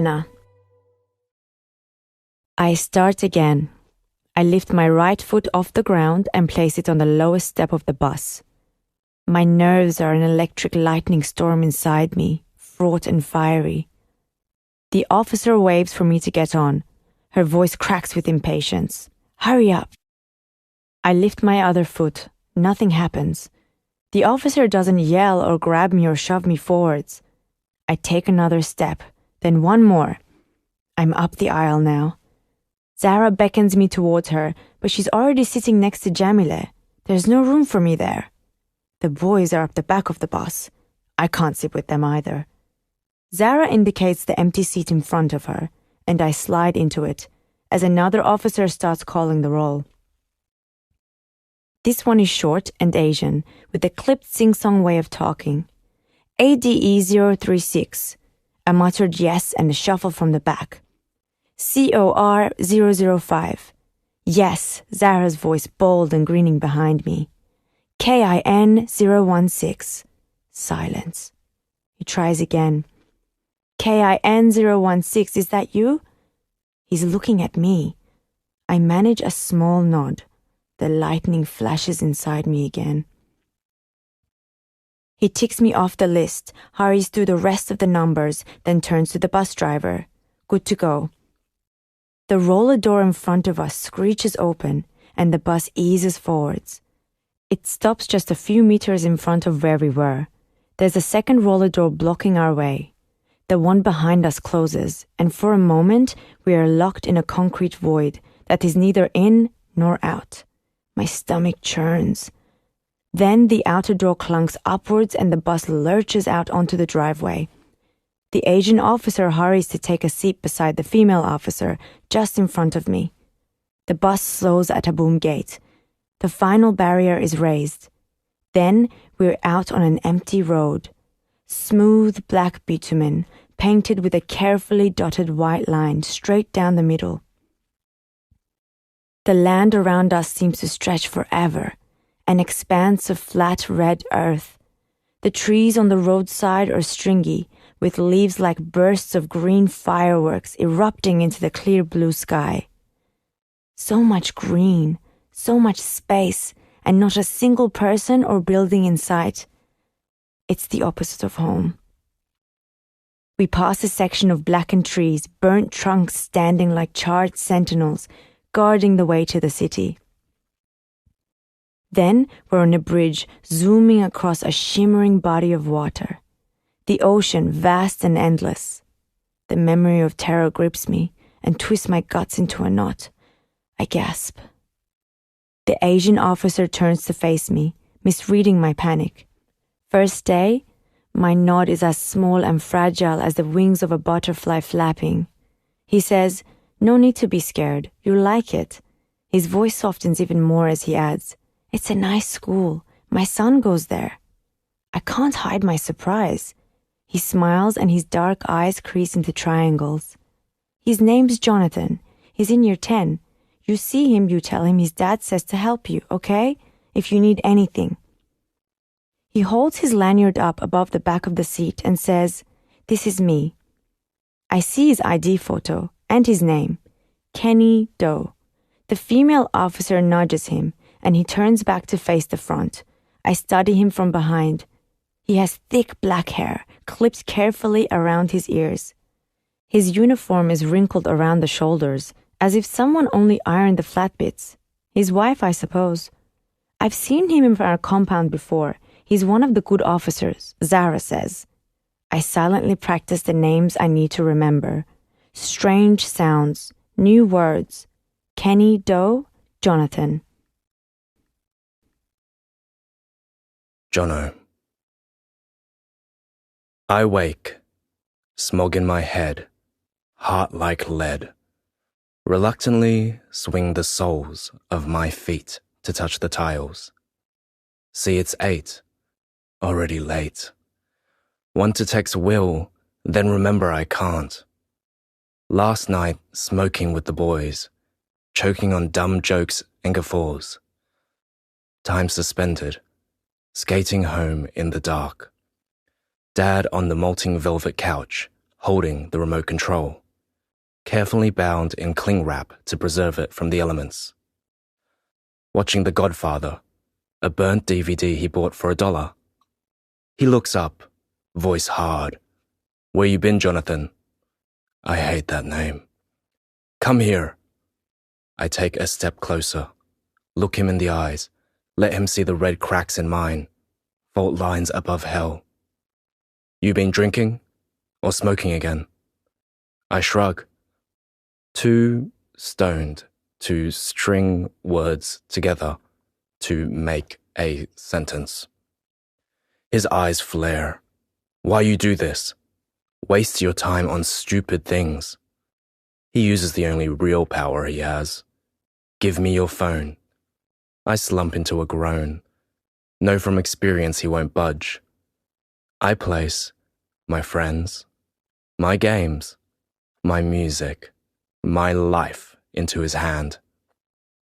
Anna. I start again. I lift my right foot off the ground and place it on the lowest step of the bus. My nerves are an electric lightning storm inside me, fraught and fiery. The officer waves for me to get on. Her voice cracks with impatience. Hurry up. I lift my other foot. Nothing happens. The officer doesn't yell or grab me or shove me forwards. I take another step, then one more. I'm up the aisle now. Zara beckons me towards her, but she's already sitting next to Jamile. There's no room for me there. The boys are up the back of the bus. I can't sit with them either. Zara indicates the empty seat in front of her, and I slide into it, as another officer starts calling the roll. This one is short and Asian, with a clipped sing-song way of talking. ADE 036, a muttered yes and a shuffle from the back. COR 005. Yes, Zara's voice bold and grinning behind me. KIN 016. Silence. He tries again. KIN 016, is that you? He's looking at me. I manage a small nod. The lightning flashes inside me again. He ticks me off the list, hurries through the rest of the numbers, then turns to the bus driver. Good to go. The roller door in front of us screeches open, and the bus eases forwards. It stops just a few meters in front of where we were. There's a second roller door blocking our way. The one behind us closes, and for a moment we are locked in a concrete void that is neither in nor out. My stomach churns. Then the outer door clunks upwards and the bus lurches out onto the driveway. The Asian officer hurries to take a seat beside the female officer, just in front of me. The bus slows at a boom gate. The final barrier is raised. Then we're out on an empty road. Smooth black bitumen, painted with a carefully dotted white line straight down the middle. The land around us seems to stretch forever, an expanse of flat red earth. The trees on the roadside are stringy, with leaves like bursts of green fireworks erupting into the clear blue sky. So much green, so much space, and not a single person or building in sight. It's the opposite of home. We pass a section of blackened trees, burnt trunks standing like charred sentinels, guarding the way to the city. Then we're on a bridge zooming across a shimmering body of water. The ocean vast and endless. The memory of terror grips me and twists my guts into a knot. I gasp. The Asian officer turns to face me, misreading my panic. First day, my nod is as small and fragile as the wings of a butterfly flapping. He says, "No need to be scared. You'll like it." His voice softens even more as he adds, "It's a nice school. My son goes there." I can't hide my surprise. He smiles and his dark eyes crease into triangles. "His name's Jonathan. He's in year 10. You see him, you tell him his dad says to help you, okay? If you need anything." He holds his lanyard up above the back of the seat and says, "This is me." I see his ID photo and his name, Kenny Doe. The female officer nudges him, and he turns back to face the front. I study him from behind. He has thick black hair, clipped carefully around his ears. His uniform is wrinkled around the shoulders, as if someone only ironed the flat bits. His wife, I suppose. I've seen him in our compound before. He's one of the good officers, Zara says. I silently practice the names I need to remember. Strange sounds, new words. Kenny Doe, Jonathan. Jono. I wake, smog in my head, heart like lead. Reluctantly swing the soles of my feet to touch the tiles. See, it's 8, already late. Want to text Will, then remember I can't. Last night, smoking with the boys, choking on dumb jokes and guffaws. Time suspended, skating home in the dark. Dad on the molting velvet couch, holding the remote control, carefully bound in cling wrap to preserve it from the elements. Watching The Godfather, a burnt DVD he bought for $1. He looks up, voice hard. Where you been, Jonathan? I hate that name. Come here. I take a step closer, look him in the eyes, let him see the red cracks in mine, fault lines above hell. You been drinking or smoking again? I shrug. Too stoned to string words together to make a sentence. His eyes flare. Why you do this? Waste your time on stupid things. He uses the only real power he has. Give me your phone. I slump into a groan. Know from experience he won't budge. I place my friends, my games, my music, my life into his hand.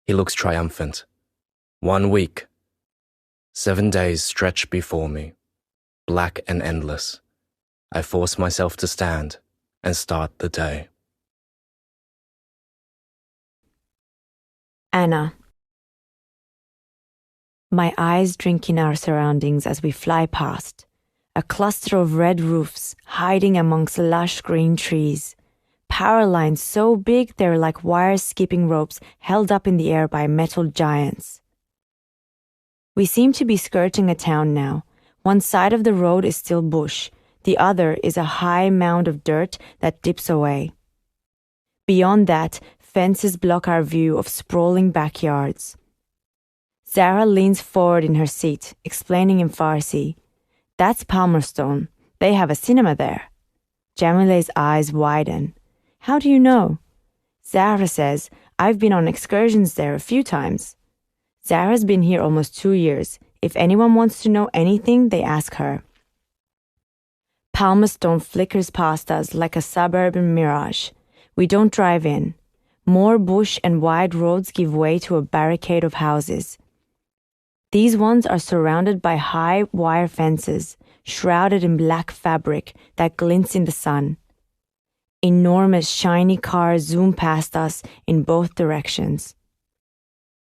He looks triumphant. 1 week. 7 days stretch before me, black and endless. I force myself to stand and start the day. Anna. My eyes drink in our surroundings as we fly past. A cluster of red roofs hiding amongst lush green trees. Power lines so big they're like wire skipping ropes held up in the air by metal giants. We seem to be skirting a town now. One side of the road is still bush. The other is a high mound of dirt that dips away. Beyond that, fences block our view of sprawling backyards. Zara leans forward in her seat, explaining in Farsi. That's Palmerston. They have a cinema there. Jamile's eyes widen. How do you know? Zara says, I've been on excursions there a few times. Zara's been here almost 2 years. If anyone wants to know anything, they ask her. Palmerston flickers past us like a suburban mirage. We don't drive in. More bush and wide roads give way to a barricade of houses. These ones are surrounded by high wire fences, shrouded in black fabric that glints in the sun. Enormous shiny cars zoom past us in both directions.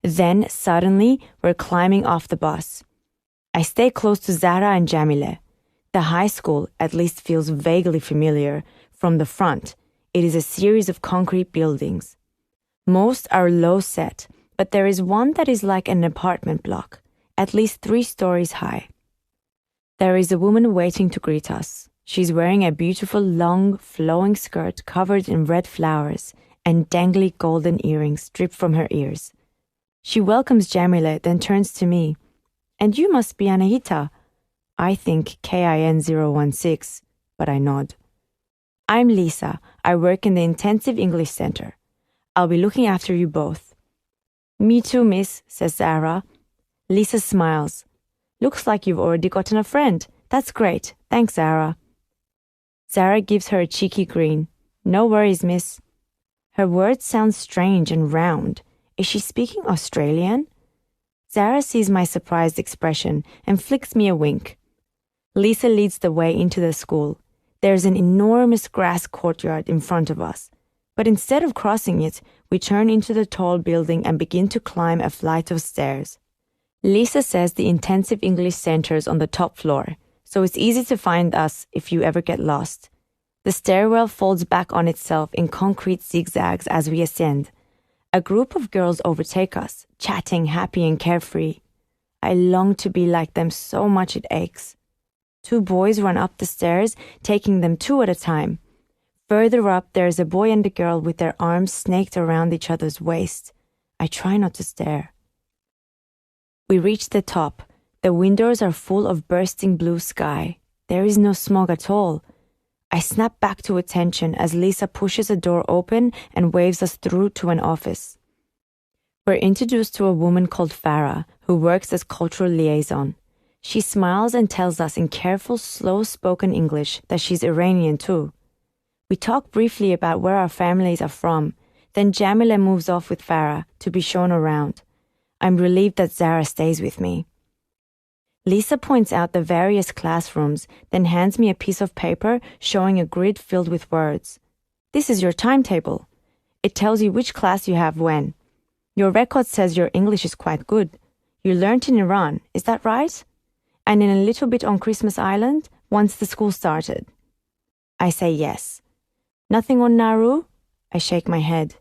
Then, suddenly, we're climbing off the bus. I stay close to Zara and Jamile. The high school at least feels vaguely familiar. From the front, it is a series of concrete buildings. Most are low set, but there is one that is like an apartment block, at least 3 stories high. There is a woman waiting to greet us. She's wearing a beautiful, long, flowing skirt covered in red flowers and dangly golden earrings drip from her ears. She welcomes Jamile, then turns to me. And you must be Anahita. I think KIN016, but I nod. I'm Lisa. I work in the Intensive English Center. I'll be looking after you both. Me too, miss, says Zara. Lisa smiles. Looks like you've already gotten a friend. That's great. Thanks, Zara. Zara gives her a cheeky grin. No worries, miss. Her words sound strange and round. Is she speaking Australian? Zara sees my surprised expression and flicks me a wink. Lisa leads the way into the school. There's an enormous grass courtyard in front of us. But instead of crossing it, we turn into the tall building and begin to climb a flight of stairs. Lisa says the Intensive English Center is on the top floor, so it's easy to find us if you ever get lost. The stairwell folds back on itself in concrete zigzags as we ascend. A group of girls overtake us, chatting, happy and carefree. I long to be like them so much it aches. 2 boys run up the stairs, taking them 2 at a time. Further up, there's a boy and a girl with their arms snaked around each other's waist. I try not to stare. We reach the top. The windows are full of bursting blue sky. There is no smog at all. I snap back to attention as Lisa pushes a door open and waves us through to an office. We're introduced to a woman called Farah, who works as cultural liaison. She smiles and tells us in careful, slow-spoken English that she's Iranian too. We talk briefly about where our families are from, then Jamila moves off with Farah to be shown around. I'm relieved that Zara stays with me. Lisa points out the various classrooms, then hands me a piece of paper showing a grid filled with words. This is your timetable. It tells you which class you have when. Your record says your English is quite good. You learnt in Iran, is that right? And in a little bit on Christmas Island, once the school started. I say yes. Nothing on Nauru? I shake my head.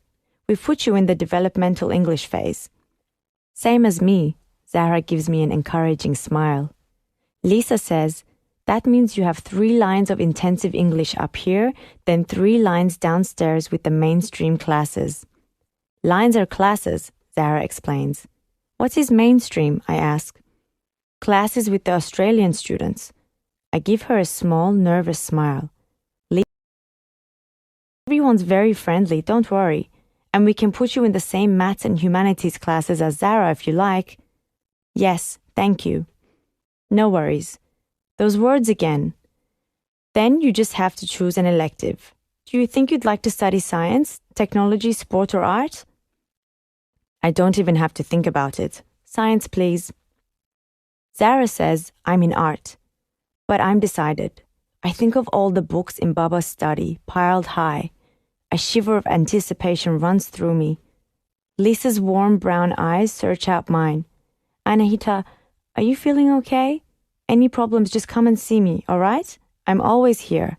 We've put you in the developmental English phase. Same as me, Zahra gives me an encouraging smile. Lisa says, that means you have 3 lines of intensive English up here, then 3 lines downstairs with the mainstream classes. Lines are classes, Zahra explains. What is mainstream? I ask. Classes with the Australian students. I give her a small, nervous smile. Everyone's very friendly, don't worry. And we can put you in the same maths and humanities classes as Zahra if you like. Yes, thank you. No worries. Those words again. Then you just have to choose an elective. Do you think you'd like to study science, technology, sport, or art? I don't even have to think about it. Science, please. Zahra says I'm in art. But I'm decided. I think of all the books in Baba's study, piled high. A shiver of anticipation runs through me. Lisa's warm brown eyes search out mine. Anahita, are you feeling okay? Any problems, just come and see me, all right? I'm always here.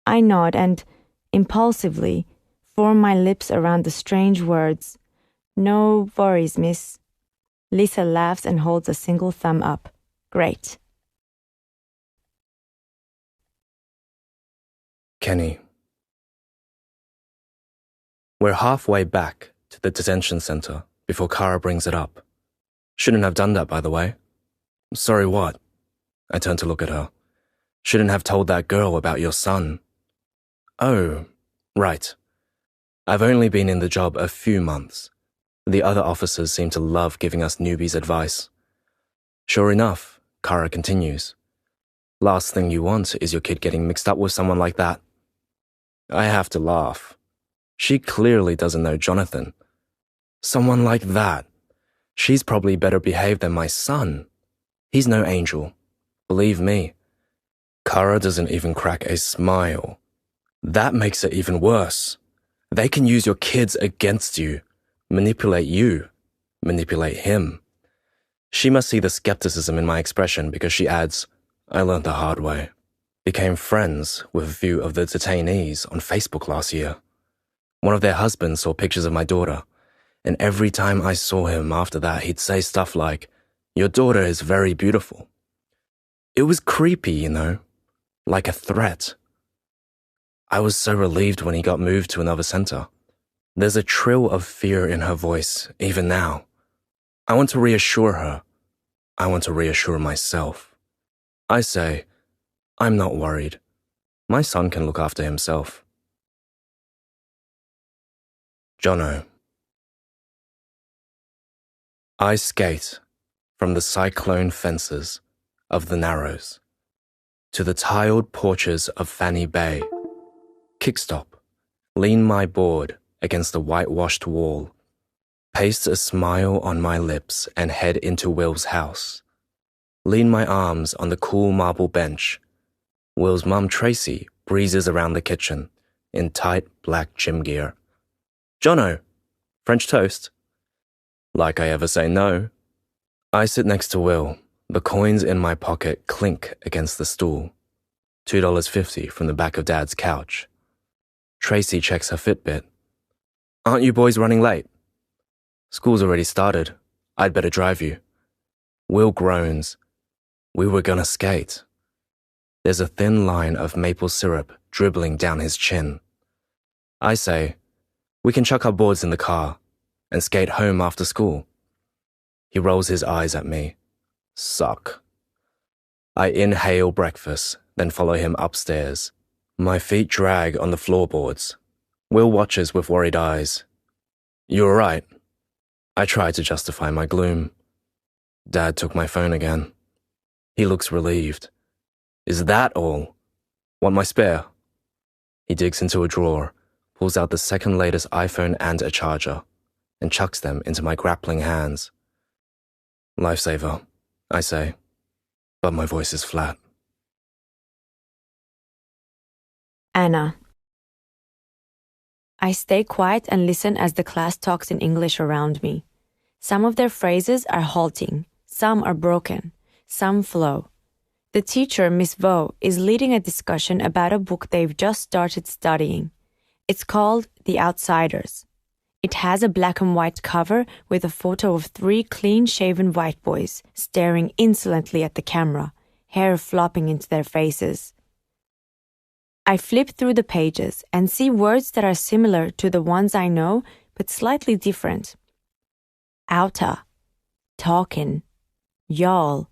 I nod and, impulsively, form my lips around the strange words. No worries, miss. Lisa laughs and holds a single thumb up. Great. Kenny. We're halfway back to the detention center before Kara brings it up. Shouldn't have done that, by the way. Sorry, what? I turn to look at her. Shouldn't have told that girl about your son. Oh, right. I've only been in the job a few months. The other officers seem to love giving us newbies advice. Sure enough, Kara continues. Last thing you want is your kid getting mixed up with someone like that. I have to laugh. She clearly doesn't know Jonathan. Someone like that. She's probably better behaved than my son. He's no angel. Believe me. Kara doesn't even crack a smile. That makes it even worse. They can use your kids against you, manipulate him. She must see the skepticism in my expression because she adds, I learned the hard way. Became friends with a few of the detainees on Facebook last year. One of their husbands saw pictures of my daughter, and every time I saw him after that, he'd say stuff like, your daughter is very beautiful. It was creepy, you know, like a threat. I was so relieved when he got moved to another center. There's a trill of fear in her voice, even now. I want to reassure her. I want to reassure myself. I say, I'm not worried. My son can look after himself. Jono. I skate from the cyclone fences of the Narrows to the tiled porches of Fanny Bay. Kickstop, lean my board against the whitewashed wall, paste a smile on my lips and head into Will's house. Lean my arms on the cool marble bench. Will's mum Tracy breezes around the kitchen in tight black gym gear. Jono, French toast. Like I ever say no. I sit next to Will. The coins in my pocket clink against the stool. $2.50 from the back of Dad's couch. Tracy checks her Fitbit. Aren't you boys running late? School's already started. I'd better drive you. Will groans. We were gonna skate. There's a thin line of maple syrup dribbling down his chin. I say, we can chuck our boards in the car and skate home after school. He rolls his eyes at me. Suck. I inhale breakfast, then follow him upstairs. My feet drag on the floorboards. Will watches with worried eyes. You all right? I try to justify my gloom. Dad took my phone again. He looks relieved. Is that all? Want my spare? He digs into a drawer, pulls out the second latest iPhone and a charger, and chucks them into my grappling hands. Lifesaver, I say. but my voice is flat. Anna. I stay quiet and listen as the class talks in English around me. Some of their phrases are halting, some are broken, some flow. The teacher, Miss Vo, is leading a discussion about a book they've just started studying. It's called The Outsiders. It has a black and white cover with a photo of 3 clean-shaven white boys staring insolently at the camera, hair flopping into their faces. I flip through the pages and see words that are similar to the ones I know, but slightly different. Outa, talkin', y'all.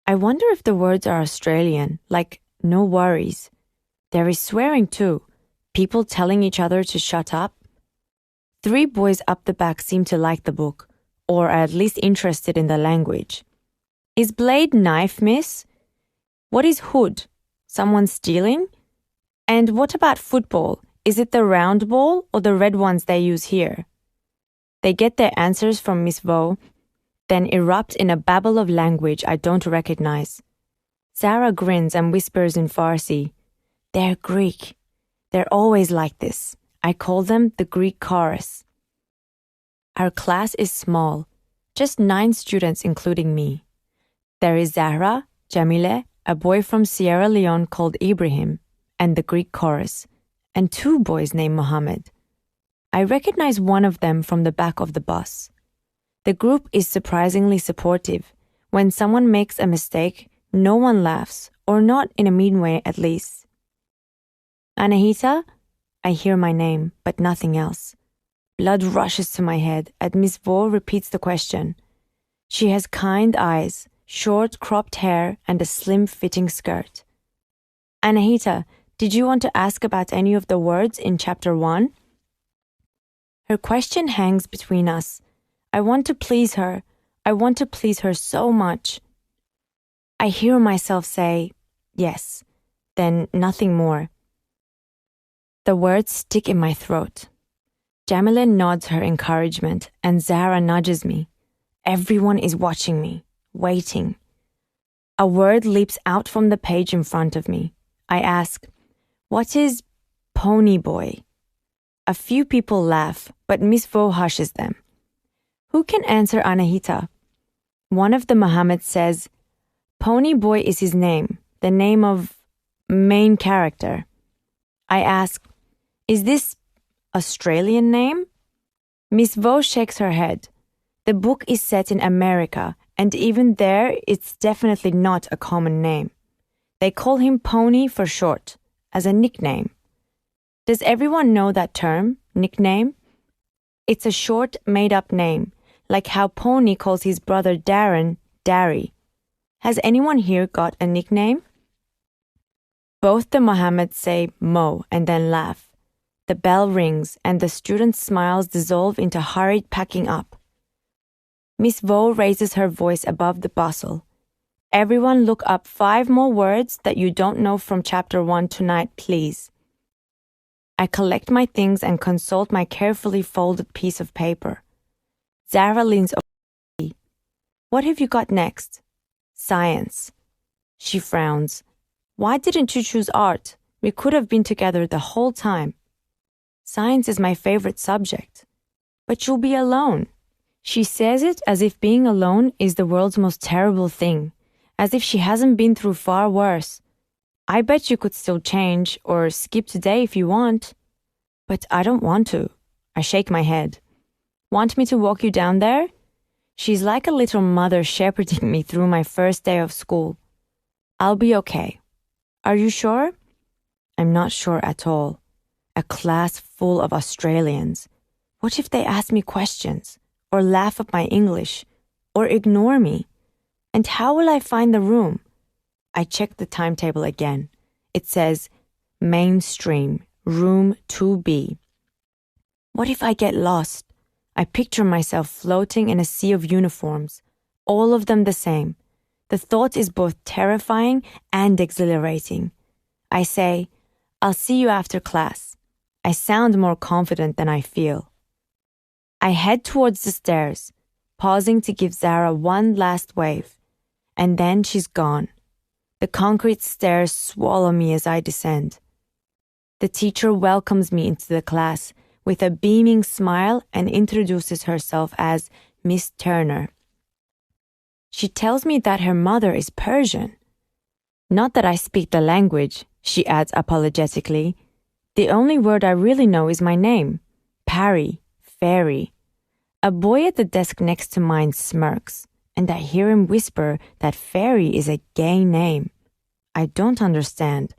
I wonder if the words are Australian, like no worries. There is swearing too, people telling each other to shut up. 3 boys up the back seem to like the book, or are at least interested in the language. Is blade knife, miss? What is hood? Someone stealing? And what about football? Is it the round ball or the red ones they use here? They get their answers from Miss Vo, then erupt in a babble of language I don't recognize. Sarah grins and whispers in Farsi, "They're Greek. They're always like this. I call them the Greek chorus." Our class is small, just 9 students including me. There is Zahra, Jamile, a boy from Sierra Leone called Ibrahim, and the Greek chorus, and 2 boys named Mohammed. I recognize one of them from the back of the bus. The group is surprisingly supportive. When someone makes a mistake, no one laughs, or not in a mean way at least. Anahita? I hear my name, but nothing else. Blood rushes to my head as Miss Vo repeats the question. She has kind eyes, short cropped hair, and a slim-fitting skirt. Anahita, did you want to ask about any of the words in chapter 1? Her question hangs between us. I want to please her. I want to please her so much. I hear myself say, yes, then nothing more. The words stick in my throat. Jamila nods her encouragement and Zahra nudges me. Everyone is watching me, waiting. A word leaps out from the page in front of me. I ask, what is pony boy? A few people laugh, but Miss Vo hushes them. Who can answer Anahita? One of the Mohammeds says, Pony boy is his name, the name of main character. I ask, is this Australian name? Miss Vo shakes her head. The book is set in America, and even there, it's definitely not a common name. They call him Pony for short, as a nickname. Does everyone know that term, nickname? It's a short, made-up name, like how Pony calls his brother Darren, Darry. Has anyone here got a nickname? Both the Mohammeds say Mo and then laugh. The bell rings and the students' smiles dissolve into hurried packing up. Miss Vo raises her voice above the bustle. Everyone look up 5 more words that you don't know from chapter 1 tonight, please. I collect my things and consult my carefully folded piece of paper. Zahra leans over me. What have you got next? Science. She frowns. Why didn't you choose art? We could have been together the whole time. Science is my favorite subject. But you'll be alone. She says it as if being alone is the world's most terrible thing, as if she hasn't been through far worse. I bet you could still change or skip today if you want. But I don't want to. I shake my head. Want me to walk you down there? She's like a little mother shepherding me through my first day of school. I'll be okay. Are you sure? I'm not sure at all. A class full of Australians. What if they ask me questions, or laugh at my English, or ignore me? And how will I find the room? I check the timetable again. It says, Mainstream, room 2B. What if I get lost? I picture myself floating in a sea of uniforms, all of them the same. The thought is both terrifying and exhilarating. I say, I'll see you after class. I sound more confident than I feel. I head towards the stairs, pausing to give Zahra one last wave, and then she's gone, The concrete stairs swallow me as I descend. The teacher welcomes me into the class with a beaming smile and introduces herself as Miss Turner. She tells me that her mother is Persian. Not that I speak the language, she adds apologetically. The only word I really know is my name, Parry, Fairy. A boy at the desk next to mine smirks, and I hear him whisper that Fairy is a gay name. I don't understand.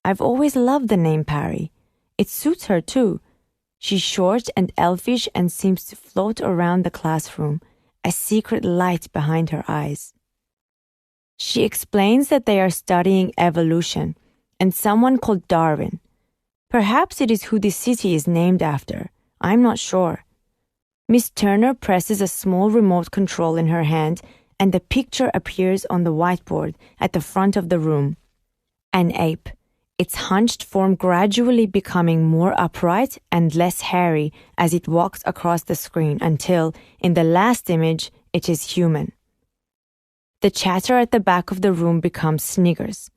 I've always loved the name Parry. It suits her too. She's short and elfish and seems to float around the classroom, a secret light behind her eyes. She explains that they are studying evolution, and someone called Darwin. Perhaps it is who this city is named after. I'm not sure. Miss Turner presses a small remote control in her hand, and the picture appears on the whiteboard at the front of the room. An ape, its hunched form gradually becoming more upright and less hairy as it walks across the screen until, in the last image, it is human. The chatter at the back of the room becomes sniggers.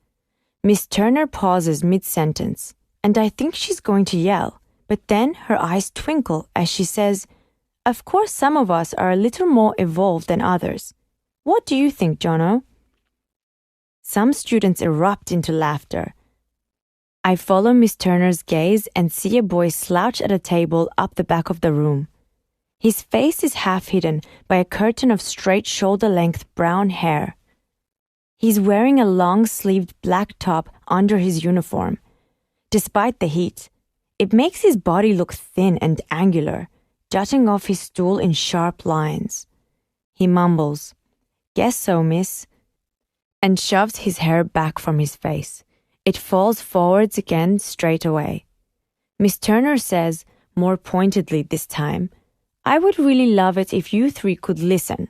Miss Turner pauses mid-sentence, and I think she's going to yell, but then her eyes twinkle as she says, "Of course some of us are a little more evolved than others. What do you think, Jono?" Some students erupt into laughter. I follow Miss Turner's gaze and see a boy slouch at a table up the back of the room. His face is half hidden by a curtain of straight shoulder-length brown hair. He's wearing a long-sleeved black top under his uniform. Despite the heat, it makes his body look thin and angular, jutting off his stool in sharp lines. He mumbles, "Guess so, miss," and shoves his hair back from his face. It falls forwards again straight away. Miss Turner says, more pointedly this time, "I would really love it if you three could listen."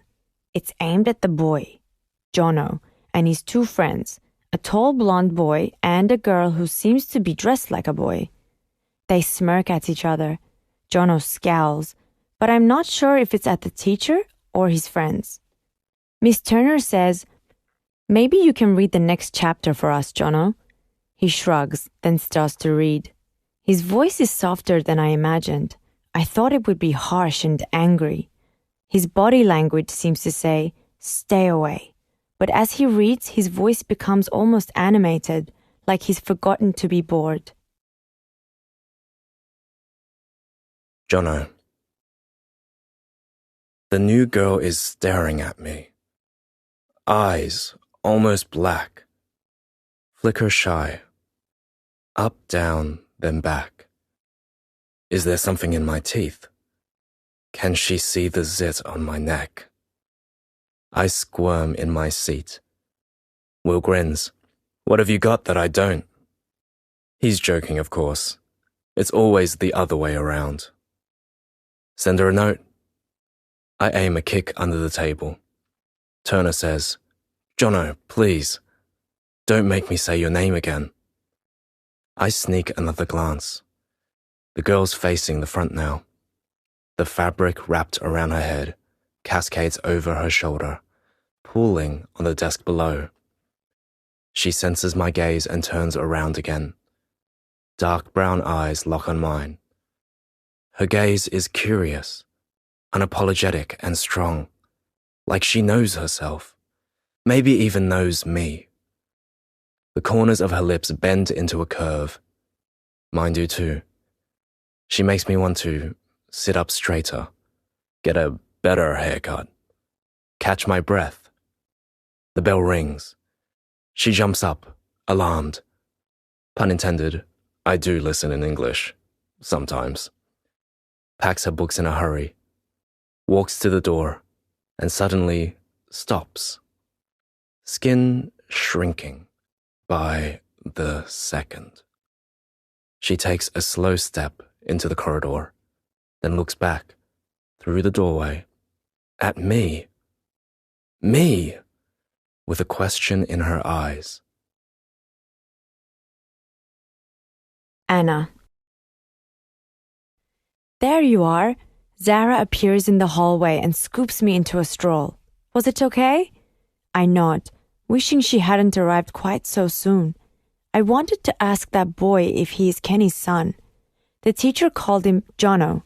It's aimed at the boy, Jono, and his two friends, a tall blonde boy and a girl who seems to be dressed like a boy. They smirk at each other. Jono scowls, but I'm not sure if it's at the teacher or his friends. Miss Turner says, "Maybe you can read the next chapter for us, Jono." He shrugs, then starts to read. His voice is softer than I imagined. I thought it would be harsh and angry. His body language seems to say, "Stay away." But as he reads, his voice becomes almost animated, like he's forgotten to be bored. Jono. The new girl is staring at me. Eyes almost black. Flicker shy. Up, down, then back. Is there something in my teeth? Can she see the zit on my neck? I squirm in my seat. Will grins. "What have you got that I don't?" He's joking, of course. It's always the other way around. Send her a note. I aim a kick under the table. Turner says, "Jono, please, don't make me say your name again." I sneak another glance. The girl's facing the front now. The fabric wrapped around her head cascades over her shoulder, pooling on the desk below. She senses my gaze and turns around again. Dark brown eyes lock on mine. Her gaze is curious, unapologetic and strong, like she knows herself, maybe even knows me. The corners of her lips bend into a curve. Mine do too. She makes me want to sit up straighter, get a better haircut, catch my breath. The bell rings. She jumps up, alarmed. Pun intended, I do listen in English, sometimes. Packs her books in a hurry, walks to the door, and suddenly stops. Skin shrinking by the second. She takes a slow step into the corridor, then looks back, through the doorway, at me. Me! With a question in her eyes. Anna. There you are. Zara appears in the hallway and scoops me into a stroll. Was it okay? I nod. wishing she hadn't arrived quite so soon. I wanted to ask that boy if he is Kenny's son. The teacher called him Jono.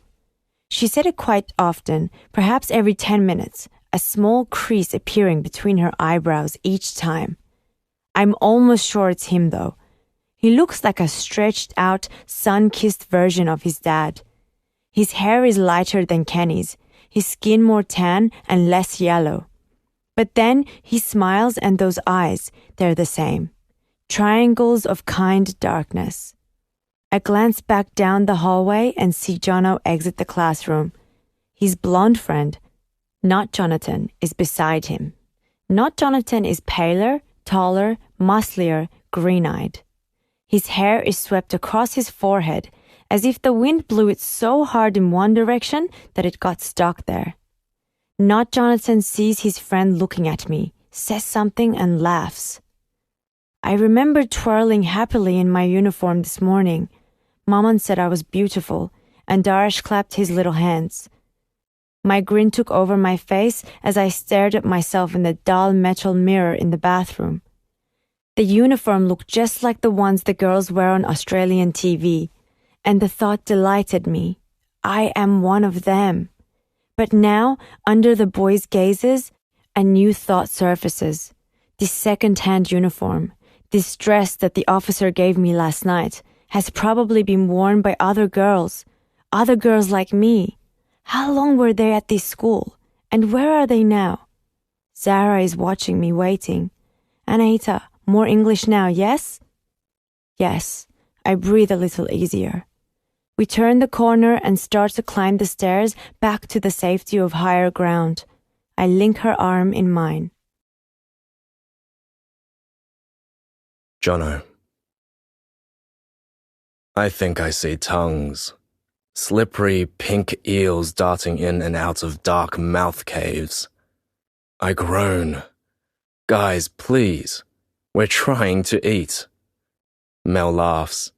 She said it quite often, perhaps every 10 minutes, a small crease appearing between her eyebrows each time. I'm almost sure it's him, though. He looks like a stretched-out, sun-kissed version of his dad. His hair is lighter than Kenny's, his skin more tan and less yellow. But then he smiles and those eyes, they're the same. Triangles of kind darkness. I glance back down the hallway and see Jono exit the classroom. His blonde friend, not Jonathan, is beside him. Not Jonathan is paler, taller, musclier, green-eyed. His hair is swept across his forehead as if the wind blew it so hard in one direction that it got stuck there. Not Jonathan sees his friend looking at me, says something and laughs. I remember twirling happily in my uniform this morning. Maman said I was beautiful, and Darsh clapped his little hands. My grin took over my face as I stared at myself in the dull metal mirror in the bathroom. The uniform looked just like the ones the girls wear on Australian TV, and the thought delighted me. I am one of them. But now, under the boys' gazes, a new thought surfaces. This second-hand uniform, this dress that the officer gave me last night, has probably been worn by other girls like me. How long were they at this school? And where are they now? Zara is watching me, waiting. Anahita, more English now, yes? Yes, I breathe a little easier. We turn the corner and start to climb the stairs back to the safety of higher ground. I link her arm in mine. Jono. I think I see tongues. Slippery pink eels darting in and out of dark mouth caves. I groan. Guys, please. We're trying to eat. Mel laughs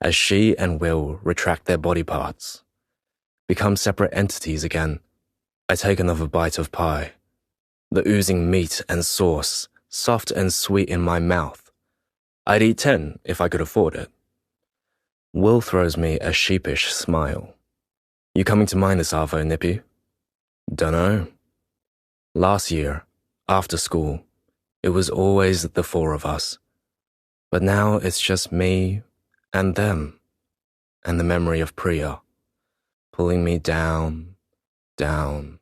as she and Will retract their body parts. Become separate entities again. I take another bite of pie. The oozing meat and sauce, soft and sweet in my mouth. I'd eat 10 if I could afford it. Will throws me a sheepish smile. You coming to mine this Arvo, Nippy? Dunno. Last year, after school, it was always the four of us. But now it's just me and them, and the memory of Priya, pulling me down, down,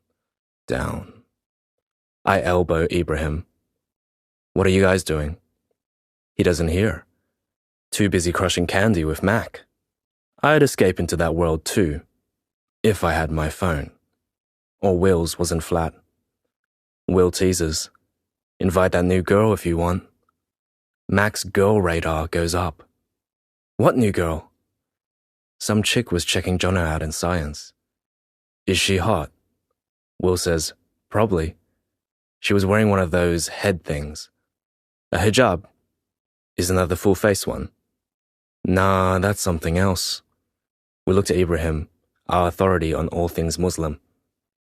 down. I elbow Ibrahim. What are you guys doing? He doesn't hear. Too busy crushing candy with Mac. I'd escape into that world too, if I had my phone. Or Will's wasn't flat. Will teases. Invite that new girl if you want. Mac's girl radar goes up. What new girl? Some chick was checking Jono out in science. Is she hot? Will says, probably. She was wearing one of those head things. A hijab. Isn't that the full face one? Nah, that's something else. We looked at Ibrahim, our authority on all things Muslim,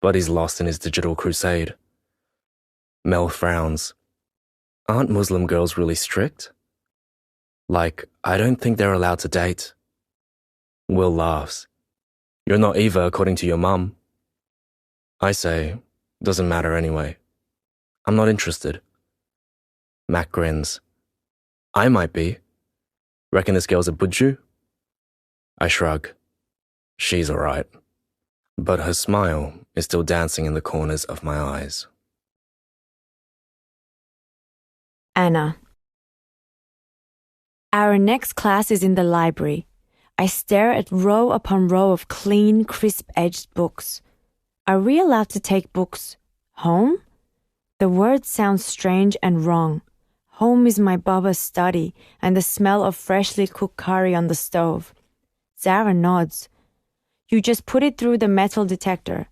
but he's lost in his digital crusade. Mel frowns. Aren't Muslim girls really strict? Like, I don't think they're allowed to date. Will laughs. You're not either, according to your mum. I say, doesn't matter anyway. I'm not interested. Mac grins. I might be. Reckon this girl's a budju? I shrug. She's alright. But her smile is still dancing in the corners of my eyes. Anna. Our next class is in the library. I stare at row upon row of clean, crisp-edged books. Are we allowed to take books home? The word sounds strange and wrong. Home is my Baba's study and the smell of freshly cooked curry on the stove. Zara nods. You just put it through the metal detector.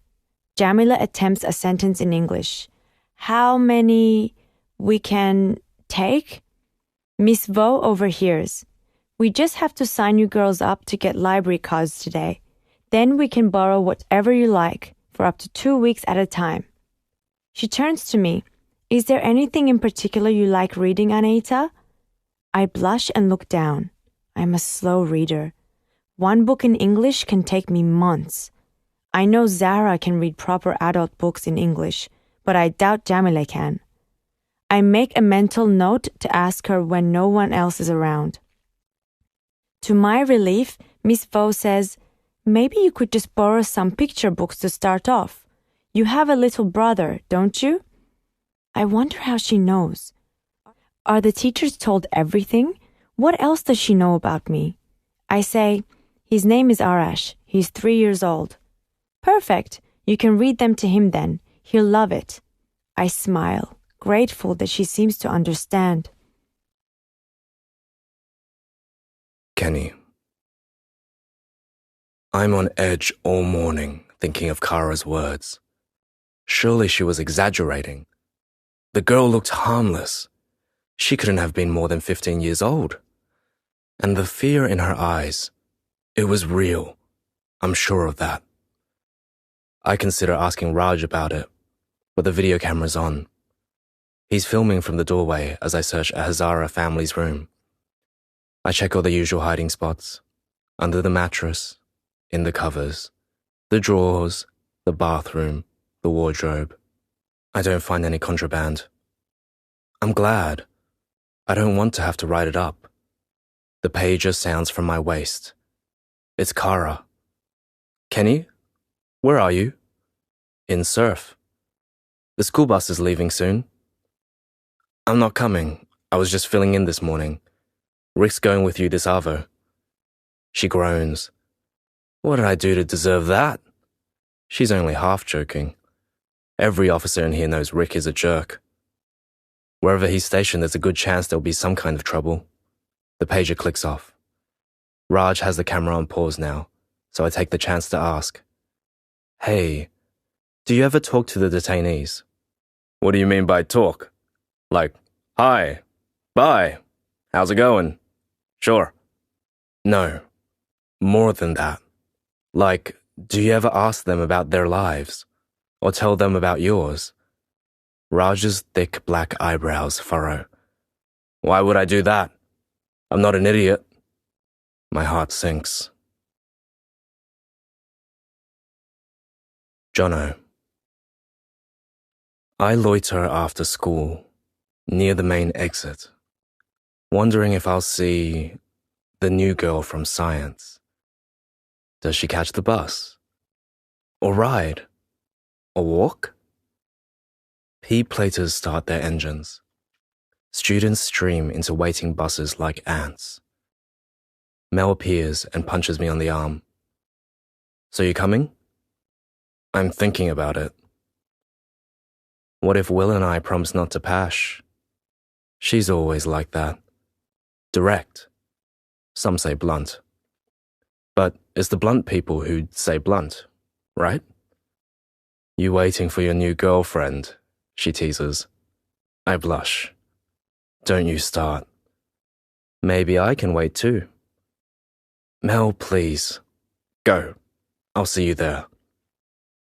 Jamila attempts a sentence in English. How many we can take? Miss Vo overhears. We just have to sign you girls up to get library cards today. Then we can borrow whatever you like for up to 2 weeks at a time. She turns to me. Is there anything in particular you like reading, Anita? I blush and look down. I'm a slow reader. One book in English can take me months. I know Zara can read proper adult books in English, but I doubt Jamila can. I make a mental note to ask her when no one else is around. To my relief, Miss Vo says, maybe you could just borrow some picture books to start off. You have a little brother, don't you? I wonder how she knows. Are the teachers told everything? What else does she know about me? I say, his name is Arash. He's 3 years old. Perfect. You can read them to him then. He'll love it. I smile, grateful that she seems to understand. Kenny. I'm on edge all morning thinking of Kara's words. Surely she was exaggerating. The girl looked harmless. She couldn't have been more than 15 years old. And the fear in her eyes, it was real. I'm sure of that. I consider asking Raj about it, but the video camera's on. He's filming from the doorway as I search a Hazara family's room. I check all the usual hiding spots, under the mattress, in the covers, the drawers, the bathroom, the wardrobe. I don't find any contraband. I'm glad. I don't want to have to write it up. The pager sounds from my waist. It's Kara. Kenny, where are you? In Surf. The school bus is leaving soon. I'm not coming. I was just filling in this morning. Rick's going with you this Arvo. She groans. What did I do to deserve that? She's only half joking. Every officer in here knows Rick is a jerk. Wherever he's stationed, there's a good chance there'll be some kind of trouble. The pager clicks off. Raj has the camera on pause now, so I take the chance to ask. Hey, do you ever talk to the detainees? What do you mean by talk? Like, hi, bye, how's it going? Sure. No, more than that. Like, do you ever ask them about their lives? Or tell them about yours? Raj's thick black eyebrows furrow. Why would I do that? I'm not an idiot. My heart sinks. Jono. I loiter after school, near the main exit, wondering if I'll see the new girl from science. Does she catch the bus? Or ride? Or walk? P-platers start their engines. Students stream into waiting buses like ants. Mel appears and punches me on the arm. So you coming? I'm thinking about it. What if Will and I promise not to pash? She's always like that. Direct. Some say blunt. But it's the blunt people who say blunt, right? You waiting for your new girlfriend, she teases. I blush. Don't you start. Maybe I can wait too. Mel, please. Go. I'll see you there.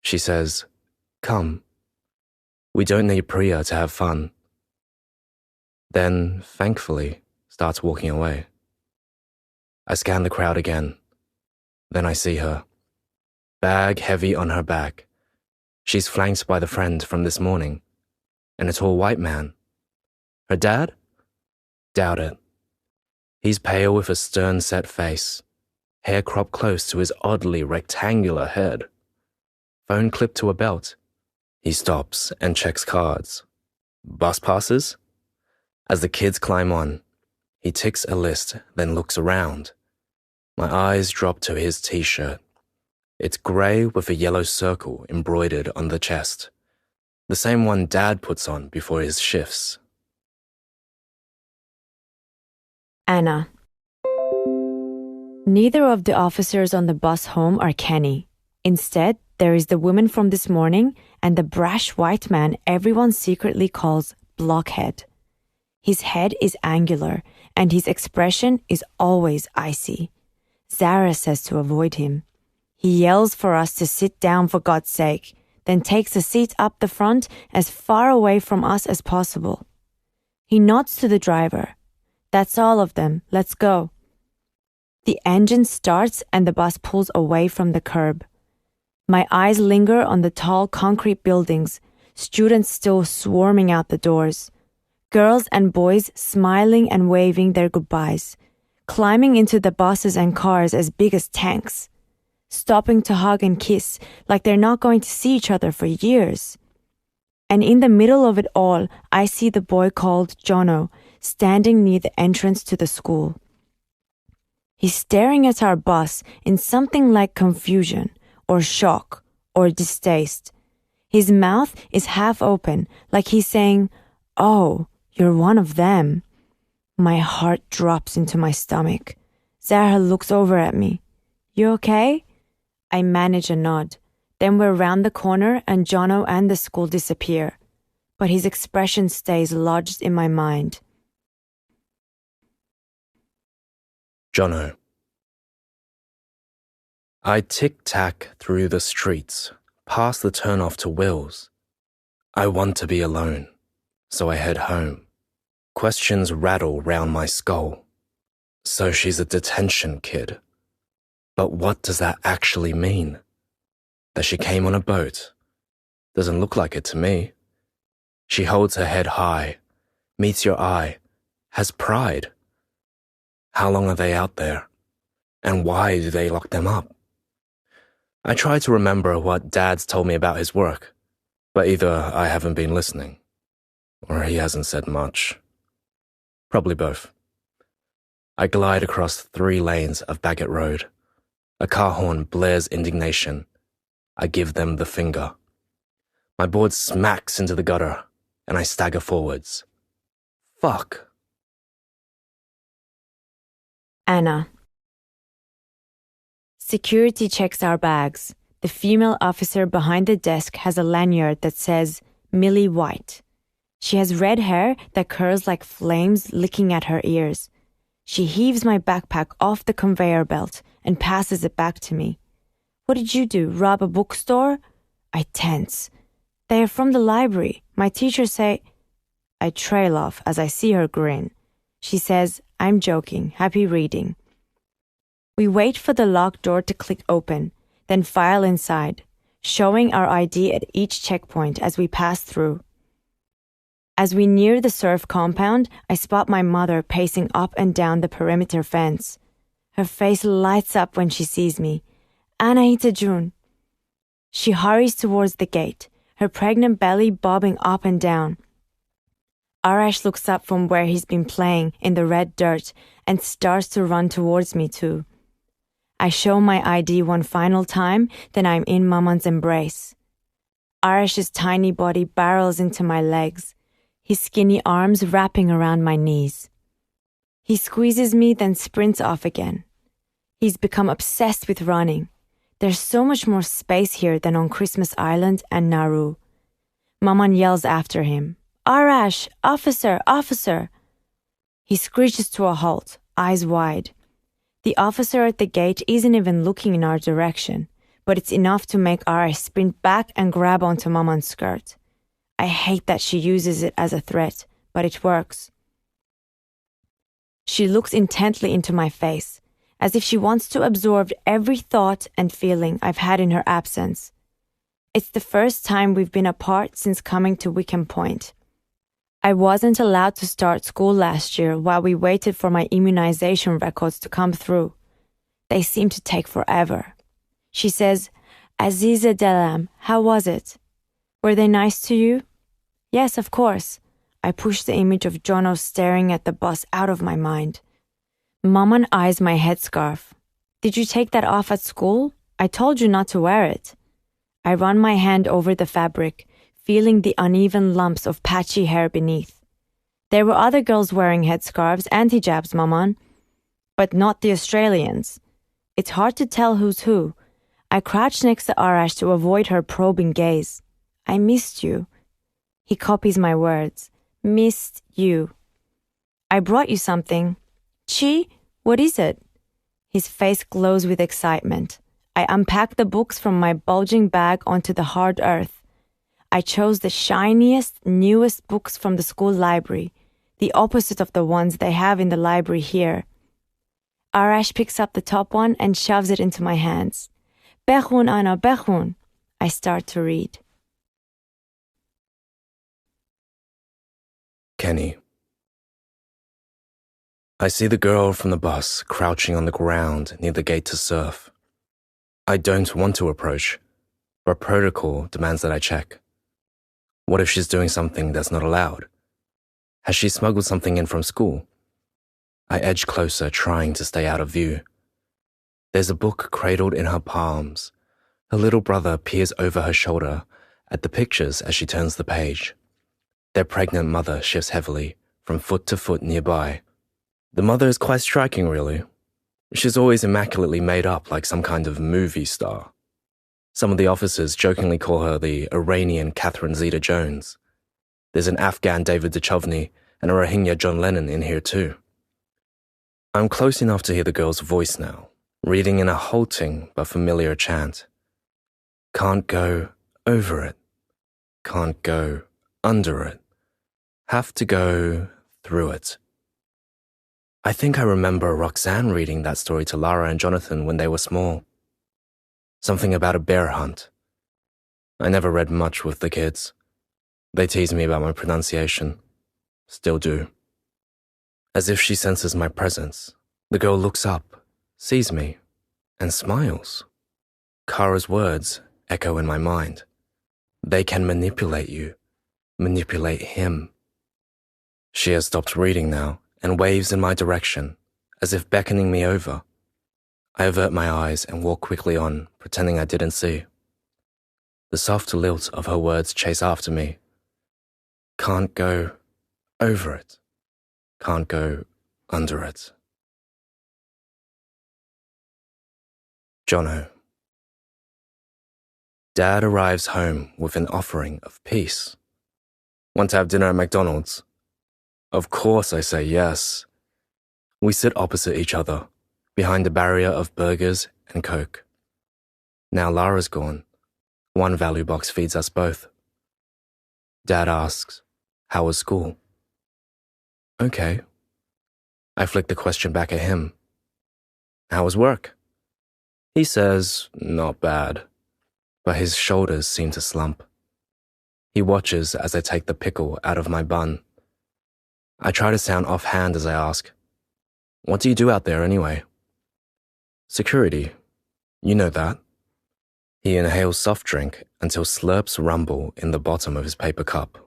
She says, come. We don't need Priya to have fun. Then, thankfully, starts walking away. I scan the crowd again. Then I see her. Bag heavy on her back. She's flanked by the friend from this morning, and a tall white man. Her dad? Doubt it. He's pale with a stern set face, hair cropped close to his oddly rectangular head. Phone clipped to a belt. He stops and checks cards. Bus passes? As the kids climb on, he ticks a list, then looks around. My eyes drop to his t-shirt. It's grey with a yellow circle embroidered on the chest. The same one Dad puts on before his shifts. Anna. Neither of the officers on the bus home are Kenny. Instead, there is the woman from this morning and the brash white man everyone secretly calls Blockhead. His head is angular and his expression is always icy. Zara says to avoid him. He yells for us to sit down for God's sake. then takes a seat up the front as far away from us as possible. He nods to the driver. That's all of them. Let's go. The engine starts and the bus pulls away from the curb. My eyes linger on the tall concrete buildings, students still swarming out the doors. Girls and boys smiling and waving their goodbyes, climbing into the buses and cars as big as tanks, stopping to hug and kiss like they're not going to see each other for years. And in the middle of it all, I see the boy called Jono standing near the entrance to the school. He's staring at our bus in something like confusion or shock or distaste. His mouth is half open, like he's saying, "Oh, you're one of them." My heart drops into my stomach. Zahra looks over at me. "You okay?" I manage a nod. Then we're round the corner and Jono and the school disappear. But his expression stays lodged in my mind. Jono. I tick-tack through the streets, past the turn-off to Will's. I want to be alone, so I head home. Questions rattle round my skull. So she's a detention kid. But what does that actually mean? That she came on a boat? Doesn't look like it to me. She holds her head high, meets your eye, has pride. How long are they out there? And why do they lock them up? I try to remember what Dad's told me about his work, but either I haven't been listening, or he hasn't said much. Probably both. I glide across 3 lanes of Bagot Road. A car horn blares indignation. I give them the finger. My board smacks into the gutter, and I stagger forwards. Fuck. Anna. Security checks our bags. The female officer behind the desk has a lanyard that says Millie White. She has red hair that curls like flames licking at her ears. She heaves my backpack off the conveyor belt and passes it back to me. "What did you do, rob a bookstore?" I tense. "They are from the library. My teachers say..." I trail off as I see her grin. She says, "I'm joking. Happy reading." We wait for the locked door to click open, then file inside, showing our ID at each checkpoint as we pass through. As we near the surf compound, I spot my mother pacing up and down the perimeter fence. Her face lights up when she sees me. "Anahita June." She hurries towards the gate, her pregnant belly bobbing up and down. Arash looks up from where he's been playing in the red dirt and starts to run towards me too. I show my ID one final time, then I'm in Maman's embrace. Arash's tiny body barrels into my legs, his skinny arms wrapping around my knees. He squeezes me, then sprints off again. He's become obsessed with running. There's so much more space here than on Christmas Island and Nauru. Maman yells after him, "Arash, officer, officer!" He screeches to a halt, eyes wide. The officer at the gate isn't even looking in our direction, but it's enough to make Arash sprint back and grab onto Maman's skirt. I hate that she uses it as a threat, but it works. She looks intently into my face, as if she wants to absorb every thought and feeling I've had in her absence. It's the first time we've been apart since coming to Wickham Point. I wasn't allowed to start school last year while we waited for my immunization records to come through. They seem to take forever. She says, "Aziza Delam, how was it? Were they nice to you?" "Yes, of course." I push the image of Jono staring at the bus out of my mind. Maman eyes my headscarf. "Did you take that off at school? I told you not to wear it." I run my hand over the fabric, feeling the uneven lumps of patchy hair beneath. There were other girls wearing headscarves and hijabs, Maman, but not the Australians. It's hard to tell who's who. I crouch next to Arash to avoid her probing gaze. "I missed you." He copies my words. "Missed you." "I brought you something." "Chi, what is it?" His face glows with excitement. I unpack the books from my bulging bag onto the hard earth. I chose the shiniest, newest books from the school library, the opposite of the ones they have in the library here. Arash picks up the top one and shoves it into my hands. Bechun, Anna, bechun. I start to read. Kenny. I see the girl from the bus crouching on the ground near the gate to surf. I don't want to approach, but protocol demands that I check. What if she's doing something that's not allowed? Has she smuggled something in from school? I edge closer, trying to stay out of view. There's a book cradled in her palms. Her little brother peers over her shoulder at the pictures as she turns the page. Their pregnant mother shifts heavily, from foot to foot nearby. The mother is quite striking, really. She's always immaculately made up like some kind of movie star. Some of the officers jokingly call her the Iranian Catherine Zeta-Jones. There's an Afghan David Duchovny and a Rohingya John Lennon in here too. I'm close enough to hear the girl's voice now, reading in a halting but familiar chant. Can't go over it. Can't go under it. Have to go through it. I think I remember Roxanne reading that story to Lara and Jonathan when they were small. Something about a bear hunt. I never read much with the kids. They tease me about my pronunciation. Still do. As if she senses my presence, the girl looks up, sees me, and smiles. Kara's words echo in my mind. They can manipulate you, manipulate him. She has stopped reading now and waves in my direction, as if beckoning me over. I avert my eyes and walk quickly on, pretending I didn't see. The soft lilt of her words chase after me. Can't go over it. Can't go under it. Jono. Dad arrives home with an offering of peace. Want to have dinner at McDonald's? Of course I say yes. We sit opposite each other, behind a barrier of burgers and Coke. Now Lara's gone. One value box feeds us both. Dad asks, how was school? Okay. I flick the question back at him. How was work? He says, not bad, but his shoulders seem to slump. He watches as I take the pickle out of my bun. I try to sound offhand as I ask, what do you do out there anyway? Security. You know that. He inhales soft drink until slurps rumble in the bottom of his paper cup.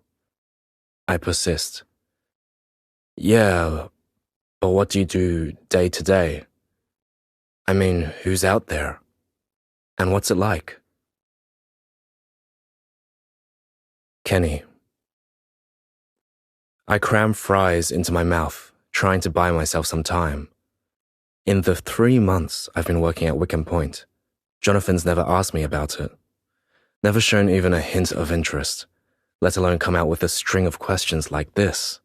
I persist. Yeah, but what do you do day to day? I mean, who's out there? And what's it like? Kenny. I cram fries into my mouth, trying to buy myself some time. In the 3 months I've been working at Wickham Point, Jonathan's never asked me about it. Never shown even a hint of interest, let alone come out with a string of questions like this.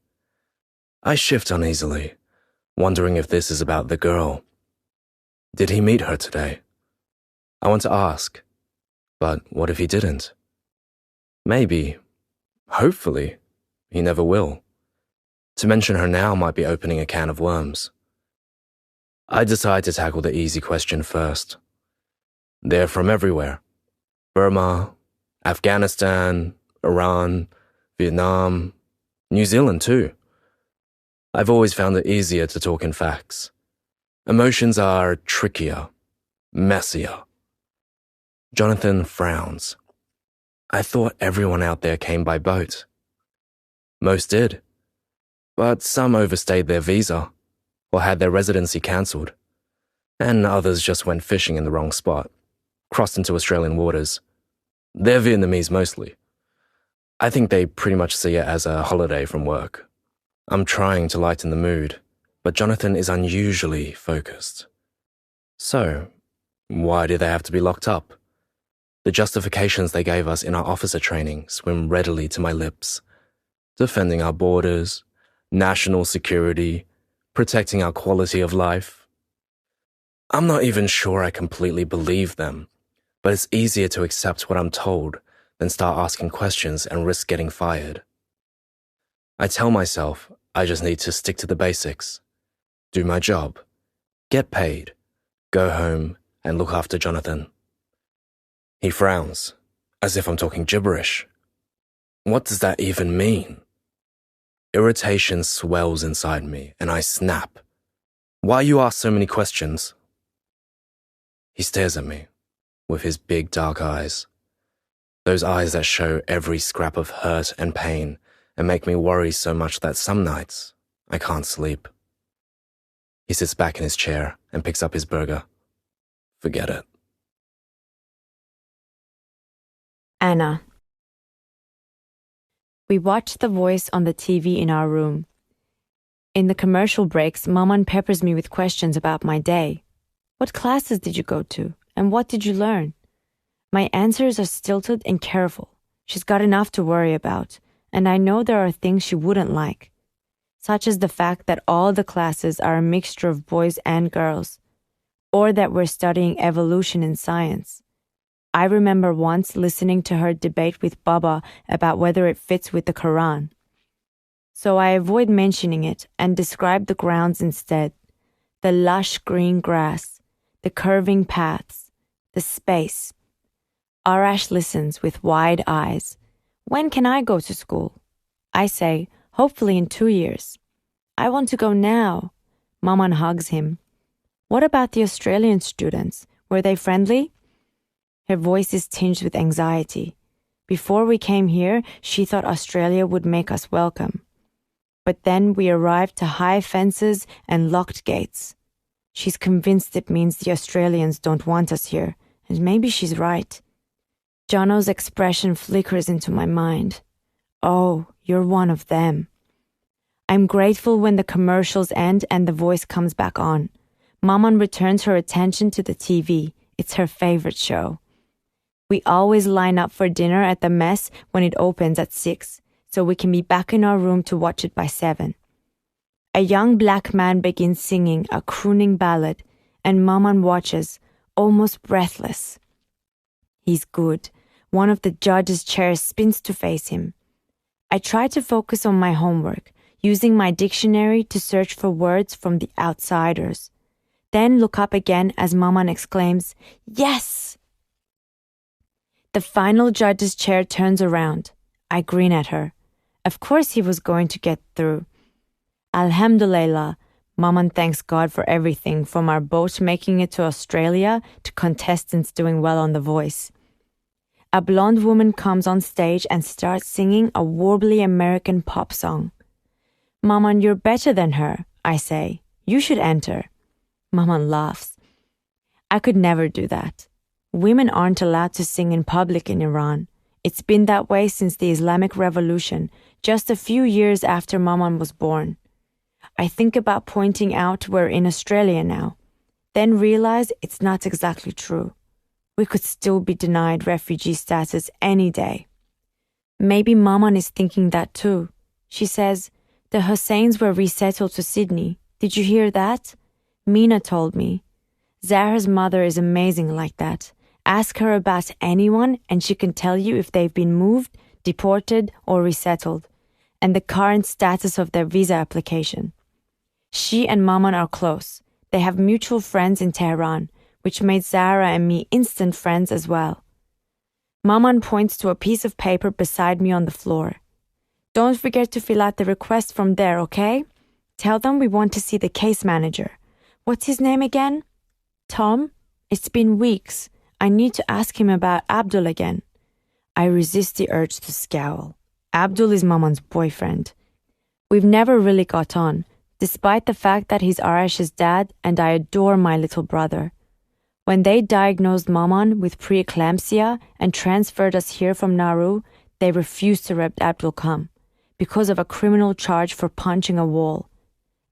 I shift uneasily, wondering if this is about the girl. Did he meet her today? I want to ask, but what if he didn't? Maybe, hopefully, he never will. To mention her now might be opening a can of worms. I decide to tackle the easy question first. They're from everywhere. Burma, Afghanistan, Iran, Vietnam, New Zealand too. I've always found it easier to talk in facts. Emotions are trickier, messier. Jonathan frowns. I thought everyone out there came by boat. Most did, but some overstayed their visa or had their residency cancelled, and others just went fishing in the wrong spot, crossed into Australian waters. They're Vietnamese mostly. I think they pretty much see it as a holiday from work. I'm trying to lighten the mood, but Jonathan is unusually focused. So, why do they have to be locked up? The justifications they gave us in our officer training swim readily to my lips. Defending our borders, national security, protecting our quality of life. I'm not even sure I completely believe them, but it's easier to accept what I'm told then start asking questions and risk getting fired. I tell myself I just need to stick to the basics, do my job, get paid, go home, and look after Jonathan. He frowns, as if I'm talking gibberish. What does that even mean? Irritation swells inside me, and I snap. Why you ask so many questions? He stares at me, with his big dark eyes. Those eyes that show every scrap of hurt and pain and make me worry so much that some nights I can't sleep. He sits back in his chair and picks up his burger. Forget it. Anna. We watch The Voice on the TV in our room. In the commercial breaks, Maman peppers me with questions about my day. What classes did you go to? And what did you learn? My answers are stilted and careful. She's got enough to worry about, and I know there are things she wouldn't like, such as the fact that all the classes are a mixture of boys and girls, or that we're studying evolution in science. I remember once listening to her debate with Baba about whether it fits with the Quran. So I avoid mentioning it and describe the grounds instead. The lush green grass, the curving paths, the space. Arash listens with wide eyes. When can I go to school? I say, hopefully in 2 years. I want to go now. Maman hugs him. What about the Australian students? Were they friendly? Her voice is tinged with anxiety. Before we came here, she thought Australia would make us welcome. But then we arrived to high fences and locked gates. She's convinced it means the Australians don't want us here, and maybe she's right. Jono's expression flickers into my mind. Oh, you're one of them. I'm grateful when the commercials end and The Voice comes back on. Maman returns her attention to the TV. It's her favorite show. We always line up for dinner at the mess when it opens at 6, so we can be back in our room to watch it by 7. A young black man begins singing a crooning ballad, and Maman watches, almost breathless. He's good. One of the judges' chairs spins to face him. I try to focus on my homework, using my dictionary to search for words from The Outsiders. Then look up again as Maman exclaims, "Yes!" The final judge's chair turns around. I grin at her. Of course he was going to get through. Alhamdulillah, Maman thanks God for everything, from our boat making it to Australia to contestants doing well on The Voice. A blonde woman comes on stage and starts singing a warbly American pop song. Maman, you're better than her, I say. You should enter. Maman laughs. I could never do that. Women aren't allowed to sing in public in Iran. It's been that way since the Islamic Revolution, just a few years after Maman was born. I think about pointing out we're in Australia now, then realize it's not exactly true. We could still be denied refugee status any day. Maybe Maman is thinking that too. She says, the Husseins were resettled to Sydney. Did you hear that? Mina told me. Zahra's mother is amazing like that. Ask her about anyone and she can tell you if they've been moved, deported, or resettled, and the current status of their visa application. She and Maman are close. They have mutual friends in Tehran, which made Zahra and me instant friends as well. Maman points to a piece of paper beside me on the floor. Don't forget to fill out the request from there, okay? Tell them we want to see the case manager. What's his name again? Tom? It's been weeks. I need to ask him about Abdul again. I resist the urge to scowl. Abdul is Maman's boyfriend. We've never really got on, despite the fact that he's Arash's dad and I adore my little brother. When they diagnosed Maman with preeclampsia and transferred us here from Nauru, they refused to let Abdul come because of a criminal charge for punching a wall.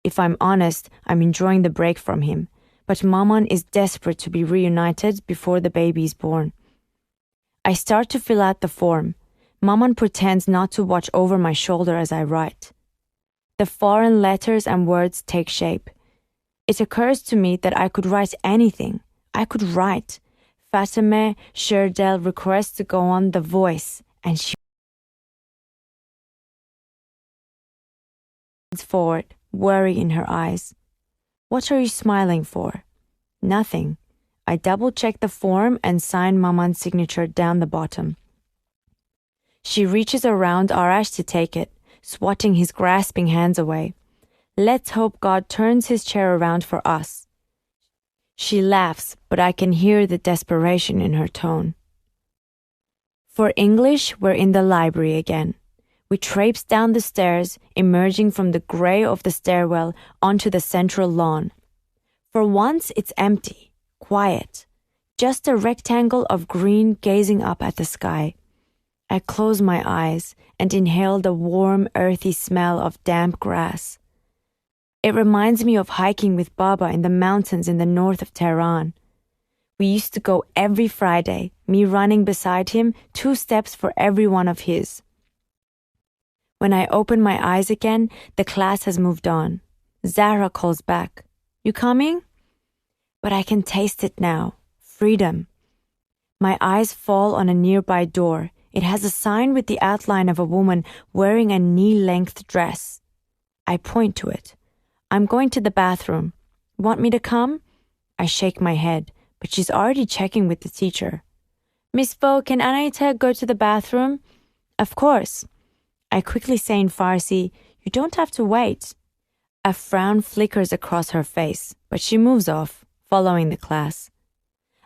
If I'm honest, I'm enjoying the break from him, but Maman is desperate to be reunited before the baby is born. I start to fill out the form. Maman pretends not to watch over my shoulder as I write. The foreign letters and words take shape. It occurs to me that I could write anything. I could write Fatime Sherdel requests to go on The Voice, and she leans forward, worry in her eyes. What are you smiling for? Nothing. I double-check the form and sign Maman's signature down the bottom. She reaches around Arash to take it, swatting his grasping hands away. Let's hope God turns his chair around for us. She laughs, but I can hear the desperation in her tone. For English, we're in the library again. We traipse down the stairs, emerging from the gray of the stairwell onto the central lawn. For once, it's empty, quiet, just a rectangle of green gazing up at the sky. I close my eyes and inhale the warm, earthy smell of damp grass. It reminds me of hiking with Baba in the mountains in the north of Tehran. We used to go every Friday, me running beside him, 2 steps for every one of his. When I open my eyes again, the class has moved on. Zahra calls back, "You coming?" But I can taste it now. Freedom. My eyes fall on a nearby door. It has a sign with the outline of a woman wearing a knee-length dress. I point to it. "I'm going to the bathroom. Want me to come?" I shake my head, but she's already checking with the teacher. "Miss Vo, can Anayta go to the bathroom?" "Of course." I quickly say in Farsi, "You don't have to wait." A frown flickers across her face, but she moves off, following the class.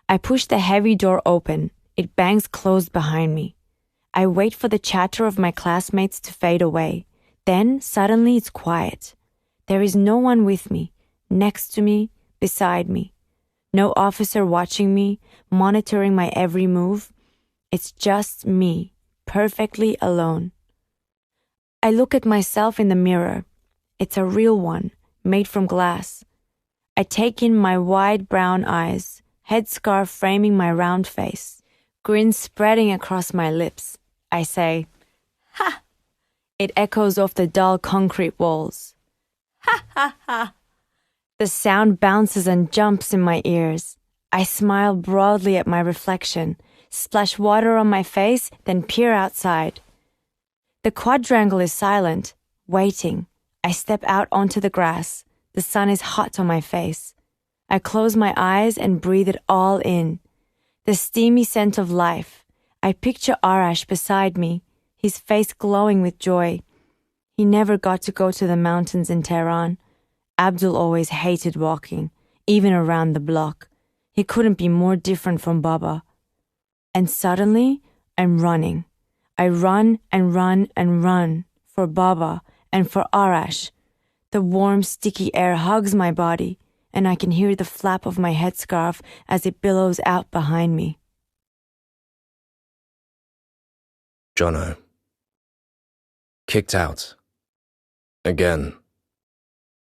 I push the heavy door open. It bangs closed behind me. I wait for the chatter of my classmates to fade away. Then, suddenly, it's quiet. There is no one with me, next to me, beside me. No officer watching me, monitoring my every move. It's just me, perfectly alone. I look at myself in the mirror. It's a real one, made from glass. I take in my wide brown eyes, headscarf framing my round face, grin spreading across my lips. I say, "Ha!" It echoes off the dull concrete walls. "Ha ha ha!" The sound bounces and jumps in my ears. I smile broadly at my reflection, splash water on my face, then peer outside. The quadrangle is silent, waiting. I step out onto the grass. The sun is hot on my face. I close my eyes and breathe it all in. The steamy scent of life. I picture Arash beside me, his face glowing with joy. He never got to go to the mountains in Tehran. Abdul always hated walking, even around the block. He couldn't be more different from Baba. And suddenly, I'm running. I run and run and run for Baba and for Arash. The warm, sticky air hugs my body, and I can hear the flap of my headscarf as it billows out behind me. Jono. Kicked out. Again.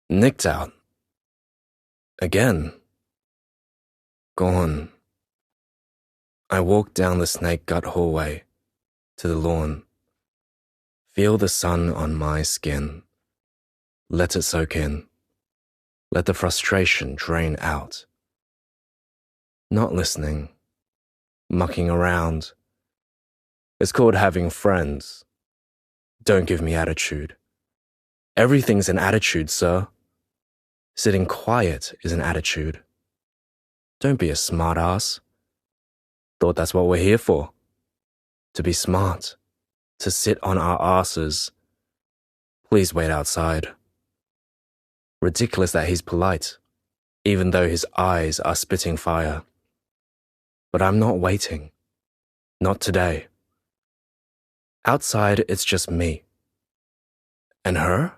Nicked out. Again. Gone. I walk down the snake gut hallway to the lawn. Feel the sun on my skin. Let it soak in. Let the frustration drain out. Not listening. Mucking around. It's called having friends. Don't give me attitude. Everything's an attitude, sir. Sitting quiet is an attitude. Don't be a smart-ass. Thought that's what we're here for. To be smart. To sit on our asses. Please wait outside. Ridiculous that he's polite, even though his eyes are spitting fire. But I'm not waiting. Not today. Outside, it's just me. And her?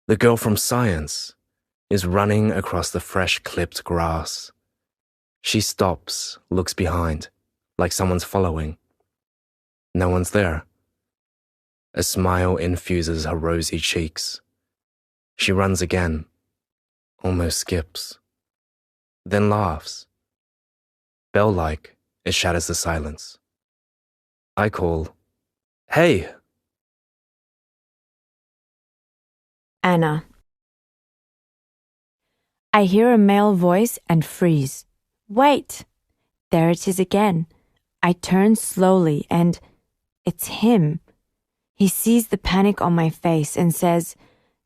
The girl from science is running across the fresh-clipped grass. She stops, looks behind, like someone's following. No one's there. A smile infuses her rosy cheeks. She runs again, almost skips, then laughs. Bell-like, it shatters the silence. I call, "Hey!" Anna. I hear a male voice and freeze. Wait! There it is again. I turn slowly and it's him. He sees the panic on my face and says,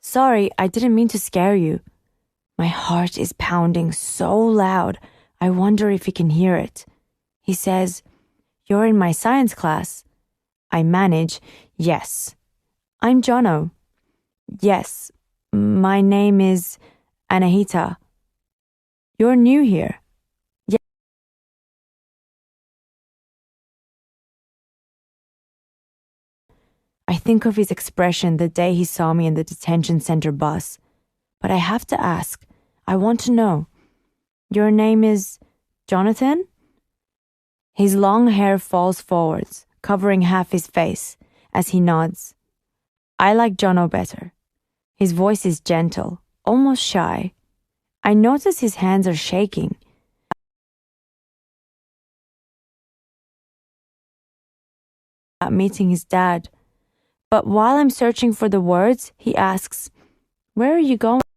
"Sorry, I didn't mean to scare you." My heart is pounding so loud, I wonder if he can hear it. He says, "You're in my science class." I manage, "Yes." "I'm Jono." "Yes, my name is Anahita." "You're new here." "Yes." I think of his expression the day he saw me in the detention center bus. But I have to ask. I want to know. "Your name is Jonathan?" His long hair falls forwards, covering half his face, as he nods. "I like Jono better." His voice is gentle, almost shy. I notice his hands are shaking. About meeting his dad. But while I'm searching for the words, he asks, "Where are you going?"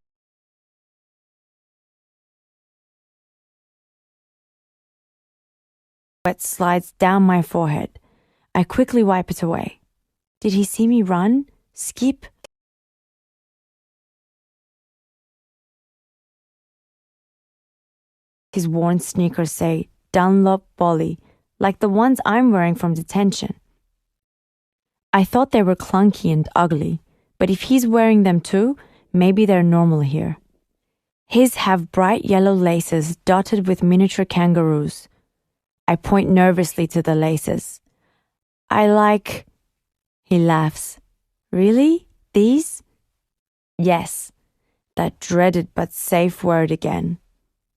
Sweat slides down my forehead. I quickly wipe it away. Did he see me run? Skip? His worn sneakers say Dunlop Bolly, like the ones I'm wearing from detention. I thought they were clunky and ugly, but if he's wearing them too, maybe they're normal here. His have bright yellow laces dotted with miniature kangaroos. I point nervously to the laces. "I like..." He laughs. "Really? These?" "Yes." That dreaded but safe word again.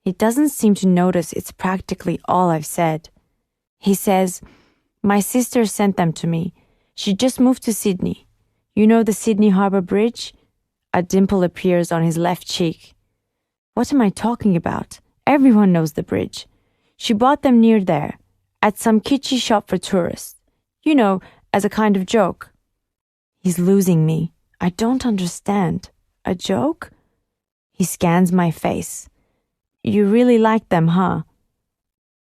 He doesn't seem to notice it's practically all I've said. He says, "My sister sent them to me. She just moved to Sydney. You know the Sydney Harbour Bridge?" A dimple appears on his left cheek. What am I talking about? Everyone knows the bridge. She bought them near there, at some kitschy shop for tourists. You know, as a kind of joke. He's losing me. I don't understand. A joke? He scans my face. "You really like them, huh?"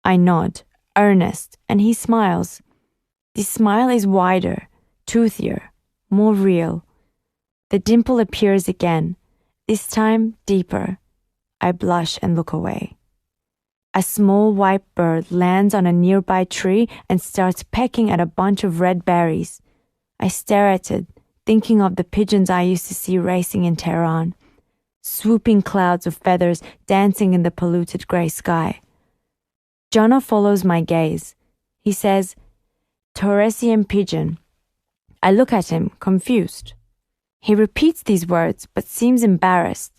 I nod, earnest, and he smiles. The smile is wider, toothier, more real. The dimple appears again, this time deeper. I blush and look away. A small white bird lands on a nearby tree and starts pecking at a bunch of red berries. I stare at it, thinking of the pigeons I used to see racing in Tehran. Swooping clouds of feathers dancing in the polluted grey sky. Jono follows my gaze. He says, "Taurasian pigeon." I look at him, confused. He repeats these words, but seems embarrassed.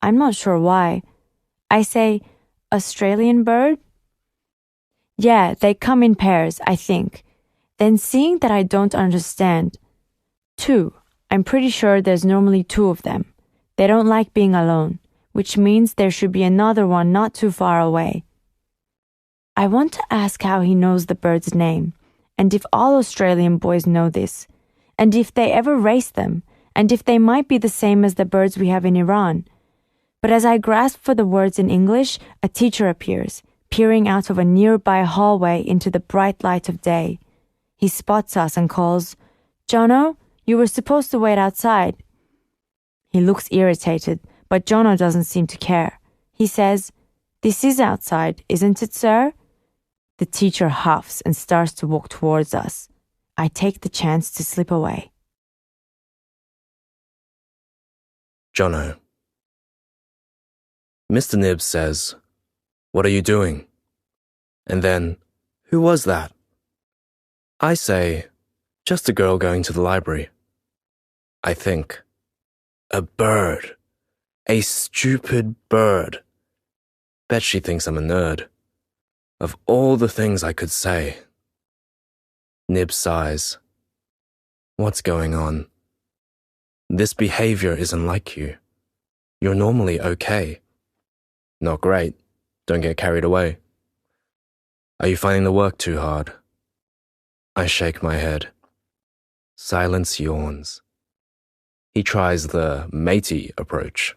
I'm not sure why. I say, "Australian bird?" "Yeah, they come in pairs, I think." Then seeing that I don't understand, "Two. I'm pretty sure there's normally two of them. They don't like being alone, which means there should be another one not too far away." I want to ask how he knows the bird's name, and if all Australian boys know this, and if they ever race them, and if they might be the same as the birds we have in Iran. But as I grasp for the words in English, a teacher appears, peering out of a nearby hallway into the bright light of day. He spots us and calls, "Jono, you were supposed to wait outside." He looks irritated, but Jono doesn't seem to care. He says, "This is outside, isn't it, sir?" The teacher huffs and starts to walk towards us. I take the chance to slip away. Jono. Mr. Nibs says, "What are you doing?" And then, "Who was that?" I say, "Just a girl going to the library." I think, a bird. A stupid bird. Bet she thinks I'm a nerd. Of all the things I could say. Nib sighs. What's going on? This behavior isn't like you. You're normally okay. Not great. Don't get carried away. Are you finding the work too hard? I shake my head. Silence yawns. He tries the matey approach.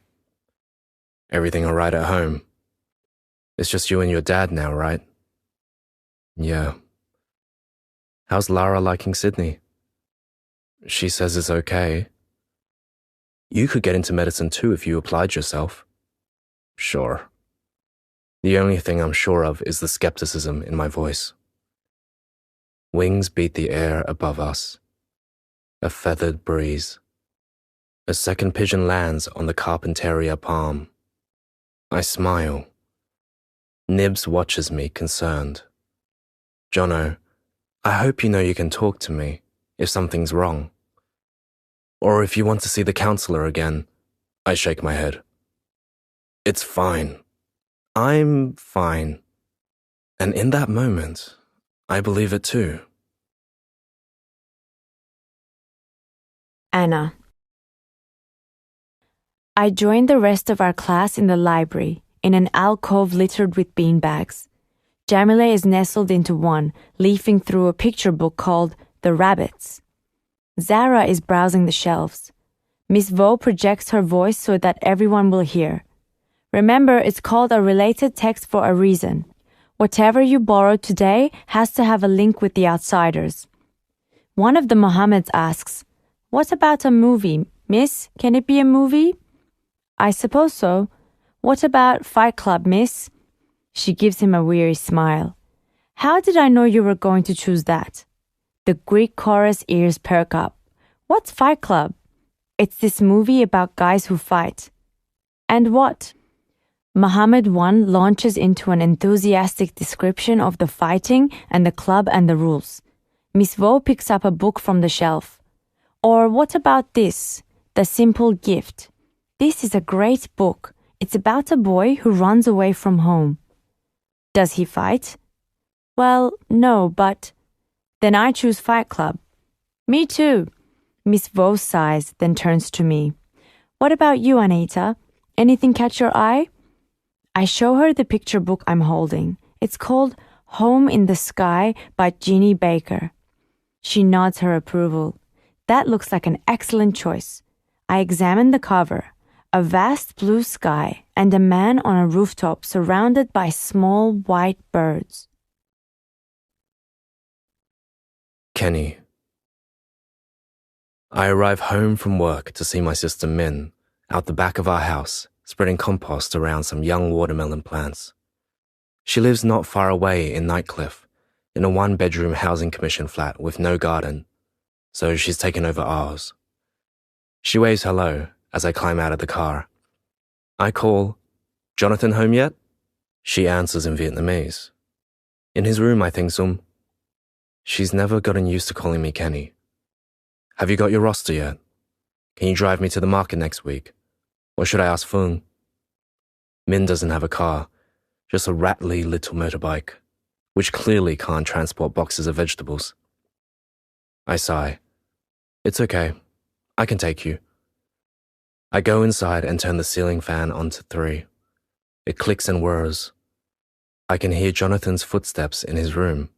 Everything all right at home? It's just you and your dad now, right? Yeah. How's Lara liking Sydney? She says it's okay. You could get into medicine too if you applied yourself. Sure. The only thing I'm sure of is the skepticism in my voice. Wings beat the air above us. A feathered breeze. A second pigeon lands on the Carpentaria palm. I smile. Nibs watches me, concerned. Jono, I hope you know you can talk to me if something's wrong. Or if you want to see the counselor again. I shake my head. It's fine. I'm fine. And in that moment, I believe it too. Anna. I joined the rest of our class in the library, in an alcove littered with beanbags. Jamile is nestled into one, leafing through a picture book called The Rabbits. Zara is browsing the shelves. Miss Vo projects her voice so that everyone will hear. Remember, it's called a related text for a reason. Whatever you borrowed today has to have a link with the outsiders. One of the Mohammeds asks, "What about a movie? Miss, can it be a movie?" "I suppose so. What about Fight Club, miss?" She gives him a weary smile. "How did I know you were going to choose that?" The Greek chorus ears perk up. "What's Fight Club?" "It's this movie about guys who fight." "And what?" Mohammed I launches into an enthusiastic description of the fighting and the club and the rules. Miss Vo picks up a book from the shelf. "Or what about this? The Simple Gift. This is a great book. It's about a boy who runs away from home." "Does he fight?" "Well, no, but..." "Then I choose Fight Club." "Me too." Miss Vo sighs, then turns to me. "What about you, Anita? Anything catch your eye?" I show her the picture book I'm holding. It's called Home in the Sky by Jeannie Baker. She nods her approval. "That looks like an excellent choice." I examine the cover. A vast blue sky and a man on a rooftop surrounded by small white birds. Kenny. I arrive home from work to see my sister Min out the back of our house, spreading compost around some young watermelon plants. She lives not far away in Nightcliff, in a one-bedroom housing commission flat with no garden, so she's taken over ours. She waves hello as I climb out of the car. I call, "Jonathan home yet?" She answers in Vietnamese. "In his room, I think, Sum." She's never gotten used to calling me Kenny. "Have you got your roster yet? Can you drive me to the market next week? Or should I ask Fung?" Min doesn't have a car, just a rattly little motorbike, which clearly can't transport boxes of vegetables. I sigh. "It's okay. I can take you." I go inside and turn the ceiling fan on to 3. It clicks and whirs. I can hear Jonathan's footsteps in his room,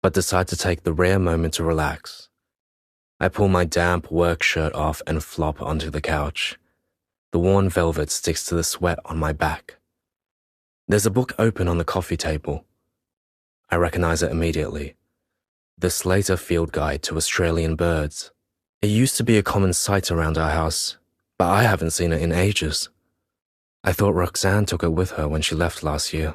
but decide to take the rare moment to relax. I pull my damp work shirt off and flop onto the couch. The worn velvet sticks to the sweat on my back. There's a book open on the coffee table. I recognize it immediately. The Slater Field Guide to Australian Birds. It used to be a common sight around our house, but I haven't seen it in ages. I thought Roxanne took it with her when she left last year.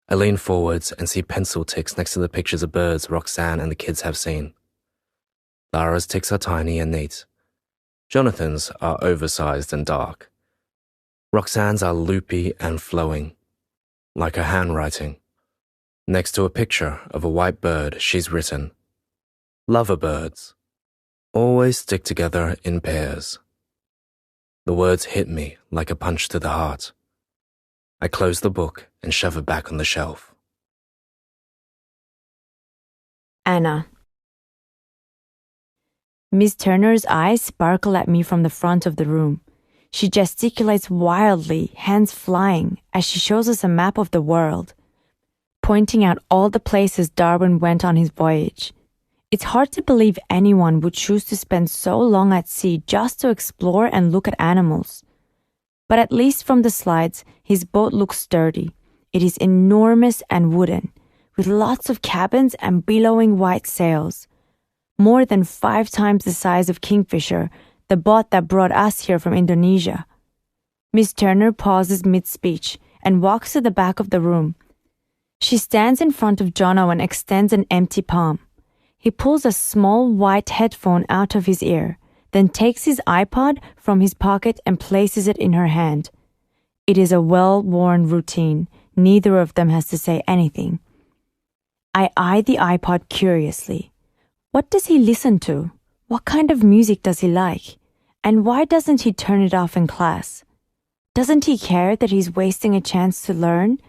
I lean forwards and see pencil ticks next to the pictures of birds Roxanne and the kids have seen. Lara's ticks are tiny and neat. Jonathan's are oversized and dark. Roxanne's are loopy and flowing, like her handwriting. Next to a picture of a white bird, she's written, "Lover birds. Always stick together in pairs." The words hit me like a punch to the heart. I close the book and shove it back on the shelf. Anna. Miss Turner's eyes sparkle at me from the front of the room. She gesticulates wildly, hands flying, as she shows us a map of the world, pointing out all the places Darwin went on his voyage. It's hard to believe anyone would choose to spend so long at sea just to explore and look at animals. But at least from the slides, his boat looks sturdy. It is enormous and wooden, with lots of cabins and billowing white sails. More than 5 times the size of Kingfisher, the boat that brought us here from Indonesia. Miss Turner pauses mid-speech and walks to the back of the room. She stands in front of Jono and extends an empty palm. He pulls a small white headphone out of his ear, then takes his iPod from his pocket and places it in her hand. It is a well-worn routine. Neither of them has to say anything. I eye the iPod curiously. What does he listen to? What kind of music does he like? And why doesn't he turn it off in class? Doesn't he care that he's wasting a chance to learn?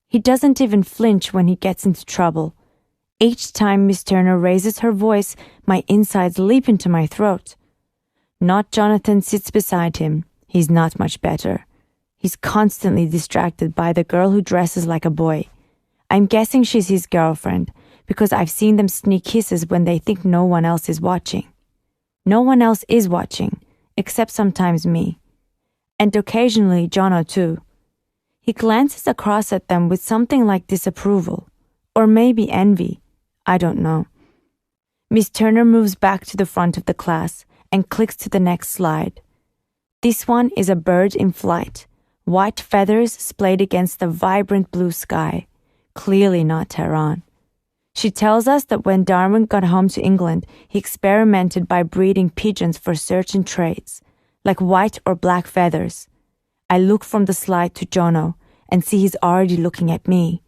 He doesn't even flinch when he gets into trouble. Each time Miss Turner raises her voice, my insides leap into my throat. Not Jonathan sits beside him. He's not much better. He's constantly distracted by the girl who dresses like a boy. I'm guessing she's his girlfriend, because I've seen them sneak kisses when they think no one else is watching. No one else is watching, except sometimes me. And occasionally Jono too. He glances across at them with something like disapproval, or maybe envy. I don't know. Miss Turner moves back to the front of the class and clicks to the next slide. This one is a bird in flight, white feathers splayed against the vibrant blue sky, clearly not Tehran. She tells us that when Darwin got home to England, he experimented by breeding pigeons for certain traits, like white or black feathers. I look from the slide to Jono and see he's already looking at me.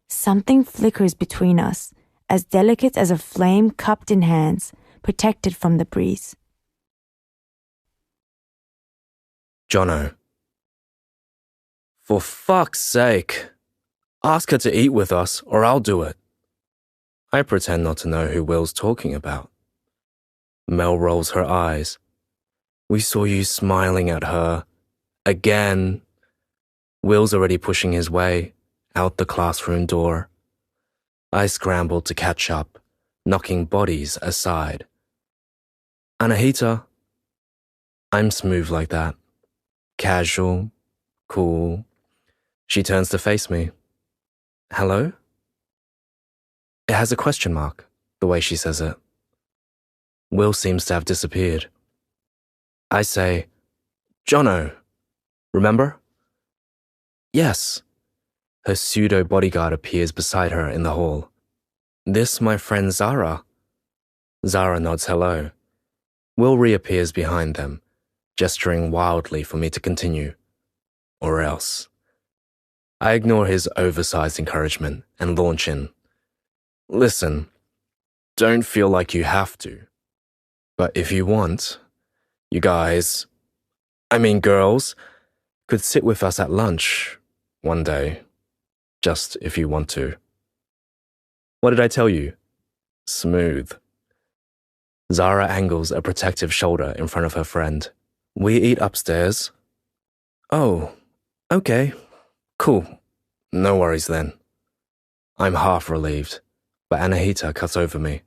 Something flickers between us, as delicate as a flame cupped in hands, protected from the breeze. Jono. For fuck's sake. Ask her to eat with us, or I'll do it. I pretend not to know who Will's talking about. Mel rolls her eyes. We saw you smiling at her. Again. Will's already pushing his way out the classroom door. I scrambled to catch up, knocking bodies aside. Anahita. I'm smooth like that. Casual. Cool. She turns to face me. Hello? It has a question mark, the way she says it. Will seems to have disappeared. I say, Jono, remember? Yes. Her pseudo-bodyguard appears beside her in the hall. This my friend Zara. Zara nods hello. Will reappears behind them, gesturing wildly for me to continue. Or else. I ignore his oversized encouragement and launch in. Listen, don't feel like you have to. But if you want, you guys, girls, could sit with us at lunch one day. Just if you want to. What did I tell you? Smooth. Zara angles a protective shoulder in front of her friend. We eat upstairs. Oh, okay. Cool. No worries then. I'm half relieved, but Anahita cuts over me.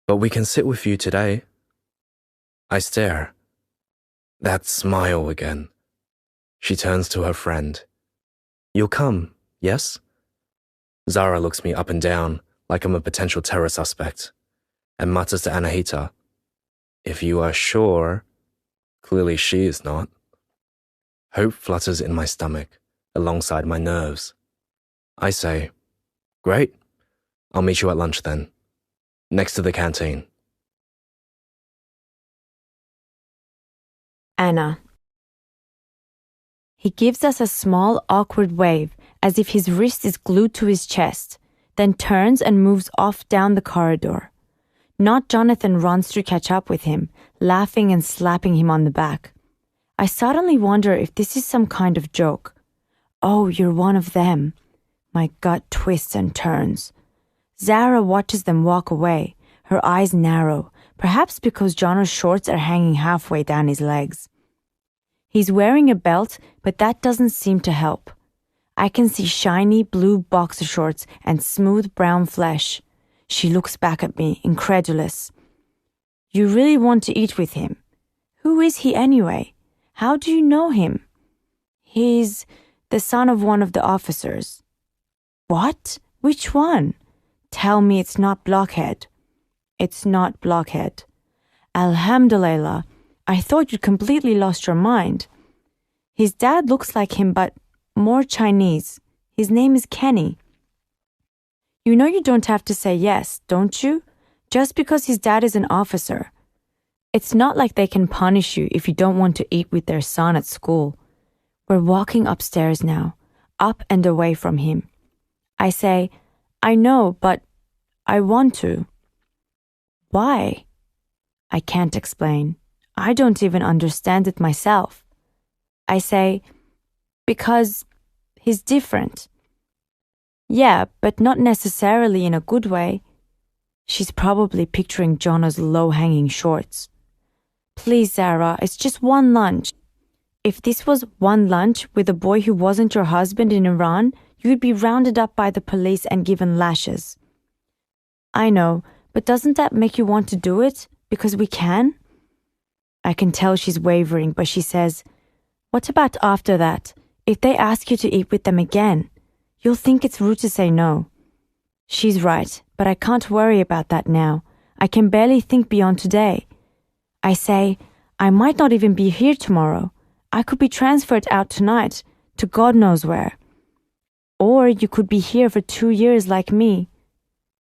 But we can sit with you today. I stare. That smile again. She turns to her friend. You'll come, yes? Zara looks me up and down like I'm a potential terror suspect, and mutters to Anahita, if you are sure. Clearly she is not. Hope flutters in my stomach, alongside my nerves. I say, great. I'll meet you at lunch then. Next to the canteen. Anna. He gives us a small, awkward wave, as if his wrist is glued to his chest, then turns and moves off down the corridor. Not Jonathan runs to catch up with him, laughing and slapping him on the back. I suddenly wonder if this is some kind of joke. Oh, you're one of them. My gut twists and turns. Zara watches them walk away, her eyes narrow, perhaps because Jono's shorts are hanging halfway down his legs. He's wearing a belt, but that doesn't seem to help. I can see shiny blue boxer shorts and smooth brown flesh. She looks back at me, incredulous. You really want to eat with him? Who is he anyway? How do you know him? He's the son of one of the officers. What? Which one? Tell me it's not Blockhead. It's not Blockhead. Alhamdulillah, I thought you'd completely lost your mind. His dad looks like him, but more Chinese. His name is Kenny. You know you don't have to say yes, don't you? Just because his dad is an officer. It's not like they can punish you if you don't want to eat with their son at school. We're walking upstairs now, up and away from him. I say, I know, but I want to. Why? I can't explain. I don't even understand it myself. I say, because he's different. Yeah, but not necessarily in a good way. She's probably picturing Jono's low-hanging shorts. Please, Zara, it's just one lunch. If this was one lunch with a boy who wasn't your husband in Iran, you'd be rounded up by the police and given lashes. I know, but doesn't that make you want to do it? Because we can? I can tell she's wavering, but she says, what about after that? If they ask you to eat with them again, you'll think it's rude to say no. She's right, but I can't worry about that now. I can barely think beyond today. I say, I might not even be here tomorrow. I could be transferred out tonight, to God knows where. Or you could be here for 2 years like me.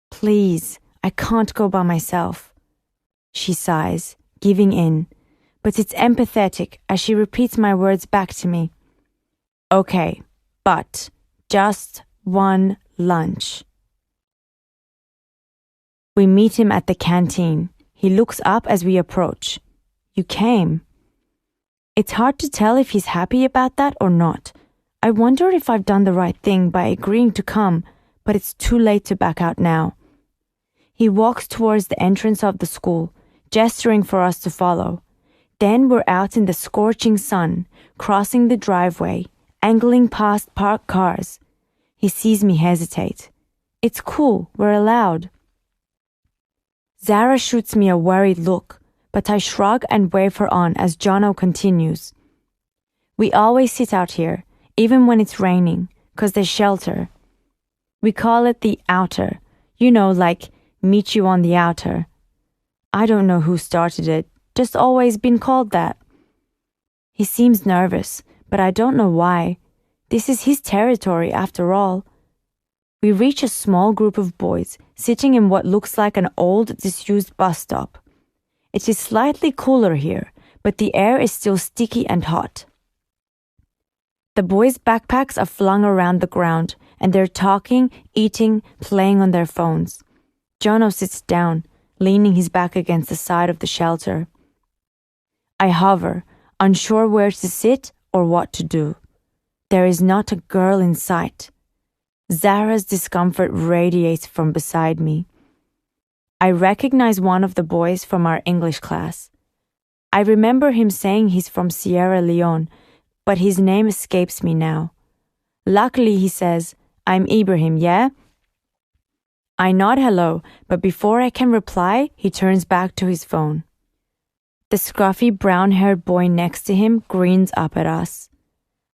Please, I can't go by myself. She sighs, giving in, but it's empathetic as she repeats my words back to me. Okay, but just one lunch. We meet him at the canteen. He looks up as we approach. You came. It's hard to tell if he's happy about that or not. I wonder if I've done the right thing by agreeing to come, but it's too late to back out now. He walks towards the entrance of the school, gesturing for us to follow. Then we're out in the scorching sun, crossing the driveway, angling past parked cars. He sees me hesitate. It's cool, we're allowed. Zara shoots me a worried look, but I shrug and wave her on as Jono continues. We always sit out here, even when it's raining, 'cause there's shelter. We call it the outer, like meet you on the outer. I don't know who started it, just always been called that. He seems nervous, but I don't know why. This is his territory after all. We reach a small group of boys sitting in what looks like an old, disused bus stop. It is slightly cooler here, but the air is still sticky and hot. The boys' backpacks are flung around the ground, and they're talking, eating, playing on their phones. Jono sits down, leaning his back against the side of the shelter. I hover, unsure where to sit or what to do. There is not a girl in sight. Zara's discomfort radiates from beside me. I recognize one of the boys from our English class. I remember him saying he's from Sierra Leone, but his name escapes me now. Luckily, he says, I'm Ibrahim, yeah? I nod hello, but before I can reply, he turns back to his phone. The scruffy brown-haired boy next to him grins up at us.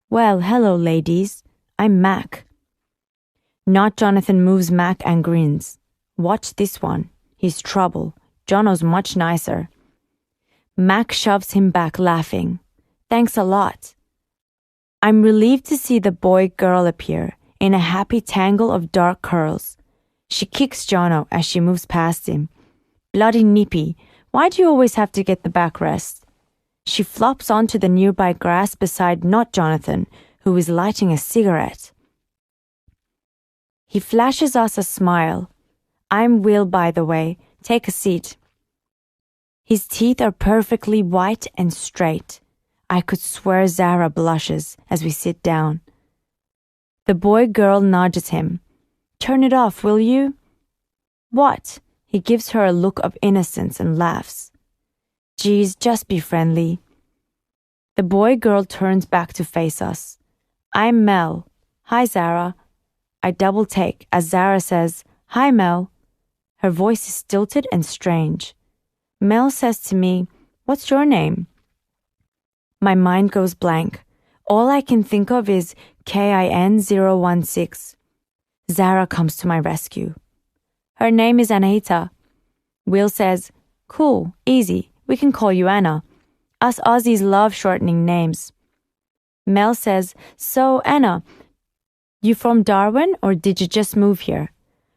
Well, hello, ladies. I'm Mac. Not Jonathan moves Mac and grins. Watch this one. He's trouble. Jono's much nicer. Mac shoves him back, laughing. Thanks a lot. I'm relieved to see the boy-girl appear, in a happy tangle of dark curls. She kicks Jono as she moves past him. Bloody nippy, why do you always have to get the backrest? She flops onto the nearby grass beside not Jonathan, who is lighting a cigarette. He flashes us a smile. I'm Will, by the way. Take a seat. His teeth are perfectly white and straight. I could swear Zara blushes as we sit down. The boy-girl nudges him. Turn it off, will you? What? He gives her a look of innocence and laughs. Geez, just be friendly. The boy-girl turns back to face us. I'm Mel. Hi, Zara. I double take as Zara says, Hi, Mel. Her voice is stilted and strange. Mel says to me, What's your name? My mind goes blank. All I can think of is KIN 016. Zara comes to my rescue. Her name is Anahita. Will says, cool, easy, we can call you Anna. Us Aussies love shortening names. Mel says, so Anna, you from Darwin or did you just move here?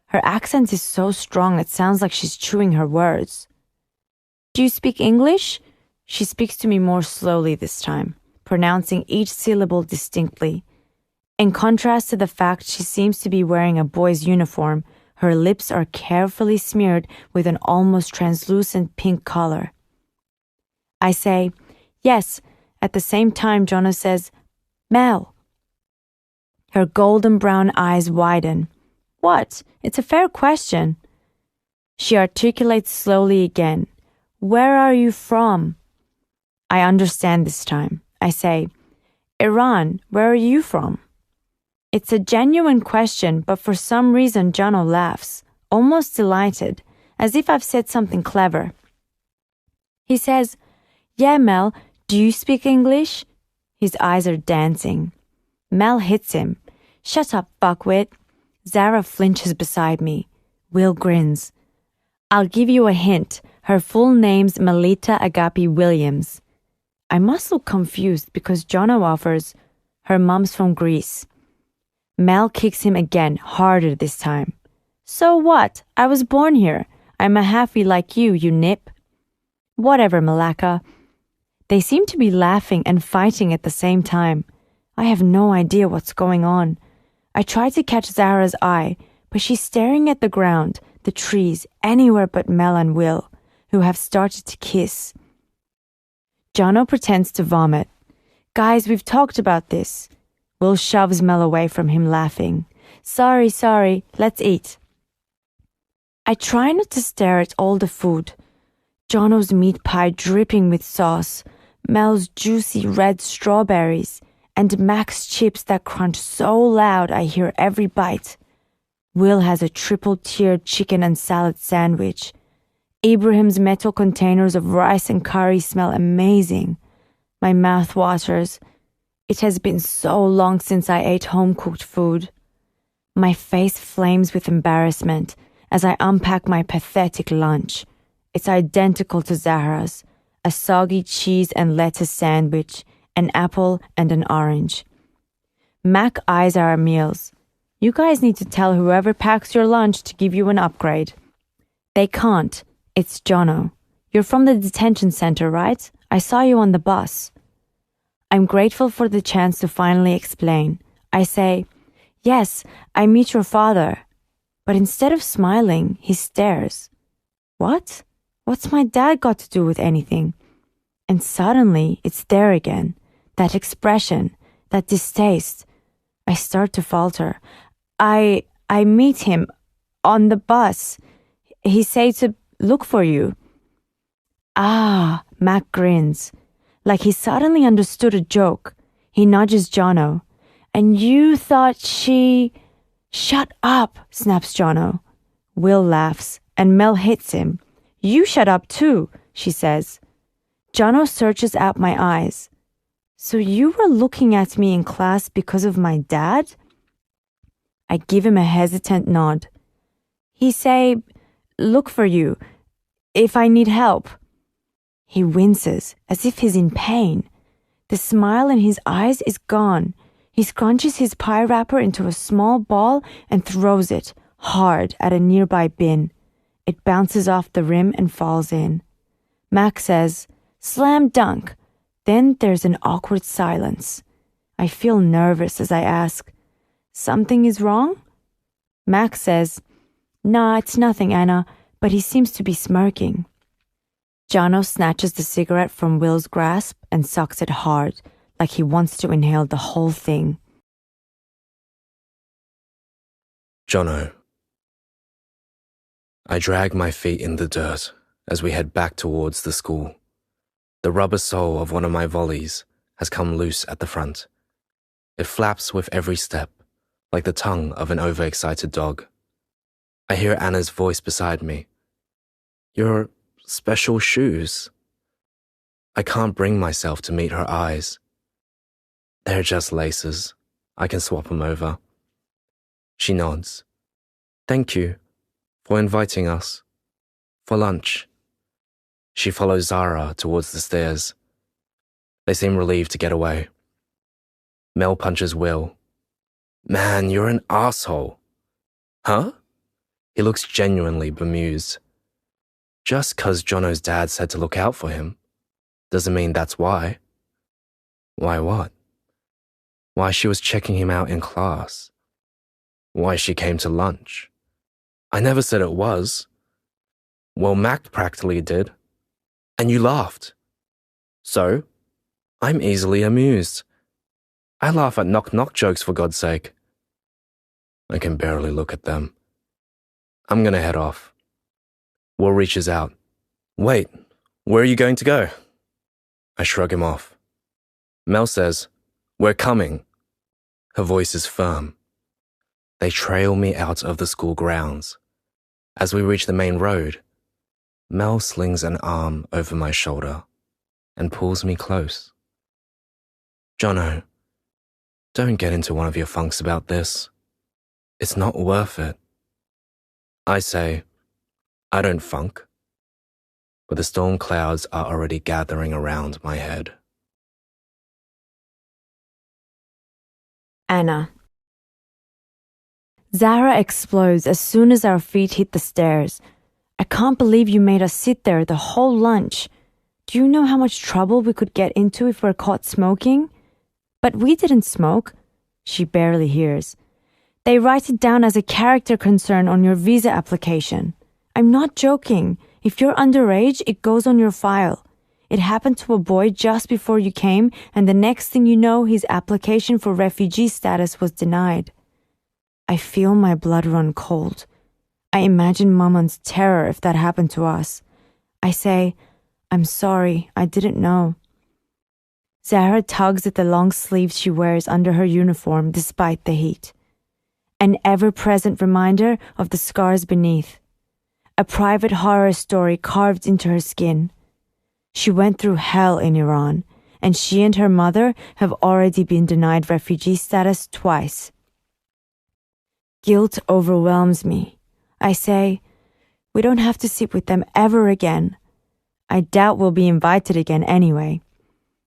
Her accent is so strong it sounds like she's chewing her words. Do you speak English? She speaks to me more slowly this time, pronouncing each syllable distinctly. In contrast to the fact she seems to be wearing a boy's uniform, her lips are carefully smeared with an almost translucent pink color. I say, yes. At the same time, Jono says, Mel. Her golden brown eyes widen. What? It's a fair question. She articulates slowly again. Where are you from? I understand this time. I say, Iran, where are you from? It's a genuine question, but for some reason Jono laughs, almost delighted, as if I've said something clever. He says, yeah, Mel, do you speak English? His eyes are dancing. Mel hits him. Shut up, fuckwit. Zara flinches beside me. Will grins. I'll give you a hint. Her full name's Melita Agapi Williams. I must look confused because Jono offers, her mom's from Greece. Mel kicks him again, harder this time. So what? I was born here. I'm a halfie like you nip. Whatever, Malaka. They seem to be laughing and fighting at the same time. I have no idea what's going on. I try to catch Zara's eye, but she's staring at the ground, the trees, anywhere but Mel and Will, who have started to kiss. Jono pretends to vomit. Guys, we've talked about this. Will shoves Mel away from him, laughing. Sorry, let's eat. I try not to stare at all the food. Jono's meat pie dripping with sauce, Mel's juicy red strawberries, and Mac's chips that crunch so loud I hear every bite. Will has a triple-tiered chicken and salad sandwich. Ibrahim's metal containers of rice and curry smell amazing. My mouth waters. It has been so long since I ate home-cooked food. My face flames with embarrassment as I unpack my pathetic lunch. It's identical to Zahra's, a soggy cheese and lettuce sandwich, an apple and an orange. Mac eyes our meals. You guys need to tell whoever packs your lunch to give you an upgrade. They can't. It's Jono. You're from the detention center, right? I saw you on the bus. I'm grateful for the chance to finally explain. I say, yes, I meet your father. But instead of smiling, he stares. What? What's my dad got to do with anything? And suddenly, it's there again. That expression, that distaste. I start to falter. I meet him on the bus. He said to look for you. Ah, Mac grins. Like he suddenly understood a joke. He nudges Jono. And you thought she... Shut up, snaps Jono. Will laughs, and Mel hits him. You shut up too, she says. Jono searches out my eyes. So you were looking at me in class because of my dad? I give him a hesitant nod. He say, look for you, if I need help. He winces, as if he's in pain. The smile in his eyes is gone. He scrunches his pie wrapper into a small ball and throws it, hard, at a nearby bin. It bounces off the rim and falls in. Mac says, slam dunk. Then there's an awkward silence. I feel nervous as I ask, something is wrong? Mac says, nah, it's nothing, Anna, but he seems to be smirking. Jono snatches the cigarette from Will's grasp and sucks it hard, like he wants to inhale the whole thing. Jono. I drag my feet in the dirt as we head back towards the school. The rubber sole of one of my volleys has come loose at the front. It flaps with every step, like the tongue of an overexcited dog. I hear Anna's voice beside me. Your special shoes. I can't bring myself to meet her eyes. They're just laces. I can swap them over. She nods. Thank you for inviting us. For lunch. She follows Zara towards the stairs. They seem relieved to get away. Mel punches Will. Man, you're an asshole. Huh? He looks genuinely bemused. Just 'cause Jono's dad said to look out for him doesn't mean that's why. Why what? Why she was checking him out in class. Why she came to lunch. I never said it was. Well, Mac practically did. And you laughed. So, I'm easily amused. I laugh at knock-knock jokes, for God's sake. I can barely look at them. I'm gonna head off. Will reaches out. Wait, where are you going to go? I shrug him off. Mel says, we're coming. Her voice is firm. They trail me out of the school grounds. As we reach the main road, Mel slings an arm over my shoulder and pulls me close. Jono, don't get into one of your funks about this. It's not worth it. I say, I don't funk, but the storm clouds are already gathering around my head. Anna. Zara explodes as soon as our feet hit the stairs. I can't believe you made us sit there the whole lunch. Do you know how much trouble we could get into if we're caught smoking? But we didn't smoke. She barely hears. They write it down as a character concern on your visa application. I'm not joking. If you're underage, it goes on your file. It happened to a boy just before you came, and the next thing you know, his application for refugee status was denied. I feel my blood run cold. I imagine Maman's terror if that happened to us. I say, I'm sorry, I didn't know. Zara tugs at the long sleeves she wears under her uniform despite the heat. An ever-present reminder of the scars beneath. A private horror story carved into her skin. She went through hell in Iran, and she and her mother have already been denied refugee status twice. Guilt overwhelms me. I say, we don't have to sit with them ever again. I doubt we'll be invited again anyway.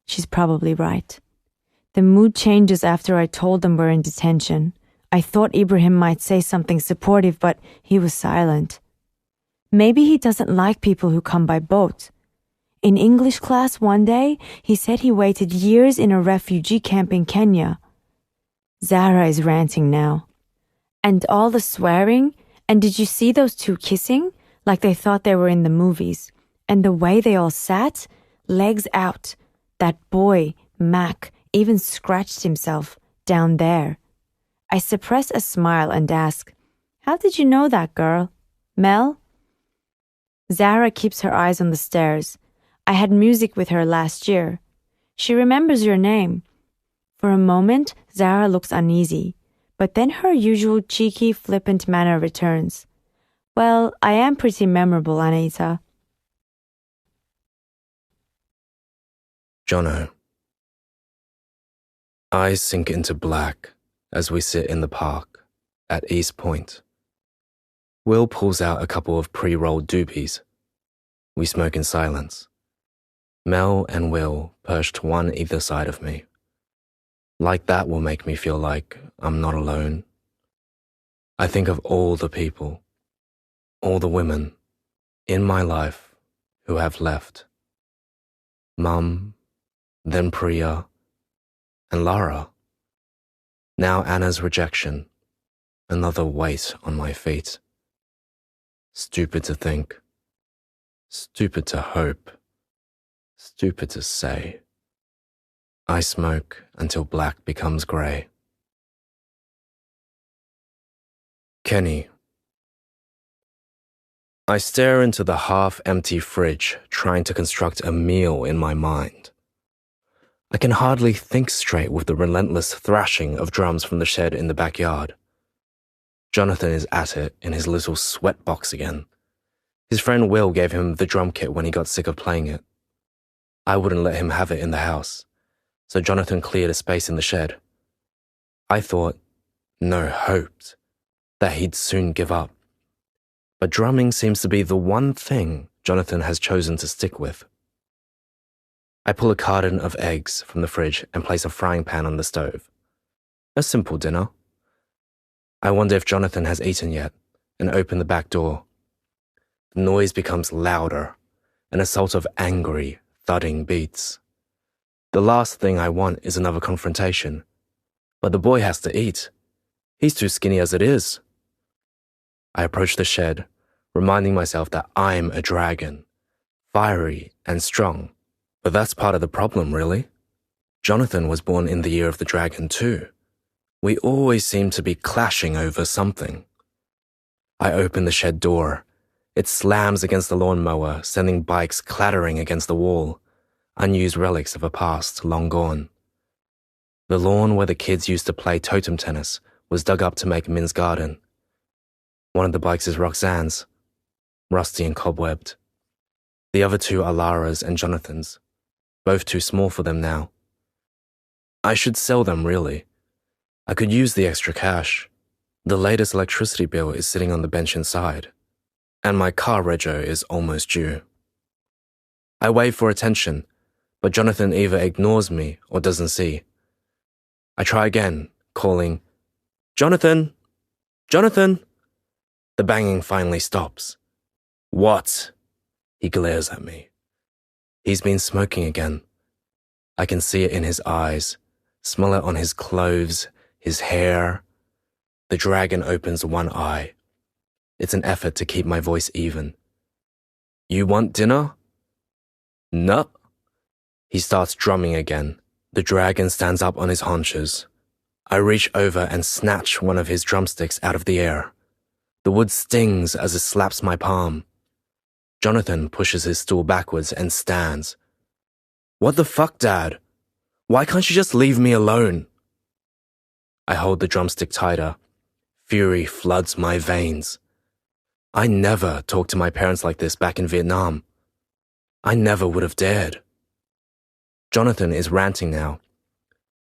She's probably right. The mood changes after I told them we're in detention. I thought Ibrahim might say something supportive, but he was silent. Maybe he doesn't like people who come by boat. In English class one day, he said he waited years in a refugee camp in Kenya. Zara is ranting now. And all the swearing, and did you see those two kissing? Like they thought they were in the movies. And the way they all sat, legs out. That boy, Mac, even scratched himself down there. I suppress a smile and ask, how did you know that, girl? Mel? Zara keeps her eyes on the stairs. I had music with her last year. She remembers your name. For a moment, Zara looks uneasy, but then her usual cheeky, flippant manner returns. Well, I am pretty memorable, Anita. Jono. Eyes sink into black as we sit in the park at East Point. Will pulls out a couple of pre-rolled doobies. We smoke in silence. Mel and Will perched one either side of me. Like that will make me feel like I'm not alone. I think of all the people, all the women in my life who have left. Mum, then Priya, and Lara. Now Anna's rejection, another weight on my feet. Stupid to think, stupid to hope, stupid to say. I smoke until black becomes grey. Kenny. I stare into the half-empty fridge, trying to construct a meal in my mind. I can hardly think straight with the relentless thrashing of drums from the shed in the backyard. Jonathan is at it in his little sweat box again. His friend Will gave him the drum kit when he got sick of playing it. I wouldn't let him have it in the house, so Jonathan cleared a space in the shed. I thought, no, hoped, that he'd soon give up. But drumming seems to be the one thing Jonathan has chosen to stick with. I pull a carton of eggs from the fridge and place a frying pan on the stove. A simple dinner. I wonder if Jonathan has eaten yet, and open the back door. The noise becomes louder, an assault of angry, thudding beats. The last thing I want is another confrontation. But the boy has to eat. He's too skinny as it is. I approach the shed, reminding myself that I'm a dragon, fiery and strong. But that's part of the problem, really. Jonathan was born in the year of the dragon too. We always seem to be clashing over something. I open the shed door. It slams against the lawnmower, sending bikes clattering against the wall, unused relics of a past long gone. The lawn where the kids used to play totem tennis was dug up to make Min's garden. One of the bikes is Roxanne's, rusty and cobwebbed. The other two are Lara's and Jonathan's, both too small for them now. I should sell them, really. I could use the extra cash. The latest electricity bill is sitting on the bench inside, and my car rego is almost due. I wave for attention, but Jonathan either ignores me or doesn't see. I try again, calling, "Jonathan! Jonathan!" The banging finally stops. "What?" He glares at me. He's been smoking again. I can see it in his eyes, smell it on his clothes, his hair. The dragon opens one eye. It's an effort to keep my voice even. "You want dinner?" "No." He starts drumming again. The dragon stands up on his haunches. I reach over and snatch one of his drumsticks out of the air. The wood stings as it slaps my palm. Jonathan pushes his stool backwards and stands. "What the fuck, Dad? Why can't you just leave me alone?" I hold the drumstick tighter. Fury floods my veins. I never talked to my parents like this back in Vietnam. I never would have dared. Jonathan is ranting now.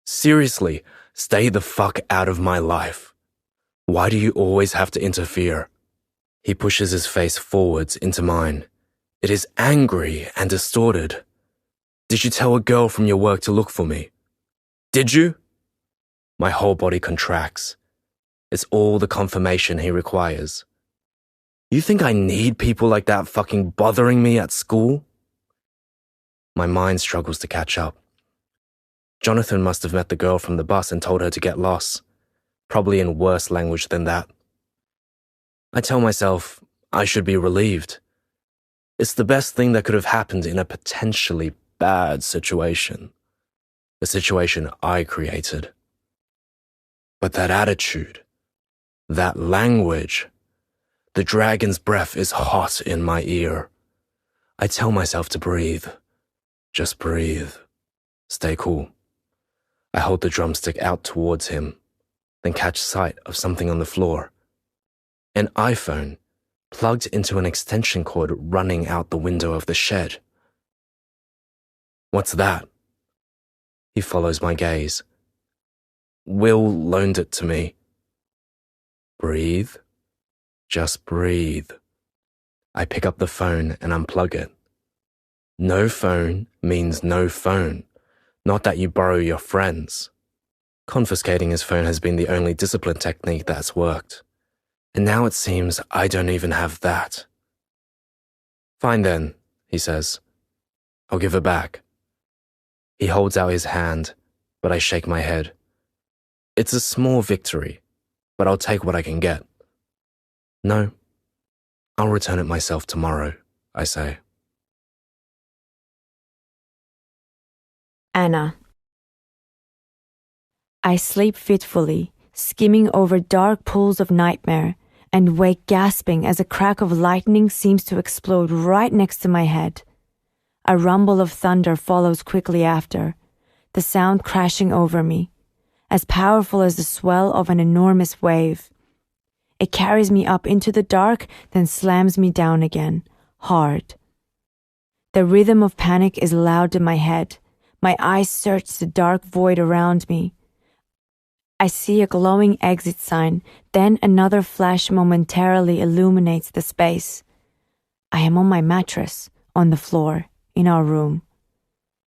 "Seriously, stay the fuck out of my life. Why do you always have to interfere?" He pushes his face forwards into mine. It is angry and distorted. "Did you tell a girl from your work to look for me? Did you?" My whole body contracts. It's all the confirmation he requires. You think I need people like that fucking bothering me at school? My mind struggles to catch up. Jonathan must have met the girl from the bus and told her to get lost, probably in worse language than that. I tell myself I should be relieved. It's the best thing that could have happened in a potentially bad situation. The situation I created. But that attitude, that language, the dragon's breath is hot in my ear. I tell myself to breathe. Just breathe. Stay cool. I hold the drumstick out towards him, then catch sight of something on the floor. An iPhone plugged into an extension cord running out the window of the shed. What's that? He follows my gaze. Will loaned it to me. Breathe. Just breathe. I pick up the phone and unplug it. No phone means no phone, not that you borrow your friends. Confiscating his phone has been the only discipline technique that's worked. And now it seems I don't even have that. Fine then, he says. I'll give it back. He holds out his hand, but I shake my head. It's a small victory, but I'll take what I can get. No, I'll return it myself tomorrow, I say. Anna. I sleep fitfully, skimming over dark pools of nightmare, and wake gasping as a crack of lightning seems to explode right next to my head. A rumble of thunder follows quickly after, the sound crashing over me, as powerful as the swell of an enormous wave. It carries me up into the dark, then slams me down again, hard. The rhythm of panic is loud in my head. My eyes search the dark void around me. I see a glowing exit sign, then another flash momentarily illuminates the space. I am on my mattress, on the floor, in our room.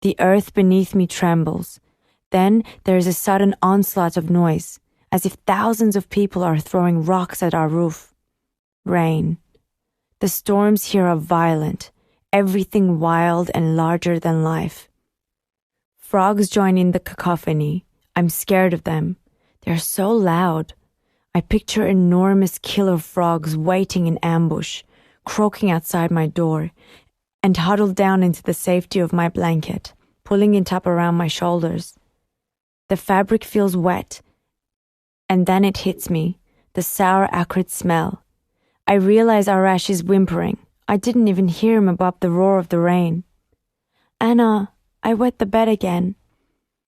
The earth beneath me trembles. Then there is a sudden onslaught of noise, as if thousands of people are throwing rocks at our roof. Rain. The storms here are violent, everything wild and larger than life. Frogs join in the cacophony. I'm scared of them. They're so loud. I picture enormous killer frogs waiting in ambush, croaking outside my door, and huddled down into the safety of my blanket, pulling it up around my shoulders. The fabric feels wet, and then it hits me, the sour, acrid smell. I realize Arash is whimpering. I didn't even hear him above the roar of the rain. Anna, I wet the bed again.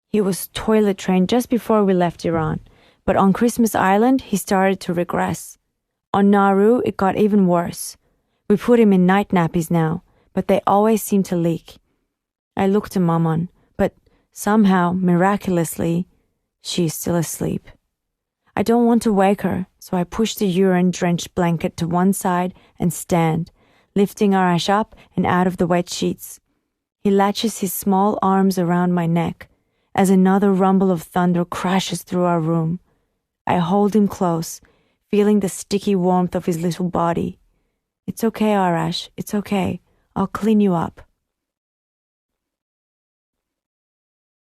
He was toilet trained just before we left Iran, but on Christmas Island, he started to regress. On Nauru, it got even worse. We put him in night nappies now, but they always seem to leak. I look to Maman, but somehow, miraculously, she is still asleep. I don't want to wake her, so I push the urine-drenched blanket to one side and stand, lifting Arash up and out of the wet sheets. He latches his small arms around my neck as another rumble of thunder crashes through our room. I hold him close, feeling the sticky warmth of his little body. It's okay, Arash, it's okay. I'll clean you up.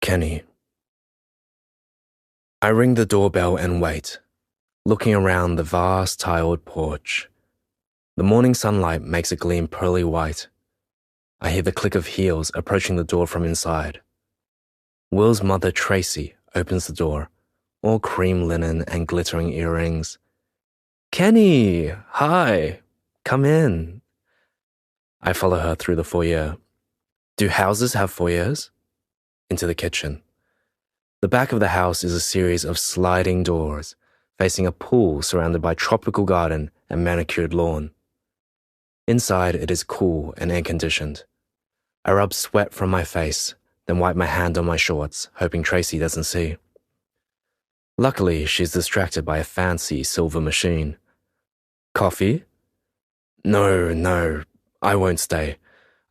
Kenny. I ring the doorbell and wait, looking around the vast tiled porch. The morning sunlight makes it gleam pearly white. I hear the click of heels approaching the door from inside. Will's mother, Tracy, opens the door, all cream linen and glittering earrings. Kenny, hi, come in. I follow her through the foyer. Do houses have foyers? Into the kitchen. The back of the house is a series of sliding doors, facing a pool surrounded by tropical garden and manicured lawn. Inside, it is cool and air-conditioned. I rub sweat from my face, then wipe my hand on my shorts, hoping Tracy doesn't see. Luckily, she's distracted by a fancy silver machine. Coffee? No, I won't stay.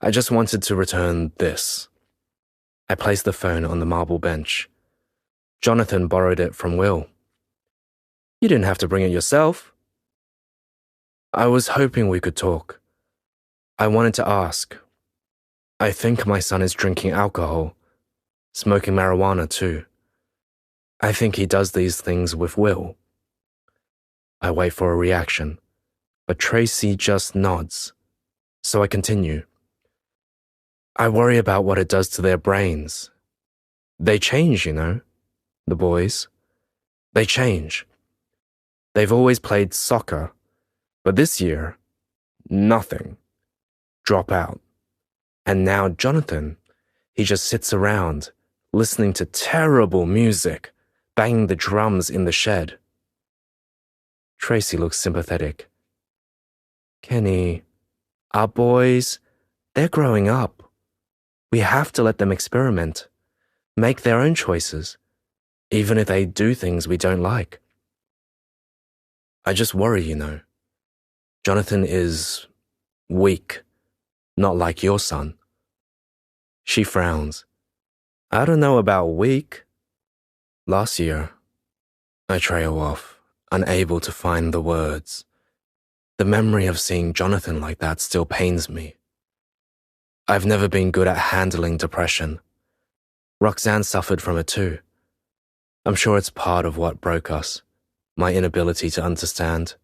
I just wanted to return this. I place the phone on the marble bench. Jonathan borrowed it from Will. You didn't have to bring it yourself. I was hoping we could talk. I wanted to ask. I think my son is drinking alcohol, smoking marijuana too. I think he does these things with Will. I wait for a reaction, but Tracy just nods. So I continue. I worry about what it does to their brains. They change, you know, the boys. They change. They've always played soccer, but this year, nothing. Drop out. And now Jonathan, he just sits around, listening to terrible music, banging the drums in the shed. Tracy looks sympathetic. Kenny, our boys, they're growing up. We have to let them experiment, make their own choices, even if they do things we don't like. I just worry, you know. Jonathan is weak, not like your son. She frowns. I don't know about weak. Last year, I trail off, unable to find the words. The memory of seeing Jonathan like that still pains me. I've never been good at handling depression. Roxanne suffered from it too. I'm sure it's part of what broke us, my inability to understand.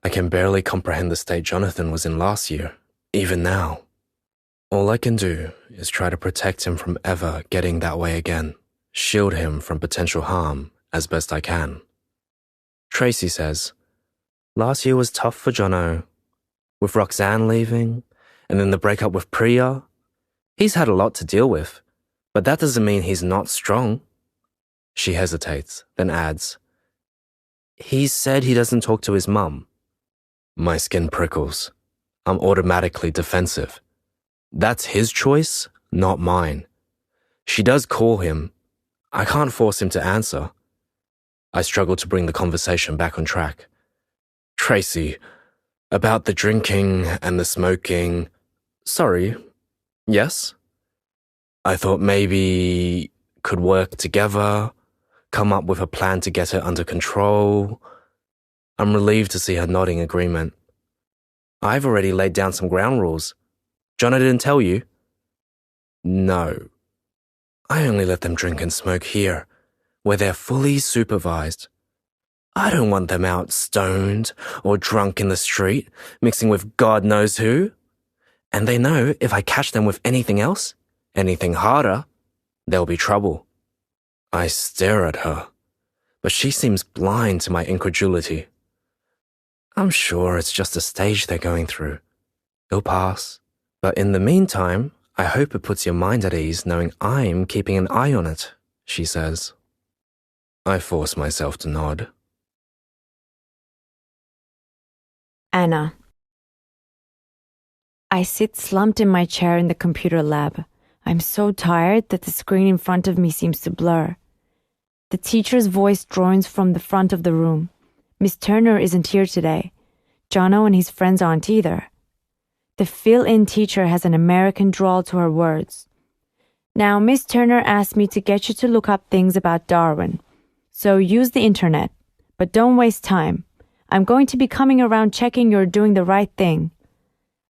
I can barely comprehend the state Jonathan was in last year, even now. All I can do is try to protect him from ever getting that way again, shield him from potential harm as best I can. Tracy says, last year was tough for Jono, with Roxanne leaving, and then the breakup with Priya. He's had a lot to deal with, but that doesn't mean he's not strong. She hesitates, then adds, he said he doesn't talk to his mum. My skin prickles. I'm automatically defensive. That's his choice, not mine. She does call him. I can't force him to answer. I struggle to bring the conversation back on track. Tracy, about the drinking and the smoking. Sorry, yes? I thought maybe could work together, come up with a plan to get it under control. I'm relieved to see her nodding agreement. I've already laid down some ground rules. Jono didn't tell you? No. I only let them drink and smoke here, where they're fully supervised. I don't want them out stoned or drunk in the street, mixing with God knows who. And they know if I catch them with anything else, anything harder, there'll be trouble. I stare at her, but she seems blind to my incredulity. I'm sure it's just a stage they're going through. It'll pass. But in the meantime, I hope it puts your mind at ease knowing I'm keeping an eye on it, she says. I force myself to nod. Anna. I sit slumped in my chair in the computer lab. I'm so tired that the screen in front of me seems to blur. The teacher's voice drones from the front of the room. Miss Turner isn't here today. Jono and his friends aren't either. The fill-in teacher has an American drawl to her words. Now, Miss Turner asked me to get you to look up things about Darwin. So use the internet, but don't waste time. I'm going to be coming around checking you're doing the right thing.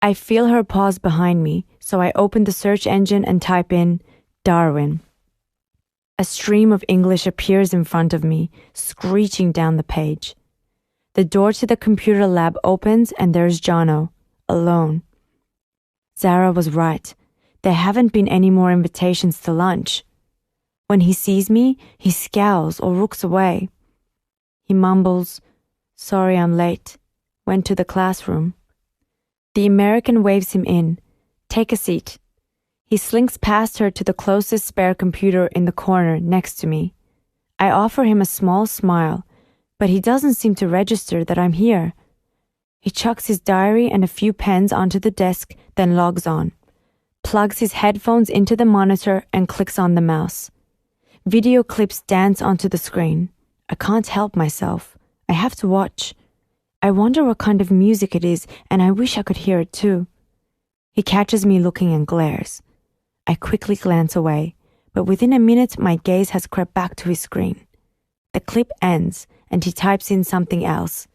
I feel her pause behind me, so I open the search engine and type in Darwin. A stream of English appears in front of me, screeching down the page. The door to the computer lab opens and there's Jono, alone. Zara was right. There haven't been any more invitations to lunch. When he sees me, he scowls or looks away. He mumbles, "Sorry I'm late. Went to the classroom." The American waves him in. "Take a seat." He slinks past her to the closest spare computer in the corner next to me. I offer him a small smile, but he doesn't seem to register that I'm here. He chucks his diary and a few pens onto the desk, then logs on, plugs his headphones into the monitor and clicks on the mouse. Video clips dance onto the screen. I can't help myself. I have to watch. I wonder what kind of music it is, and I wish I could hear it too. He catches me looking and glares. I quickly glance away, but within a minute my gaze has crept back to his screen. The clip ends, and he types in something else.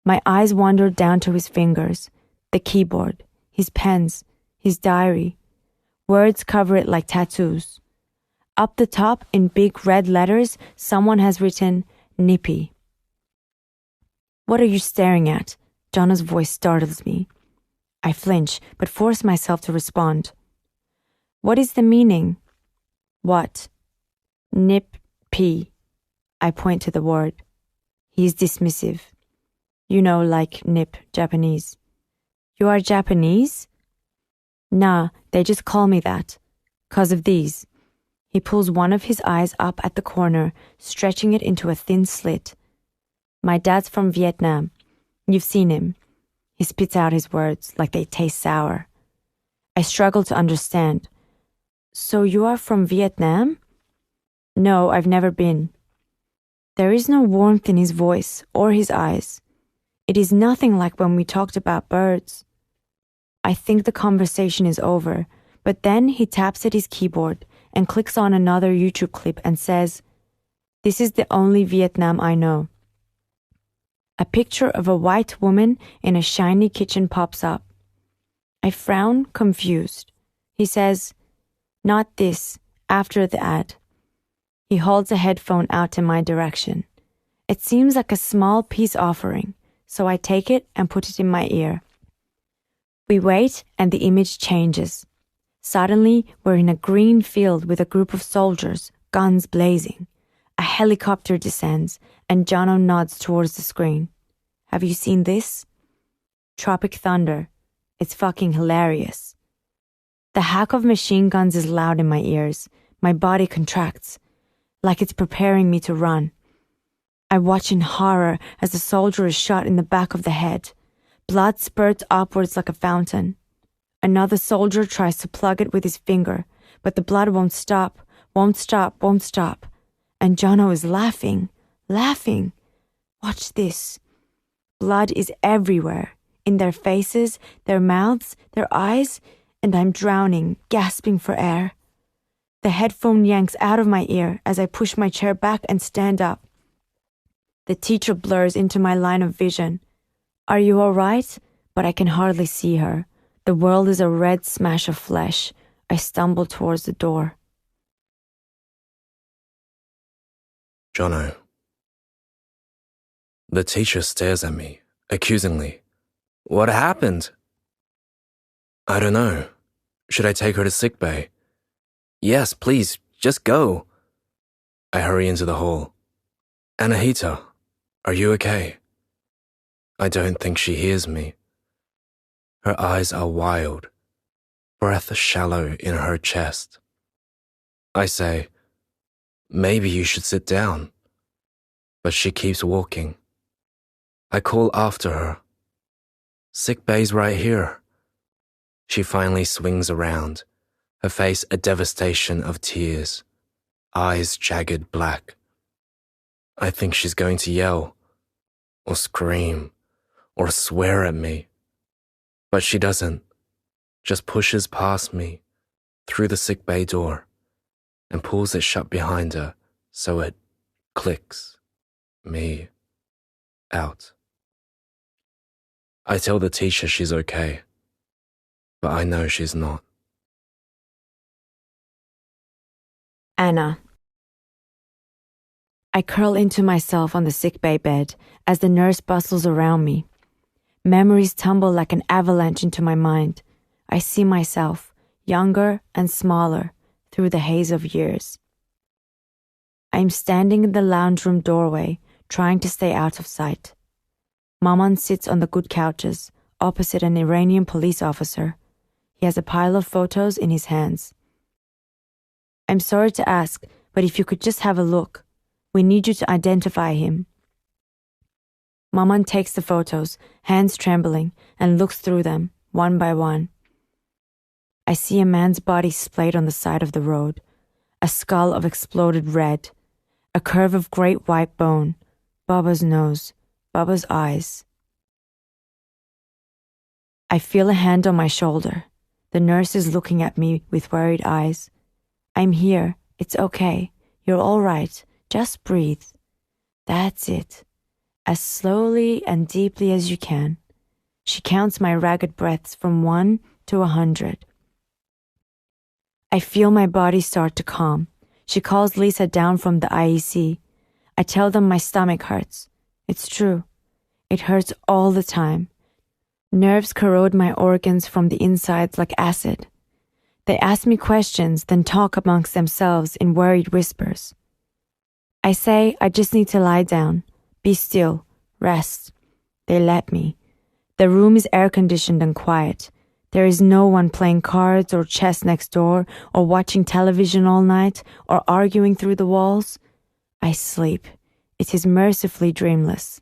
My eyes wander down to his fingers, the keyboard, his pens, his diary. Words cover it like tattoos. Up the top, in big red letters, someone has written, "Nippy." "What are you staring at?" Jono's voice startles me. I flinch, but force myself to respond. "What is the meaning?" "What?" "Nip-pee." I point to the word. He is dismissive. You know, like nip, Japanese. "You are Japanese?" "Nah, they just call me that. 'Cause of these." He pulls one of his eyes up at the corner, stretching it into a thin slit. "My dad's from Vietnam. You've seen him." He spits out his words like they taste sour. I struggle to understand. "So you are from Vietnam?" "No, I've never been." There is no warmth in his voice or his eyes. It is nothing like when we talked about birds. I think the conversation is over, but then he taps at his keyboard and clicks on another YouTube clip and says, "This is the only Vietnam I know." A picture of a white woman in a shiny kitchen pops up. I frown, confused. He says, "Not this, after the ad." He holds a headphone out in my direction. It seems like a small peace offering, so I take it and put it in my ear. We wait and the image changes. Suddenly, we're in a green field with a group of soldiers, guns blazing. A helicopter descends, and Jono nods towards the screen. "Have you seen this?" "Tropic Thunder. It's fucking hilarious." The hack of machine guns is loud in my ears. My body contracts, like it's preparing me to run. I watch in horror as the soldier is shot in the back of the head. Blood spurts upwards like a fountain. Another soldier tries to plug it with his finger, but the blood won't stop, won't stop, won't stop. And Jono is laughing, laughing. Watch this. Blood is everywhere, in their faces, their mouths, their eyes, and I'm drowning, gasping for air. The headphone yanks out of my ear as I push my chair back and stand up. The teacher blurs into my line of vision. Are you all right? But I can hardly see her. The world is a red smash of flesh. I stumble towards the door. Jono. The teacher stares at me, accusingly. What happened? I don't know. Should I take her to sickbay? Yes, please, just go. I hurry into the hall. Anahita, are you okay? I don't think she hears me. Her eyes are wild, breath shallow in her chest. I say, maybe you should sit down. But she keeps walking. I call after her. Sickbay's right here. She finally swings around, her face a devastation of tears, eyes jagged black. I think she's going to yell, or scream, or swear at me. But she doesn't, just pushes past me, through the sickbay door, and pulls it shut behind her so it clicks me out. I tell the teacher she's okay, but I know she's not. Anna. I curl into myself on the sickbay bed as the nurse bustles around me. Memories tumble like an avalanche into my mind. I see myself, younger and smaller, through the haze of years. I am standing in the lounge room doorway, trying to stay out of sight. Maman sits on the good couches, opposite an Iranian police officer. He has a pile of photos in his hands. I'm sorry to ask, but if you could just have a look. We need you to identify him. Maman takes the photos, hands trembling, and looks through them, one by one. I see a man's body splayed on the side of the road, a skull of exploded red, a curve of great white bone, Baba's nose, Baba's eyes. I feel a hand on my shoulder. The nurse is looking at me with worried eyes. I'm here. It's okay. You're all right. Just breathe. That's it. As slowly and deeply as you can. She counts my ragged breaths from 1 to 100. I feel my body start to calm. She calls Lisa down from the IEC. I tell them my stomach hurts. It's true. It hurts all the time. Nerves corrode my organs from the insides like acid. They ask me questions, then talk amongst themselves in worried whispers. I say I just need to lie down, be still, rest. They let me. The room is air-conditioned and quiet. There is no one playing cards or chess next door, or watching television all night, or arguing through the walls. I sleep. It is mercifully dreamless.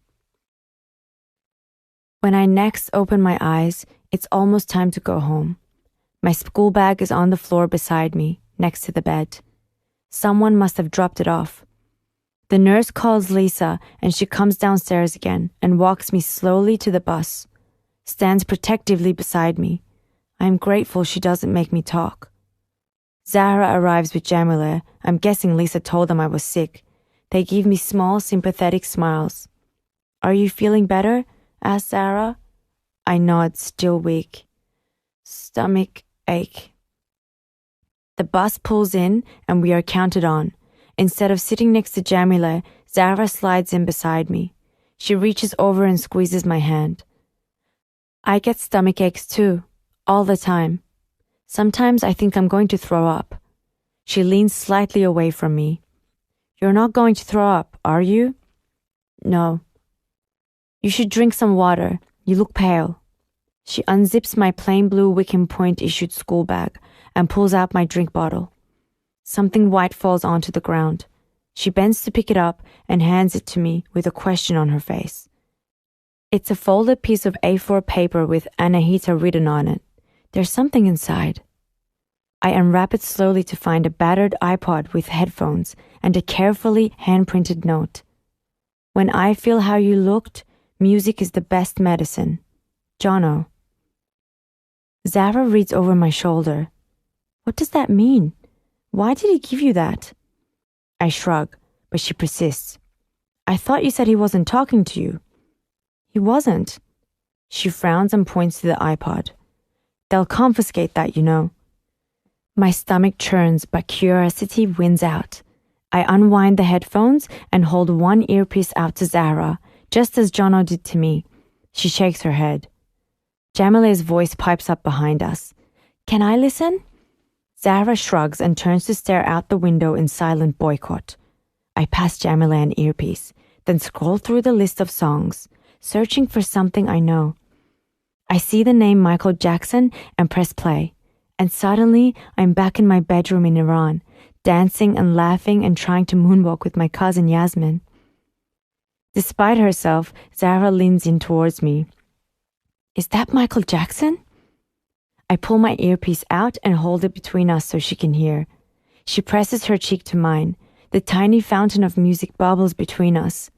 When I next open my eyes, it's almost time to go home. My school bag is on the floor beside me, next to the bed. Someone must have dropped it off. The nurse calls Lisa, and she comes downstairs again and walks me slowly to the bus, stands protectively beside me. I am grateful she doesn't make me talk. Zahra arrives with Jamila. I'm guessing Lisa told them I was sick. They give me small, sympathetic smiles. Are you feeling better? Asked Zahra. I nod, still weak. Stomach ache. The bus pulls in and we are counted on. Instead of sitting next to Jamila, Zahra slides in beside me. She reaches over and squeezes my hand. I get stomach aches too, all the time. Sometimes I think I'm going to throw up. She leans slightly away from me. You're not going to throw up, are you? No. You should drink some water. You look pale. She unzips my plain blue Wickham Point issued school bag and pulls out my drink bottle. Something white falls onto the ground. She bends to pick it up and hands it to me with a question on her face. It's a folded piece of A4 paper with Anahita written on it. There's something inside. I unwrap it slowly to find a battered iPod with headphones and a carefully hand-printed note. When I feel how you looked, music is the best medicine. Jono. Zara reads over my shoulder. What does that mean? Why did he give you that? I shrug, but she persists. I thought you said he wasn't talking to you. He wasn't. She frowns and points to the iPod. They'll confiscate that, you know. My stomach churns, but curiosity wins out. I unwind the headphones and hold one earpiece out to Zara, just as Jono did to me. She shakes her head. Jamile's voice pipes up behind us. Can I listen? Zara shrugs and turns to stare out the window in silent boycott. I pass Jamile an earpiece, then scroll through the list of songs, searching for something I know. I see the name Michael Jackson and press play, and suddenly I'm back in my bedroom in Iran, dancing and laughing and trying to moonwalk with my cousin Yasmin. Despite herself, Zara leans in towards me. Is that Michael Jackson? I pull my earpiece out and hold it between us so she can hear. She presses her cheek to mine. The tiny fountain of music bubbles between us.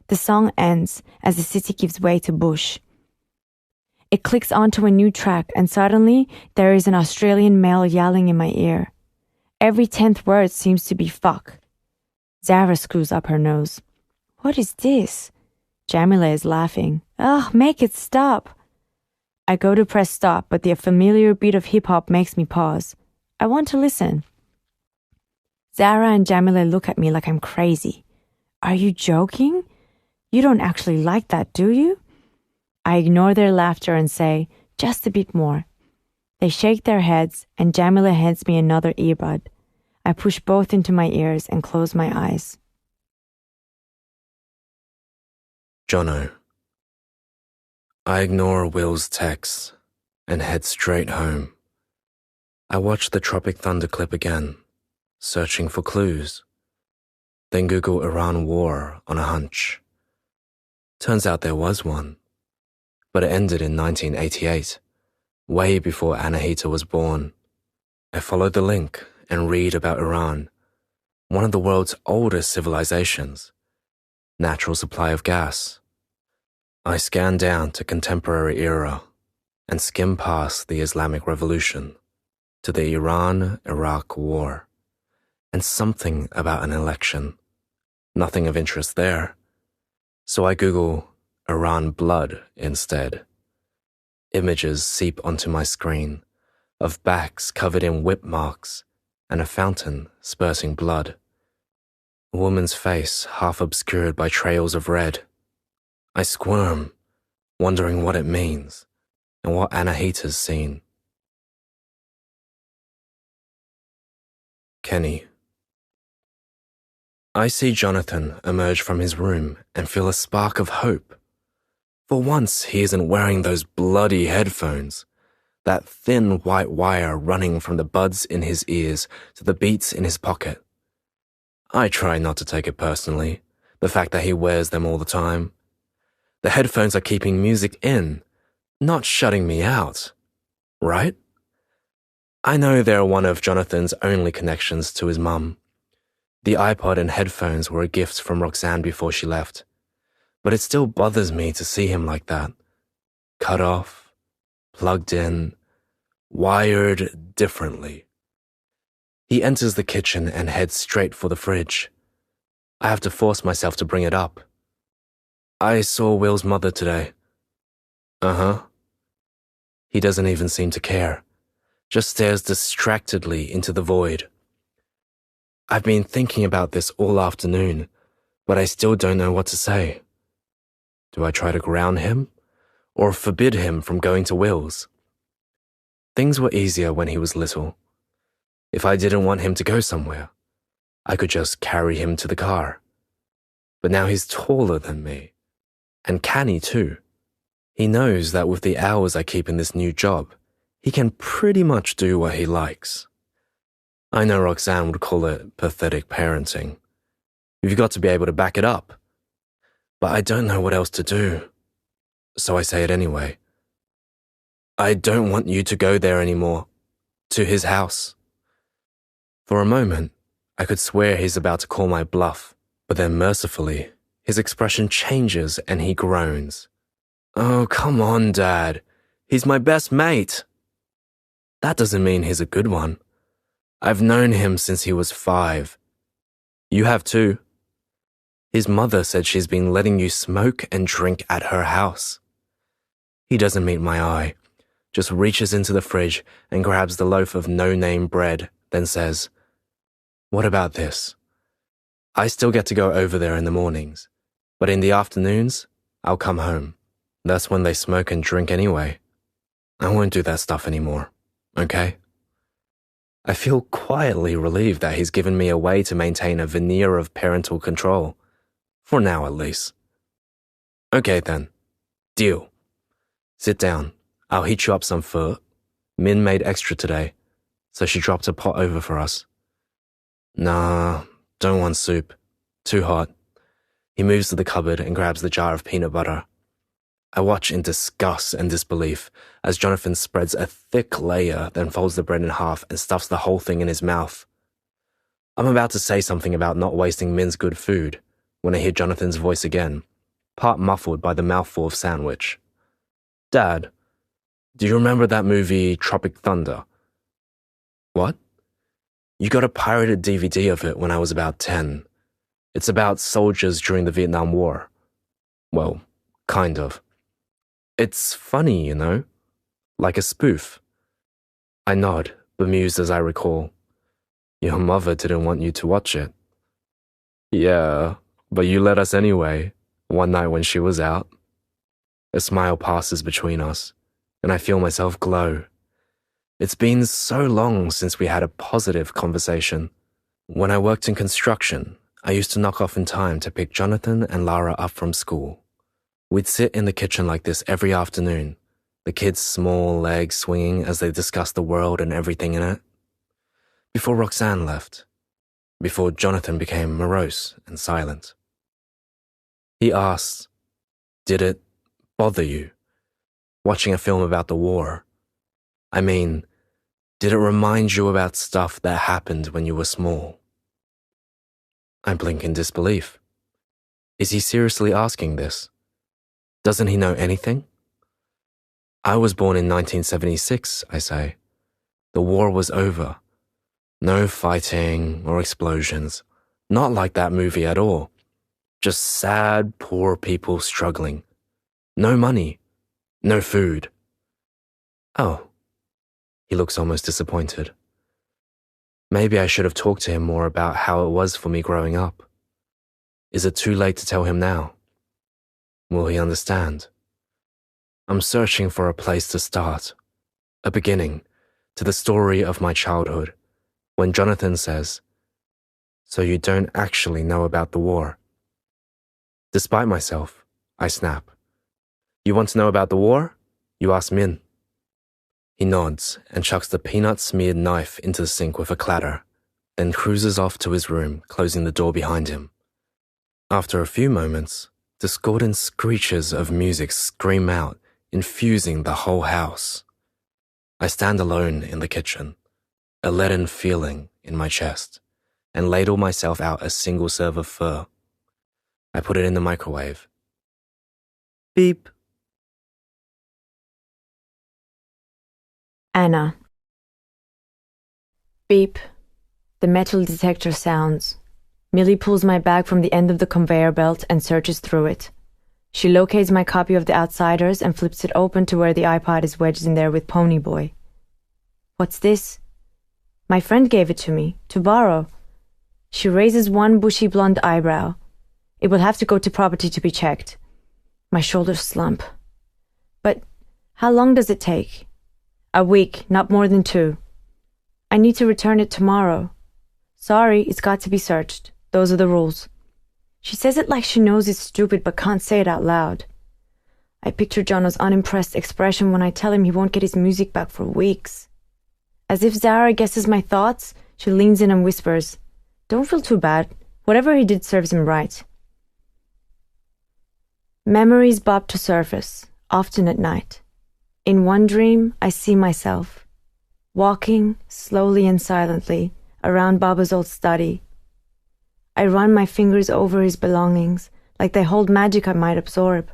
The song ends as the city gives way to bush. It clicks onto a new track and suddenly there is an Australian male yelling in my ear. Every 10th word seems to be fuck. Zara screws up her nose. What is this? Jamila is laughing. Ugh, make it stop. I go to press stop, but the familiar beat of hip-hop makes me pause. I want to listen. Zara and Jamila look at me like I'm crazy. Are you joking? You don't actually like that, do you? I ignore their laughter and say, just a bit more. They shake their heads, and Jamila hands me another earbud. I push both into my ears and close my eyes. Jono. I ignore Will's texts and head straight home. I watch the Tropic Thunder clip again, searching for clues. Then Google Iran war on a hunch. Turns out there was one, but it ended in 1988, way before Anahita was born. I follow the link and read about Iran, one of the world's oldest civilizations, natural supply of gas. I scan down to contemporary era and skim past the Islamic Revolution to the Iran-Iraq War, and something about an election. Nothing of interest there. So I Google Iran blood instead. Images seep onto my screen of backs covered in whip marks and a fountain spurting blood. A woman's face half obscured by trails of red. I squirm, wondering what it means and what Anahita's seen. Kenny. I see Jonathan emerge from his room and feel a spark of hope. For once, he isn't wearing those bloody headphones, that thin white wire running from the buds in his ears to the beats in his pocket. I try not to take it personally, the fact that he wears them all the time. The headphones are keeping music in, not shutting me out, right? I know they're one of Jonathan's only connections to his mum. The iPod and headphones were a gift from Roxanne before she left, but it still bothers me to see him like that. Cut off, plugged in, wired differently. He enters the kitchen and heads straight for the fridge. I have to force myself to bring it up. I saw Will's mother today. Uh-huh. He doesn't even seem to care, just stares distractedly into the void. I've been thinking about this all afternoon, but I still don't know what to say. Do I try to ground him, or forbid him from going to Will's? Things were easier when he was little. If I didn't want him to go somewhere, I could just carry him to the car. But now he's taller than me, and canny too. He knows that with the hours I keep in this new job, he can pretty much do what he likes. I know Roxanne would call it pathetic parenting. You've got to be able to back it up. But I don't know what else to do. So I say it anyway. I don't want you to go there anymore. To his house. For a moment, I could swear he's about to call my bluff, but then mercifully, his expression changes and he groans. "Oh, come on, Dad. He's my best mate." "That doesn't mean he's a good one. I've known him since he was 5. You have too. His mother said she's been letting you smoke and drink at her house." He doesn't meet my eye, just reaches into the fridge and grabs the loaf of no-name bread, then says, "What about this? I still get to go over there in the mornings, but in the afternoons, I'll come home. That's when they smoke and drink anyway. I won't do that stuff anymore, okay?" I feel quietly relieved that he's given me a way to maintain a veneer of parental control. For now, at least. "Okay then. Deal. Sit down. I'll heat you up some pho. Min made extra today, so she dropped a pot over for us." "Nah, don't want soup. Too hot." He moves to the cupboard and grabs the jar of peanut butter. I watch in disgust and disbelief as Jonathan spreads a thick layer, then folds the bread in half and stuffs the whole thing in his mouth. I'm about to say something about not wasting Min's good food when I hear Jonathan's voice again, part muffled by the mouthful of sandwich. "Dad, do you remember that movie Tropic Thunder?" "What?" "You got a pirated DVD of it when I was about 10. It's about soldiers during the Vietnam War. Well, kind of. It's funny, you know, like a spoof." I nod, bemused as I recall. "Your mother didn't want you to watch it." "Yeah, but you let us anyway, one night when she was out." A smile passes between us, and I feel myself glow. It's been so long since we had a positive conversation. When I worked in construction, I used to knock off in time to pick Jonathan and Lara up from school. We'd sit in the kitchen like this every afternoon, the kids' small legs swinging as they discussed the world and everything in it. Before Roxanne left, before Jonathan became morose and silent. He asked, "Did it bother you, watching a film about the war? I mean, did it remind you about stuff that happened when you were small?" I blink in disbelief. Is he seriously asking this? Doesn't he know anything? "I was born in 1976, I say. The war was over. No fighting or explosions. Not like that movie at all. Just sad, poor people struggling. No money. No food." "Oh." He looks almost disappointed. Maybe I should have talked to him more about how it was for me growing up. Is it too late to tell him now? Will he understand? I'm searching for a place to start, a beginning to the story of my childhood, when Jonathan says, "So you don't actually know about the war?" Despite myself, I snap. "You want to know about the war? You ask Min." He nods and chucks the peanut-smeared knife into the sink with a clatter, then cruises off to his room, closing the door behind him. After a few moments, discordant screeches of music scream out, infusing the whole house. I stand alone in the kitchen, a leaden feeling in my chest, and ladle myself out a single serve of pho. I put it in the microwave. Beep. Anna. Beep. The metal detector sounds. Millie pulls my bag from the end of the conveyor belt and searches through it. She locates my copy of The Outsiders and flips it open to where the iPod is wedged in there with Pony Boy. "What's this?" "My friend gave it to me, to borrow." She raises one bushy blonde eyebrow. "It will have to go to property to be checked." My shoulders slump. "But how long does it take?" "A week, not more than 2. I need to return it tomorrow." "Sorry, it's got to be searched. Those are the rules." She says it like she knows it's stupid but can't say it out loud. I picture Jono's unimpressed expression when I tell him he won't get his music back for weeks. As if Zara guesses my thoughts, she leans in and whispers, "Don't feel too bad. Whatever he did serves him right." Memories bob to surface, often at night. In one dream, I see myself, walking slowly and silently around Baba's old study. I run my fingers over his belongings, like they hold magic I might absorb.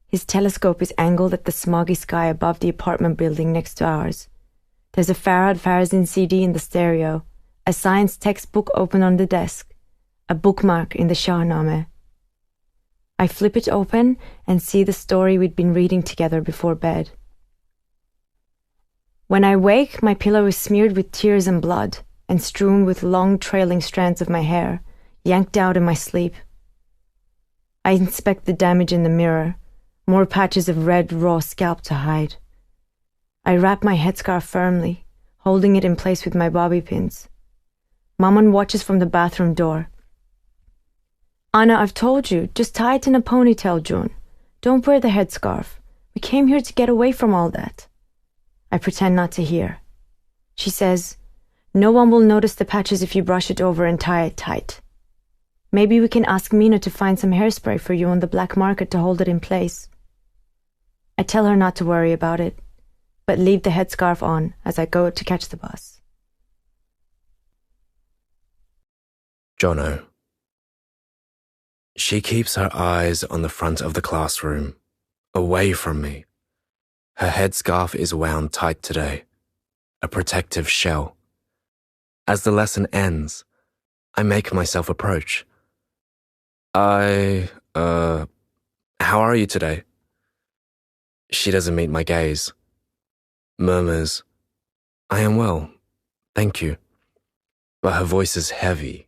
His telescope is angled at the smoggy sky above the apartment building next to ours. There's a Farhad Farzin CD in the stereo, a science textbook open on the desk, a bookmark in the Shahnameh. I flip it open and see the story we'd been reading together before bed. When I wake, my pillow is smeared with tears and blood and strewn with long trailing strands of my hair, yanked out in my sleep. I inspect the damage in the mirror, more patches of red, raw scalp to hide. I wrap my headscarf firmly, holding it in place with my bobby pins. Maman watches from the bathroom door. Anna, I've told you, just tie it in a ponytail, June. Don't wear the headscarf. We came here to get away from all that. I pretend not to hear. She says, no one will notice the patches if you brush it over and tie it tight. Maybe we can ask Mina to find some hairspray for you on the black market to hold it in place. I tell her not to worry about it, but leave the headscarf on as I go to catch the bus. Jono. She keeps her eyes on the front of the classroom, away from me. Her headscarf is wound tight today, a protective shell. As the lesson ends, I make myself approach. How are you today? She doesn't meet my gaze. Murmurs, I am well, thank you. But her voice is heavy,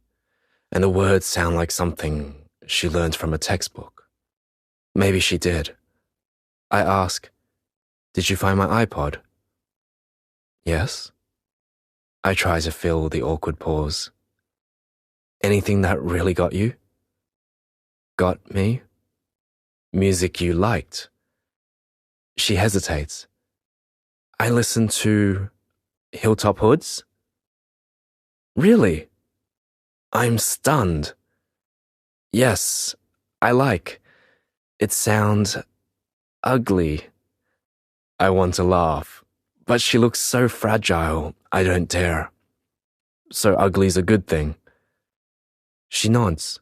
and the words sound like something she learned from a textbook. Maybe she did. I ask, did you find my iPod? Yes. I try to fill the awkward pause. Anything that really got you? Got me? Music you liked? She hesitates. I listen to Hilltop Hoods? Really? I'm stunned. Yes, I like. It sounds ugly. I want to laugh, but she looks so fragile, I don't dare. So ugly's a good thing. She nods.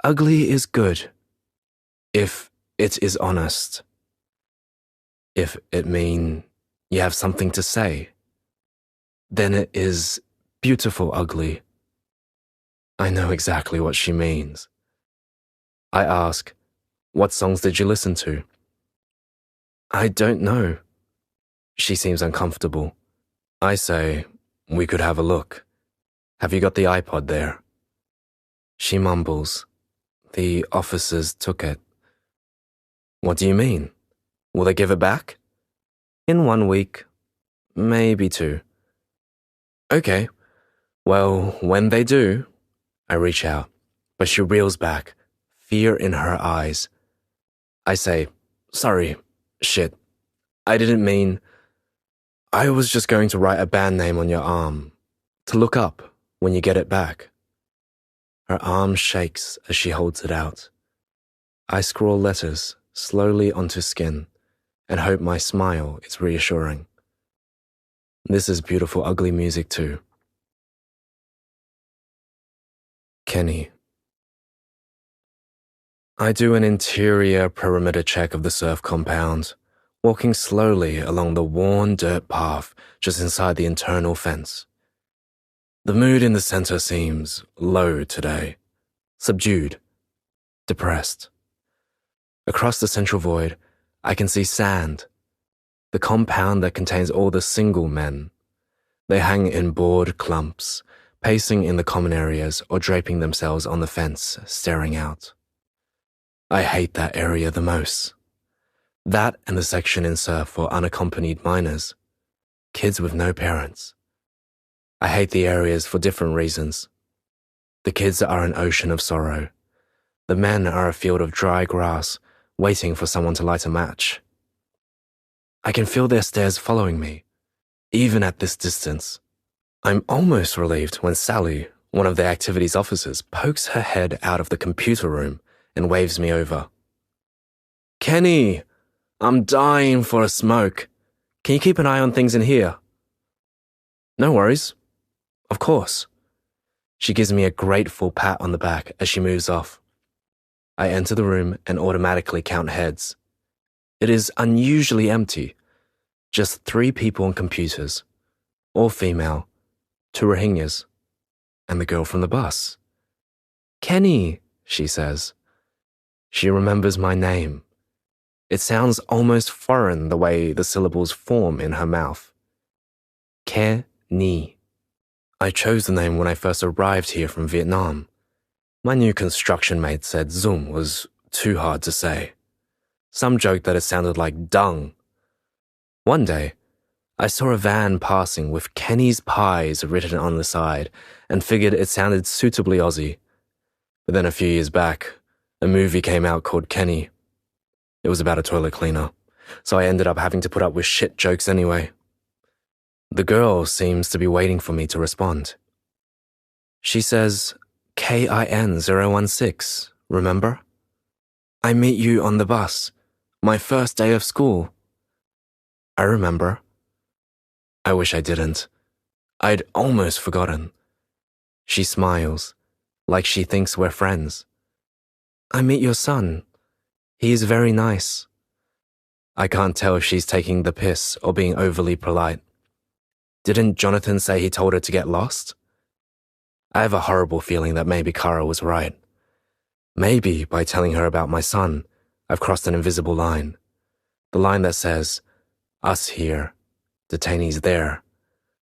Ugly is good, if it is honest. If it means you have something to say, then it is beautiful ugly. I know exactly what she means. I ask, what songs did you listen to? I don't know. She seems uncomfortable. I say, we could have a look. Have you got the iPod there? She mumbles. The officers took it. What do you mean? Will they give it back? In 1 week. Maybe 2. Okay. Well, when they do, I reach out, but she reels back, fear in her eyes. I say, sorry, shit. I didn't mean... I was just going to write a band name on your arm, to look up when you get it back. Her arm shakes as she holds it out. I scrawl letters slowly onto skin and hope my smile is reassuring. This is beautiful, ugly music too. Kenny. I do an interior perimeter check of the surf compound, walking slowly along the worn dirt path just inside the internal fence. The mood in the center seems low today, subdued, depressed. Across the central void, I can see sand, the compound that contains all the single men. They hang in bored clumps, pacing in the common areas or draping themselves on the fence, staring out. I hate that area the most. That and the section in surf for unaccompanied minors, kids with no parents. I hate the areas for different reasons. The kids are an ocean of sorrow. The men are a field of dry grass, waiting for someone to light a match. I can feel their stares following me, even at this distance. I'm almost relieved when Sally, one of the activities officers, pokes her head out of the computer room and waves me over. Kenny, I'm dying for a smoke. Can you keep an eye on things in here? No worries. Of course. She gives me a grateful pat on the back as she moves off. I enter the room and automatically count heads. It is unusually empty. Just 3 people and computers, all female, 2 Rohingyas, and the girl from the bus. Kenny, she says. She remembers my name. It sounds almost foreign the way the syllables form in her mouth. Kenny. I chose the name when I first arrived here from Vietnam. My new construction mate said Zoom was too hard to say. Some joked that it sounded like dung. One day, I saw a van passing with Kenny's Pies written on the side and figured it sounded suitably Aussie. But then a few years back, a movie came out called Kenny. It was about a toilet cleaner, so I ended up having to put up with shit jokes anyway. The girl seems to be waiting for me to respond. She says, KIN 016, remember? I meet you on the bus, my first day of school. I remember. I wish I didn't. I'd almost forgotten. She smiles, like she thinks we're friends. I meet your son. He is very nice. I can't tell if she's taking the piss or being overly polite. Didn't Jonathan say he told her to get lost? I have a horrible feeling that maybe Kara was right. Maybe by telling her about my son, I've crossed an invisible line. The line that says, us here, detainees there.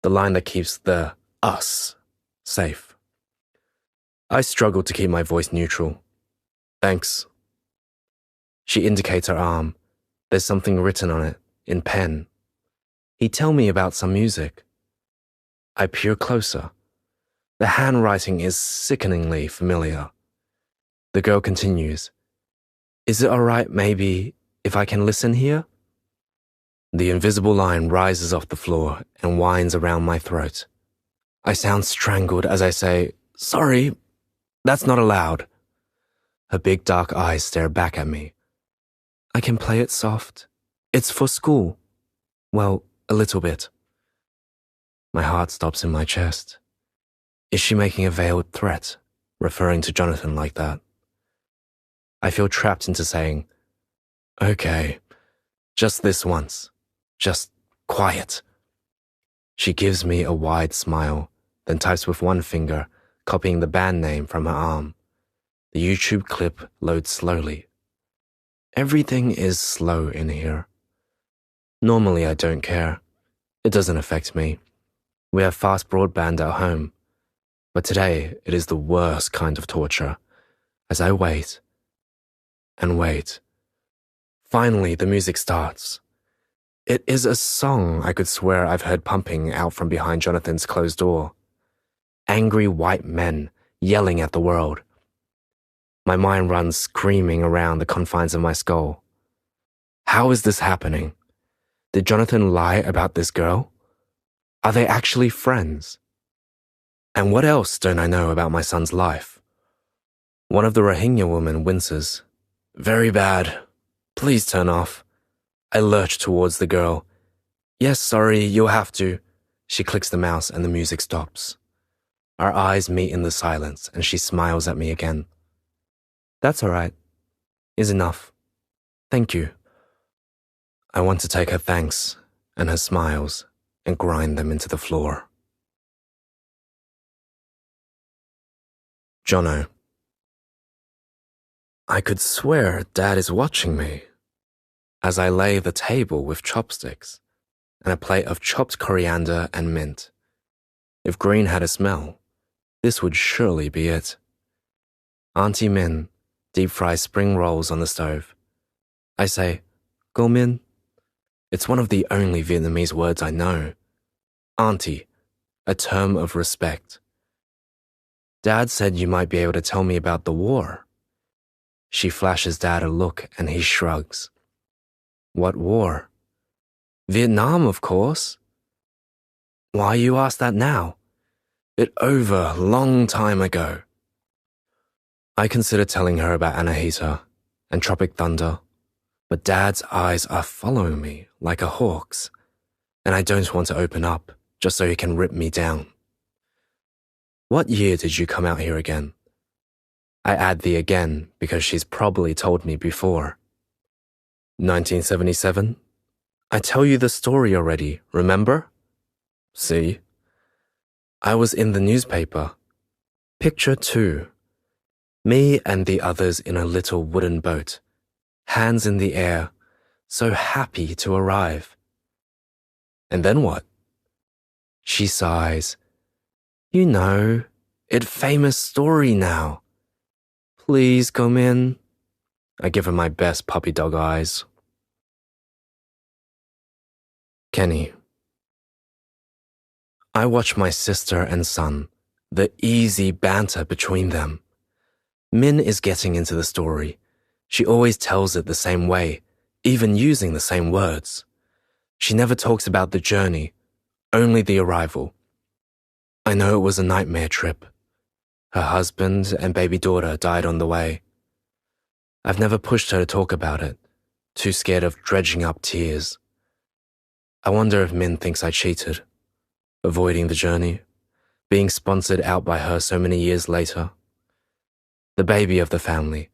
The line that keeps the us safe. I struggle to keep my voice neutral. Thanks. She indicates her arm. There's something written on it, in pen. He'd tell me about some music. I peer closer. The handwriting is sickeningly familiar. The girl continues. Is it alright, maybe, if I can listen here? The invisible line rises off the floor and winds around my throat. I sound strangled as I say, sorry, that's not allowed. Her big dark eyes stare back at me. I can play it soft. It's for school. Well, a little bit. My heart stops in my chest. Is she making a veiled threat, referring to Jonathan like that? I feel trapped into saying, okay, just this once. Just quiet. She gives me a wide smile, then types with one finger, copying the band name from her arm. The YouTube clip loads slowly. Everything is slow in here. Normally I don't care. It doesn't affect me. We have fast broadband at home. But today it is the worst kind of torture. As I wait and wait. Finally the music starts. It is a song I could swear I've heard pumping out from behind Jonathan's closed door. Angry white men yelling at the world. My mind runs screaming around the confines of my skull. How is this happening? Did Jonathan lie about this girl? Are they actually friends? And what else don't I know about my son's life? One of the Rohingya women winces. Very bad. Please turn off. I lurch towards the girl. Yes, sorry, you'll have to. She clicks the mouse and the music stops. Our eyes meet in the silence and she smiles at me again. That's all right. Is enough. Thank you. I want to take her thanks and her smiles and grind them into the floor. Jono. I could swear Dad is watching me as I lay the table with chopsticks and a plate of chopped coriander and mint. If green had a smell, this would surely be it. Auntie Min deep fries spring rolls on the stove. I say, Go Min. It's one of the only Vietnamese words I know. Auntie, a term of respect. Dad said you might be able to tell me about the war. She flashes Dad a look and he shrugs. What war? Vietnam, of course. Why you ask that now? It over long time ago. I consider telling her about Anahita and Tropic Thunder, but Dad's eyes are following me like a hawk's, and I don't want to open up just so he can rip me down. What year did you come out here again? I add the again because she's probably told me before. 1977? I tell you the story already, remember? See? I was in the newspaper. Picture 2. Me and the others in a little wooden boat, hands in the air, so happy to arrive. And then what? She sighs. You know, it famous story now. Please come in. I give her my best puppy dog eyes. Kenny. I watch my sister and son, the easy banter between them. Min is getting into the story. She always tells it the same way, even using the same words. She never talks about the journey, only the arrival. I know it was a nightmare trip. Her husband and baby daughter died on the way. I've never pushed her to talk about it, too scared of dredging up tears. I wonder if Min thinks I cheated, avoiding the journey, being sponsored out by her so many years later. The baby of the family,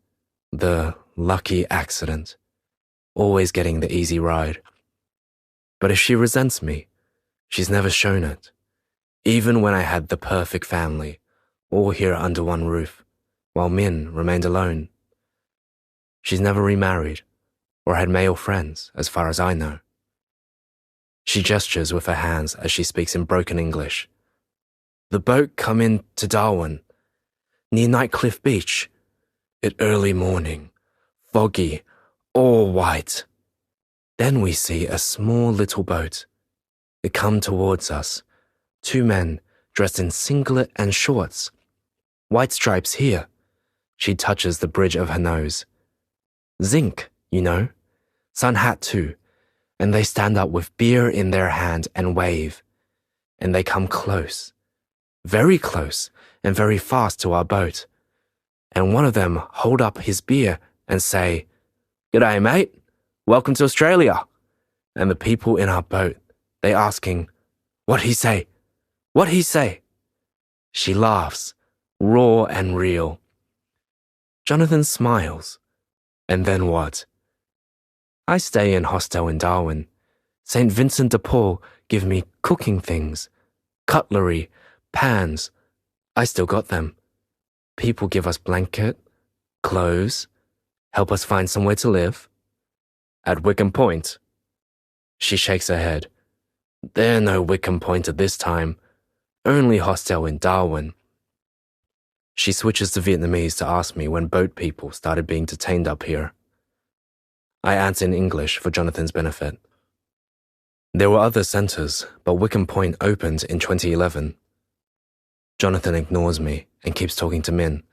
the lucky accident, always getting the easy ride. But if she resents me, she's never shown it, even when I had the perfect family, all here under one roof, while Min remained alone. She's never remarried or had male friends, as far as I know. She gestures with her hands as she speaks in broken English. The boat come in to Darwin, near Nightcliff Beach. At early morning, foggy, all white. Then we see a small little boat. They come towards us, 2 men dressed in singlet and shorts. White stripes here. She touches the bridge of her nose. Zinc, you know. Sun hat too. And they stand up with beer in their hand and wave. And they come close, very close and very fast to our boat. And one of them hold up his beer and say, "G'day, mate. Welcome to Australia." And the people in our boat, they asking, "What he say? What he say?" She laughs, raw and real. Jonathan smiles. And then what? I stay in hostel in Darwin. St. Vincent de Paul give me cooking things, cutlery, pans. I still got them. People give us blanket, clothes, help us find somewhere to live. At Wickham Point. She shakes her head. There no Wickham Point at this time. Only hostel in Darwin. She switches to Vietnamese to ask me when boat people started being detained up here. I answer in English for Jonathan's benefit. There were other centres, but Wickham Point opened in 2011. Jonathan ignores me and keeps talking to Min.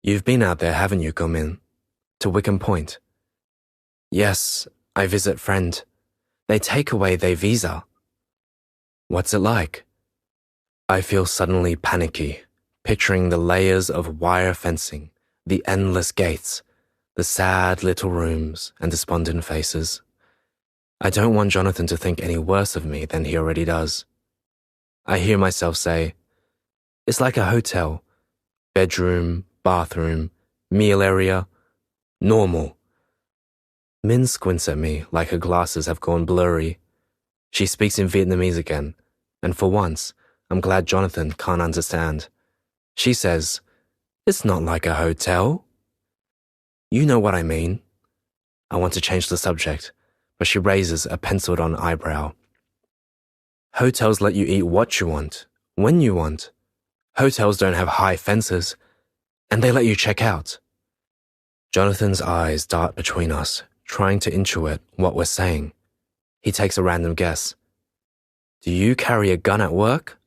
You've been out there, haven't you, Min? To Wickham Point? Yes, I visit friend. They take away their visa. What's it like? I feel suddenly panicky, picturing the layers of wire fencing, the endless gates, the sad little rooms and despondent faces. I don't want Jonathan to think any worse of me than he already does. I hear myself say, it's like a hotel. Bedroom, bathroom, meal area. Normal. Min squints at me like her glasses have gone blurry. She speaks in Vietnamese again, and for once, I'm glad Jonathan can't understand. She says, it's not like a hotel. You know what I mean. I want to change the subject, but she raises a penciled-on eyebrow. Hotels let you eat what you want, when you want. Hotels don't have high fences, and they let you check out. Jonathan's eyes dart between us, trying to intuit what we're saying. He takes a random guess. Do you carry a gun at work?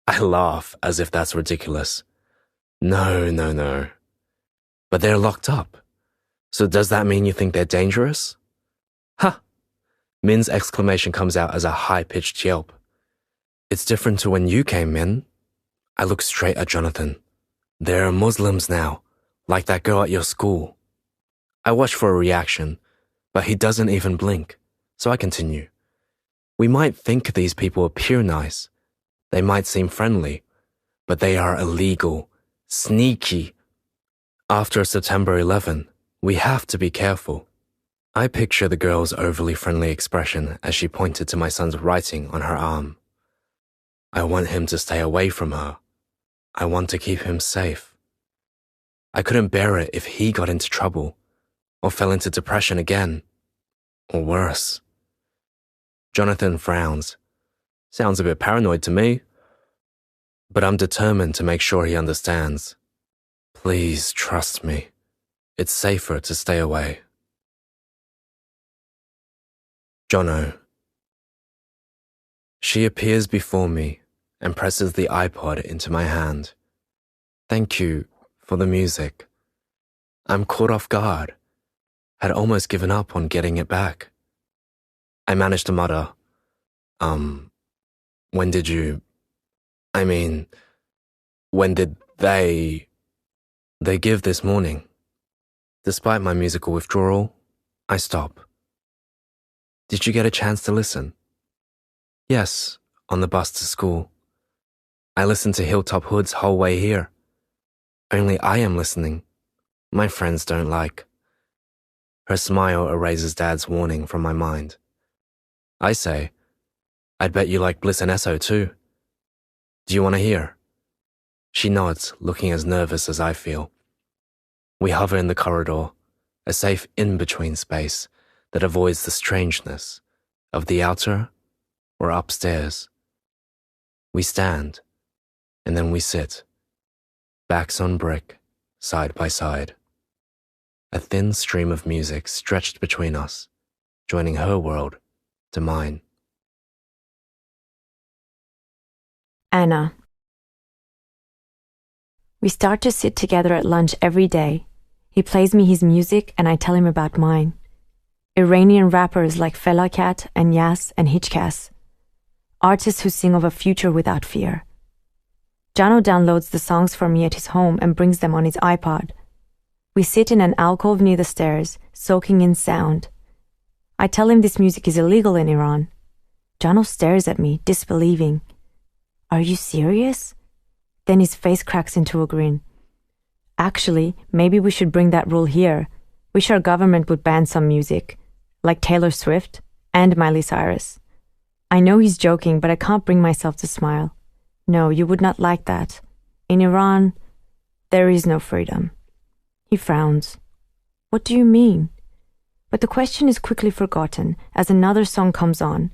I laugh as if that's ridiculous. No. But they're locked up. So does that mean you think they're dangerous? Ha! Min's exclamation comes out as a high-pitched yelp. It's different to when you came, Min. I look straight at Jonathan. They're Muslims now, like that girl at your school. I watch for a reaction, but he doesn't even blink, so I continue. We might think these people appear nice. They might seem friendly, but they are illegal, sneaky. After September 11, we have to be careful. I picture the girl's overly friendly expression as she pointed to my son's writing on her arm. I want him to stay away from her. I want to keep him safe. I couldn't bear it if he got into trouble, or fell into depression again, or worse. Jonathan frowns. Sounds a bit paranoid to me. But I'm determined to make sure he understands. Please trust me. It's safer to stay away. Jono. She appears before me and presses the iPod into my hand. Thank you for the music. I'm caught off guard. Had almost given up on getting it back. I managed to mutter, when did you... when did they give this morning? Despite my musical withdrawal, I stop. Did you get a chance to listen? Yes, on the bus to school. I listened to Hilltop Hood's whole way here. Only I am listening. My friends don't like. Her smile erases Dad's warning from my mind. I say, I'd bet you like Bliss and Esso too. Do you want to hear? She nods, looking as nervous as I feel. We hover in the corridor, a safe in-between space that avoids the strangeness of the outer or upstairs. We stand, and then we sit, backs on brick, side by side. A thin stream of music stretched between us, joining her world to mine. Anna. We start to sit together at lunch every day. He plays me his music and I tell him about mine. Iranian rappers like Fela Cat and Yas and Hitchcas. Artists who sing of a future without fear. Jano downloads the songs for me at his home and brings them on his iPod. We sit in an alcove near the stairs, soaking in sound. I tell him this music is illegal in Iran. Jano stares at me, disbelieving. Are you serious? Then his face cracks into a grin. Actually, maybe we should bring that rule here. Wish our government would ban some music, like Taylor Swift and Miley Cyrus. I know he's joking, but I can't bring myself to smile. No, you would not like that. In Iran, there is no freedom. He frowns. What do you mean? But the question is quickly forgotten as another song comes on.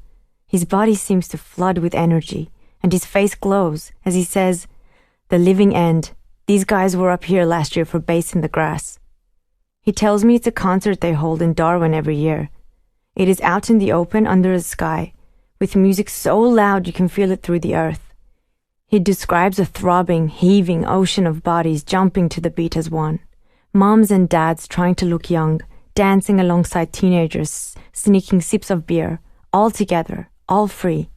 His body seems to flood with energy, and his face glows as he says, "The living end. These guys were up here last year for Bass in the Grass." He tells me it's a concert they hold in Darwin every year. It is out in the open under the sky, with music so loud you can feel it through the earth. He describes a throbbing, heaving ocean of bodies jumping to the beat as one. Moms and dads trying to look young, dancing alongside teenagers, sneaking sips of beer, all together, all free.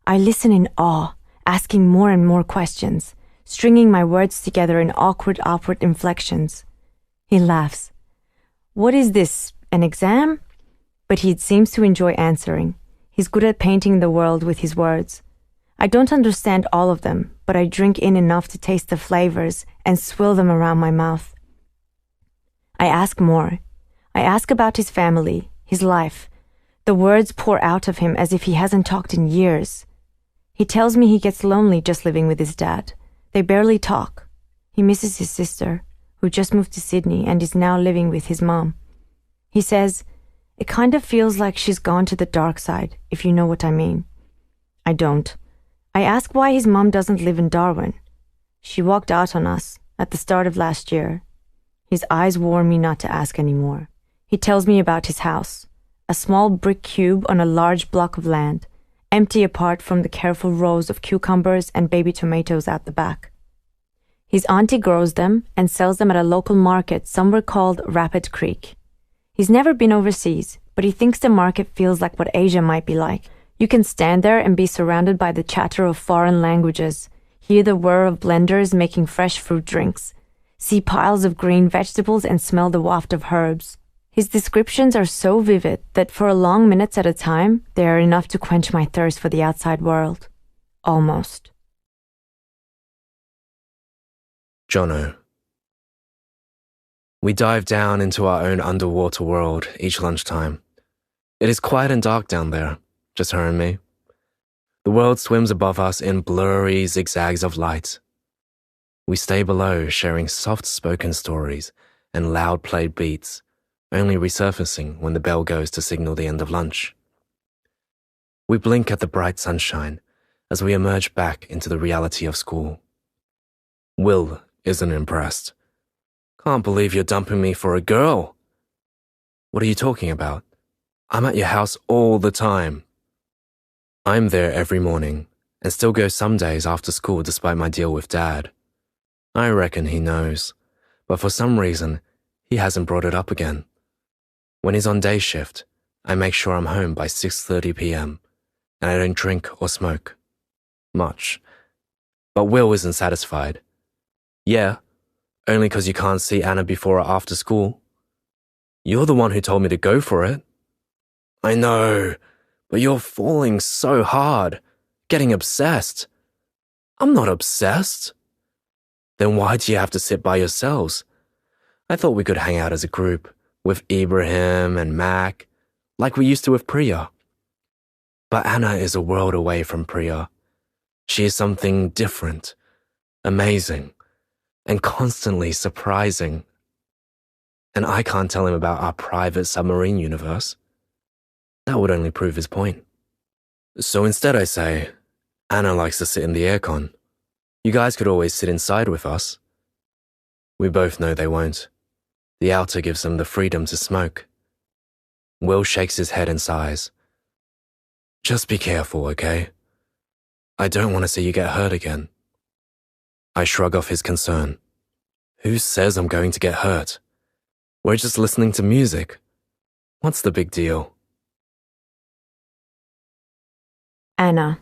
I listen in awe, asking more and more questions, stringing my words together in awkward upward inflections. He laughs. What is this, an exam? But he seems to enjoy answering. He's good at painting the world with his words. I don't understand all of them, but I drink in enough to taste the flavors and swill them around my mouth. I ask more. I ask about his family, his life. The words pour out of him as if he hasn't talked in years. He tells me he gets lonely just living with his dad. They barely talk. He misses his sister, who just moved to Sydney and is now living with his mom. He says, it kind of feels like she's gone to the dark side, if you know what I mean. I don't. I ask why his mom doesn't live in Darwin. She walked out on us at the start of last year. His eyes warn me not to ask anymore. He tells me about his house, a small brick cube on a large block of land, empty apart from the careful rows of cucumbers and baby tomatoes at the back. His auntie grows them and sells them at a local market somewhere called Rapid Creek. He's never been overseas, but he thinks the market feels like what Asia might be like. You can stand there and be surrounded by the chatter of foreign languages, hear the whir of blenders making fresh fruit drinks, see piles of green vegetables and smell the waft of herbs. His descriptions are so vivid that for long minutes at a time, they are enough to quench my thirst for the outside world. Almost. Jono. We dive down into our own underwater world each lunchtime. It is quiet and dark down there, just her and me. The world swims above us in blurry zigzags of light. We stay below, sharing soft-spoken stories and loud-played beats, only resurfacing when the bell goes to signal the end of lunch. We blink at the bright sunshine as we emerge back into the reality of school. Will isn't impressed. Can't believe you're dumping me for a girl. What are you talking about? I'm at your house all the time. I'm there every morning and still go some days after school despite my deal with Dad. I reckon he knows, but for some reason, he hasn't brought it up again. When he's on day shift, I make sure I'm home by 6:30 p.m. and I don't drink or smoke. Much. But Will isn't satisfied. Yeah, only 'cause you can't see Anna before or after school. You're the one who told me to go for it. I know, but you're falling so hard, getting obsessed. I'm not obsessed. Then why do you have to sit by yourselves? I thought we could hang out as a group, with Ibrahim and Mac, like we used to with Priya. But Anna is a world away from Priya. She is something different, amazing, and constantly surprising. And I can't tell him about our private submarine universe. That would only prove his point. So instead I say, Anna likes to sit in the aircon. You guys could always sit inside with us. We both know they won't. The outer gives them the freedom to smoke. Will shakes his head and sighs. Just be careful, okay? I don't want to see you get hurt again. I shrug off his concern. Who says I'm going to get hurt? We're just listening to music. What's the big deal? Anna.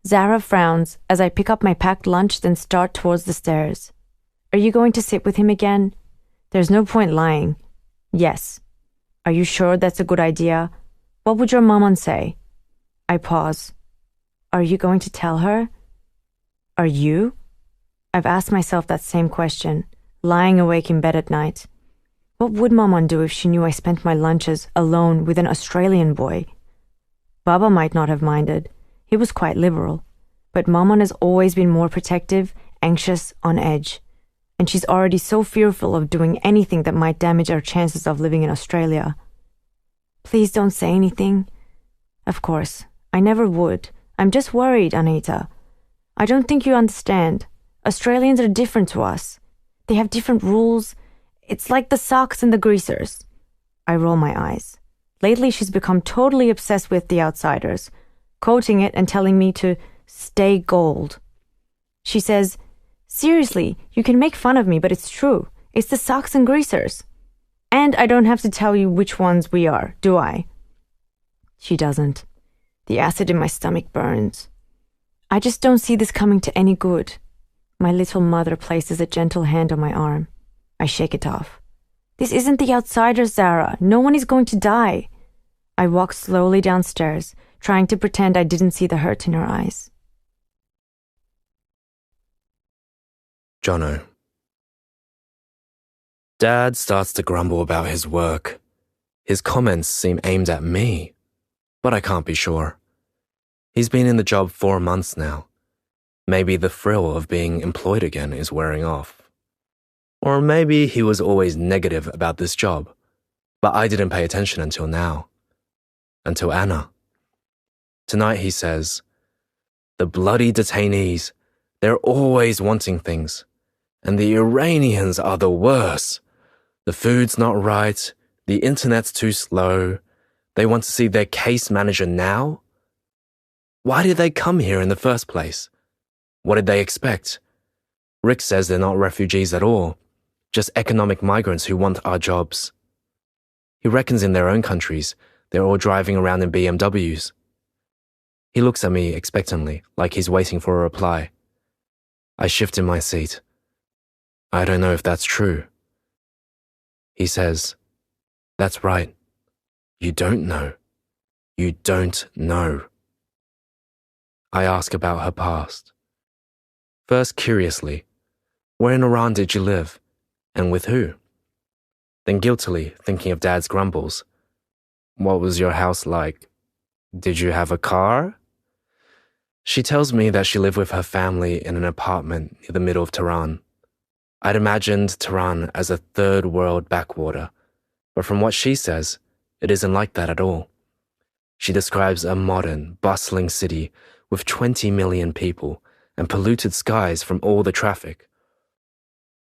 Zara frowns as I pick up my packed lunch, then start towards the stairs. Are you going to sit with him again? There's no point lying. Yes. Are you sure that's a good idea? What would your maman say? I pause. Are you going to tell her? Are you? I've asked myself that same question, lying awake in bed at night. What would maman do if she knew I spent my lunches alone with an Australian boy? Baba might not have minded. He was quite liberal. But maman has always been more protective, anxious, on edge. And she's already so fearful of doing anything that might damage our chances of living in Australia. Please don't say anything. Of course, I never would. I'm just worried, Anita. I don't think you understand. Australians are different to us. They have different rules. It's like the socks and the greasers. I roll my eyes. Lately, she's become totally obsessed with The Outsiders, quoting it and telling me to stay gold. She says, seriously, you can make fun of me, but it's true. It's the socks and greasers. And I don't have to tell you which ones we are, do I? She doesn't. The acid in my stomach burns. I just don't see this coming to any good. My little mother places a gentle hand on my arm. I shake it off. This isn't The Outsiders, Zara. No one is going to die. I walk slowly downstairs, trying to pretend I didn't see the hurt in her eyes. Jono. Dad starts to grumble about his work. His comments seem aimed at me, but I can't be sure. He's been in the job 4 months now. Maybe the thrill of being employed again is wearing off. Or maybe he was always negative about this job, but I didn't pay attention until now. Until Anna. Tonight he says, the bloody detainees, they're always wanting things. And the Iranians are the worst. The food's not right, the internet's too slow. They want to see their case manager now? Why did they come here in the first place? What did they expect? Rick says they're not refugees at all, just economic migrants who want our jobs. He reckons in their own countries, they're all driving around in BMWs. He looks at me expectantly, like he's waiting for a reply. I shift in my seat. I don't know if that's true. He says, that's right. You don't know. You don't know. I ask about her past. First, curiously, where in Iran did you live, and with who? Then guiltily, thinking of Dad's grumbles. What was your house like? Did you have a car? She tells me that she lived with her family in an apartment near the middle of Tehran. I'd imagined Tehran as a third world backwater, but from what she says, it isn't like that at all. She describes a modern, bustling city with 20 million people and polluted skies from all the traffic.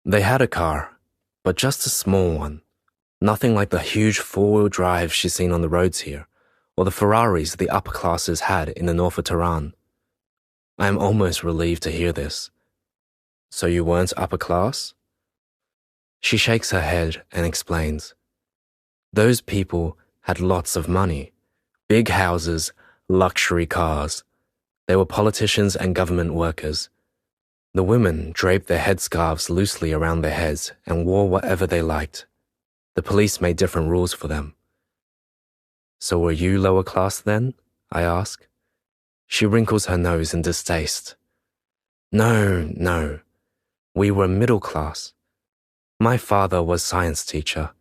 They had a car, but just a small one. Nothing like the huge four-wheel drive she's seen on the roads here, or the Ferraris the upper classes had in the north of Tehran. I am almost relieved to hear this. So you weren't upper class? She shakes her head and explains. Those people had lots of money, big houses, luxury cars. They were politicians and government workers. The women draped their headscarves loosely around their heads and wore whatever they liked. The police made different rules for them. So were you lower class then? I ask. She wrinkles her nose in distaste. No. We were middle class. My father was science teacher,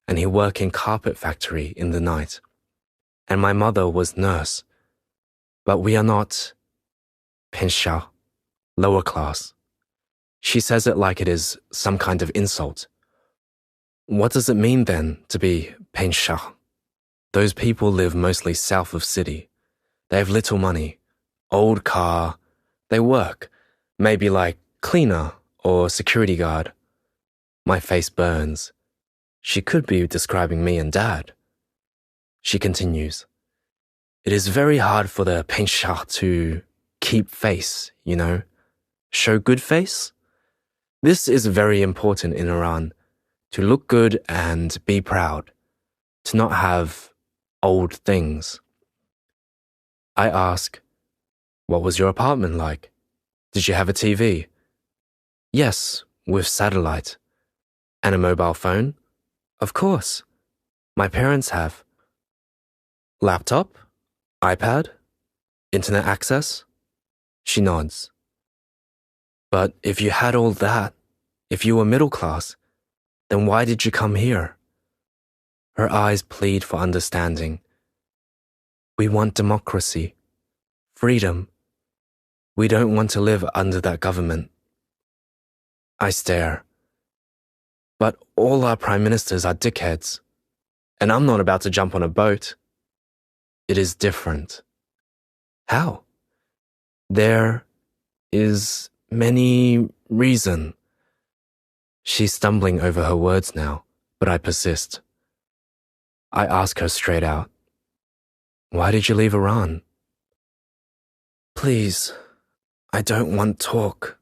and he worked in carpet factory in the night. And my mother was nurse. But we are not pensha, lower class. She says it like it is some kind of insult. What does it mean then to be pensha? Those people live mostly south of city. They have little money, old car. They work, maybe like cleaner or security guard. My face burns. She could be describing me and Dad. She continues. It is very hard for the pensha to keep face, show good face. This is very important in Iran, to look good and be proud, to not have old things. I ask, what was your apartment like? Did you have a TV? Yes, with satellite. And a mobile phone? Of course. My parents have. Laptop? iPad? Internet access? She nods. But if you had all that, if you were middle class, then why did you come here? Her eyes plead for understanding. We want democracy, freedom. We don't want to live under that government. I stare. But all our prime ministers are dickheads, and I'm not about to jump on a boat. It is different. How? There is many reason. She's stumbling over her words now, but I persist. I ask her straight out. Why did you leave Iran? Please, I don't want talk.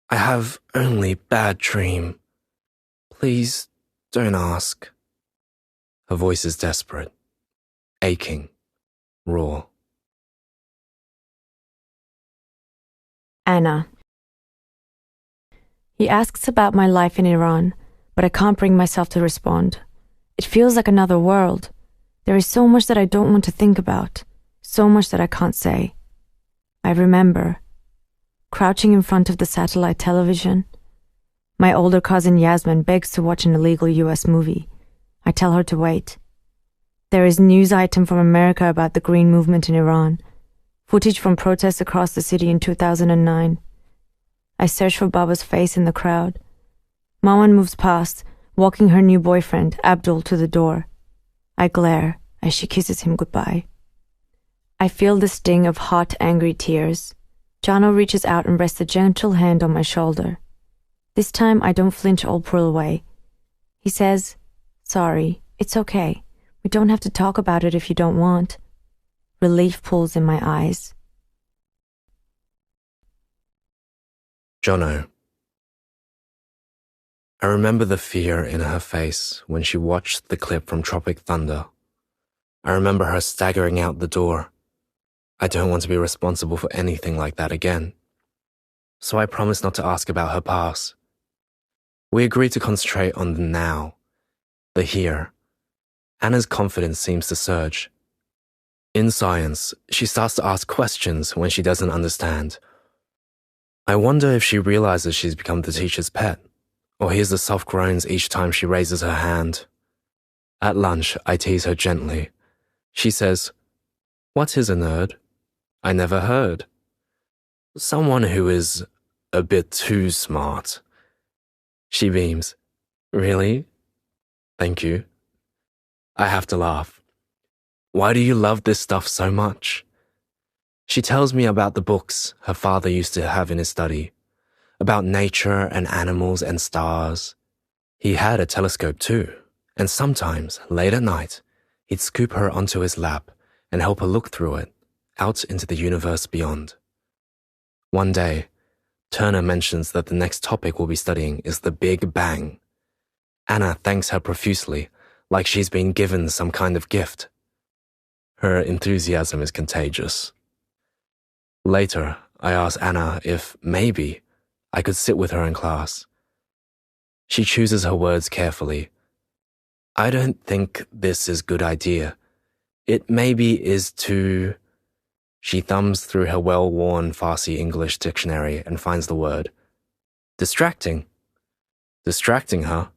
I have only bad dream. Please don't ask. Her voice is desperate, aching, raw. Anna. He asks about my life in Iran, but I can't bring myself to respond. It feels like another world. There is so much that I don't want to think about, so much that I can't say. I remember, crouching in front of the satellite television. My older cousin Yasmin begs to watch an illegal US movie. I tell her to wait. There is a news item from America about the Green Movement in Iran, footage from protests across the city in 2009. I search for Baba's face in the crowd. Maman moves past, walking her new boyfriend, Abdul, to the door. I glare as she kisses him goodbye. I feel the sting of hot, angry tears. Jano reaches out and rests a gentle hand on my shoulder. This time I don't flinch or pull away. He says, "Sorry, it's okay. We don't have to talk about it if you don't want." Relief pulls in my eyes. Jono. I remember the fear in her face when she watched the clip from Tropic Thunder. I remember her staggering out the door. I don't want to be responsible for anything like that again. So I promised not to ask about her past. We agreed to concentrate on the now, the here. Anna's confidence seems to surge. In science, she starts to ask questions when she doesn't understand. I wonder if she realizes she's become the teacher's pet, or hears the soft groans each time she raises her hand. At lunch, I tease her gently. She says, "What is a nerd? I never heard." "Someone who is a bit too smart." She beams. "Really? Thank you." I have to laugh. "Why do you love this stuff so much?" She tells me about the books her father used to have in his study, about nature and animals and stars. He had a telescope too, and sometimes, late at night, he'd scoop her onto his lap and help her look through it, out into the universe beyond. One day, Turner mentions that the next topic we'll be studying is the Big Bang. Anna thanks her profusely, like she's been given some kind of gift. Her enthusiasm is contagious. Later, I ask Anna if, maybe, I could sit with her in class. She chooses her words carefully. "I don't think this is a good idea. It maybe is too..." She thumbs through her well-worn Farsi English dictionary and finds the word. "Distracting." "Distracting, huh?"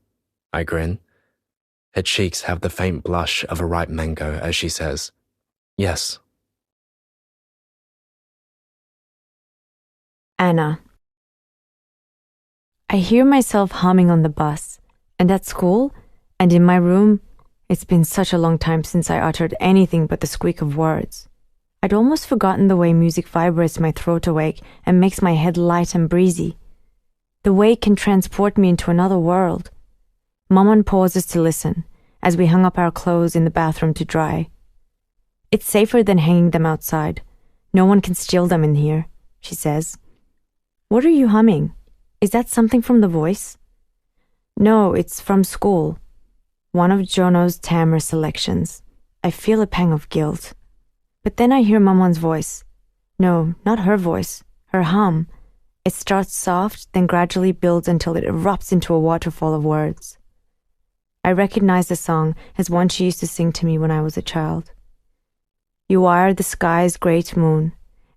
I grin. Her cheeks have the faint blush of a ripe mango as she says, "Yes." Anna. I hear myself humming on the bus, and at school, and in my room. It's been such a long time since I uttered anything but the squeak of words. I'd almost forgotten the way music vibrates my throat awake and makes my head light and breezy. The way it can transport me into another world. Maman pauses to listen, as we hung up our clothes in the bathroom to dry. "It's safer than hanging them outside. No one can steal them in here," she says. "What are you humming? Is that something from The Voice?" "No, it's from school. One of Jono's Tamer selections. I feel a pang of guilt. But then I hear Maman's voice. No, not her voice. Her hum. It starts soft, then gradually builds until it erupts into a waterfall of words. I recognize the song as one she used to sing to me when I was a child. "You are the sky's great moon,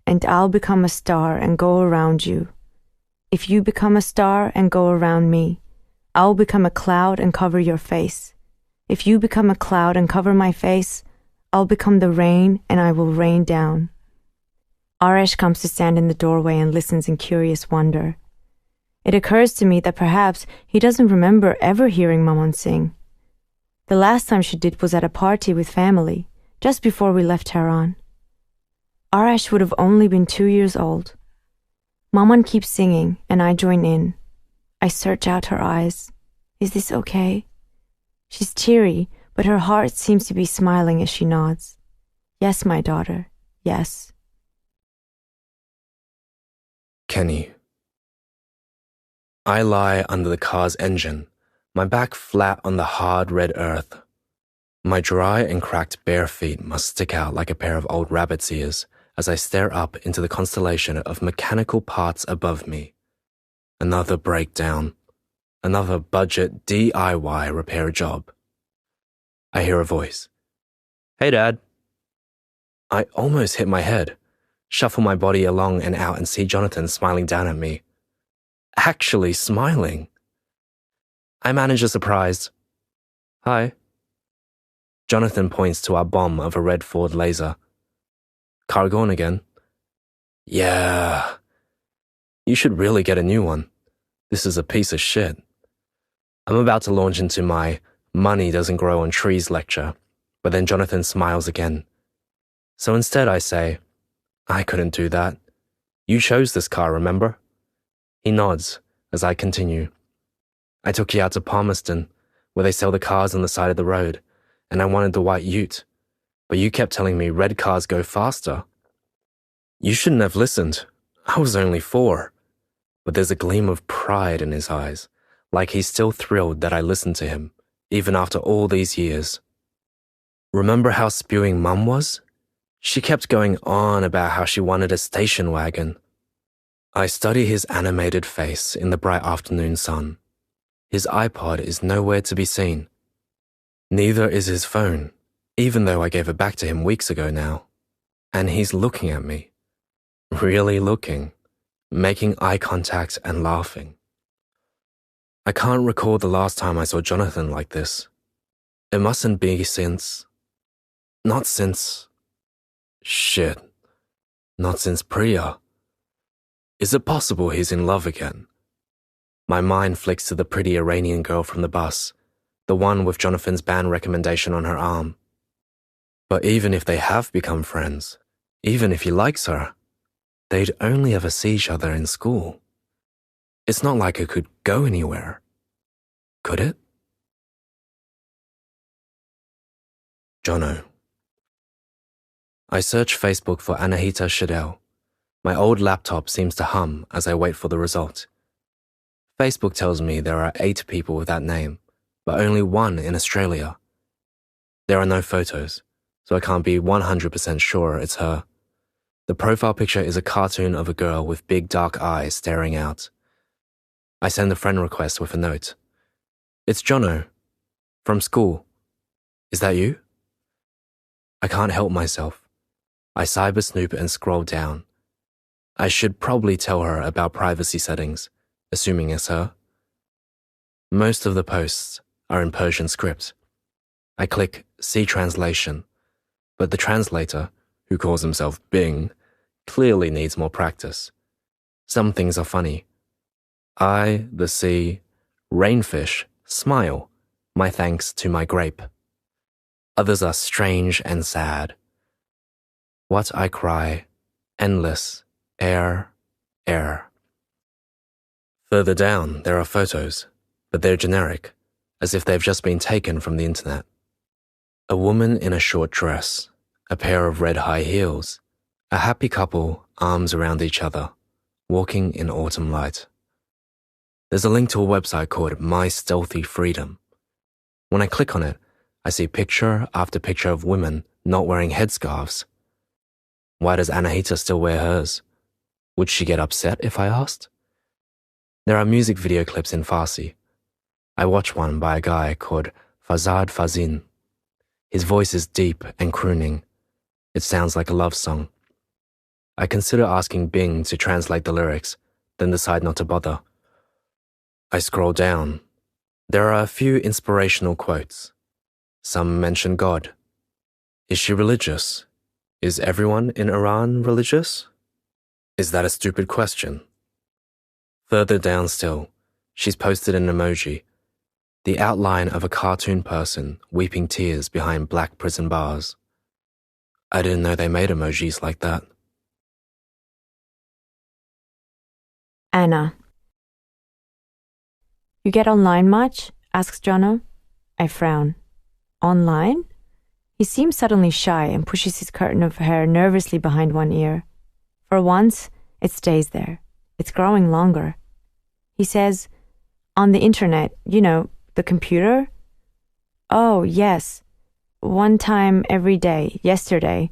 and I'll become a star and go around you. If you become a star and go around me, I'll become a cloud and cover your face. If you become a cloud and cover my face, I'll become the rain and I will rain down." Arash comes to stand in the doorway and listens in curious wonder. It occurs to me that perhaps he doesn't remember ever hearing Maman sing. The last time she did was at a party with family, just before we left Tehran. Arash would have only been 2 years old. Maman keeps singing, and I join in. I search out her eyes. Is this okay? She's teary, but her heart seems to be smiling as she nods. "Yes, my daughter, yes." Kenny. I lie under the car's engine, my back flat on the hard red earth. My dry and cracked bare feet must stick out like a pair of old rabbit's ears as I stare up into the constellation of mechanical parts above me. Another breakdown. Another budget DIY repair job. I hear a voice. "Hey, Dad." I almost hit my head, shuffle my body along and out and see Jonathan smiling down at me. Actually smiling. I manage a surprised, "Hi." Jonathan points to our bomb of a red Ford Laser. "Car gone again?" "Yeah. You should really get a new one. This is a piece of shit." I'm about to launch into my "money doesn't grow on trees" lecture, but then Jonathan smiles again. So instead I say, "I couldn't do that. You chose this car, remember?" He nods as I continue. "I took you out to Palmerston, where they sell the cars on the side of the road, and I wanted the white ute, but you kept telling me red cars go faster. You shouldn't have listened. I was only 4. But there's a gleam of pride in his eyes, like he's still thrilled that I listened to him, even after all these years. Remember how spewing Mum was? She kept going on about how she wanted a station wagon. I study his animated face in the bright afternoon sun. His iPod is nowhere to be seen. Neither is his phone, even though I gave it back to him weeks ago now. And he's looking at me. Really looking. making eye contact and laughing. I can't recall the last time I saw Jonathan like this. It mustn't be not since Priya. Is it possible he's in love again? My mind flicks to the pretty Iranian girl from the bus, the one with Jonathan's band recommendation on her arm. But even if they have become friends, even if he likes her, they'd only ever see each other in school. It's not like it could go anywhere. Could it? Jono. I search Facebook for Anahita Shadell. My old laptop seems to hum as I wait for the result. Facebook tells me there are 8 people with that name, but only 1 in Australia. There are no photos, so I can't be 100% sure it's her. The profile picture is a cartoon of a girl with big dark eyes staring out. I send a friend request with a note. It's Jono. From school. Is that you? I can't help myself. I cyber snoop and scroll down. I should probably tell her about privacy settings, assuming it's her. Most of the posts are in Persian script. I click See Translation, but the translator, who calls himself Bing, clearly needs more practice. Some things are funny. I, the sea, rainfish, smile, my thanks to my grape. Others are strange and sad. What I cry, endless, air. Further down, there are photos, but they're generic, as if they've just been taken from the internet. A woman in a short dress, a pair of red high heels, a happy couple, arms around each other, walking in autumn light. There's a link to a website called My Stealthy Freedom. When I click on it, I see picture after picture of women not wearing headscarves. Why does Anahita still wear hers? Would she get upset if I asked? There are music video clips in Farsi. I watch one by a guy called Fazad Fazin. His voice is deep and crooning. It sounds like a love song. I consider asking Bing to translate the lyrics, then decide not to bother. I scroll down. There are a few inspirational quotes. Some mention God. Is she religious? Is everyone in Iran religious? Is that a stupid question? Further down still, she's posted an emoji, the outline of a cartoon person weeping tears behind black prison bars. I didn't know they made emojis like that. Anna. You get online much? Asks Jono. I frown. Online? He seems suddenly shy and pushes his curtain of hair nervously behind one ear. For once, it stays there. It's growing longer. He says, on the internet, the computer? Oh, yes. One time every day, yesterday.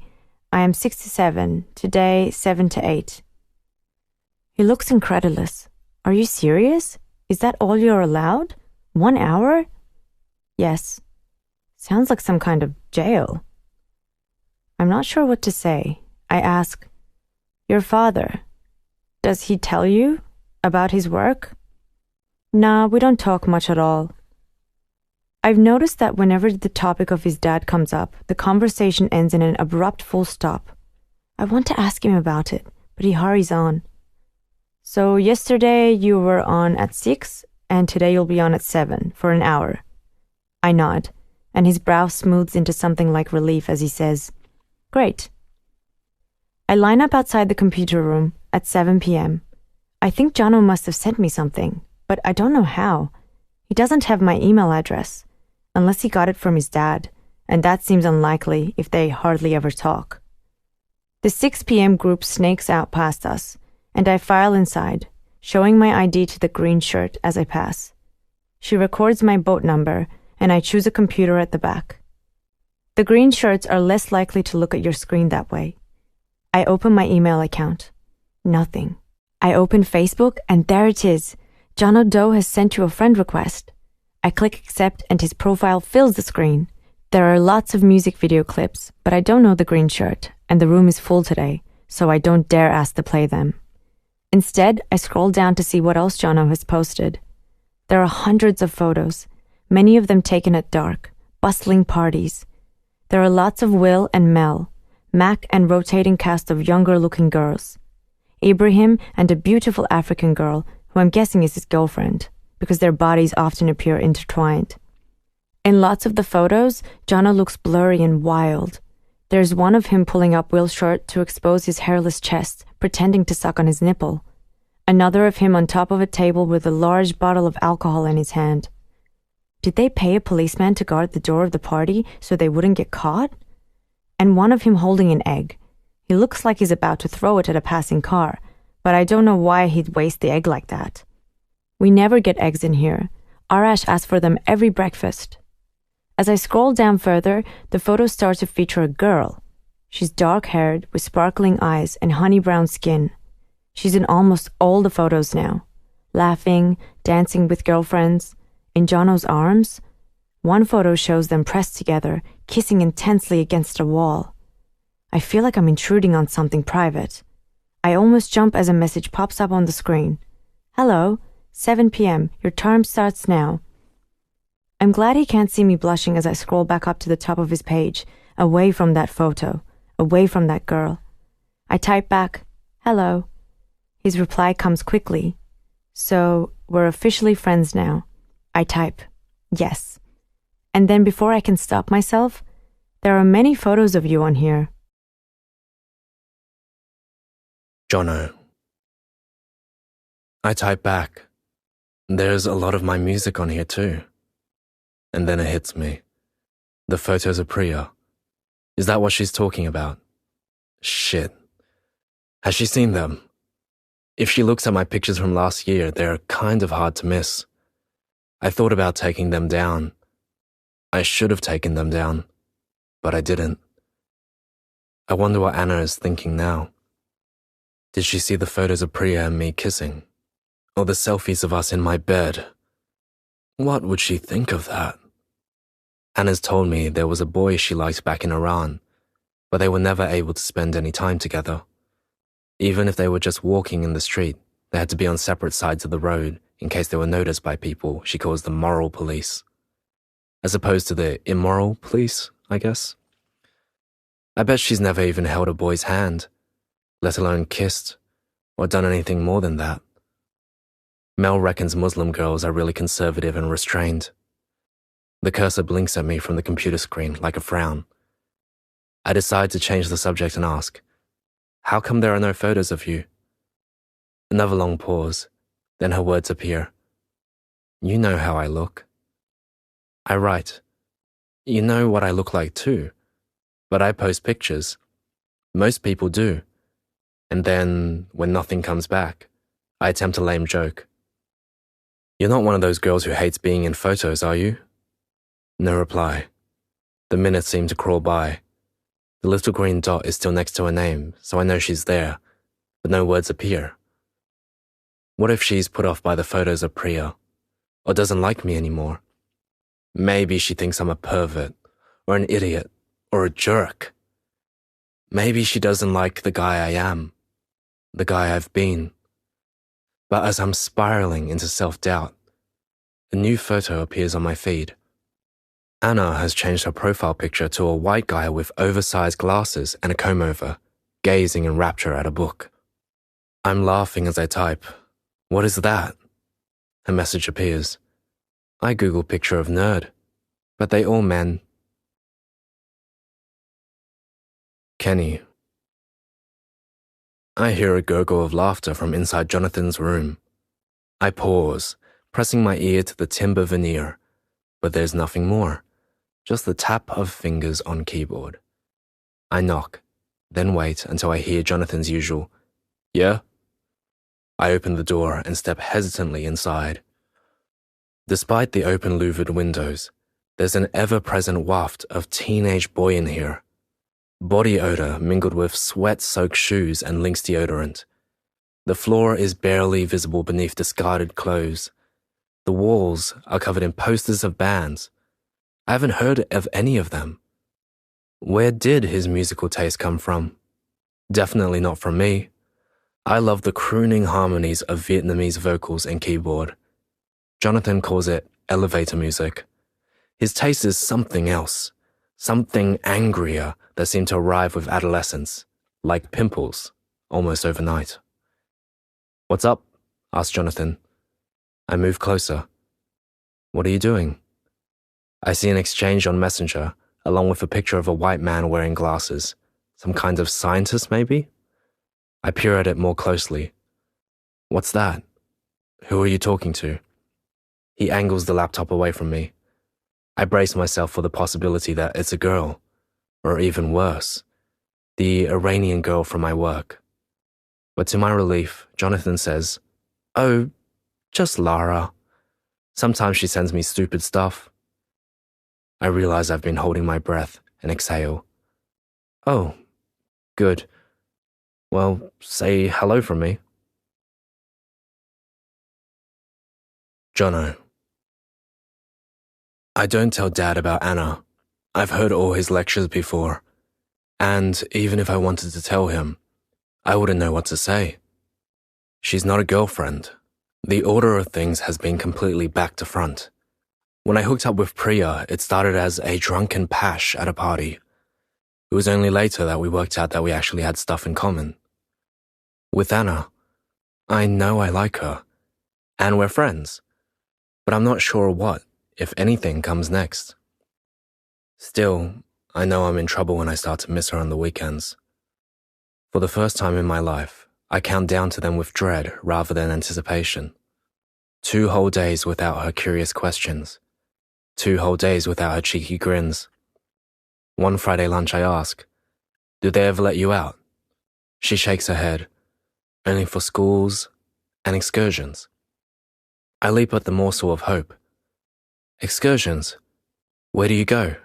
I am 6 to 7, today 7 to 8. He looks incredulous. Are you serious? Is that all you're allowed? 1 hour? Yes. Sounds like some kind of jail. I'm not sure what to say. I ask, your father, does he tell you about his work? Nah, we don't talk much at all. I've noticed that whenever the topic of his dad comes up, the conversation ends in an abrupt full stop. I want to ask him about it, but he hurries on. So yesterday you were on at 6, and today you'll be on at 7 for an hour. I nod, and his brow smooths into something like relief as he says, Great. I line up outside the computer room at 7 p.m. I think Jono must have sent me something, but I don't know how. He doesn't have my email address, unless he got it from his dad, and that seems unlikely if they hardly ever talk. The 6 p.m. group snakes out past us, and I file inside, showing my ID to the green shirt as I pass. She records my boat number, and I choose a computer at the back. The green shirts are less likely to look at your screen that way. I open my email account. Nothing. I open Facebook, and there it is. Jono Doe has sent you a friend request. I click accept, and his profile fills the screen. There are lots of music video clips, but I don't know the green shirt, and the room is full today, so I don't dare ask to play them. Instead, I scroll down to see what else Jono has posted. There are hundreds of photos, many of them taken at dark, bustling parties. There are lots of Will and Mel, Mac and rotating cast of younger-looking girls, Ibrahim and a beautiful African girl who I'm guessing is his girlfriend, because their bodies often appear intertwined. In lots of the photos, Jono looks blurry and wild. There's one of him pulling up Will's shirt to expose his hairless chest, pretending to suck on his nipple. Another of him on top of a table with a large bottle of alcohol in his hand. Did they pay a policeman to guard the door of the party so they wouldn't get caught? And one of him holding an egg. He looks like he's about to throw it at a passing car, but I don't know why he'd waste the egg like that. We never get eggs in here. Arash asks for them every breakfast. As I scroll down further, the photos start to feature a girl. She's dark-haired, with sparkling eyes and honey-brown skin. She's in almost all the photos now, laughing, dancing with girlfriends, in Jono's arms. One photo shows them pressed together, kissing intensely against a wall. I feel like I'm intruding on something private. I almost jump as a message pops up on the screen. Hello, 7 p.m., your term starts now. I'm glad he can't see me blushing as I scroll back up to the top of his page, away from that photo, away from that girl. I type back, hello. His reply comes quickly. So, we're officially friends now. I type, yes. And then before I can stop myself, there are many photos of you on here. Jono. I type back. There's a lot of my music on here too. And then it hits me. The photos of Priya. Is that what she's talking about? Shit. Has she seen them? If she looks at my pictures from last year, they're kind of hard to miss. I thought about taking them down. I should have taken them down, but I didn't. I wonder what Anna is thinking now. Did she see the photos of Priya and me kissing? Or the selfies of us in my bed? What would she think of that? Anna's told me there was a boy she liked back in Iran, but they were never able to spend any time together. Even if they were just walking in the street, they had to be on separate sides of the road in case they were noticed by people she calls the moral police. As opposed to the immoral police, I guess. I bet she's never even held a boy's hand, let alone kissed, or done anything more than that. Mel reckons Muslim girls are really conservative and restrained. The cursor blinks at me from the computer screen like a frown. I decide to change the subject and ask, how come there are no photos of you? Another long pause, then her words appear. You know how I look. I write, you know what I look like too, but I post pictures. Most people do. And then, when nothing comes back, I attempt a lame joke. You're not one of those girls who hates being in photos, are you? No reply. The minutes seem to crawl by. The little green dot is still next to her name, so I know she's there, but no words appear. What if she's put off by the photos of Priya, or doesn't like me anymore? Maybe she thinks I'm a pervert, or an idiot, or a jerk. Maybe she doesn't like the guy I am, the guy I've been. But as I'm spiraling into self-doubt, a new photo appears on my feed. Anna has changed her profile picture to a white guy with oversized glasses and a comb-over, gazing in rapture at a book. I'm laughing as I type, "What is that?" A message appears. I Google picture of nerd, but they all men. Kenny. I hear a gurgle of laughter from inside Jonathan's room. I pause, pressing my ear to the timber veneer, but there's nothing more, just the tap of fingers on keyboard. I knock, then wait until I hear Jonathan's usual, "Yeah?" I open the door and step hesitantly inside. Despite the open louvered windows, there's an ever-present waft of teenage boy in here. Body odor mingled with sweat-soaked shoes and Lynx deodorant. The floor is barely visible beneath discarded clothes. The walls are covered in posters of bands. I haven't heard of any of them. Where did his musical taste come from? Definitely not from me. I love the crooning harmonies of Vietnamese vocals and keyboard. Jonathan calls it elevator music. His taste is something else, something angrier that seemed to arrive with adolescence, like pimples, almost overnight. "What's up?" asked Jonathan. I move closer. "What are you doing?" I see an exchange on Messenger, along with a picture of a white man wearing glasses. Some kind of scientist, maybe? I peer at it more closely. "What's that? Who are you talking to?" He angles the laptop away from me. I brace myself for the possibility that it's a girl, or even worse, the Iranian girl from my work. But to my relief, Jonathan says, "Oh, just Lara. Sometimes she sends me stupid stuff." I realize I've been holding my breath and exhale. "Oh, good. Well, say hello from me." Jono. I don't tell Dad about Anna. I've heard all his lectures before. And even if I wanted to tell him, I wouldn't know what to say. She's not a girlfriend. The order of things has been completely back to front. When I hooked up with Priya, it started as a drunken pash at a party. It was only later that we worked out that we actually had stuff in common. With Anna, I know I like her, and we're friends, but I'm not sure what, if anything, comes next. Still, I know I'm in trouble when I start to miss her on the weekends. For the first time in my life, I count down to them with dread rather than anticipation. 2 whole days without her curious questions. 2 whole days without her cheeky grins. One Friday lunch I ask, "Do they ever let you out?" She shakes her head, "Only for schools and excursions." I leap at the morsel of hope. "Excursions? Where do you go?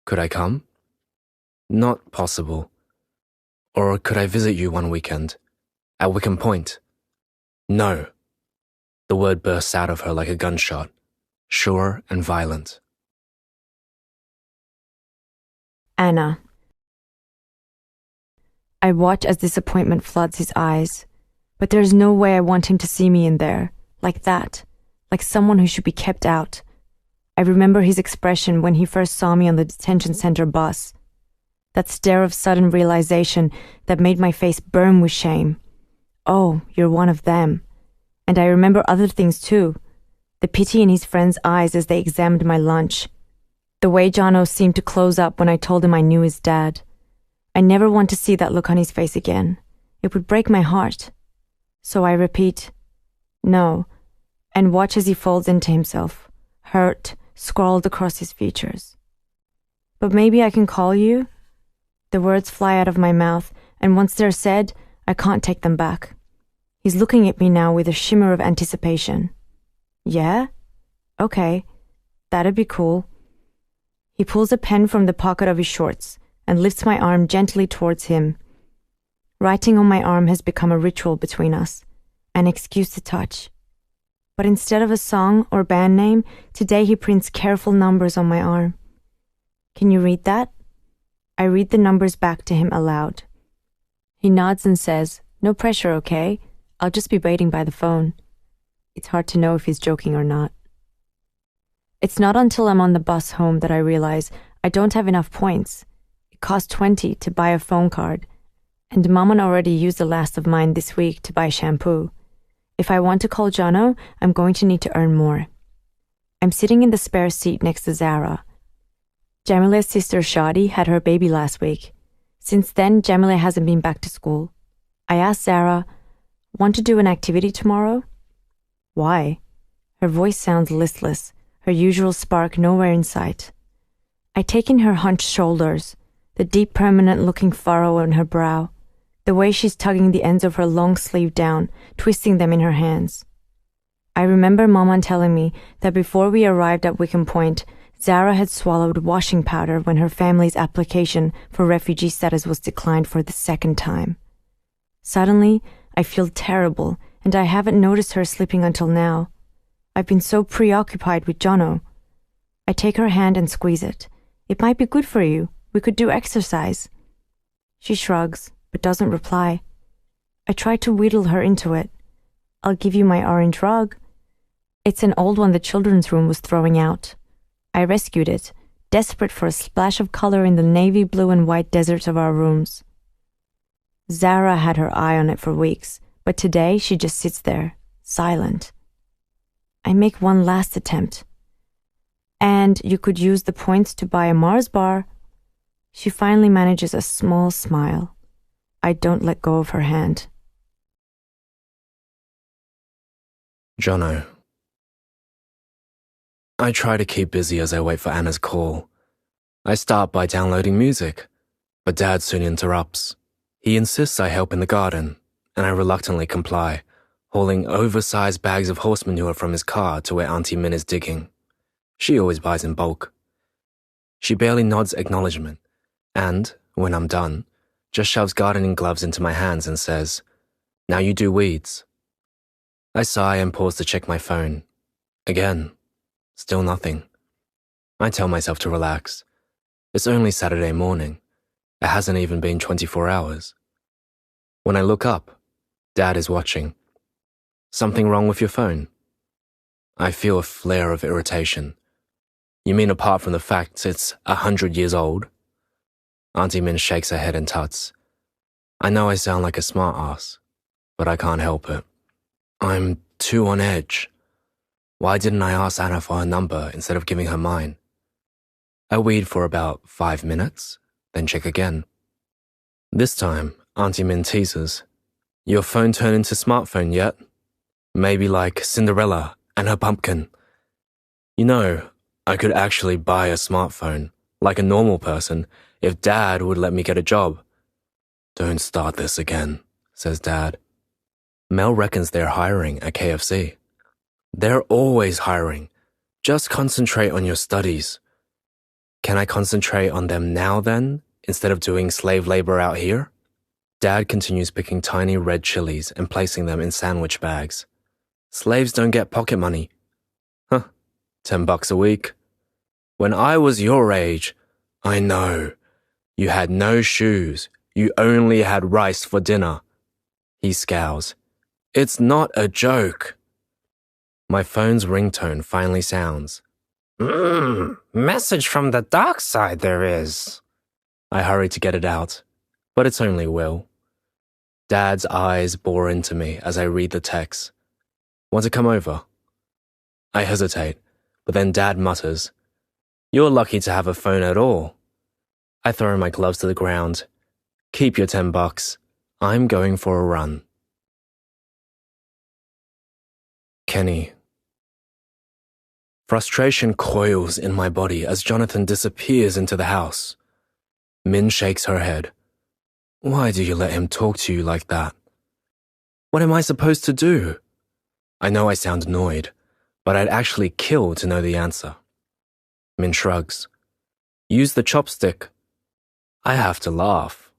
Could I come?" "Not possible. Or could I visit you one weekend? At Wickham Point?" "No." The word bursts out of her like a gunshot, sure and violent. Anna. I watch as disappointment floods his eyes, but there is no way I want him to see me in there, like that, like someone who should be kept out. I remember his expression when he first saw me on the detention center bus. That stare of sudden realization that made my face burn with shame. Oh, you're one of them. And I remember other things too. The pity in his friends' eyes as they examined my lunch. The way Jono seemed to close up when I told him I knew his dad. I never want to see that look on his face again. It would break my heart. So I repeat, "No," and watch as he folds into himself, hurt scrawled across his features. "But maybe I can call you?" The words fly out of my mouth, and once they're said, I can't take them back. He's looking at me now with a shimmer of anticipation. "Yeah? Okay. That'd be cool." He pulls a pen from the pocket of his shorts and lifts my arm gently towards him. Writing on my arm has become a ritual between us, an excuse to touch. But instead of a song or band name, today he prints careful numbers on my arm. "Can you read that?" I read the numbers back to him aloud. He nods and says, "No pressure, okay? I'll just be waiting by the phone." It's hard to know if he's joking or not. It's not until I'm on the bus home that I realize I don't have enough points. It costs 20 to buy a phone card, and Maman already used the last of mine this week to buy shampoo. If I want to call Jono, I'm going to need to earn more. I'm sitting in the spare seat next to Zara. Jamila's sister Shadi had her baby last week. Since then, Jamila hasn't been back to school. I asked Zara, "Want to do an activity tomorrow?" "Why?" Her voice sounds listless, her usual spark nowhere in sight. I take in her hunched shoulders, the deep permanent-looking furrow on her brow, the way she's tugging the ends of her long sleeve down, twisting them in her hands. I remember Maman telling me that before we arrived at Wickham Point, Zara had swallowed washing powder when her family's application for refugee status was declined for the 2nd time. Suddenly, I feel terrible, and I haven't noticed her sleeping until now. I've been so preoccupied with Jono. I take her hand and squeeze it. "It might be good for you. We could do exercise." She shrugs, but doesn't reply. I tried to wheedle her into it. I'll give you my orange rug. It's an old one the children's room was throwing out. I rescued it, desperate for a splash of color in the navy blue and white deserts of our rooms. Zara had her eye on it for weeks, but today she just sits there, silent. I make one last attempt. And you could use the points to buy a Mars bar. She finally manages a small smile. I don't let go of her hand. Jono. I try to keep busy as I wait for Anna's call. I start by downloading music, but Dad soon interrupts. He insists I help in the garden, and I reluctantly comply, hauling oversized bags of horse manure from his car to where Auntie Min is digging. She always buys in bulk. She barely nods acknowledgement, and, when I'm done, just shoves gardening gloves into my hands and says, "Now you do weeds." I sigh and pause to check my phone. Again, still nothing. I tell myself to relax. It's only Saturday morning. It hasn't even been 24 hours. When I look up, Dad is watching. "Something wrong with your phone?" I feel a flare of irritation. "You mean apart from the fact it's 100 years old?" Auntie Min shakes her head and tuts. I know I sound like a smart ass, but I can't help it. I'm too on edge. Why didn't I ask Anna for her number instead of giving her mine? I weed for about 5 minutes, then check again. This time, Auntie Min teases. "Your phone turned into smartphone yet? Maybe like Cinderella and her pumpkin." You know, I could actually buy a smartphone, like a normal person, if Dad would let me get a job. "Don't start this again," says Dad. Mel reckons they're hiring at KFC. They're always hiring. Just concentrate on your studies. Can I concentrate on them now then, instead of doing slave labor out here? Dad continues picking tiny red chilies and placing them in sandwich bags. Slaves don't get pocket money. Huh, $10 a week. When I was your age, I know. You had no shoes. You only had rice for dinner. He scowls. It's not a joke. My phone's ringtone finally sounds. Message from the dark side there is. I hurry to get it out, but it's only Will. Dad's eyes bore into me as I read the text. "Want to come over?" I hesitate, but then Dad mutters, "You're lucky to have a phone at all." I throw my gloves to the ground. "Keep your $10. I'm going for a run." Kenny. Frustration coils in my body as Jonathan disappears into the house. Min shakes her head. "Why do you let him talk to you like that?" What am I supposed to do? I know I sound annoyed, but I'd actually kill to know the answer. Min shrugs. "Use the chopstick." I have to laugh.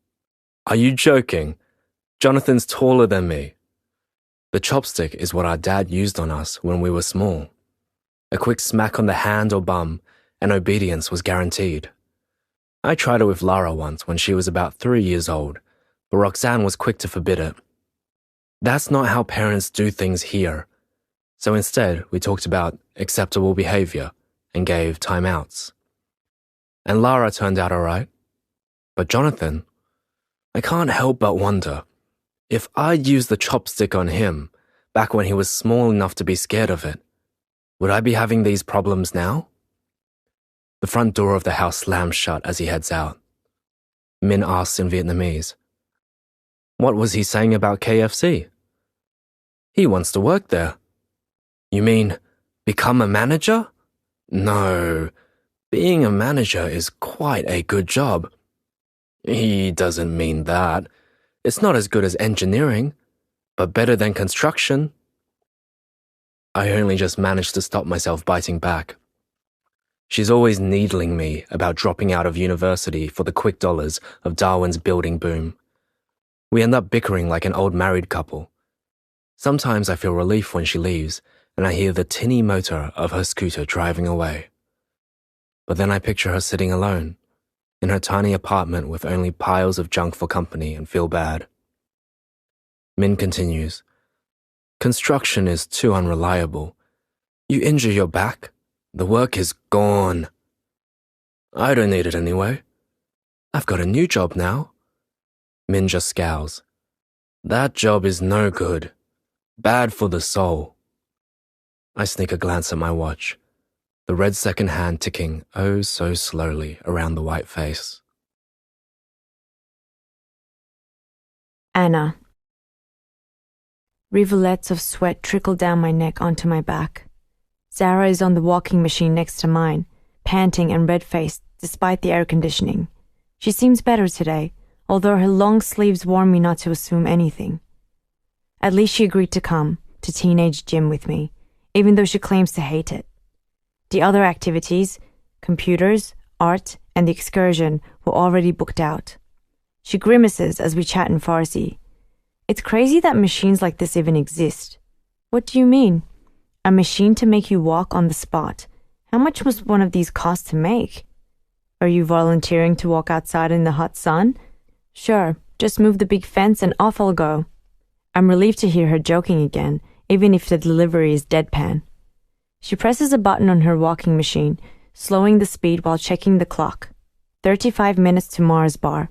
"Are you joking? Jonathan's taller than me." The chopstick is what our dad used on us when we were small. A quick smack on the hand or bum, and obedience was guaranteed. I tried it with Lara once when she was about 3 years old, but Roxanne was quick to forbid it. That's not how parents do things here. So instead, we talked about acceptable behavior and gave timeouts. And Lara turned out all right. But Jonathan, I can't help but wonder, if I'd used the chopstick on him back when he was small enough to be scared of it, would I be having these problems now? The front door of the house slams shut as he heads out. Min asks in Vietnamese, "What was he saying about KFC?" "He wants to work there." "You mean, become a manager?" "No, being a manager is quite a good job." "He doesn't mean that. It's not as good as engineering, but better than construction." I only just managed to stop myself biting back. She's always needling me about dropping out of university for the quick dollars of Darwin's building boom. We end up bickering like an old married couple. Sometimes I feel relief when she leaves and I hear the tinny motor of her scooter driving away. But then I picture her sitting alone, in her tiny apartment with only piles of junk for company and feel bad. Min continues. Construction is too unreliable. You injure your back, the work is gone. I don't need it anyway. I've got a new job now. Min just scowls. That job is no good. Bad for the soul. I sneak a glance at my watch, the red second hand ticking oh so slowly around the white face. Anna. Rivulets of sweat trickle down my neck onto my back. Zara is on the walking machine next to mine, panting and red-faced despite the air conditioning. She seems better today, although her long sleeves warn me not to assume anything. At least she agreed to come to teenage gym with me, even though she claims to hate it. The other activities, computers, art, and the excursion were already booked out. She grimaces as we chat in Farsi. It's crazy that machines like this even exist. What do you mean? A machine to make you walk on the spot. How much must one of these cost to make? Are you volunteering to walk outside in the hot sun? Sure, just move the big fence and off I'll go. I'm relieved to hear her joking again, even if the delivery is deadpan. She presses a button on her walking machine, slowing the speed while checking the clock. 35 minutes to Mars Bar.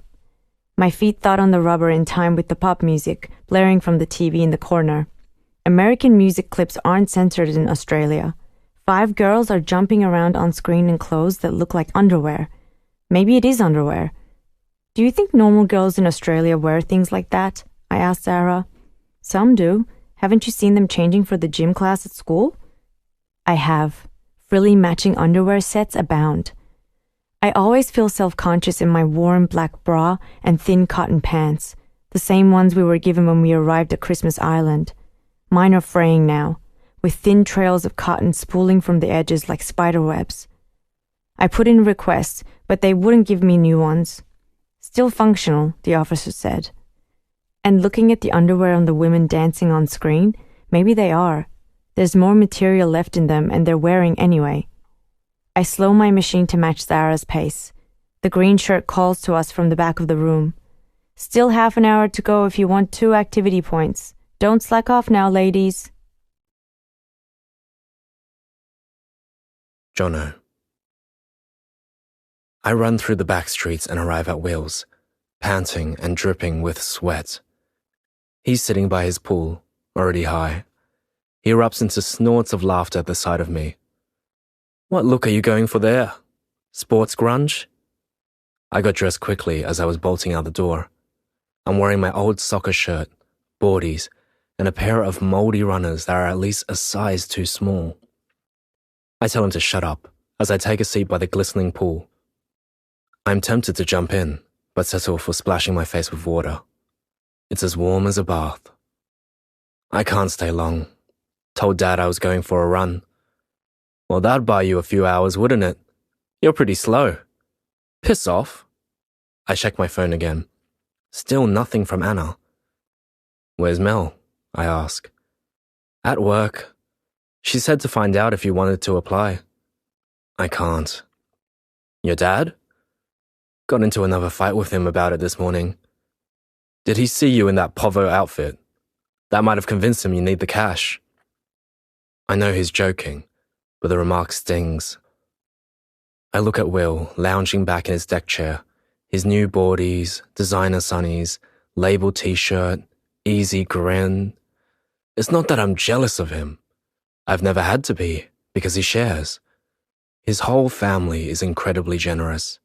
My feet thud on the rubber in time with the pop music blaring from the TV in the corner. American music clips aren't censored in Australia. 5 girls are jumping around on screen in clothes that look like underwear. Maybe it is underwear. Do you think normal girls in Australia wear things like that? I asked Sarah. Some do. Haven't you seen them changing for the gym class at school? I have. Frilly matching underwear sets abound. I always feel self-conscious in my warm black bra and thin cotton pants, the same ones we were given when we arrived at Christmas Island. Mine are fraying now, with thin trails of cotton spooling from the edges like spider webs. I put in requests, but they wouldn't give me new ones. Still functional, the officer said. And looking at the underwear on the women dancing on screen, maybe they are. There's more material left in them and they're wearing anyway. I slow my machine to match Zara's pace. The green shirt calls to us from the back of the room. Still half an hour to go if you want 2 activity points. Don't slack off now, ladies. Jono. I run through the back streets and arrive at Will's, panting and dripping with sweat. He's sitting by his pool, already high. He erupts into snorts of laughter at the sight of me. What look are you going for there? Sports grunge? I got dressed quickly as I was bolting out the door. I'm wearing my old soccer shirt, boardies, and a pair of moldy runners that are at least a size too small. I tell him to shut up as I take a seat by the glistening pool. I'm tempted to jump in, but settle for splashing my face with water. It's as warm as a bath. I can't stay long. Told Dad I was going for a run. Well, that'd buy you a few hours, wouldn't it? You're pretty slow. Piss off. I check my phone again. Still nothing from Anna. Where's Mel? I ask. At work. She said to find out if you wanted to apply. I can't. Your dad? Got into another fight with him about it this morning. Did he see you in that Povo outfit? That might have convinced him you need the cash. I know he's joking, but the remark stings. I look at Will, lounging back in his deck chair, his new boardies, designer sunnies, label t-shirt, easy grin. It's not that I'm jealous of him. I've never had to be, because he shares. His whole family is incredibly generous.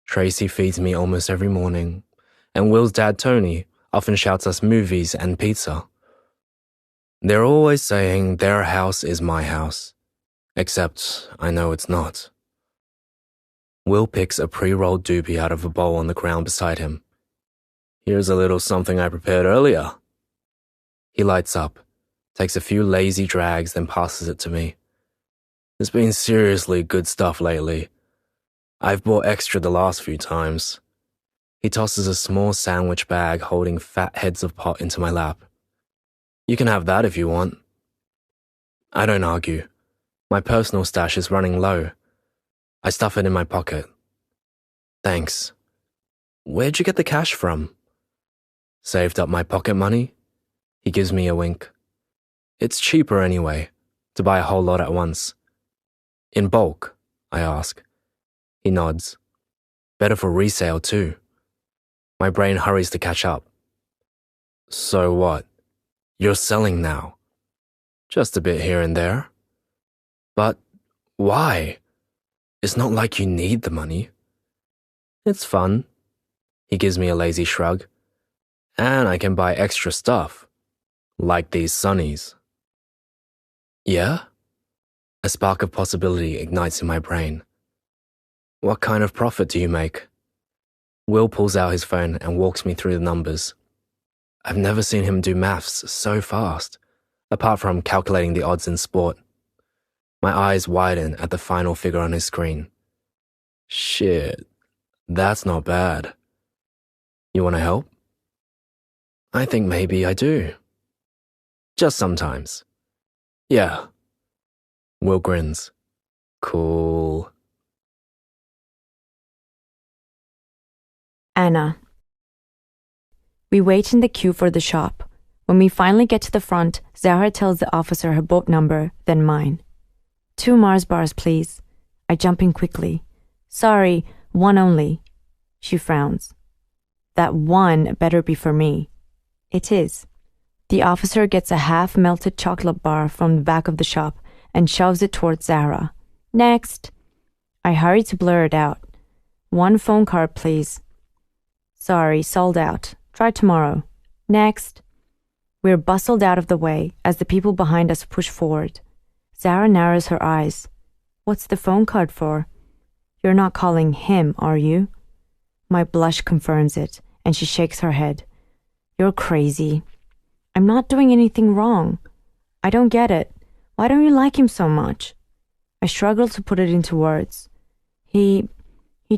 Tracy feeds me almost every morning, and Will's dad, Tony, often shouts us movies and pizza. They're always saying their house is my house, except I know it's not. Will picks a pre-rolled doobie out of a bowl on the ground beside him. Here's a little something I prepared earlier. He lights up, takes a few lazy drags, then passes it to me. It's been seriously good stuff lately. I've bought extra the last few times. He tosses a small sandwich bag holding fat heads of pot into my lap. You can have that if you want. I don't argue. My personal stash is running low. I stuff it in my pocket. Thanks. Where'd you get the cash from? Saved up my pocket money? He gives me a wink. It's cheaper anyway, to buy a whole lot at once. In bulk, I ask. He nods. Better for resale too. My brain hurries to catch up. So what? You're selling now? Just a bit here and there. But why? It's not like you need the money. It's fun. He gives me a lazy shrug. And I can buy extra stuff. Like these sunnies. Yeah? A spark of possibility ignites in my brain. What kind of profit do you make? Will pulls out his phone and walks me through the numbers. I've never seen him do maths so fast, apart from calculating the odds in sport. My eyes widen at the final figure on his screen. Shit, that's not bad. You want to help? I think maybe I do. Just sometimes. Yeah. Will grins. Cool. Anna. We wait in the queue for the shop. When we finally get to the front, Zahra tells the officer her boat number, then mine. 2 Mars bars, please. I jump in quickly. Sorry, 1 only. She frowns. That 1 better be for me. It is. The officer gets a half-melted chocolate bar from the back of the shop and shoves it towards Zahra. Next. I hurry to blur it out. 1 phone card, please. Sorry, sold out. Try tomorrow. Next. We're bustled out of the way as the people behind us push forward. Zahra narrows her eyes. What's the phone card for? You're not calling him, are you? My blush confirms it, and she shakes her head. You're crazy. I'm not doing anything wrong. I don't get it. Why don't you like him so much? I struggle to put it into words. He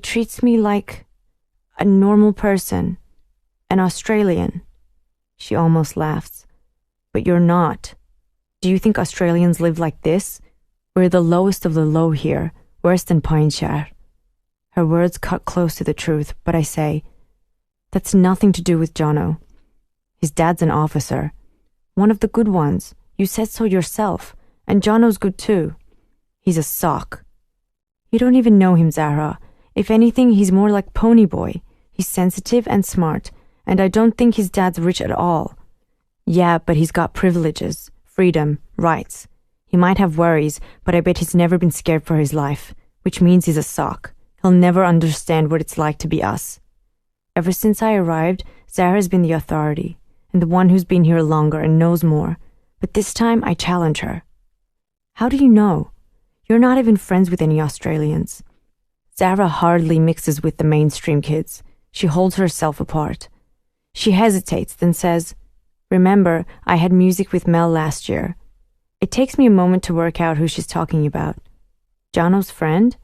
treats me like a normal person, an Australian. She almost laughs. But you're not. Do you think Australians live like this? We're the lowest of the low here, worse than Pineshare. Her words cut close to the truth, but I say, that's nothing to do with Jono. His dad's an officer. One of the good ones. You said so yourself. And Jono's good too. He's a sock. You don't even know him, Zahra. If anything, he's more like Ponyboy. He's sensitive and smart, and I don't think his dad's rich at all. Yeah, but he's got privileges, freedom, rights. He might have worries, but I bet he's never been scared for his life, which means he's a sock. He'll never understand what it's like to be us. Ever since I arrived, Zahra's been the authority, and the one who's been here longer and knows more. But this time, I challenge her. How do you know? You're not even friends with any Australians. Zahra hardly mixes with the mainstream kids. She holds herself apart. She hesitates, then says, Remember, I had music with Mel last year. It takes me a moment to work out who she's talking about. Jono's friend?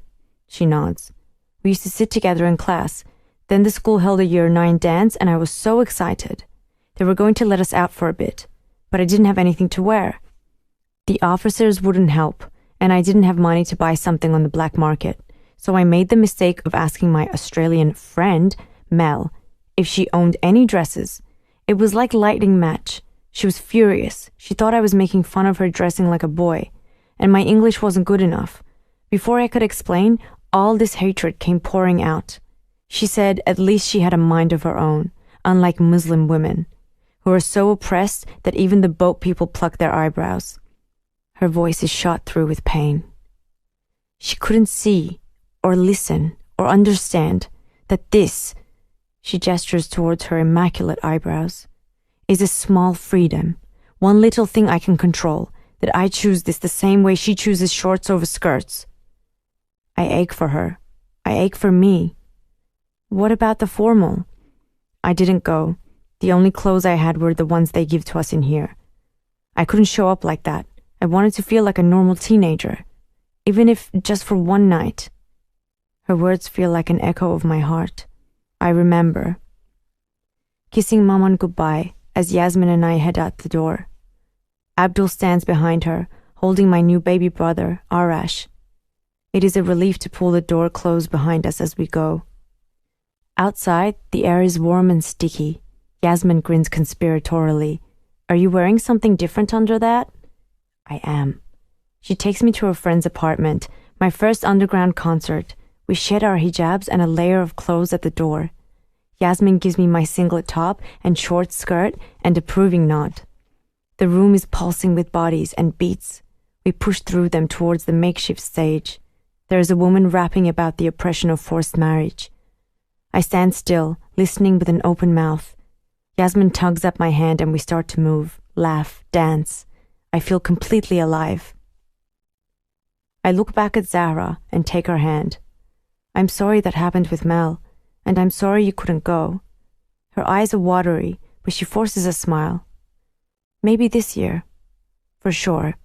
She nods. We used to sit together in class. Then the school held a year 9 dance, and I was so excited. They were going to let us out for a bit, but I didn't have anything to wear. The officers wouldn't help, and I didn't have money to buy something on the black market, so I made the mistake of asking my Australian friend, Mel, if she owned any dresses. It was like lighting match. She was furious. She thought I was making fun of her dressing like a boy, and my English wasn't good enough. Before I could explain, all this hatred came pouring out. She said at least she had a mind of her own, unlike Muslim women, who are so oppressed that even the boat people pluck their eyebrows. Her voice is shot through with pain. She couldn't see, or listen, or understand that this, she gestures towards her immaculate eyebrows, is a small freedom, one little thing I can control, that I choose this the same way she chooses shorts over skirts. I ache for her. I ache for me. What about the formal? I didn't go. The only clothes I had were the ones they give to us in here. I couldn't show up like that. I wanted to feel like a normal teenager, even if just for one night. Her words feel like an echo of my heart. I remember. Kissing Maman goodbye as Yasmin and I head out the door. Abdul stands behind her, holding my new baby brother, Arash. It is a relief to pull the door close behind us as we go. Outside, the air is warm and sticky. Yasmin grins conspiratorially. Are you wearing something different under that? I am. She takes me to her friend's apartment, my first underground concert. We shed our hijabs and a layer of clothes at the door. Yasmin gives me my singlet top and short skirt and approving nod. The room is pulsing with bodies and beats. We push through them towards the makeshift stage. There is a woman rapping about the oppression of forced marriage. I stand still, listening with an open mouth. Yasmin tugs at my hand and we start to move, laugh, dance. I feel completely alive. I look back at Zahra and take her hand. I'm sorry that happened with Mel, and I'm sorry you couldn't go. Her eyes are watery, but she forces a smile. Maybe this year. For sure.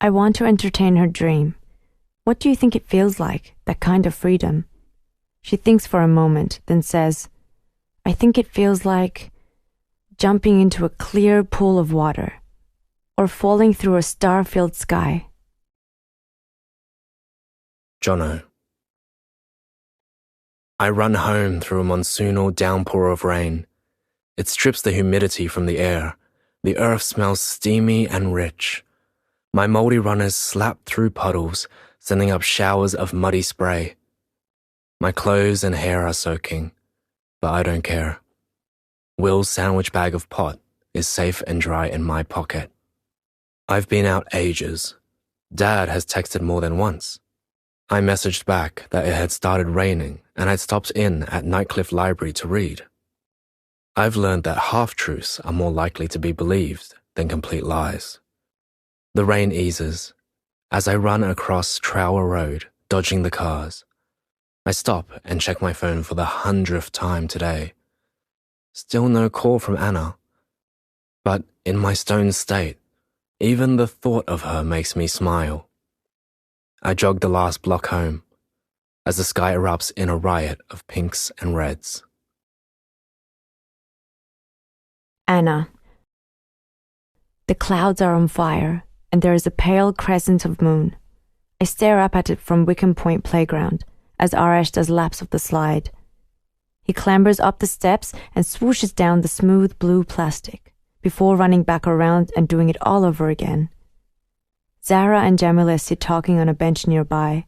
I want to entertain her dream. What do you think it feels like, that kind of freedom? She thinks for a moment, then says, I think it feels like jumping into a clear pool of water, or falling through a star-filled sky. Jono. I run home through a monsoonal downpour of rain. It strips the humidity from the air. The earth smells steamy and rich. My moldy runners slap through puddles, sending up showers of muddy spray. My clothes and hair are soaking, but I don't care. Will's sandwich bag of pot is safe and dry in my pocket. I've been out ages. Dad has texted more than once. I messaged back that it had started raining and I'd stopped in at Nightcliff Library to read. I've learned that half-truths are more likely to be believed than complete lies. The rain eases. As I run across Trower Road, dodging the cars, I stop and check my phone for the 100th time today. Still no call from Anna. But in my stoned state, even the thought of her makes me smile. I jog the last block home, as the sky erupts in a riot of pinks and reds. Anna. The clouds are on fire, and there is a pale crescent of moon. I stare up at it from Wickham Point Playground, as Arash does laps of the slide. He clambers up the steps and swooshes down the smooth blue plastic, before running back around and doing it all over again. Zahra and Jamila sit talking on a bench nearby.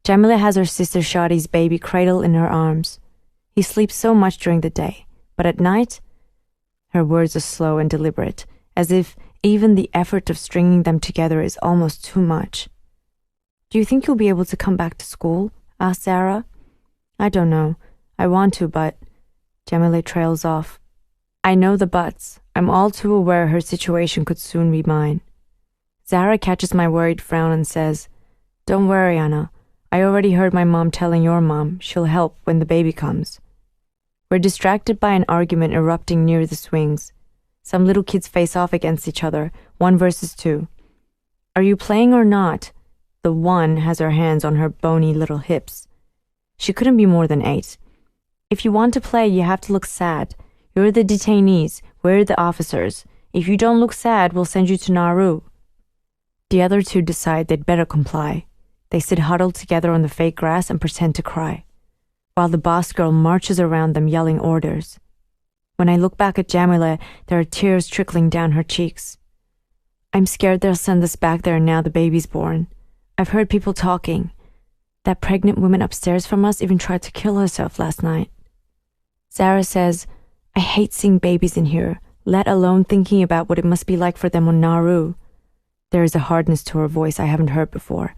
Jamila has her sister Shadi's baby cradled in her arms. He sleeps so much during the day, but at night, her words are slow and deliberate, as if even the effort of stringing them together is almost too much. Do you think you'll be able to come back to school? Asked Zahra. I don't know. I want to, but... Jamila trails off. I know the buts. I'm all too aware her situation could soon be mine. Zahra catches my worried frown and says, Don't worry, Anna. I already heard my mom telling your mom she'll help when the baby comes. We're distracted by an argument erupting near the swings. Some little kids face off against each other, 1 versus 2. Are you playing or not? The one has her hands on her bony little hips. She couldn't be more than 8. If you want to play, you have to look sad. You're the detainees, we're the officers. If you don't look sad, we'll send you to Nauru. The other 2 decide they'd better comply. They sit huddled together on the fake grass and pretend to cry, while the boss girl marches around them yelling orders. When I look back at Jamila, there are tears trickling down her cheeks. I'm scared they'll send us back there now the baby's born. I've heard people talking. That pregnant woman upstairs from us even tried to kill herself last night. Zahra says, I hate seeing babies in here, let alone thinking about what it must be like for them on Nauru. There is a hardness to her voice I haven't heard before.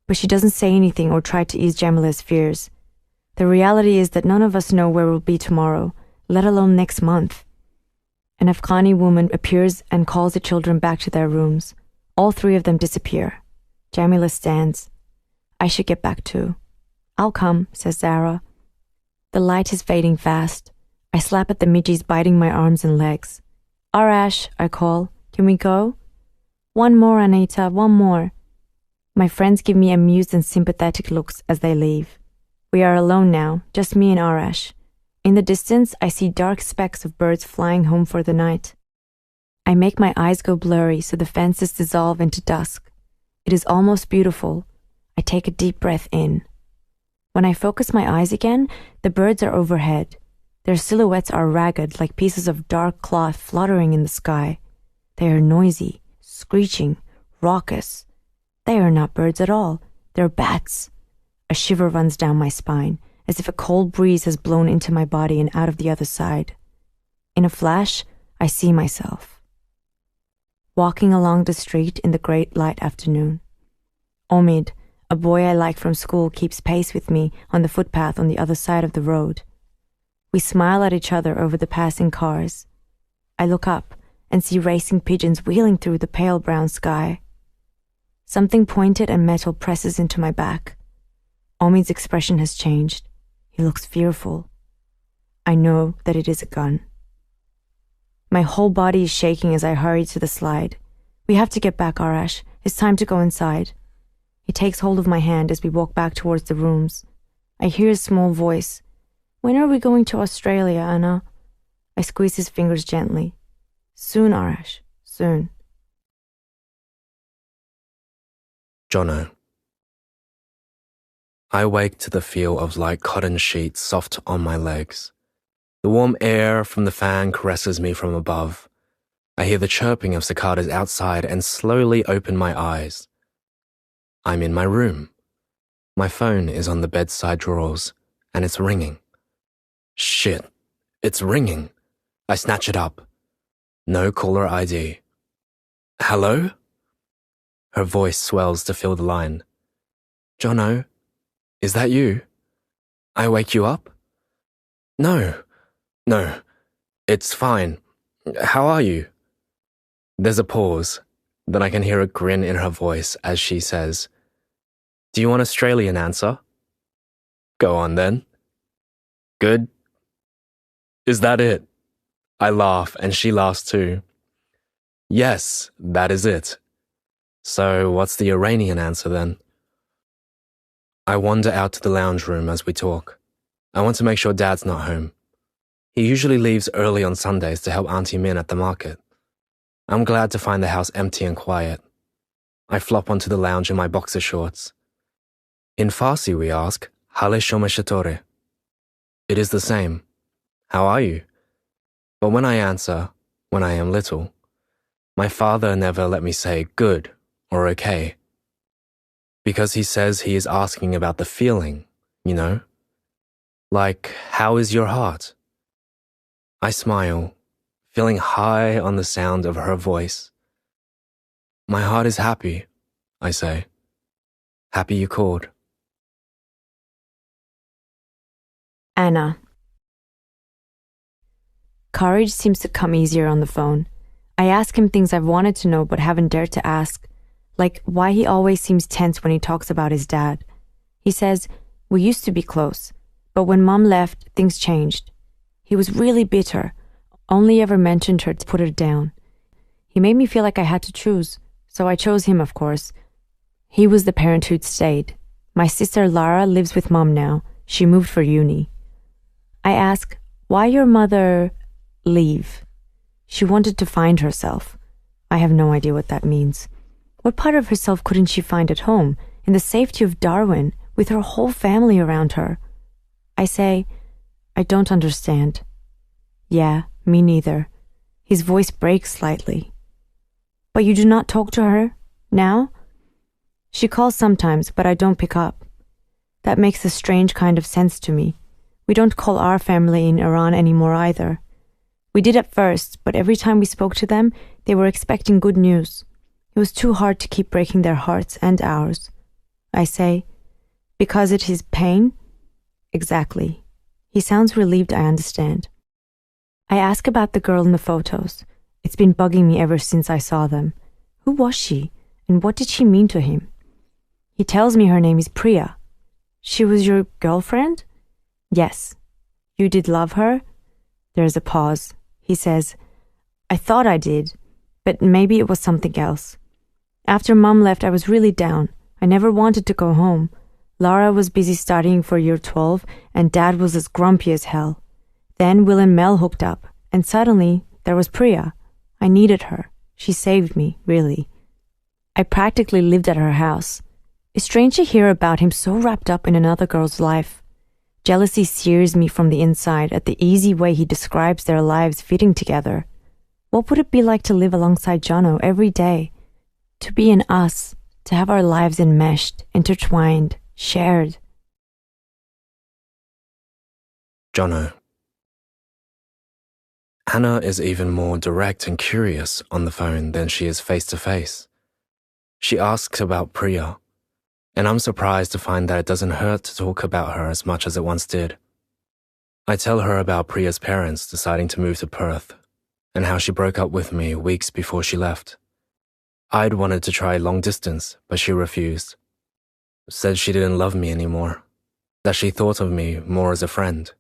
But she doesn't say anything or try to ease Jamila's fears. The reality is that none of us know where we'll be tomorrow, let alone next month. An Afghani woman appears and calls the children back to their rooms. All 3 of them disappear. Jamila stands. I should get back too. I'll come, says Zahra. The light is fading fast. I slap at the midgies biting my arms and legs. Arash, I call. Can we go? 1 more, Anita, 1 more. My friends give me amused and sympathetic looks as they leave. We are alone now, just me and Arash. In the distance, I see dark specks of birds flying home for the night. I make my eyes go blurry so the fences dissolve into dusk. It is almost beautiful. I take a deep breath in. When I focus my eyes again, the birds are overhead. Their silhouettes are ragged like pieces of dark cloth fluttering in the sky. They are noisy, screeching, raucous. They are not birds at all. They're bats. A shiver runs down my spine, as if a cold breeze has blown into my body and out of the other side. In a flash, I see myself walking along the street in the great light afternoon. Omid, a boy I like from school, keeps pace with me on the footpath on the other side of the road. We smile at each other over the passing cars. I look up and see racing pigeons wheeling through the pale brown sky. Something pointed and metal presses into my back. Omid's expression has changed. He looks fearful. I know that it is a gun. My whole body is shaking as I hurry to the slide. We have to get back, Arash. It's time to go inside. He takes hold of my hand as we walk back towards the rooms. I hear his small voice. When are we going to Australia, Anna? I squeeze his fingers gently. Soon, Arash. Soon. Jono. I wake to the feel of light cotton sheets soft on my legs. The warm air from the fan caresses me from above. I hear the chirping of cicadas outside and slowly open my eyes. I'm in my room. My phone is on the bedside drawers, and it's ringing. Shit, it's ringing. I snatch it up. No caller ID. Hello? Her voice swells to fill the line. Jono, is that you? I wake you up? No, it's fine. How are you? There's a pause, then I can hear a grin in her voice as she says, Do you want Australian answer? Go on then. Good. Is that it? I laugh and she laughs too. Yes, that is it. So what's the Iranian answer then? I wander out to the lounge room as we talk. I want to make sure Dad's not home. He usually leaves early on Sundays to help Auntie Min at the market. I'm glad to find the house empty and quiet. I flop onto the lounge in my boxer shorts. In Farsi we ask, Hale shoma shatore. It is the same. How are you? But when I answer, when I am little, my father never let me say good or okay. Because he says he is asking about the feeling, you know? Like, how is your heart? I smile, feeling high on the sound of her voice. My heart is happy, I say. Happy you called. Anna. Courage seems to come easier on the phone. I ask him things I've wanted to know but haven't dared to ask, like why he always seems tense when he talks about his dad. He says, we used to be close, but when Mom left, things changed. He was really bitter, only ever mentioned her to put her down. He made me feel like I had to choose, so I chose him, of course. He was the parent who'd stayed. My sister Lara lives with Mom now. She moved for uni. I ask, why your mother leave? She wanted to find herself. I have no idea what that means. What part of herself couldn't she find at home, in the safety of Darwin, with her whole family around her? I say, I don't understand. Yeah, me neither. His voice breaks slightly. But you do not talk to her now? She calls sometimes, but I don't pick up. That makes a strange kind of sense to me. We don't call our family in Iran anymore either. We did at first, but every time we spoke to them, they were expecting good news. It was too hard to keep breaking their hearts and ours. I say, because it is pain? Exactly. He sounds relieved, I understand. I ask about the girl in the photos. It's been bugging me ever since I saw them. Who was she, and what did she mean to him? He tells me her name is Priya. She was your girlfriend? Yes. You did love her? There's a pause. He says, I thought I did, but maybe it was something else. After Mom left, I was really down. I never wanted to go home. Lara was busy studying for year 12, and Dad was as grumpy as hell. Then Will and Mel hooked up, and suddenly there was Priya. I needed her. She saved me, really. I practically lived at her house. It's strange to hear about him so wrapped up in another girl's life. Jealousy sears me from the inside at the easy way he describes their lives fitting together. What would it be like to live alongside Jono every day? To be in us, to have our lives enmeshed, intertwined, shared. Jono. Anna is even more direct and curious on the phone than she is face to face. She asks about Priya, and I'm surprised to find that it doesn't hurt to talk about her as much as it once did. I tell her about Priya's parents deciding to move to Perth, and how she broke up with me weeks before she left. I'd wanted to try long distance, but she refused. Said she didn't love me anymore, that she thought of me more as a friend.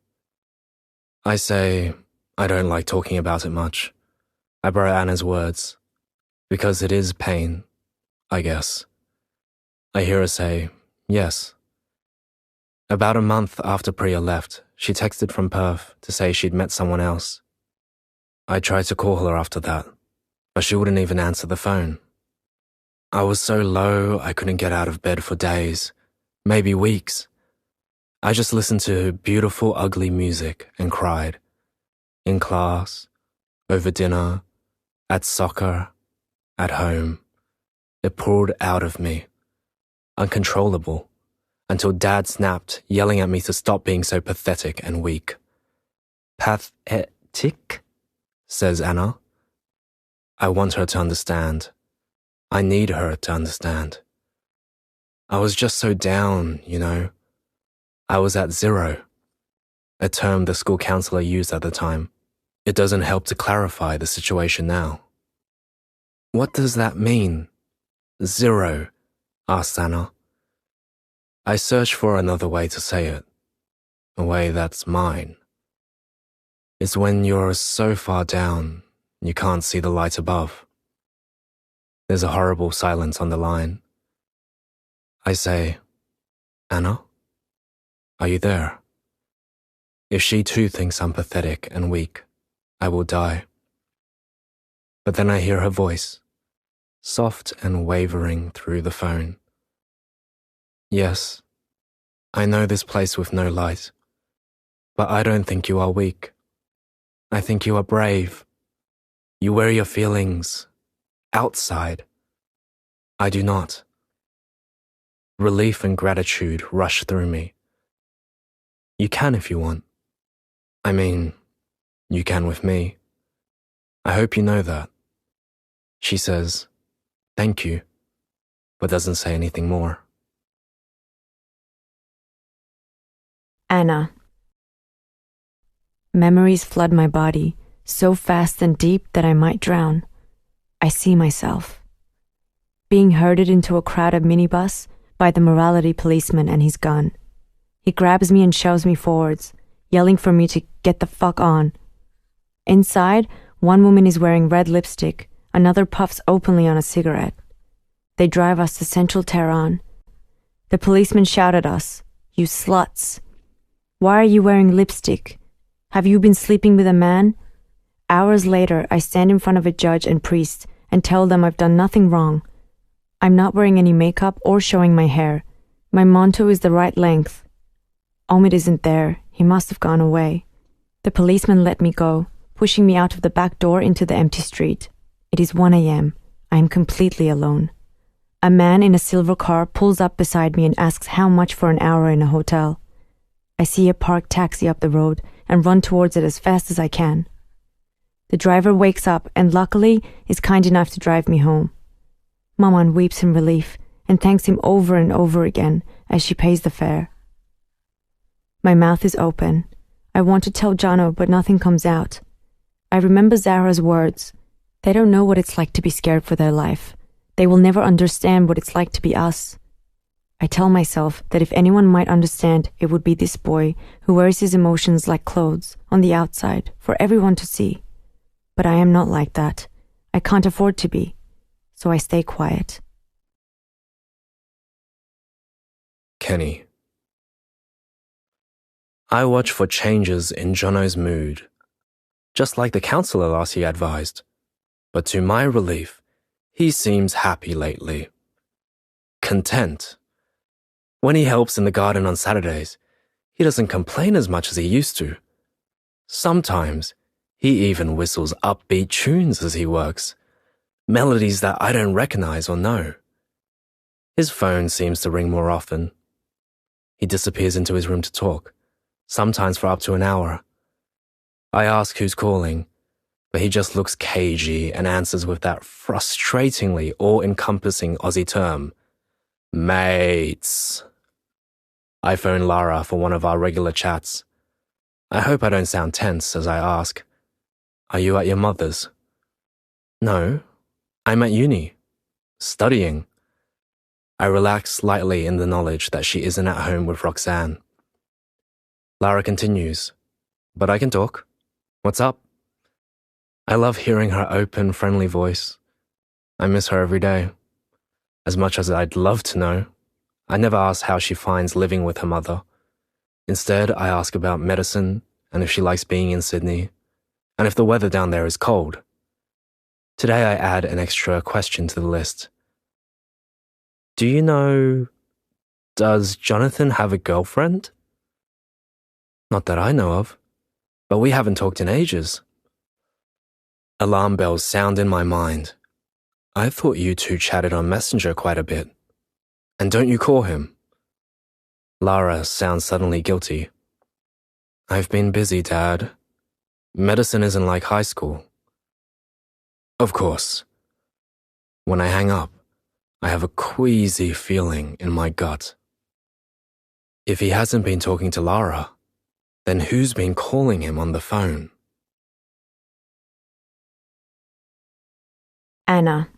I say I don't like talking about it much. I borrow Anna's words, because it is pain, I guess. I hear her say, yes. About a month after Priya left, she texted from Perth to say she'd met someone else. I tried to call her after that, but she wouldn't even answer the phone. I was so low I couldn't get out of bed for days, maybe weeks. I just listened to beautiful, ugly music and cried. In class, over dinner, at soccer, at home. It poured out of me. Uncontrollable, until Dad snapped, yelling at me to stop being so pathetic and weak. Pathetic? Says Anna. I want her to understand. I need her to understand. I was just so down, you know. I was at 0, a term the school counselor used at the time. It doesn't help to clarify the situation now. What does that mean? 0, asked Anna. I searched for another way to say it, a way that's mine. It's when you're so far down, you can't see the light above. There's a horrible silence on the line. I say, Anna, are you there? If she too thinks I'm pathetic and weak, I will die. But then I hear her voice, soft and wavering through the phone. Yes, I know this place with no light, but I don't think you are weak. I think you are brave. You wear your feelings outside. I do not. Relief and gratitude rush through me. You can if you want. I mean, you can with me. I hope you know that. She says, thank you, but doesn't say anything more. Anna. Memories flood my body, so fast and deep that I might drown. I see myself. Being herded into a crowded minibus by the morality policeman and his gun. He grabs me and shoves me forwards, yelling for me to get the fuck on. Inside, one woman is wearing red lipstick, another puffs openly on a cigarette. They drive us to central Tehran. The policeman shouted at us, "You sluts. Why are you wearing lipstick? Have you been sleeping with a man?" Hours later, I stand in front of a judge and priest and tell them I've done nothing wrong. I'm not wearing any makeup or showing my hair. My manto is the right length. Omid isn't there. He must have gone away. The policeman let me go, pushing me out of the back door into the empty street. It is 1 a.m. I am completely alone. A man in a silver car pulls up beside me and asks how much for an hour in a hotel. I see a parked taxi up the road and run towards it as fast as I can. The driver wakes up and luckily is kind enough to drive me home. Maman weeps in relief and thanks him over and over again as she pays the fare. My mouth is open. I want to tell Jono, but nothing comes out. I remember Zahra's words. They don't know what it's like to be scared for their life. They will never understand what it's like to be us. I tell myself that if anyone might understand, it would be this boy who wears his emotions like clothes on the outside for everyone to see. But I am not like that. I can't afford to be. So I stay quiet. Kenny. I watch for changes in Jono's mood, just like the counselor last year advised. But to my relief, he seems happy lately. Content. When he helps in the garden on Saturdays, He doesn't complain as much as he used to. Sometimes, he even whistles upbeat tunes as he works, melodies that I don't recognize or know. His phone seems to ring more often. He disappears into his room to talk, sometimes for up to an hour. I ask who's calling, but he just looks cagey and answers with that frustratingly all-encompassing Aussie term, mates. I phone Lara for one of our regular chats. I hope I don't sound tense as I ask, "Are you at your mother's?" "No, I'm at uni, studying." I relax slightly in the knowledge that she isn't at home with Roxanne. Lara continues, "But I can talk. What's up?" I love hearing her open, friendly voice. I miss her every day. As much as I'd love to know, I never ask how she finds living with her mother. Instead, I ask about medicine and if she likes being in Sydney, and if the weather down there is cold. Today I add an extra question to the list. "Do you know, does Jonathan have a girlfriend?" "Not that I know of, but we haven't talked in ages." Alarm bells sound in my mind. I thought you two chatted on Messenger quite a bit. And don't you call him? Lara sounds suddenly guilty. "I've been busy, Dad. Medicine isn't like high school." Of course. When I hang up, I have a queasy feeling in my gut. If he hasn't been talking to Lara, then who's been calling him on the phone? Anna.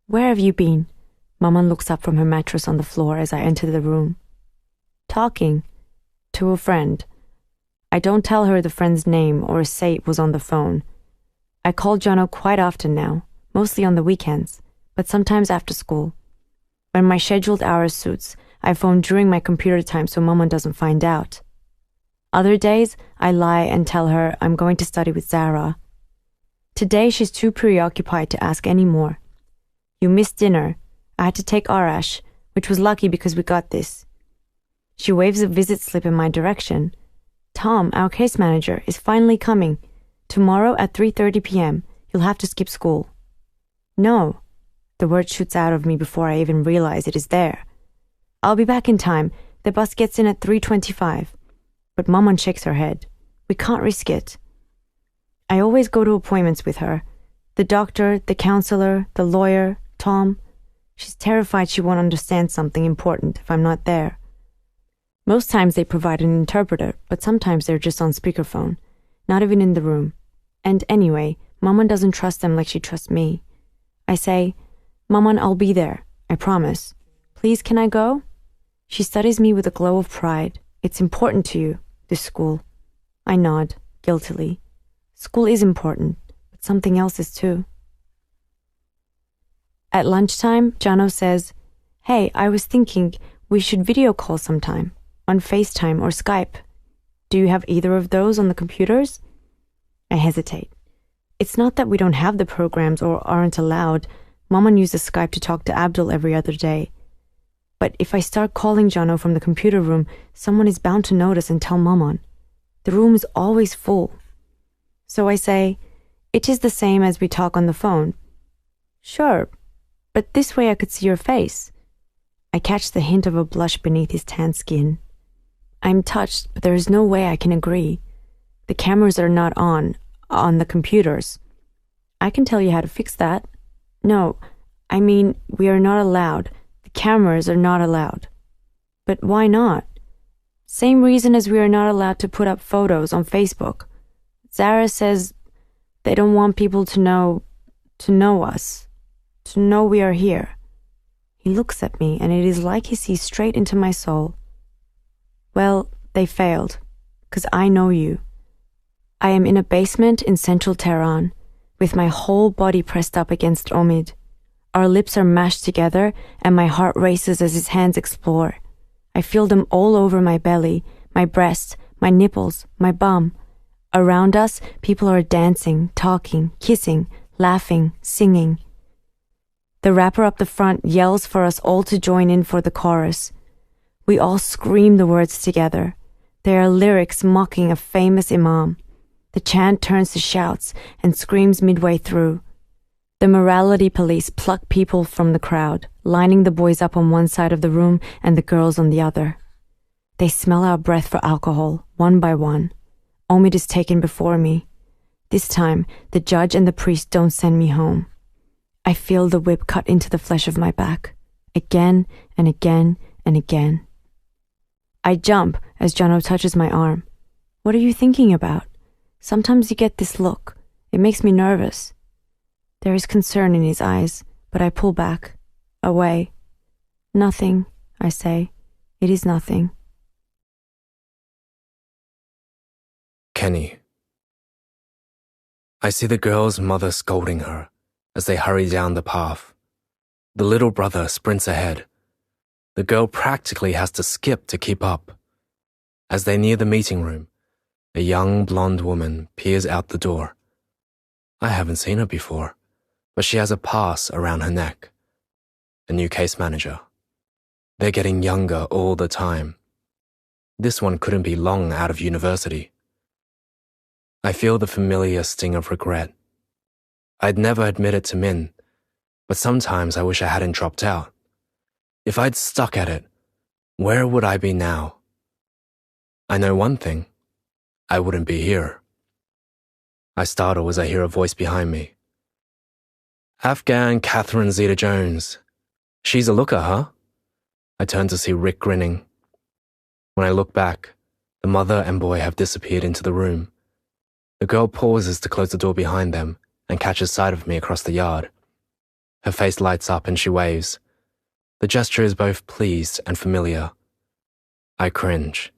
Where have you been? Mama looks up from her mattress on the floor as I enter the room. Talking to a friend. I don't tell her the friend's name or say it was on the phone. I call Jono quite often now, mostly on the weekends, but sometimes after school. When my scheduled hours suits, I phone during my computer time so Mama doesn't find out. Other days, I lie and tell her I'm going to study with Zara. Today, she's too preoccupied to ask any more. "You missed dinner. I had to take Arash, which was lucky because we got this." She waves a visit slip in my direction. "Tom, our case manager, is finally coming. Tomorrow at 3:30 p.m. You'll have to skip school." "No." The word shoots out of me before I even realize it is there. "I'll be back in time. The bus gets in at 3:25. But Mama shakes her head. "We can't risk it." I always go to appointments with her. The doctor, the counselor, the lawyer, Tom. She's terrified she won't understand something important if I'm not there. Most times they provide an interpreter, but sometimes they're just on speakerphone, not even in the room. And anyway, Mama doesn't trust them like she trusts me. I say, "Mama, I'll be there. I promise. Please, can I go?" She studies me with a glow of pride. "It's important to you, this school." I nod, guiltily. School is important, but something else is too. At lunchtime, Jono says, "Hey, I was thinking we should video call sometime, on FaceTime or Skype. Do you have either of those on the computers?" I hesitate. It's not that we don't have the programs or aren't allowed. Mama uses Skype to talk to Abdul every other day. But if I start calling Jono from the computer room, someone is bound to notice and tell Maman. The room is always full. So I say, "It is the same as we talk on the phone." "Sure, but this way I could see your face." I catch the hint of a blush beneath his tan skin. I'm touched, but there is no way I can agree. The cameras are not on the computers. I can tell you how to fix that. No, I mean, we are not allowed. The cameras are not allowed. But why not? Same reason as we are not allowed to put up photos on Facebook. Zara says they don't want people to know us, to know we are here. He looks at me, and it is like he sees straight into my soul. "Well, they failed, 'cause I know you. I am in a basement in central Tehran, with my whole body pressed up against Omid. Our lips are mashed together, and my heart races as his hands explore. I feel them all over my belly, my breast, my nipples, my bum. Around us, people are dancing, talking, kissing, laughing, singing. The rapper up the front yells for us all to join in for the chorus. We all scream the words together. They are lyrics mocking a famous imam. The chant turns to shouts and screams midway through. The morality police pluck people from the crowd, lining the boys up on one side of the room and the girls on the other. They smell our breath for alcohol, one by one. Omid is taken before me. This time, the judge and the priest don't send me home. I feel the whip cut into the flesh of my back, again and again and again. I jump as Jono touches my arm. What are you thinking about? Sometimes you get this look. It makes me nervous. There is concern in his eyes, but I pull back, away. Nothing, I say. It is nothing. Kenny. I see the girl's mother scolding her as they hurry down the path. The little brother sprints ahead. The girl practically has to skip to keep up. As they near the meeting room, a young blonde woman peers out the door. I haven't seen her before, but she has a pass around her neck. A new case manager. They're getting younger all the time. This one couldn't be long out of university. I feel the familiar sting of regret. I'd never admit it to Min, but sometimes I wish I hadn't dropped out. If I'd stuck at it, where would I be now? I know one thing. I wouldn't be here. I startle as I hear a voice behind me. Afghan Catherine Zeta-Jones. She's a looker, huh? I turn to see Rick grinning. When I look back, the mother and boy have disappeared into the room. The girl pauses to close the door behind them and catches sight of me across the yard. Her face lights up and she waves. The gesture is both pleased and familiar. I cringe.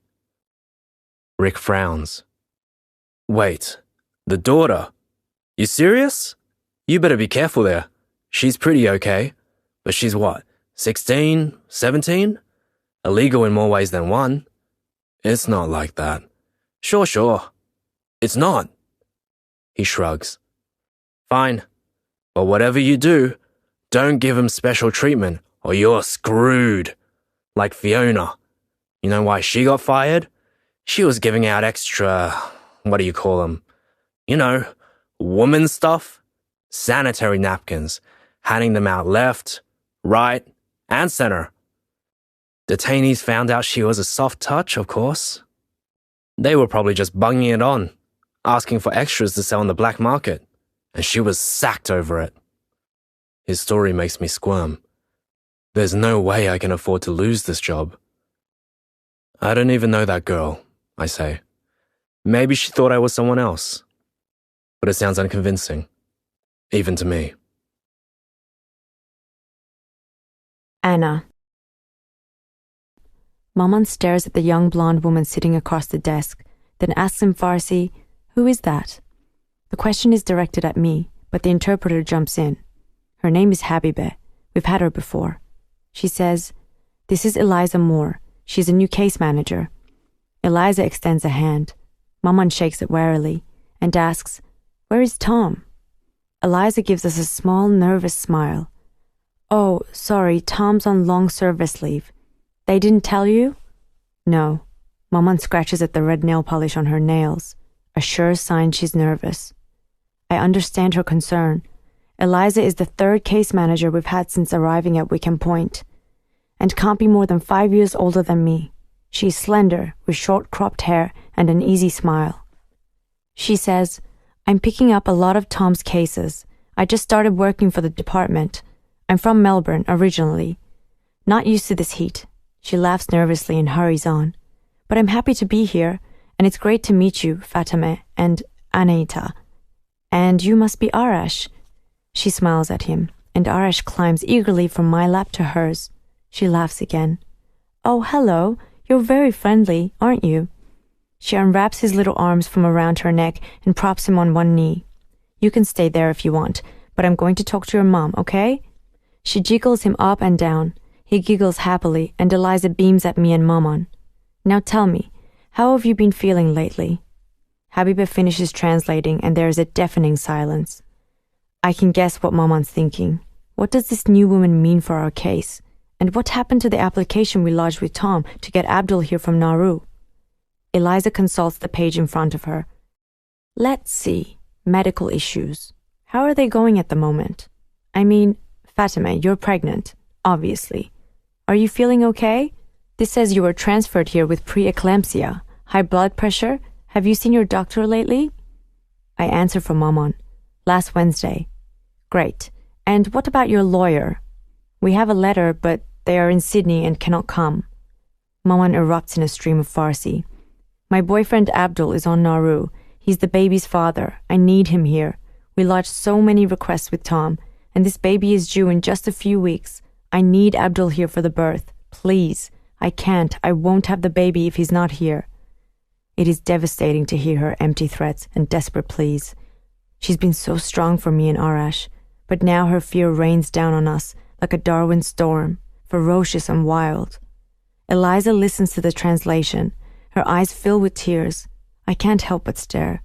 Rick frowns. Wait, the daughter? You serious? You better be careful there. She's pretty okay, but she's what, 16, 17? Illegal in more ways than one. It's not like that. Sure. It's not. He shrugs. Fine, but whatever you do, don't give him special treatment or you're screwed. Like Fiona. You know why she got fired? She was giving out extra, what do you call them? You know, woman stuff. Sanitary napkins, handing them out left, right, and center. Detainees found out she was a soft touch, of course. They were probably just bunging it on, asking for extras to sell on the black market, and she was sacked over it. His story makes me squirm. There's no way I can afford to lose this job. I don't even know that girl, I say. Maybe she thought I was someone else. But it sounds unconvincing, even to me. Anna. Maman stares at the young blonde woman sitting across the desk, then asks in Farsi, "Who is that?" The question is directed at me, but the interpreter jumps in. Her name is Habibe. We've had her before. She says, "This is Eliza Moore. She's a new case manager." Eliza extends a hand. Maman shakes it warily and asks, "Where is Tom?" Eliza gives us a small, nervous smile. "Oh, sorry, Tom's on long service leave. They didn't tell you?" "No." Maman scratches at the red nail polish on her nails, a sure sign she's nervous. I understand her concern. Eliza is the third case manager we've had since arriving at Wickham Point, and can't be more than 5 years older than me. She's slender, with short cropped hair and an easy smile. She says, "I'm picking up a lot of Tom's cases. I just started working for the department. I'm from Melbourne, originally. Not used to this heat." She laughs nervously and hurries on. "But I'm happy to be here, and it's great to meet you, Fatime, and Anita. And you must be Arash." She smiles at him, and Arash climbs eagerly from my lap to hers. She laughs again. "Oh, hello. You're very friendly, aren't you?" She unwraps his little arms from around her neck and props him on one knee. "You can stay there if you want, but I'm going to talk to your mom, okay?" She jiggles him up and down. He giggles happily, and Eliza beams at me and Maman. "Now tell me, how have you been feeling lately?" Habiba finishes translating, and there is a deafening silence. I can guess what Maman's thinking. What does this new woman mean for our case? And what happened to the application we lodged with Tom to get Abdul here from Nauru? Eliza consults the page in front of her. Let's see. Medical issues. How are they going at the moment? I mean, Fatima, you're pregnant, obviously. Are you feeling okay? This says you were transferred here with preeclampsia, high blood pressure. Have you seen your doctor lately? I answer for Maman. Last Wednesday. Great. And what about your lawyer? We have a letter, but they are in Sydney and cannot come. Maman erupts in a stream of Farsi. My boyfriend Abdul is on Nauru. He's the baby's father. I need him here. We lodged so many requests with Tom, and this baby is due in just a few weeks. I need Abdul here for the birth. Please. I can't. I won't have the baby if he's not here. It is devastating to hear her empty threats and desperate pleas. She's been so strong for me and Arash, but now her fear rains down on us like a Darwin storm, ferocious and wild. Eliza listens to the translation. Her eyes fill with tears. I can't help but stare.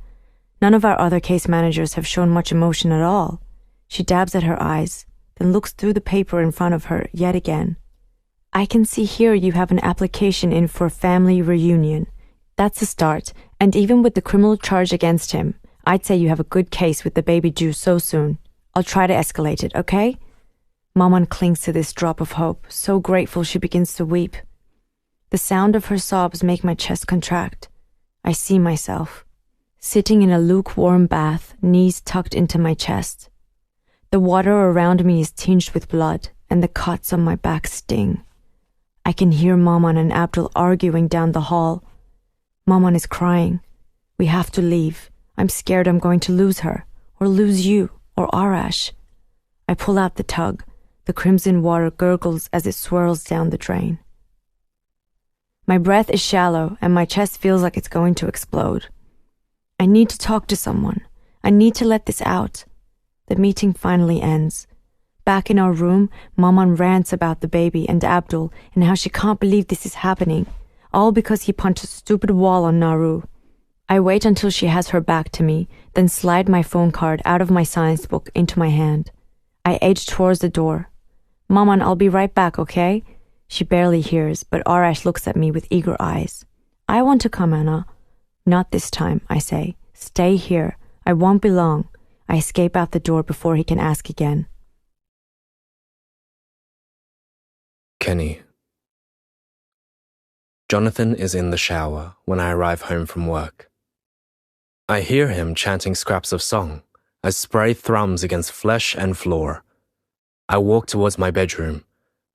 None of our other case managers have shown much emotion at all. She dabs at her eyes, then looks through the paper in front of her yet again. I can see here you have an application in for family reunion. That's a start, and even with the criminal charge against him, I'd say you have a good case with the baby due so soon. I'll try to escalate it, okay? Maman clings to this drop of hope, so grateful she begins to weep. The sound of her sobs make my chest contract. I see myself, sitting in a lukewarm bath, knees tucked into my chest. The water around me is tinged with blood, and the cuts on my back sting. I can hear Maman and Abdul arguing down the hall. Maman is crying. We have to leave. I'm scared I'm going to lose her, or lose you, or Arash. I pull out the tug. The crimson water gurgles as it swirls down the drain. My breath is shallow, and my chest feels like it's going to explode. I need to talk to someone. I need to let this out. The meeting finally ends. Back in our room, Maman rants about the baby and Abdul and how she can't believe this is happening, all because he punched a stupid wall on Nauru. I wait until she has her back to me, then slide my phone card out of my science book into my hand. I edge towards the door. Maman, I'll be right back, okay? She barely hears, but Arash looks at me with eager eyes. I want to come, Anna. Not this time, I say. Stay here. I won't be long. I escape out the door before he can ask again. Kenny. Jonathan is in the shower when I arrive home from work. I hear him chanting scraps of song as spray thrums against flesh and floor. I walk towards my bedroom,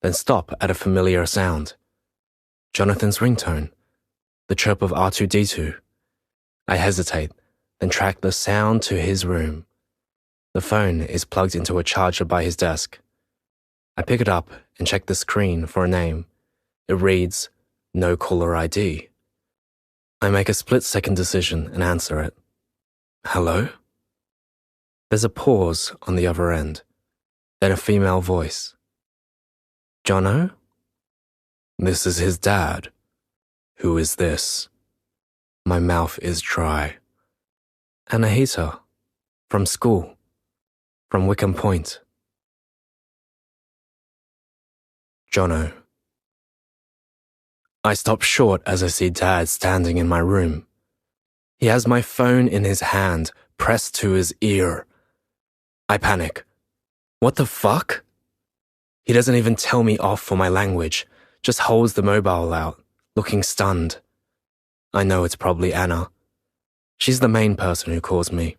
then stop at a familiar sound. Jonathan's ringtone, the chirp of R2-D2. I hesitate, then track the sound to his room. The phone is plugged into a charger by his desk. I pick it up and check the screen for a name. It reads, "No caller ID." I make a split-second decision and answer it. "Hello?" There's a pause on the other end, then a female voice. "Jono? This is his dad. Who is this?" My mouth is dry. "Anahita. From school. From Wickham Point." Jono. I stop short as I see Dad standing in my room. He has my phone in his hand, pressed to his ear. I panic. What the fuck? He doesn't even tell me off for my language, just holds the mobile out, looking stunned. I know it's probably Anna. She's the main person who calls me.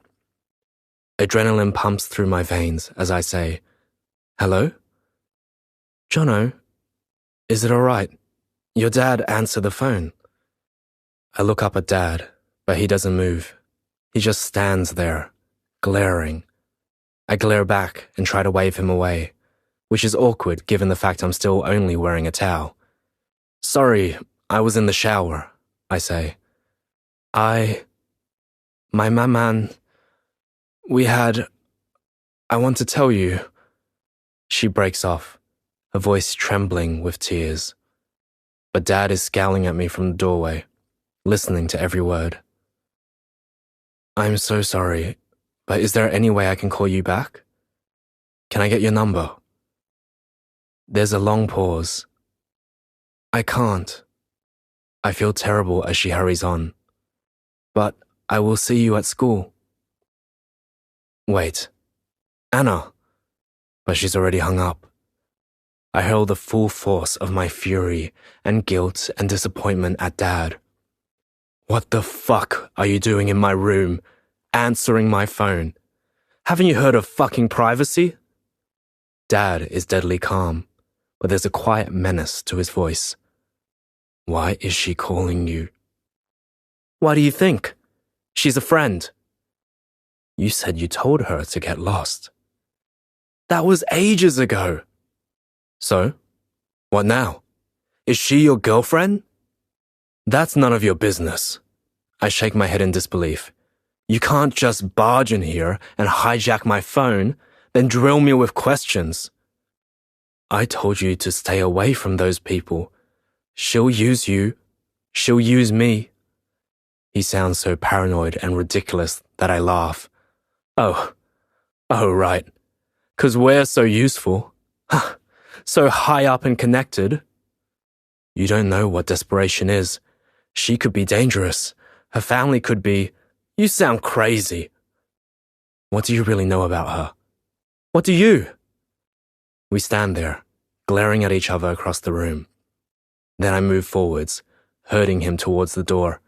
Adrenaline pumps through my veins as I say, "Hello? Jono, is it all right? Your dad answered the phone." I look up at Dad, but he doesn't move. He just stands there, glaring. I glare back and try to wave him away, which is awkward given the fact I'm still only wearing a towel. "Sorry, I was in the shower," I say. My maman, I want to tell you." She breaks off, her voice trembling with tears. But Dad is scowling at me from the doorway, listening to every word. "I'm so sorry, but is there any way I can call you back? Can I get your number?" There's a long pause. I can't. I feel terrible as she hurries on. But I will see you at school. Wait. Anna. But she's already hung up. I hurl the full force of my fury and guilt and disappointment at Dad. What the fuck are you doing in my room, answering my phone? Haven't you heard of fucking privacy? Dad is deadly calm, but there's a quiet menace to his voice. Why is she calling you? Why do you think? She's a friend. You said you told her to get lost. That was ages ago. So, what now? Is she your girlfriend? That's none of your business. I shake my head in disbelief. You can't just barge in here and hijack my phone, then drill me with questions. I told you to stay away from those people. She'll use you. She'll use me. He sounds so paranoid and ridiculous that I laugh. Oh, right. 'Cause we're so useful. So high up and connected. You don't know what desperation is. She could be dangerous. Her family could be... You sound crazy. What do you really know about her? What do you? We stand there, glaring at each other across the room. Then I move forwards, herding him towards the door.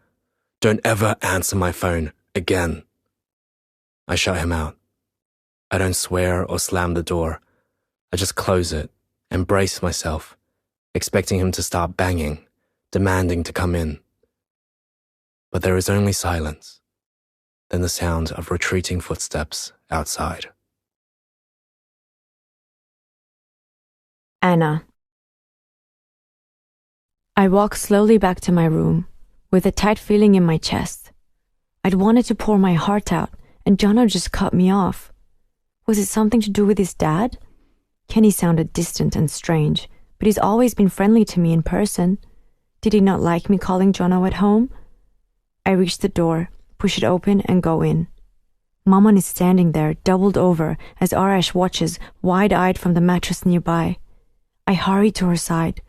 Don't ever answer my phone again. I shut him out. I don't swear or slam the door. I just close it and brace myself, expecting him to start banging, demanding to come in. But there is only silence, then the sound of retreating footsteps outside. Anna. I walk slowly back to my room, with a tight feeling in my chest. I'd wanted to pour my heart out, and Jono just cut me off. Was it something to do with his dad? Kenny sounded distant and strange, but he's always been friendly to me in person. Did he not like me calling Jono at home? I reach the door, push it open, and go in. Maman is standing there, doubled over, as Arash watches, wide-eyed from the mattress nearby. I hurry to her side.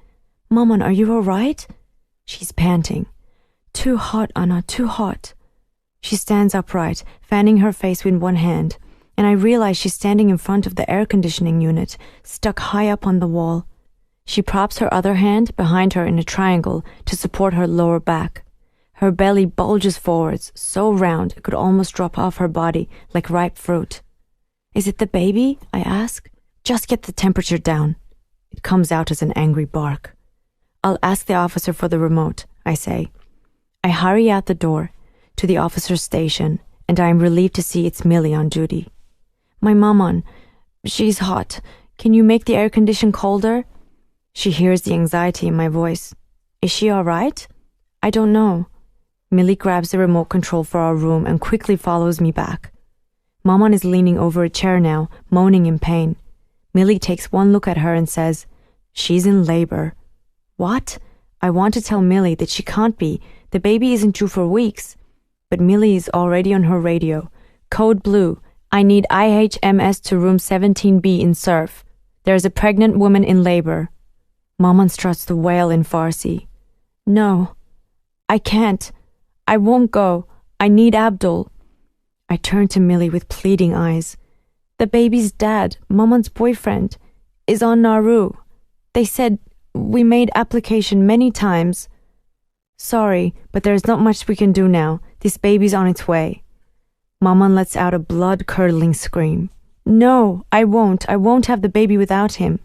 Maman, are you all right? She's panting. Too hot, Anna, too hot. She stands upright, fanning her face with one hand, and I realize she's standing in front of the air conditioning unit, stuck high up on the wall. She props her other hand behind her in a triangle to support her lower back. Her belly bulges forwards, so round it could almost drop off her body like ripe fruit. Is it the baby? I ask. Just get the temperature down. It comes out as an angry bark. I'll ask the officer for the remote, I say. I hurry out the door, to the officer's station, and I am relieved to see it's Millie on duty. My maman, she's hot. Can you make the air condition colder? She hears the anxiety in my voice. Is she all right? I don't know. Millie grabs the remote control for our room and quickly follows me back. Maman is leaning over a chair now, moaning in pain. Millie takes one look at her and says, She's in labor. What? I want to tell Millie that she can't be. The baby isn't due for weeks. But Millie is already on her radio. Code blue. I need IHMS to room 17B in Surf. There's a pregnant woman in labor. Maman starts to wail in Farsi. No, I can't. I won't go. I need Abdul. I turn to Millie with pleading eyes. The baby's dad, Maman's boyfriend, is on Nauru. They said we made application many times. Sorry, but there's not much we can do now. This baby's on its way. Maman lets out a blood-curdling scream. No, I won't. I won't have the baby without him.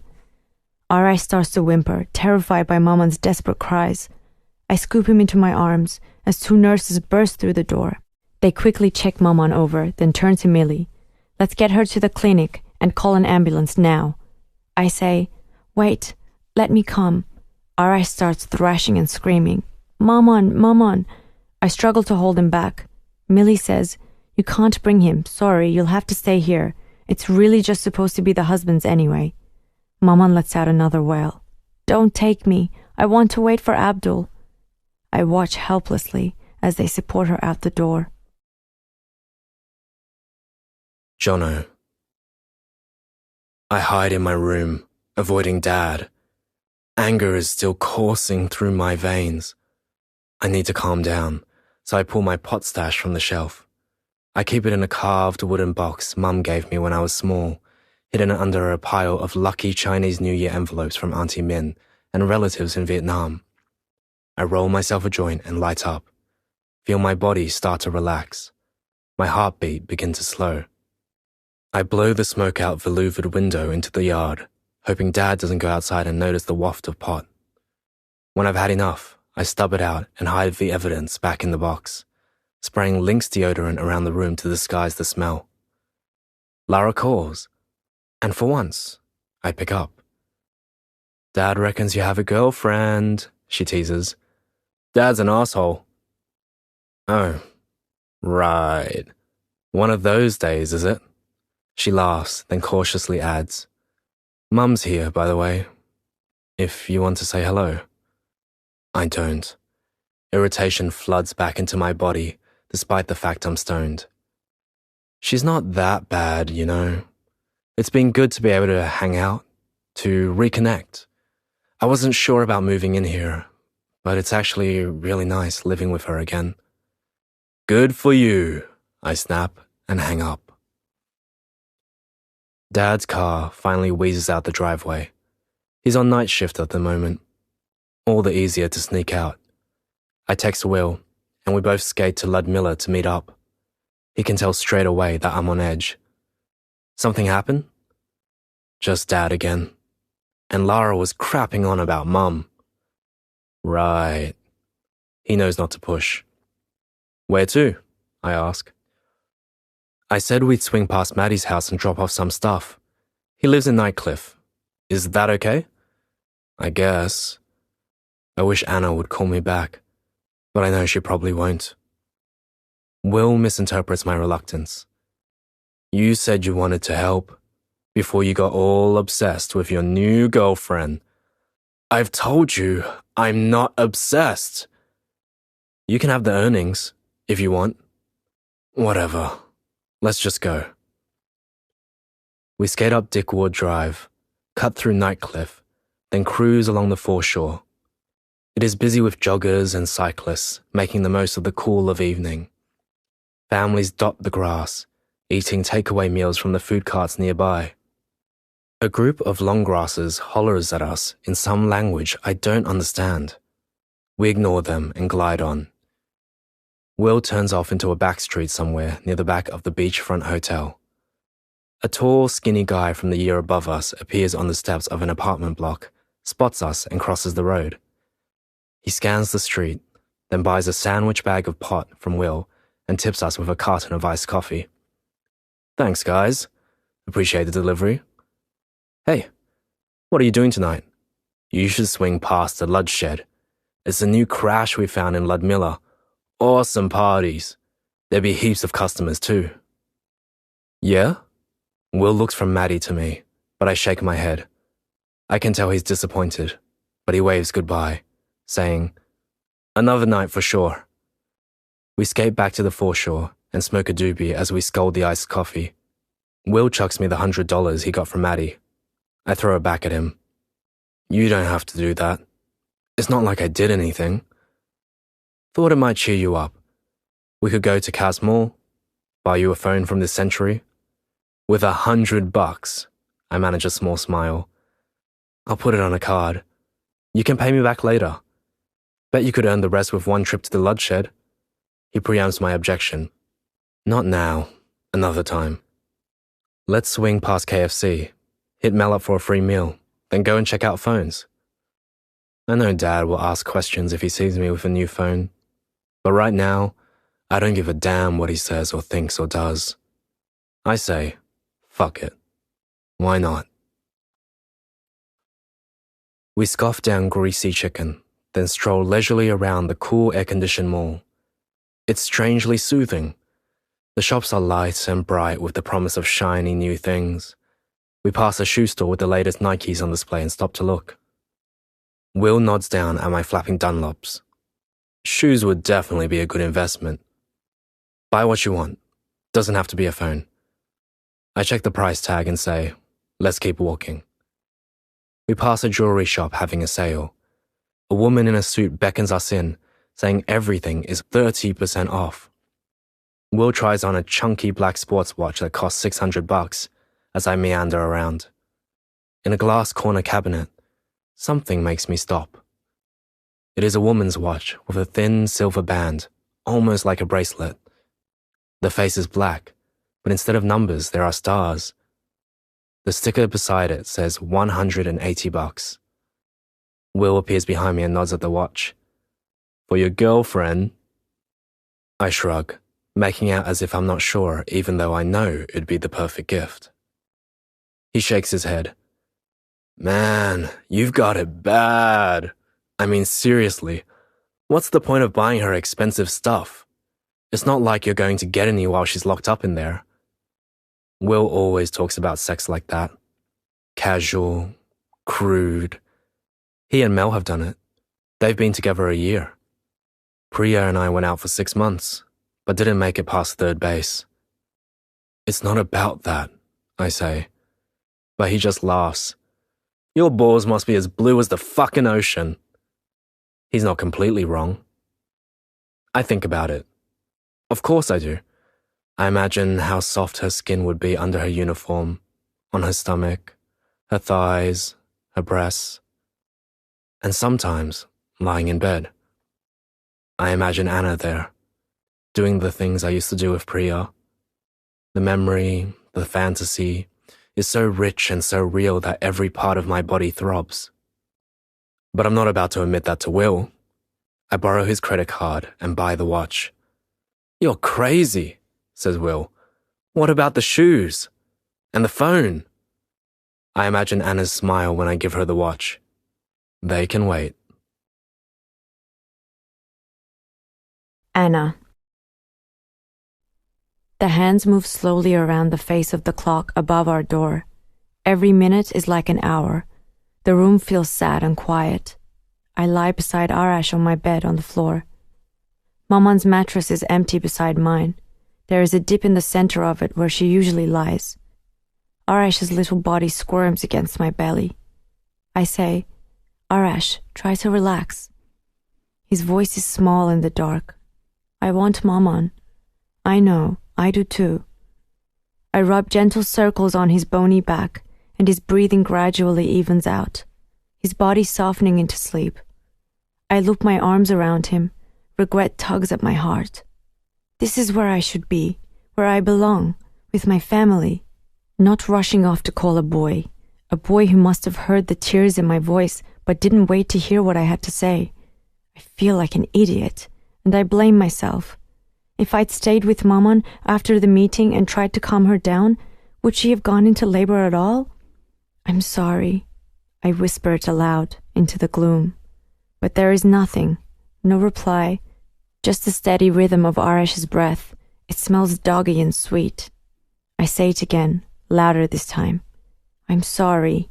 Arai starts to whimper, terrified by Maman's desperate cries. I scoop him into my arms as two nurses burst through the door. They quickly check Maman over, then turn to Millie. Let's get her to the clinic and call an ambulance now. I say, wait, let me come. Arai starts thrashing and screaming. Maman, Maman. I struggle to hold him back. Millie says, you can't bring him. Sorry, you'll have to stay here. It's really just supposed to be the husband's anyway. Maman lets out another wail. Don't take me. I want to wait for Abdul. I watch helplessly as they support her out the door. Jono. I hide in my room, avoiding Dad. Anger is still coursing through my veins. I need to calm down, so I pull my pot stash from the shelf. I keep it in a carved wooden box Mum gave me when I was small, hidden under a pile of lucky Chinese New Year envelopes from Auntie Min and relatives in Vietnam. I roll myself a joint and light up. Feel my body start to relax. My heartbeat begin to slow. I blow the smoke out the louvered window into the yard, hoping Dad doesn't go outside and notice the waft of pot. When I've had enough, I stub it out and hide the evidence back in the box, spraying Lynx deodorant around the room to disguise the smell. Lara calls, and for once, I pick up. Dad reckons you have a girlfriend, she teases. Dad's an asshole. Oh, right. One of those days, is it? She laughs, then cautiously adds, Mum's here, by the way, if you want to say hello. I don't. Irritation floods back into my body, despite the fact I'm stoned. She's not that bad, you know. It's been good to be able to hang out, to reconnect. I wasn't sure about moving in here, but it's actually really nice living with her again. Good for you, I snap and hang up. Dad's car finally wheezes out the driveway. He's on night shift at the moment. All the easier to sneak out. I text Will, and we both skate to Ludmilla to meet up. He can tell straight away that I'm on edge. Something happened? Just Dad again. And Lara was crapping on about Mum. Right. He knows not to push. Where to? I ask. I said we'd swing past Maddie's house and drop off some stuff. He lives in Nightcliff. Is that okay? I guess. I wish Anna would call me back, but I know she probably won't. Will misinterprets my reluctance. You said you wanted to help before you got all obsessed with your new girlfriend. I've told you, I'm not obsessed. You can have the earnings, if you want. Whatever. Let's just go. We skate up Dickwood Drive, cut through Nightcliff, then cruise along the foreshore. It is busy with joggers and cyclists, making the most of the cool of evening. Families dot the grass, eating takeaway meals from the food carts nearby. A group of longgrassers hollers at us in some language I don't understand. We ignore them and glide on. Will turns off into a back street somewhere near the back of the beachfront hotel. A tall, skinny guy from the year above us appears on the steps of an apartment block, spots us and crosses the road. He scans the street, then buys a sandwich bag of pot from Will and tips us with a carton of iced coffee. Thanks, guys. Appreciate the delivery. Hey, what are you doing tonight? You should swing past the Ludshed. It's a new crash we found in Ludmilla. Awesome parties. There'll be heaps of customers too. Yeah? Will looks from Maddie to me, but I shake my head. I can tell he's disappointed, but he waves goodbye, saying, Another night for sure. We skate back to the foreshore and smoke a doobie as we scold the iced coffee. Will chucks me the $100 he got from Maddie. I throw it back at him. You don't have to do that. It's not like I did anything. Thought it might cheer you up. We could go to Cas Mall, buy you a phone from this century. With $100, I manage a small smile. I'll put it on a card. You can pay me back later. Bet you could earn the rest with one trip to the Ludshed. He preempts my objection. Not now, another time. Let's swing past KFC, hit Mel up for a free meal, then go and check out phones. I know Dad will ask questions if he sees me with a new phone, but right now, I don't give a damn what he says or thinks or does. I say, fuck it. Why not? We scoff down greasy chicken, then stroll leisurely around the cool air-conditioned mall. It's strangely soothing. The shops are light and bright with the promise of shiny new things. We pass a shoe store with the latest Nikes on display and stop to look. Will nods down at my flapping Dunlops. Shoes would definitely be a good investment. Buy what you want. Doesn't have to be a phone. I check the price tag and say, let's keep walking. We pass a jewelry shop having a sale. A woman in a suit beckons us in, saying everything is 30% off. Will tries on a chunky black sports watch that costs $600 as I meander around. In a glass corner cabinet, something makes me stop. It is a woman's watch with a thin silver band, almost like a bracelet. The face is black, but instead of numbers, there are stars. The sticker beside it says $180. Will appears behind me and nods at the watch. For your girlfriend? I shrug, making out as if I'm not sure, even though I know it'd be the perfect gift. He shakes his head. Man, you've got it bad. I mean, seriously, what's the point of buying her expensive stuff? It's not like you're going to get any while she's locked up in there. Will always talks about sex like that. Casual, crude. He and Mel have done it. They've been together a year. Priya and I went out for 6 months, but didn't make it past third base. It's not about that, I say. But he just laughs. Your balls must be as blue as the fucking ocean. He's not completely wrong. I think about it. Of course I do. I imagine how soft her skin would be under her uniform, on her stomach, her thighs, her breasts, and sometimes lying in bed. I imagine Anna there, doing the things I used to do with Priya. The memory, the fantasy, is so rich and so real that every part of my body throbs. But I'm not about to admit that to Will. I borrow his credit card and buy the watch. You're crazy, says Will. What about the shoes? And the phone? I imagine Anna's smile when I give her the watch. They can wait. Anna. The hands move slowly around the face of the clock above our door. Every minute is like an hour. The room feels sad and quiet. I lie beside Arash on my bed on the floor. Maman's mattress is empty beside mine. There is a dip in the center of it where she usually lies. Arash's little body squirms against my belly. I say, Arash, try to relax. His voice is small in the dark. I want Maman. I know, I do too. I rub gentle circles on his bony back, and his breathing gradually evens out, his body softening into sleep. I loop my arms around him. Regret tugs at my heart. This is where I should be, where I belong, with my family, not rushing off to call a boy who must have heard the tears in my voice but didn't wait to hear what I had to say. I feel like an idiot, and I blame myself. If I'd stayed with Maman after the meeting and tried to calm her down, would she have gone into labor at all? I'm sorry. I whisper it aloud into the gloom. But there is nothing, no reply, just the steady rhythm of Arash's breath. It smells doggy and sweet. I say it again, louder this time. I'm sorry.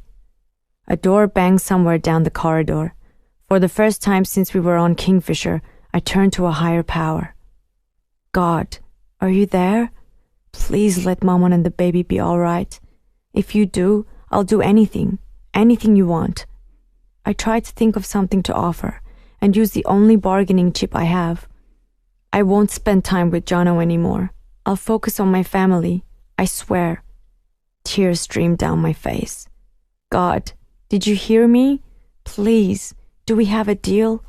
A door bangs somewhere down the corridor. For the first time since we were on Kingfisher, I turn to a higher power. God, are you there? Please let Maman and the baby be all right. If you do, I'll do anything you want. I try to think of something to offer and use the only bargaining chip I have. I won't spend time with Jono anymore. I'll focus on my family, I swear. Tears stream down my face. God, did you hear me? Please, do we have a deal?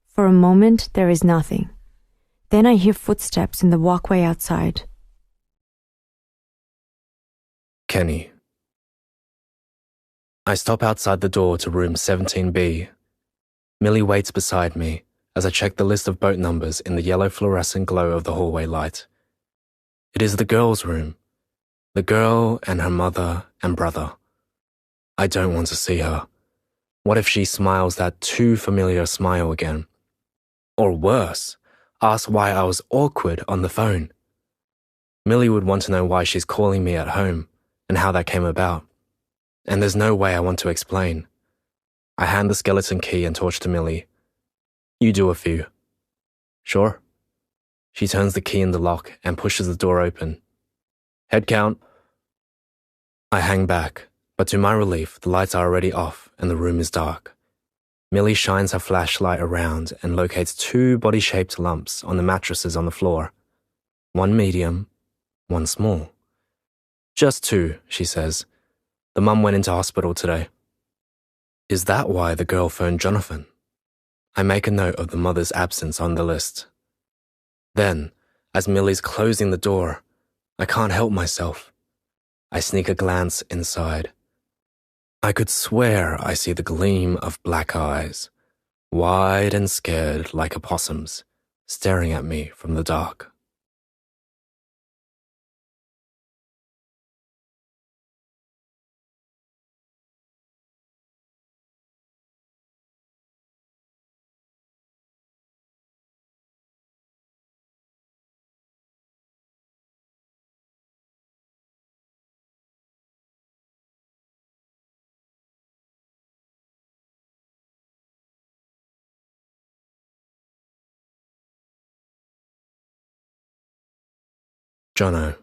For a moment, there is nothing. Then I hear footsteps in the walkway outside. Kenny. I stop outside the door to room 17B. Millie waits beside me as I check the list of boat numbers in the yellow fluorescent glow of the hallway light. It is the girl's room. The girl and her mother and brother. I don't want to see her. What if she smiles that too familiar smile again? Or worse, asks why I was awkward on the phone. Millie would want to know why she's calling me at home and how that came about. And there's no way I want to explain. I hand the skeleton key and torch to Millie. You do a few. Sure. She turns the key in the lock and pushes the door open. Head count. I hang back, But to my relief, the lights are already off and the room is dark. Millie shines her flashlight around and locates two body-shaped lumps on the mattresses on the floor. One medium, one small. Just two, she says. The mum went into hospital today. Is that why the girl phoned Jonathan? I make a note of the mother's absence on the list. Then, as Millie's closing the door, I can't help myself. I sneak a glance inside. I could swear I see the gleam of black eyes, wide and scared like a possum's, staring at me from the dark. Jono.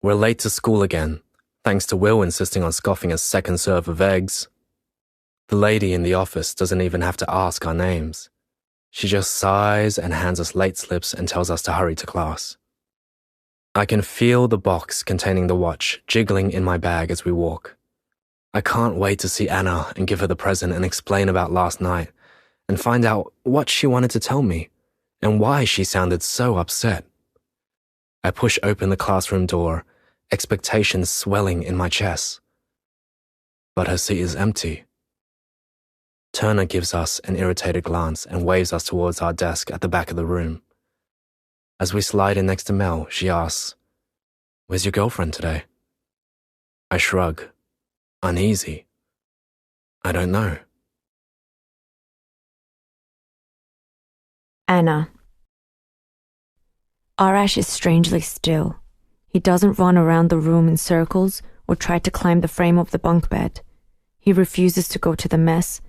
We're late to school again, thanks to Will insisting on scoffing a second serve of eggs. The lady in the office doesn't even have to ask our names. She just sighs and hands us late slips and tells us to hurry to class. I can feel the box containing the watch jiggling in my bag as we walk. I can't wait to see Anna and give her the present and explain about last night and find out what she wanted to tell me and why she sounded so upset. I push open the classroom door, expectations swelling in my chest. But her seat is empty. Turner gives us an irritated glance and waves us towards our desk at the back of the room. As we slide in next to Mel, she asks, "Where's your girlfriend today?" I shrug, uneasy. I don't know. Anna. Arash is strangely still. He doesn't run around the room in circles or try to climb the frame of the bunk bed. He refuses to go to the mess,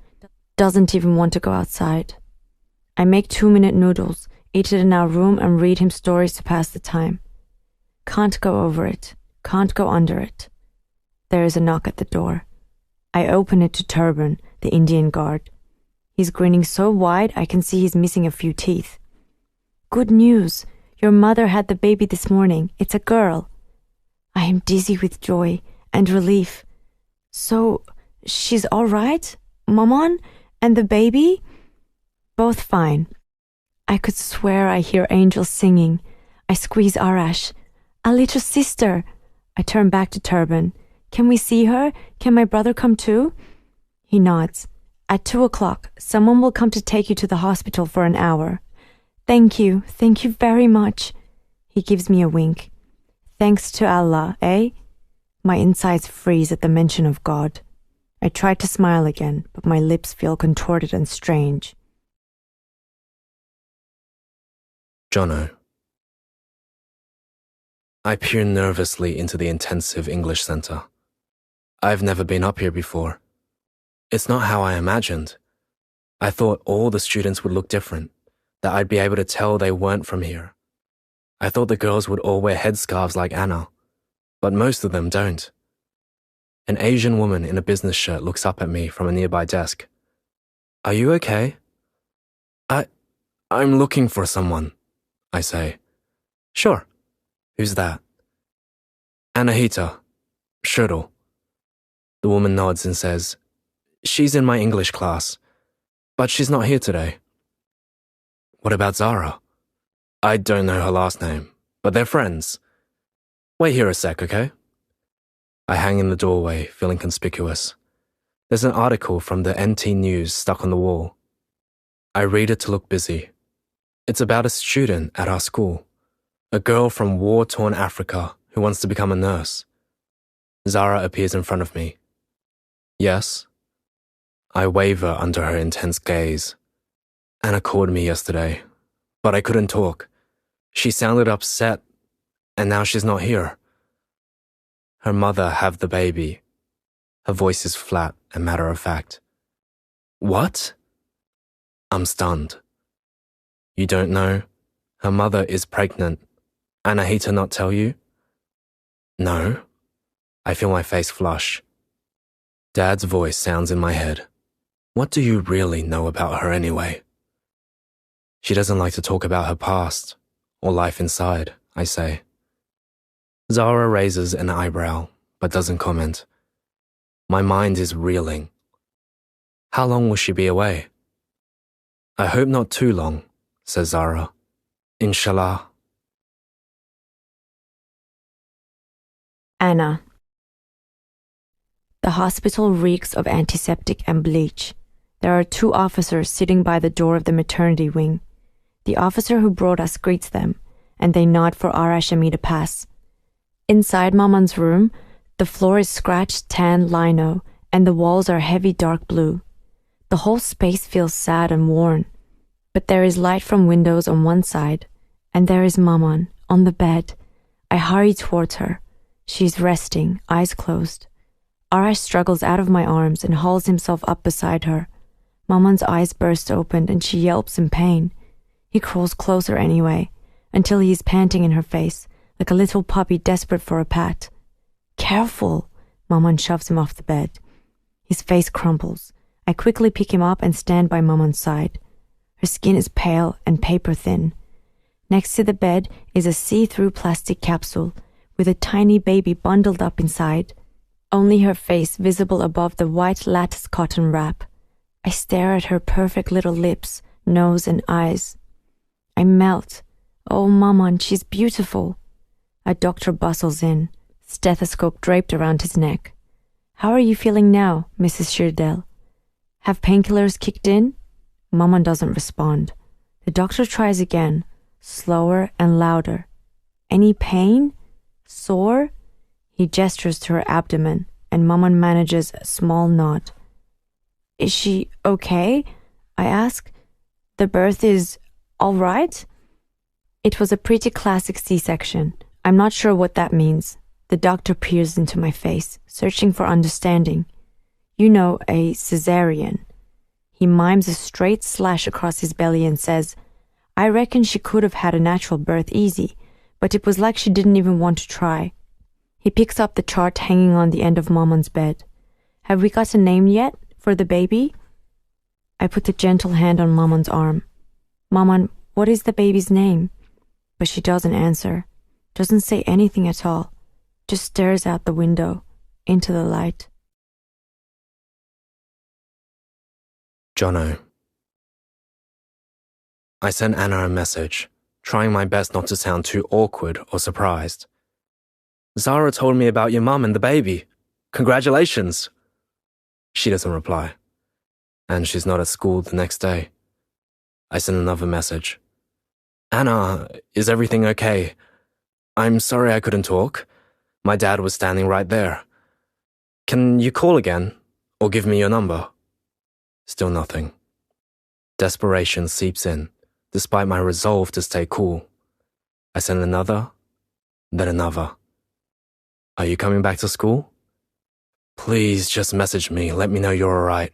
doesn't even want to go outside. I make 2-minute noodles, eat it in our room and read him stories to pass the time. Can't go over it, can't go under it. There is a knock at the door. I open it to Turban, the Indian guard. He's grinning so wide I can see he's missing a few teeth. "Good news! Your mother had the baby this morning. It's a girl." I am dizzy with joy and relief. "So, she's all right? Maman? And the baby?" "Both fine." I could swear I hear angels singing. I squeeze Arash. "A little sister." I turn back to Turban. "Can we see her? Can my brother come too?" He nods. "At 2:00, someone will come to take you to the hospital for an hour." Thank you very much." He gives me a wink. "Thanks to Allah, eh?" My insides freeze at the mention of God. I try to smile again, but my lips feel contorted and strange. Jono. I peer nervously into the intensive English center. I've never been up here before. It's not how I imagined. I thought all the students would look different, that I'd be able to tell they weren't from here. I thought the girls would all wear headscarves like Anna, but most of them don't. An Asian woman in a business shirt looks up at me from a nearby desk. "Are you okay?" I'm looking for someone," I say. "Sure. Who's that?" "Anahita. Shuttle." The woman nods and says, "She's in my English class, but she's not here today." "What about Zara?" "I don't know her last name, but they're friends. Wait here a sec, okay?" I hang in the doorway, feeling conspicuous. There's an article from the NT News stuck on the wall. I read it to look busy. It's about a student at our school, a girl from war-torn Africa who wants to become a nurse. Zara appears in front of me. "Yes?" I waver under her intense gaze. Anna called me yesterday, but I couldn't talk. She sounded upset, and now she's not here. Her mother have the baby. Her voice is flat and matter-of-fact. "What?" I'm stunned. "You don't know? Her mother is pregnant. Anahita not tell you?" "No." I feel my face flush. Dad's voice sounds in my head. What do you really know about her anyway? She doesn't like to talk about her past or life inside, I say. Zara raises an eyebrow, but doesn't comment. My mind is reeling. How long will she be away? I hope not too long, says Zara. Inshallah. Anna. The hospital reeks of antiseptic and bleach. There are 2 officers sitting by the door of the maternity wing. The officer who brought us greets them, and they nod for Arash and me to pass. Inside Maman's room, the floor is scratched tan lino, and the walls are heavy dark blue. The whole space feels sad and worn, but there is light from windows on one side, and there is Maman, on the bed. I hurry towards her. She is resting, eyes closed. Arash struggles out of my arms and hauls himself up beside her. Maman's eyes burst open and she yelps in pain. He crawls closer anyway, until he is panting in her face, like a little puppy desperate for a pat. Careful! Maman shoves him off the bed. His face crumples. I quickly pick him up and stand by Maman's side. Her skin is pale and paper thin. Next to the bed is a see-through plastic capsule with a tiny baby bundled up inside, only her face visible above the white lattice cotton wrap. I stare at her perfect little lips, nose and eyes. I melt. Oh, Maman, she's beautiful. A doctor bustles in, stethoscope draped around his neck. How are you feeling now, Mrs. Shirdell? Have painkillers kicked in? Maman doesn't respond. The doctor tries again, slower and louder. Any pain? Sore? He gestures to her abdomen, and Maman manages a small nod. Is she okay? I ask. The birth is all right? It was a pretty classic C-section. I'm not sure what that means. The doctor peers into my face, searching for understanding. You know, a cesarean. He mimes a straight slash across his belly and says, I reckon she could have had a natural birth easy, but it was like she didn't even want to try. He picks up the chart hanging on the end of Maman's bed. Have we got a name yet for the baby? I put a gentle hand on Maman's arm. Maman, what is the baby's name? But she doesn't answer, doesn't say anything at all, just stares out the window, into the light. Jono. I sent Anna a message, trying my best not to sound too awkward or surprised. Zara told me about your mum and the baby. Congratulations. She doesn't reply, and she's not at school the next day. I send another message. Anna, is everything okay? I'm sorry I couldn't talk. My dad was standing right there. Can you call again, or give me your number? Still nothing. Desperation seeps in, despite my resolve to stay cool. I send another, then another. Are you coming back to school? Please just message me, let me know you're alright.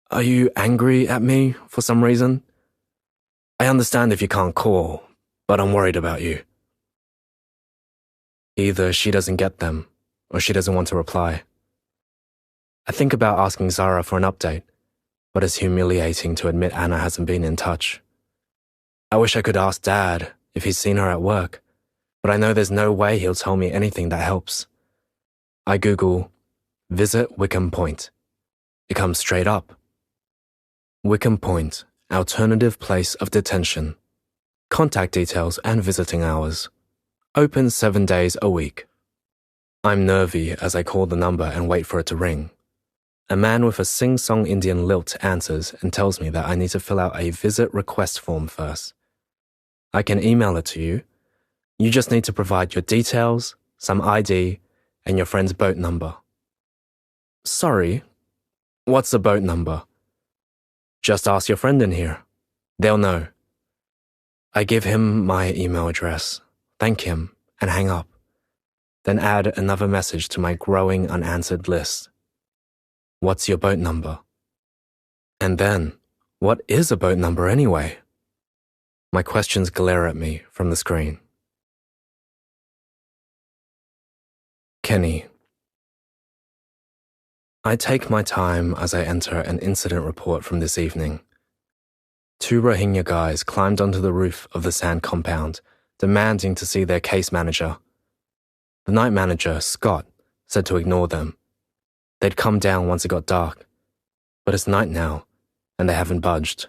Are you angry at me for some reason? I understand if you can't call, but I'm worried about you. Either she doesn't get them, or she doesn't want to reply. I think about asking Zara for an update, but it's humiliating to admit Anna hasn't been in touch. I wish I could ask Dad if he's seen her at work, but I know there's no way he'll tell me anything that helps. I Google, visit Wickham Point. It comes straight up. Wickham Point, alternative place of detention. Contact details and visiting hours. Open 7 days a week. I'm nervy as I call the number and wait for it to ring. A man with a sing-song Indian lilt answers and tells me that I need to fill out a visit request form first. I can email it to you. You just need to provide your details, some ID, and your friend's boat number. Sorry, what's the boat number? Just ask your friend in here. They'll know. I give him my email address, thank him, and hang up. Then add another message to my growing unanswered list. What's your boat number? And then, what is a boat number anyway? My questions glare at me from the screen. Kenny. I take my time as I enter an incident report from this evening. 2 Rohingya guys climbed onto the roof of the sand compound, demanding to see their case manager. The night manager, Scott, said to ignore them. They'd come down once it got dark, but it's night now, and they haven't budged.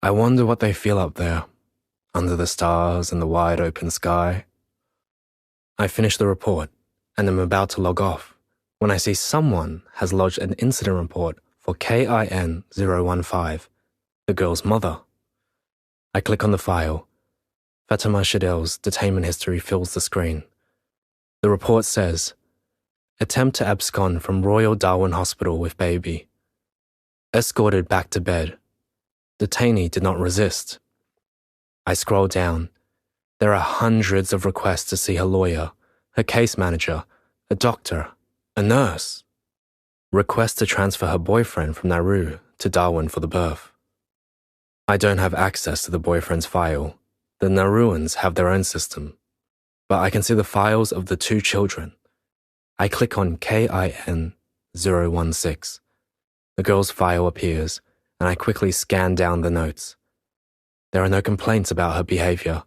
I wonder what they feel up there, under the stars and the wide open sky. I finish the report, and am about to log off, when I see someone has lodged an incident report for KIN 015, the girl's mother. I click on the file. Fatima Shadel's detainment history fills the screen. The report says, attempt to abscond from Royal Darwin Hospital with baby. Escorted back to bed. Detainee did not resist. I scroll down. There are hundreds of requests to see her lawyer, her case manager, a doctor, a nurse. Request to transfer her boyfriend from Nauru to Darwin for the birth. I don't have access to the boyfriend's file. The Nauruans have their own system. But I can see the files of the 2 children. I click on KIN 016. The girl's file appears, and I quickly scan down the notes. There are no complaints about her behavior.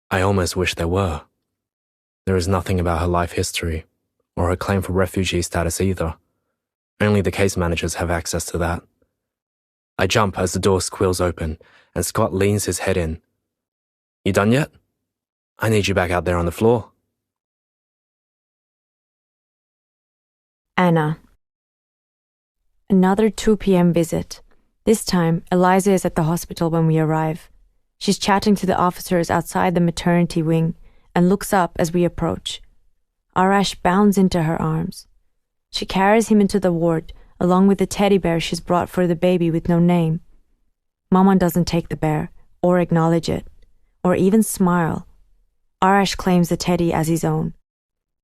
I almost wish there were. There is nothing about her life history, or her claim for refugee status either. Only the case managers have access to that. I jump as the door squeals open, and Scott leans his head in. You done yet? I need you back out there on the floor. Anna. Another 2 p.m. visit. This time, Eliza is at the hospital when we arrive. She's chatting to the officers outside the maternity wing and looks up as we approach. Arash bounds into her arms. She carries him into the ward, along with the teddy bear she's brought for the baby with no name. Maman doesn't take the bear, or acknowledge it, or even smile. Arash claims the teddy as his own.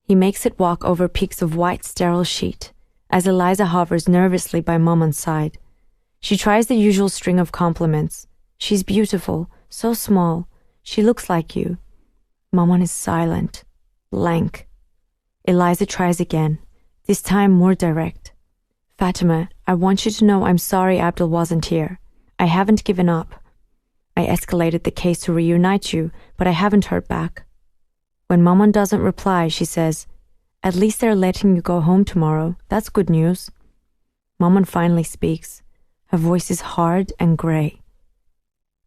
He makes it walk over peaks of white sterile sheet, as Eliza hovers nervously by Maman's side. She tries the usual string of compliments. She's beautiful, so small. She looks like you. Maman is silent, blank. Eliza tries again, this time more direct. Fatima, I want you to know I'm sorry Abdul wasn't here. I haven't given up. I escalated the case to reunite you, but I haven't heard back. When Maman doesn't reply, she says, at least they're letting you go home tomorrow. That's good news. Maman finally speaks. Her voice is hard and grey.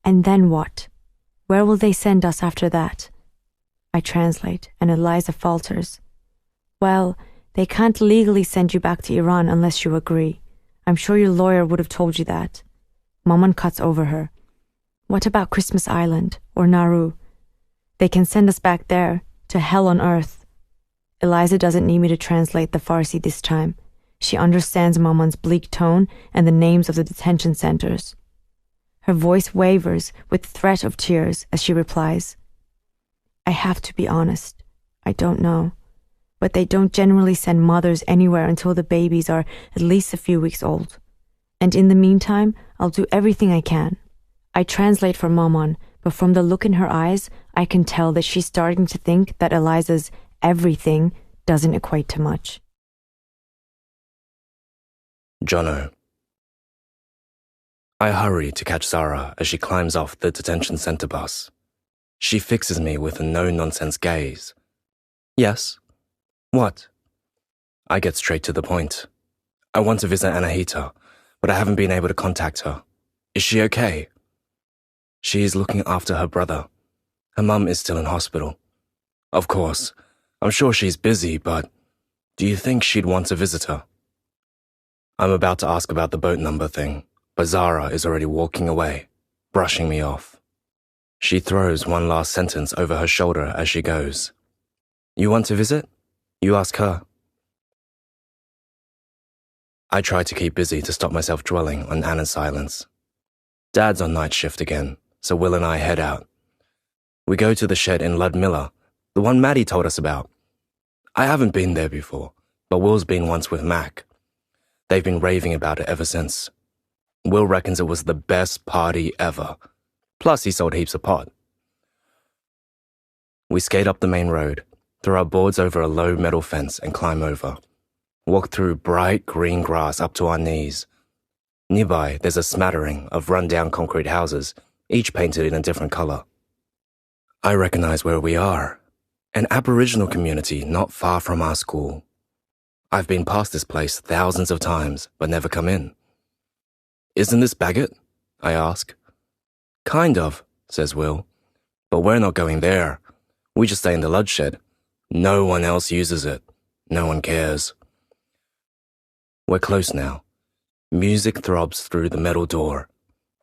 And then what? Where will they send us after that? I translate, and Eliza falters. Well, they can't legally send you back to Iran unless you agree. I'm sure your lawyer would have told you that. Maman cuts over her. What about Christmas Island or Nauru? They can send us back there, to hell on earth. Eliza doesn't need me to translate the Farsi this time. She understands Maman's bleak tone and the names of the detention centers. Her voice wavers with threat of tears as she replies, I have to be honest. I don't know. But they don't generally send mothers anywhere until the babies are at least a few weeks old. And in the meantime, I'll do everything I can. I translate for Maman, but from the look in her eyes, I can tell that she's starting to think that Eliza's everything doesn't equate to much. Jono. I hurry to catch Zara as she climbs off the detention center bus. She fixes me with a no-nonsense gaze. Yes? What? I get straight to the point. I want to visit Anahita, but I haven't been able to contact her. Is she okay? She is looking after her brother. Her mum is still in hospital. Of course, I'm sure she's busy, but do you think she'd want to visit her? I'm about to ask about the boat number thing, but Zara is already walking away, brushing me off. She throws one last sentence over her shoulder as she goes. You want to visit? You ask her. I try to keep busy to stop myself dwelling on Anna's silence. Dad's on night shift again, so Will and I head out. We go to the shed in Ludmilla, the one Maddie told us about. I haven't been there before, but Will's been once with Mac. They've been raving about it ever since. Will reckons it was the best party ever. Plus he sold heaps of pot. We skate up the main road, throw our boards over a low metal fence and climb over. Walk through bright green grass up to our knees. Nearby, there's a smattering of run-down concrete houses, each painted in a different color. I recognize where we are. An Aboriginal community not far from our school. I've been past this place thousands of times, but never come in. Isn't this Bagot? I ask. Kind of, says Will. But we're not going there. We just stay in the loodshed. No one else uses it. No one cares. We're close now. Music throbs through the metal door.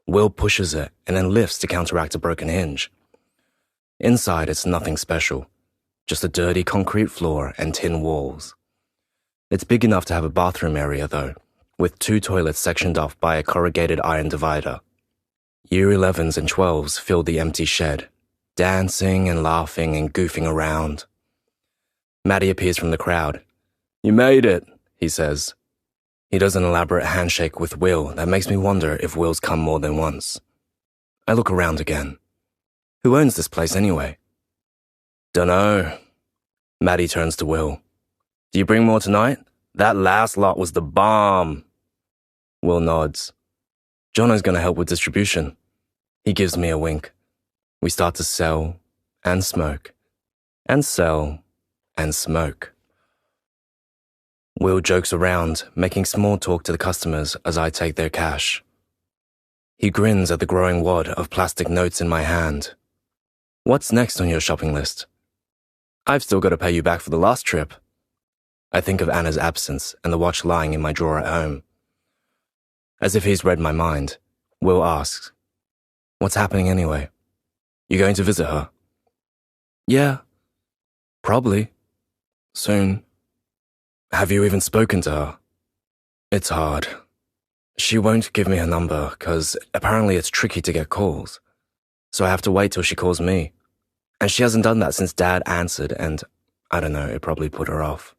Will pushes it and then lifts to counteract a broken hinge. Inside, it's nothing special. Just a dirty concrete floor and tin walls. It's big enough to have a bathroom area, though, with 2 toilets sectioned off by a corrugated iron divider. Year 11s and 12s filled the empty shed, dancing and laughing and goofing around. Matty appears from the crowd. You made it, he says. He does an elaborate handshake with Will that makes me wonder if Will's come more than once. I look around again. Who owns this place anyway? Dunno. Matty turns to Will. Do you bring more tonight? That last lot was the bomb. Will nods. Jono's going to help with distribution. He gives me a wink. We start to sell and smoke and sell and smoke. Will jokes around, making small talk to the customers as I take their cash. He grins at the growing wad of plastic notes in my hand. What's next on your shopping list? I've still got to pay you back for the last trip. I think of Anna's absence and the watch lying in my drawer at home. As if he's read my mind, Will asks, What's happening anyway? You going to visit her? Yeah. Probably. Soon. Have you even spoken to her? It's hard. She won't give me her number, 'cause apparently it's tricky to get calls. So I have to wait till she calls me. And she hasn't done that since Dad answered, and I don't know, it probably put her off.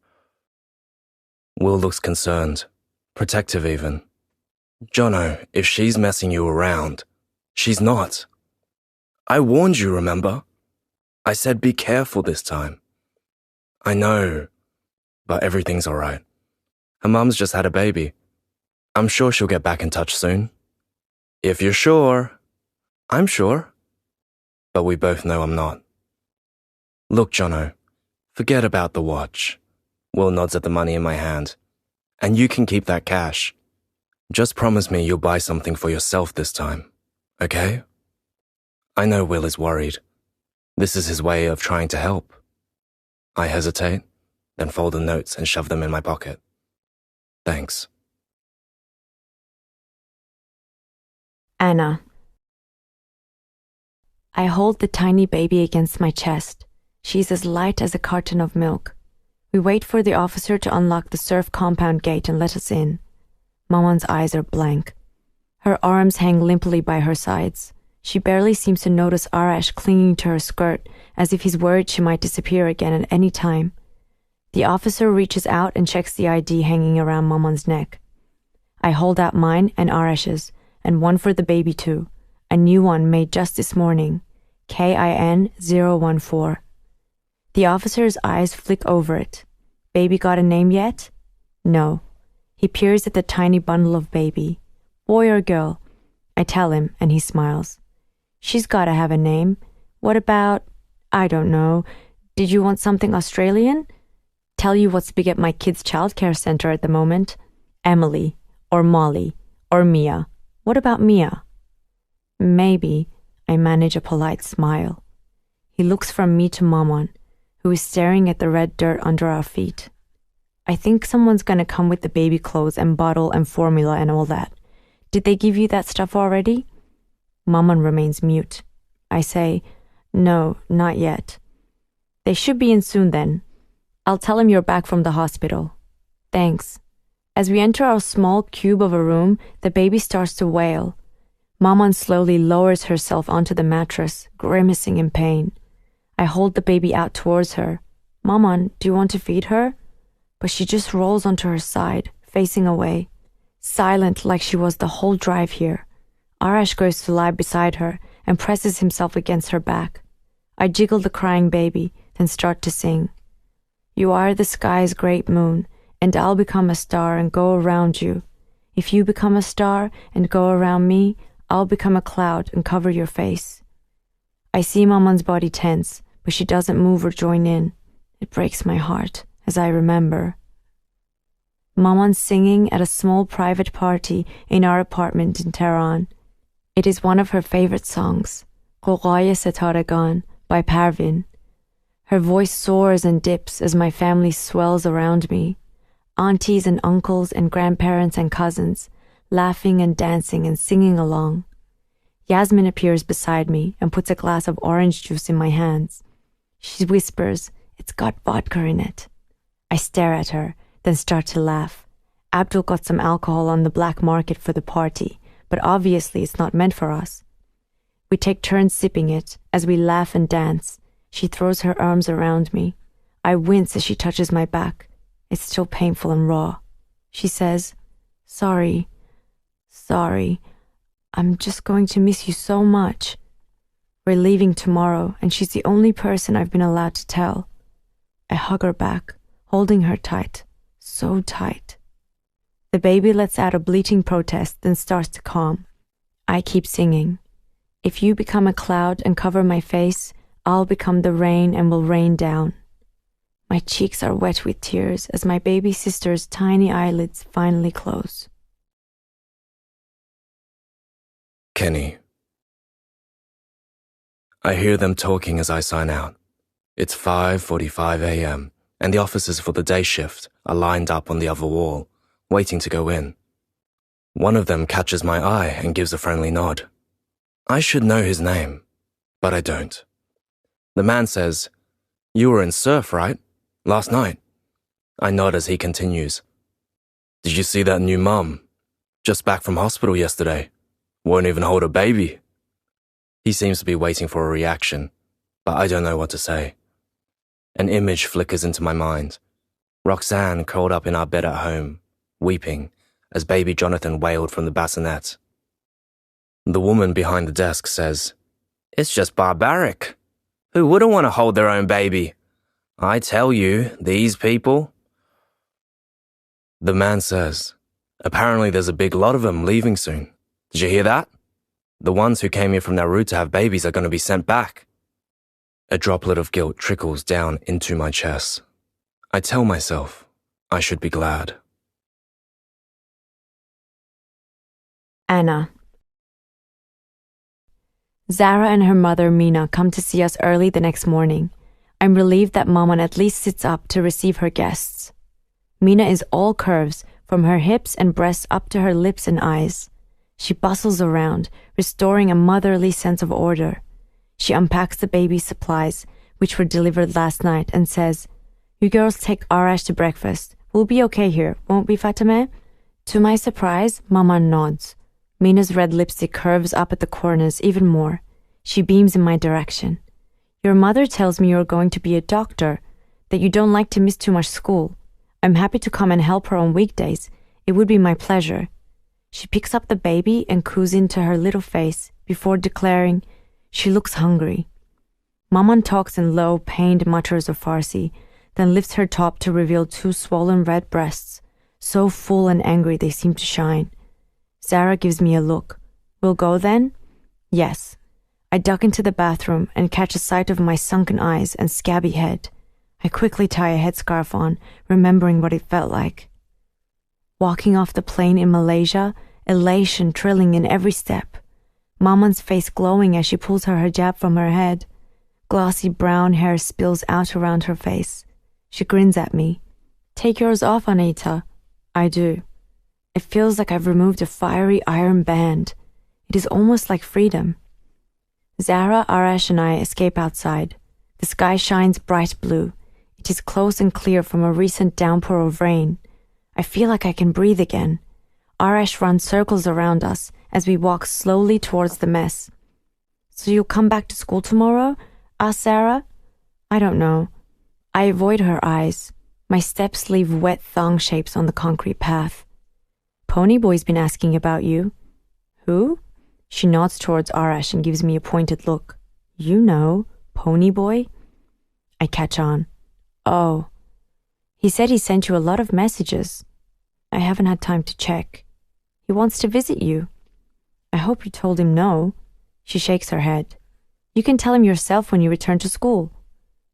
Will looks concerned, protective even. Jono, if she's messing you around, she's not. I warned you, remember? I said be careful this time. I know, but everything's alright. Her mum's just had a baby. I'm sure she'll get back in touch soon. If you're sure. I'm sure. But we both know I'm not. Look, Jono, forget about the watch. Will nods at the money in my hand. And you can keep that cash. Just promise me you'll buy something for yourself this time, okay? I know Will is worried. This is his way of trying to help. I hesitate, then fold the notes and shove them in my pocket. Thanks. Anna. I hold the tiny baby against my chest. She's as light as a carton of milk. We wait for the officer to unlock the surf compound gate and let us in. Maman's eyes are blank. Her arms hang limply by her sides. She barely seems to notice Arash clinging to her skirt, as if he's worried she might disappear again at any time. The officer reaches out and checks the ID hanging around Maman's neck. I hold out mine and Arash's, and one for the baby too, a new one made just this morning, KIN 014. The officer's eyes flick over it. Baby got a name yet? No. He peers at the tiny bundle of baby. Boy or girl? I tell him, and he smiles. She's gotta have a name. What about, I don't know, did you want something Australian? Tell you what's big at my kids' childcare center at the moment. Emily, or Molly, or Mia. What about Mia? Maybe. I manage a polite smile. He looks from me to Maman, who is staring at the red dirt under our feet. I think someone's gonna come with the baby clothes and bottle and formula and all that. Did they give you that stuff already? Maman remains mute. I say, no, not yet. They should be in soon then. I'll tell him you're back from the hospital. Thanks. As we enter our small cube of a room, the baby starts to wail. Maman slowly lowers herself onto the mattress, grimacing in pain. I hold the baby out towards her. Maman, do you want to feed her? But she just rolls onto her side, facing away, silent like she was the whole drive here. Arash goes to lie beside her and presses himself against her back. I jiggle the crying baby, then start to sing. You are the sky's great moon, and I'll become a star and go around you. If you become a star and go around me, I'll become a cloud and cover your face. I see Maman's body tense, but she doesn't move or join in. It breaks my heart as I remember. Maman's singing at a small private party in our apartment in Tehran. It is one of her favorite songs, Ghoghaye Setaregan by Parvin. Her voice soars and dips as my family swells around me. Aunties and uncles and grandparents and cousins, laughing and dancing and singing along. Yasmin appears beside me and puts a glass of orange juice in my hands. She whispers, "It's got vodka in it." I stare at her, then start to laugh. Abdul got some alcohol on the black market for the party, but obviously it's not meant for us. We take turns sipping it as we laugh and dance. She throws her arms around me. I wince as she touches my back. It's still painful and raw. She says, Sorry. I'm just going to miss you so much. We're leaving tomorrow, and she's the only person I've been allowed to tell. I hug her back, holding her tight, so tight. The baby lets out a bleating protest, then starts to calm. I keep singing. If you become a cloud and cover my face, I'll become the rain and will rain down. My cheeks are wet with tears as my baby sister's tiny eyelids finally close. Kenny. I hear them talking as I sign out. It's 5:45 a.m. and the officers for the day shift are lined up on the other wall, waiting to go in. One of them catches my eye and gives a friendly nod. I should know his name, but I don't. The man says, "You were in surf, right? Last night?" I nod as he continues. "Did you see that new mum? Just back from hospital yesterday. Won't even hold a baby." He seems to be waiting for a reaction, but I don't know what to say. An image flickers into my mind. Roxanne curled up in our bed at home, weeping, as baby Jonathan wailed from the bassinet. The woman behind the desk says, "It's just barbaric. Who wouldn't want to hold their own baby? I tell you, these people..." The man says, "Apparently there's a big lot of them leaving soon. Did you hear that? The ones who came here from Nauru to have babies are going to be sent back." A droplet of guilt trickles down into my chest. I tell myself I should be glad. Anna. Zara and her mother Mina come to see us early the next morning. I'm relieved that Maman at least sits up to receive her guests. Mina is all curves, from her hips and breasts up to her lips and eyes. She bustles around, restoring a motherly sense of order. She unpacks the baby's supplies, which were delivered last night, and says, "You girls take Arash to breakfast. We'll be okay here, won't we, Fatime?" To my surprise, Maman nods. Mina's red lipstick curves up at the corners even more. She beams in my direction. "Your mother tells me you're going to be a doctor, that you don't like to miss too much school. I'm happy to come and help her on weekdays. It would be my pleasure." She picks up the baby and coos into her little face before declaring, "She looks hungry." Maman talks in low, pained mutters of Farsi, then lifts her top to reveal two swollen red breasts, so full and angry they seem to shine. Zara gives me a look. "We'll go then?" "Yes." I duck into the bathroom and catch a sight of my sunken eyes and scabby head. I quickly tie a headscarf on, remembering what it felt like. Walking off the plane in Malaysia, elation trilling in every step. Maman's face glowing as she pulls her hijab from her head. Glossy brown hair spills out around her face. She grins at me. "Take yours off, Anita." I do. It feels like I've removed a fiery iron band. It is almost like freedom. Zara, Arash, and I escape outside. The sky shines bright blue. It is close and clear from a recent downpour of rain. I feel like I can breathe again. Arash runs circles around us as we walk slowly towards the mess. "So you'll come back to school tomorrow?" asks Zara. I don't know. I avoid her eyes. My steps leave wet thong shapes on the concrete path. "Ponyboy's been asking about you." "Who?" She nods towards Arash and gives me a pointed look. "You know, Ponyboy?" I catch on. "Oh." He said he sent you a lot of messages. I haven't had time to check. He wants to visit you. I hope you told him no. She shakes her head. You can tell him yourself when you return to school.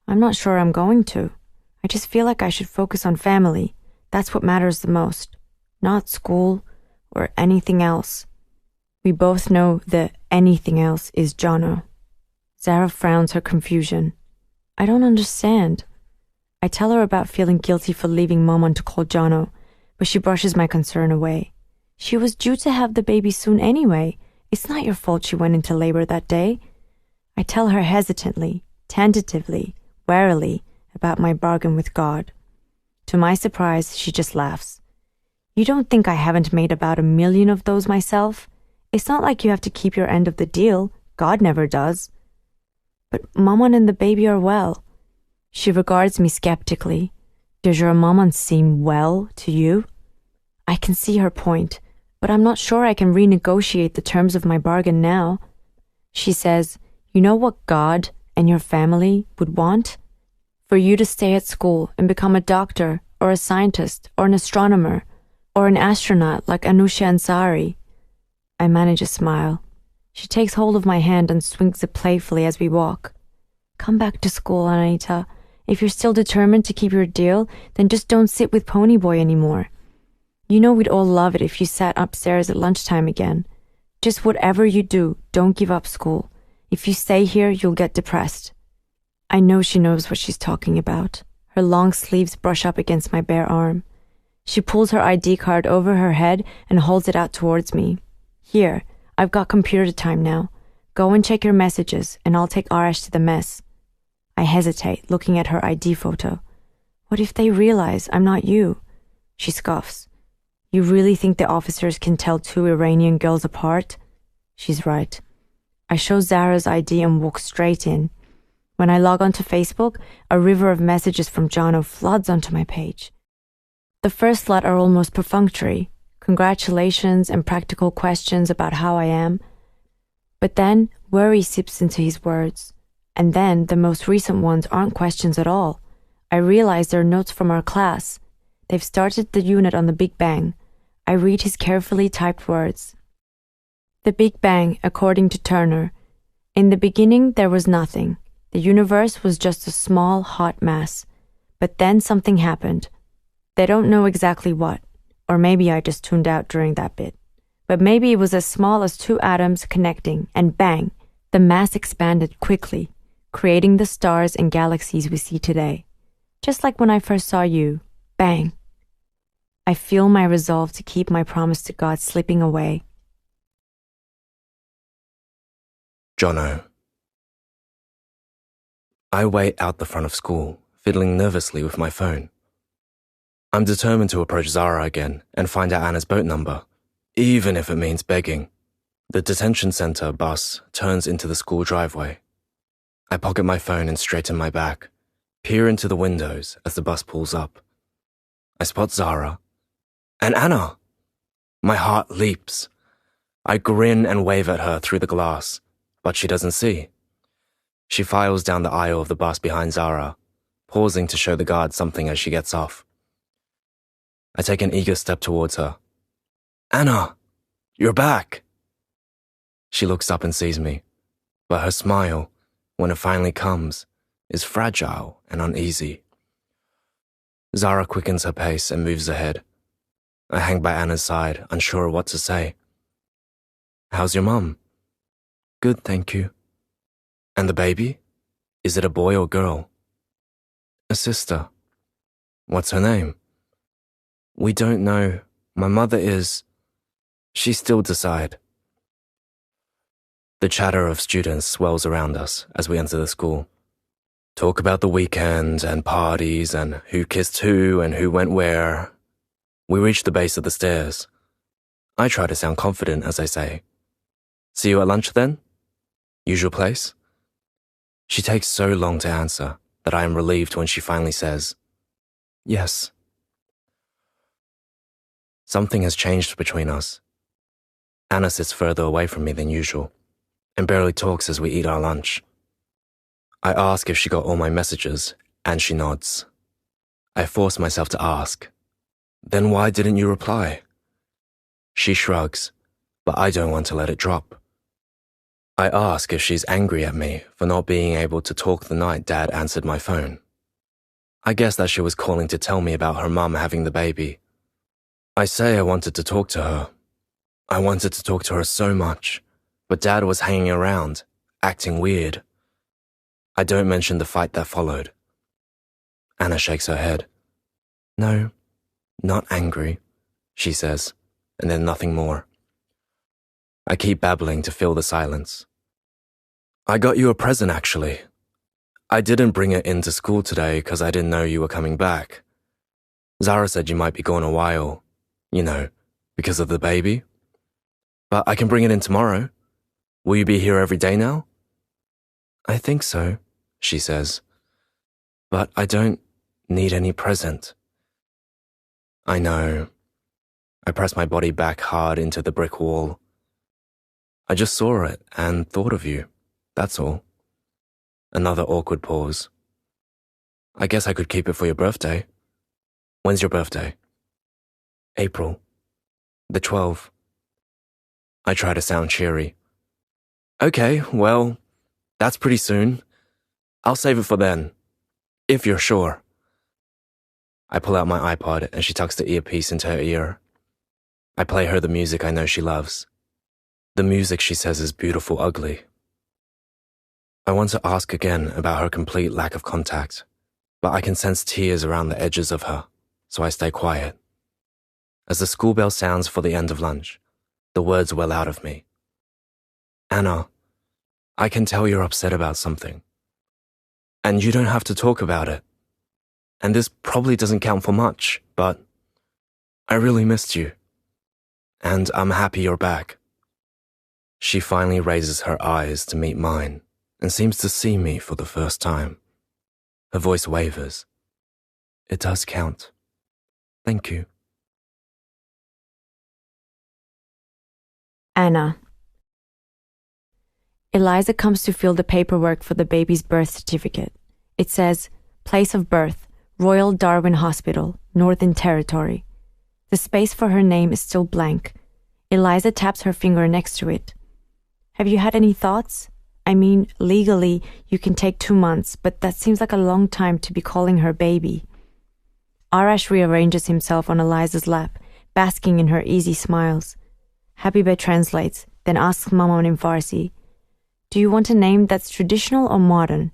I'm not sure I'm going to. I just feel like I should focus on family. That's what matters the most. Not school or anything else. We both know that anything else is Jono. Zara frowns her confusion. I don't understand. I tell her about feeling guilty for leaving Mom on to call Jono, but she brushes my concern away. She was due to have the baby soon anyway. It's not your fault she went into labor that day. I tell her hesitantly, tentatively, warily about my bargain with God. To my surprise, she just laughs. You don't think I haven't made about 1 million of those myself? It's not like you have to keep your end of the deal. God never does. But Maman and the baby are well. She regards me skeptically. Does your Maman seem well to you? I can see her point, but I'm not sure I can renegotiate the terms of my bargain now. She says, you know what God and your family would want? For you to stay at school and become a doctor or a scientist or an astronomer or an astronaut like Anusha Ansari. I manage a smile. She takes hold of my hand and swings it playfully as we walk. Come back to school, Anita. If you're still determined to keep your deal, then just don't sit with Ponyboy anymore. You know we'd all love it if you sat upstairs at lunchtime again. Just whatever you do, don't give up school. If you stay here, you'll get depressed. I know she knows what she's talking about. Her long sleeves brush up against my bare arm. She pulls her ID card over her head and holds it out towards me. Here, I've got computer time now. Go and check your messages, and I'll take Arash to the mess. I hesitate, looking at her ID photo. What if they realize I'm not you? She scoffs. You really think the officers can tell 2 Iranian girls apart? She's right. I show Zara's ID and walk straight in. When I log onto Facebook, a river of messages from Jono floods onto my page. The first lot are almost perfunctory, congratulations and practical questions about how I am. But then worry seeps into his words. And then the most recent ones aren't questions at all. I realize they're notes from our class. They've started the unit on the Big Bang. I read his carefully typed words. The Big Bang, according to Turner. In the beginning, there was nothing. The universe was just a small, hot mass. But then something happened. They don't know exactly what. Or maybe I just tuned out during that bit. But maybe it was as small as 2 atoms connecting, and bang, the mass expanded quickly, creating the stars and galaxies we see today. Just like when I first saw you. Bang. I feel my resolve to keep my promise to God slipping away. Jono. I wait out the front of school, fiddling nervously with my phone. I'm determined to approach Zara again and find out Anna's boat number, even if it means begging. The detention center bus turns into the school driveway. I pocket my phone and straighten my back, peer into the windows as the bus pulls up. I spot Zara. And Anna! My heart leaps. I grin and wave at her through the glass, but she doesn't see. She files down the aisle of the bus behind Zara, pausing to show the guard something as she gets off. I take an eager step towards her. Anna! You're back! She looks up and sees me, but her smile, when it finally comes, is fragile and uneasy. Zara quickens her pace and moves ahead. I hang by Anna's side, unsure what to say. How's your mum? Good, thank you. And the baby? Is it a boy or girl? A sister. What's her name? We don't know. My mother is... She still decide. The chatter of students swells around us as we enter the school. Talk about the weekend and parties and who kissed who and who went where. We reach the base of the stairs. I try to sound confident as I say, "See you at lunch then? Usual place?" She takes so long to answer that I am relieved when she finally says, "Yes." Something has changed between us. Anna sits further away from me than usual and barely talks as we eat our lunch. I ask if she got all my messages, and she nods. I force myself to ask, "Then why didn't you reply?" She shrugs, but I don't want to let it drop. I ask if she's angry at me for not being able to talk the night Dad answered my phone. I guess that she was calling to tell me about her mum having the baby. I say I wanted to talk to her. I wanted to talk to her so much, but Dad was hanging around, acting weird. I don't mention the fight that followed. Anna shakes her head. "No, not angry," she says, and then nothing more. I keep babbling to fill the silence. "I got you a present, actually. I didn't bring it into school today because I didn't know you were coming back. Zara said you might be gone a while, because of the baby. But I can bring it in tomorrow. Will you be here every day now?" "I think so," she says. "But I don't need any present." I know. I press my body back hard into the brick wall. "I just saw it and thought of you, that's all." Another awkward pause. "I guess I could keep it for your birthday." "When's your birthday?" "April. The 12th. I try to sound cheery. "Okay, well, that's pretty soon. I'll save it for then, if you're sure." I pull out my iPod and she tucks the earpiece into her ear. I play her the music I know she loves. The music she says is beautiful ugly. I want to ask again about her complete lack of contact, but I can sense tears around the edges of her, so I stay quiet. As the school bell sounds for the end of lunch, the words well out of me. "Anna, I can tell you're upset about something. And you don't have to talk about it. And this probably doesn't count for much, but I really missed you. And I'm happy you're back." She finally raises her eyes to meet mine and seems to see me for the first time. Her voice wavers. "It does count. Thank you." Anna. Eliza comes to fill the paperwork for the baby's birth certificate. It says, "Place of birth, Royal Darwin Hospital, Northern Territory." The space for her name is still blank. Eliza taps her finger next to it. "Have you had any thoughts? I mean, legally, you can take 2 months, but that seems like a long time to be calling her baby." Arash rearranges himself on Eliza's lap, basking in her easy smiles. Habiba translates, then asks Maman in Farsi, "Do you want a name that's traditional or modern?"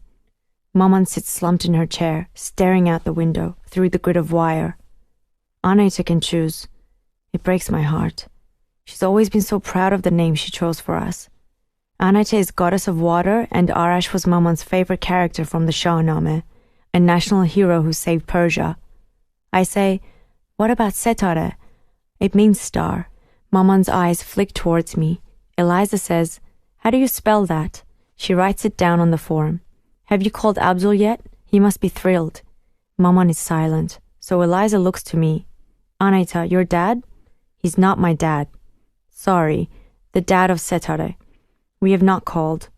Maman sits slumped in her chair, staring out the window, through the grid of wire. Anita can choose. It breaks my heart. She's always been so proud of the name she chose for us. Anita is goddess of water, and Arash was Maman's favorite character from the Shahnameh, a national hero who saved Persia. I say, "What about Setare?" It means star. Maman's eyes flick towards me. Eliza says, "How do you spell that?" She writes it down on the form. "Have you called Abdul yet? He must be thrilled." Maman is silent, so Eliza looks to me. "Anita, your dad?" "He's not my dad." "Sorry, the dad of Setare. We have not called."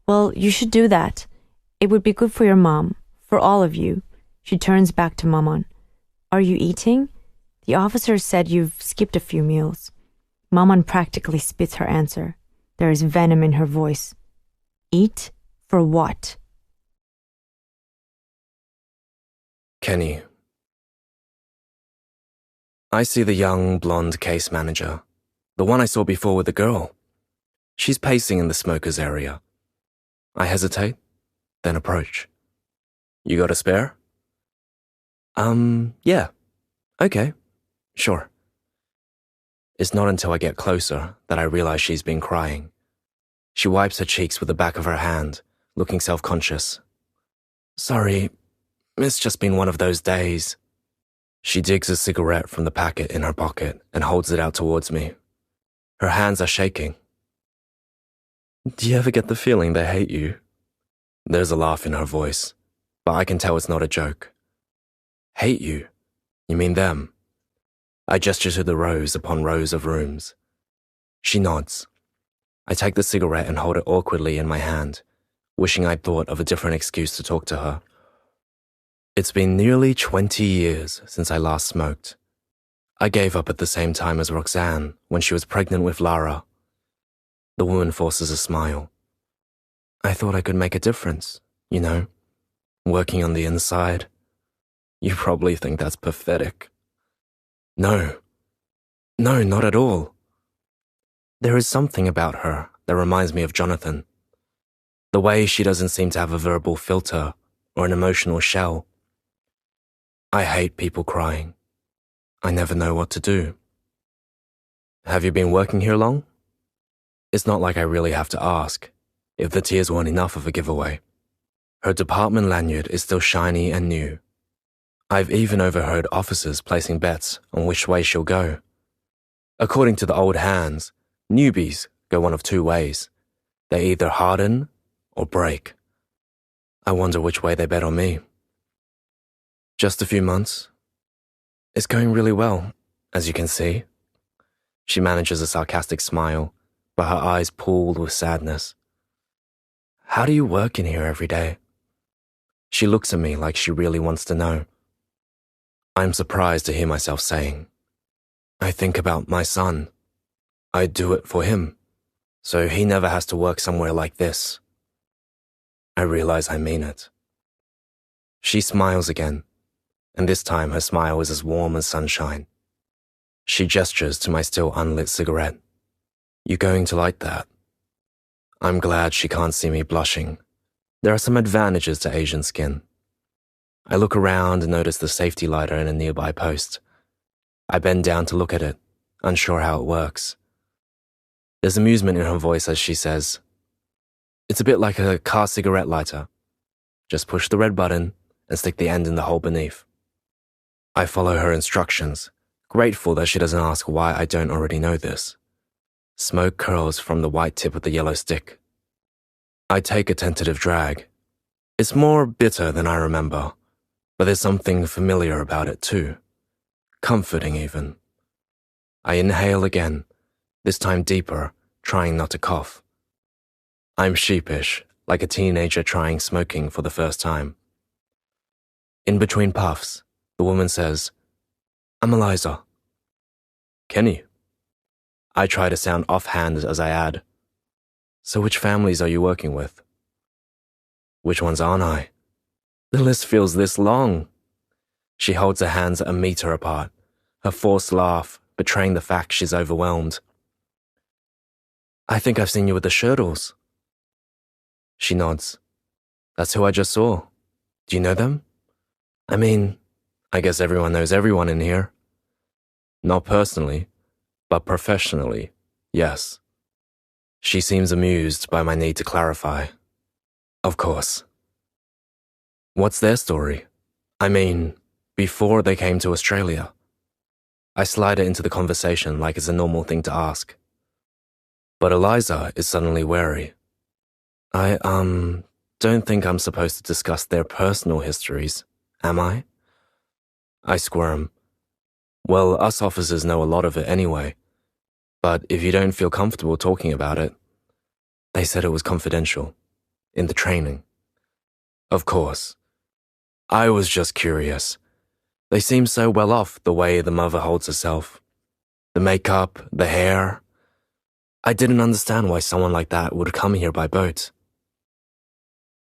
"Well, you should do that. It would be good for your mom, for all of you." She turns back to Maman. "Are you eating? The officer said you've skipped a few meals." Maman practically spits her answer. There is venom in her voice. "Eat? For what?" Kenny. I see the young, blonde case manager, the one I saw before with the girl. She's pacing in the smoker's area. I hesitate, then approach. "You got a spare?" Yeah. Okay, sure." It's not until I get closer that I realize she's been crying. She wipes her cheeks with the back of her hand, looking self-conscious. "Sorry, it's just been one of those days." She digs a cigarette from the packet in her pocket and holds it out towards me. Her hands are shaking. "Do you ever get the feeling they hate you?" There's a laugh in her voice, but I can tell it's not a joke. "Hate you? You mean them?" I gesture to the rows upon rows of rooms. She nods. I take the cigarette and hold it awkwardly in my hand, wishing I'd thought of a different excuse to talk to her. It's been nearly 20 years since I last smoked. I gave up at the same time as Roxanne when she was pregnant with Lara. The woman forces a smile. I thought I could make a difference, you know, working on the inside. You probably think that's pathetic. No, not at all. There is something about her that reminds me of Jonathan. The way she doesn't seem to have a verbal filter or an emotional shell. I hate people crying. I never know what to do. Have you been working here long? It's not like I really have to ask, if the tears weren't enough of a giveaway. Her department lanyard is still shiny and new. I've even overheard officers placing bets on which way she'll go. According to the old hands, newbies go one of two ways. They either harden or break. I wonder which way they bet on me. Just a few months. It's going really well, as you can see. She manages a sarcastic smile, but her eyes pooled with sadness. How do you work in here every day? She looks at me like she really wants to know. I'm surprised to hear myself saying, I think about my son. I do it for him, so he never has to work somewhere like this. I realize I mean it. She smiles again, and this time her smile is as warm as sunshine. She gestures to my still unlit cigarette. You going to light that? I'm glad she can't see me blushing. There are some advantages to Asian skin. I look around and notice the safety lighter in a nearby post. I bend down to look at it, unsure how it works. There's amusement in her voice as she says, It's a bit like a car cigarette lighter. Just push the red button and stick the end in the hole beneath. I follow her instructions, grateful that she doesn't ask why I don't already know this. Smoke curls from the white tip of the yellow stick. I take a tentative drag. It's more bitter than I remember, but there's something familiar about it too. Comforting even. I inhale again, this time deeper, trying not to cough. I'm sheepish, like a teenager trying smoking for the first time. In between puffs, the woman says, I'm Eliza. Kenny. I try to sound offhand as I add, So which families are you working with? Which ones aren't I? The list feels this long. She holds her hands a meter apart, her forced laugh betraying the fact she's overwhelmed. I think I've seen you with the Shirtles. She nods. That's who I just saw. Do you know them? I mean, I guess everyone knows everyone in here. Not personally, but professionally, yes. She seems amused by my need to clarify. Of course. What's their story? I mean, before they came to Australia. I slide it into the conversation like it's a normal thing to ask. But Eliza is suddenly wary. I, don't think I'm supposed to discuss their personal histories, am I? I squirm. Well, us officers know a lot of it anyway. But if you don't feel comfortable talking about it, they said it was confidential, in the training. Of course. I was just curious. They seem so well off the way the mother holds herself. The makeup, the hair. I didn't understand why someone like that would come here by boat.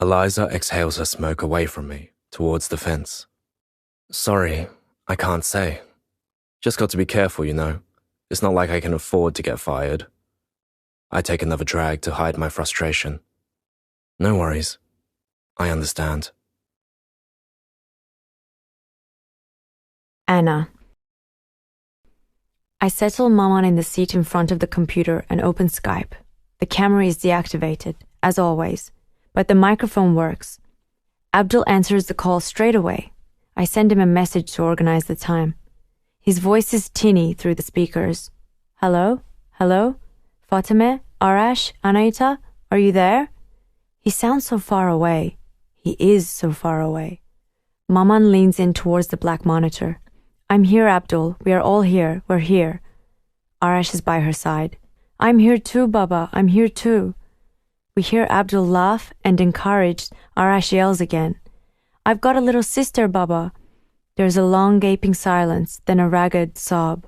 Eliza exhales her smoke away from me, towards the fence. Sorry, I can't say. Just got to be careful, you know. It's not like I can afford to get fired. I take another drag to hide my frustration. No worries. I understand. Anna. I settle Maman in the seat in front of the computer and open Skype. The camera is deactivated, as always, but the microphone works. Abdul answers the call straight away. I send him a message to organize the time. His voice is tinny through the speakers. Hello? Hello? Fatime? Arash? Anaita? Are you there? He sounds so far away. He is so far away. Maman leans in towards the black monitor. I'm here, Abdul. We are all here. We're here. Arash is by her side. I'm here too, Baba. I'm here too. We hear Abdul laugh, and encouraged, Arash yells again. I've got a little sister, Baba. There's a long gaping silence, then a ragged sob.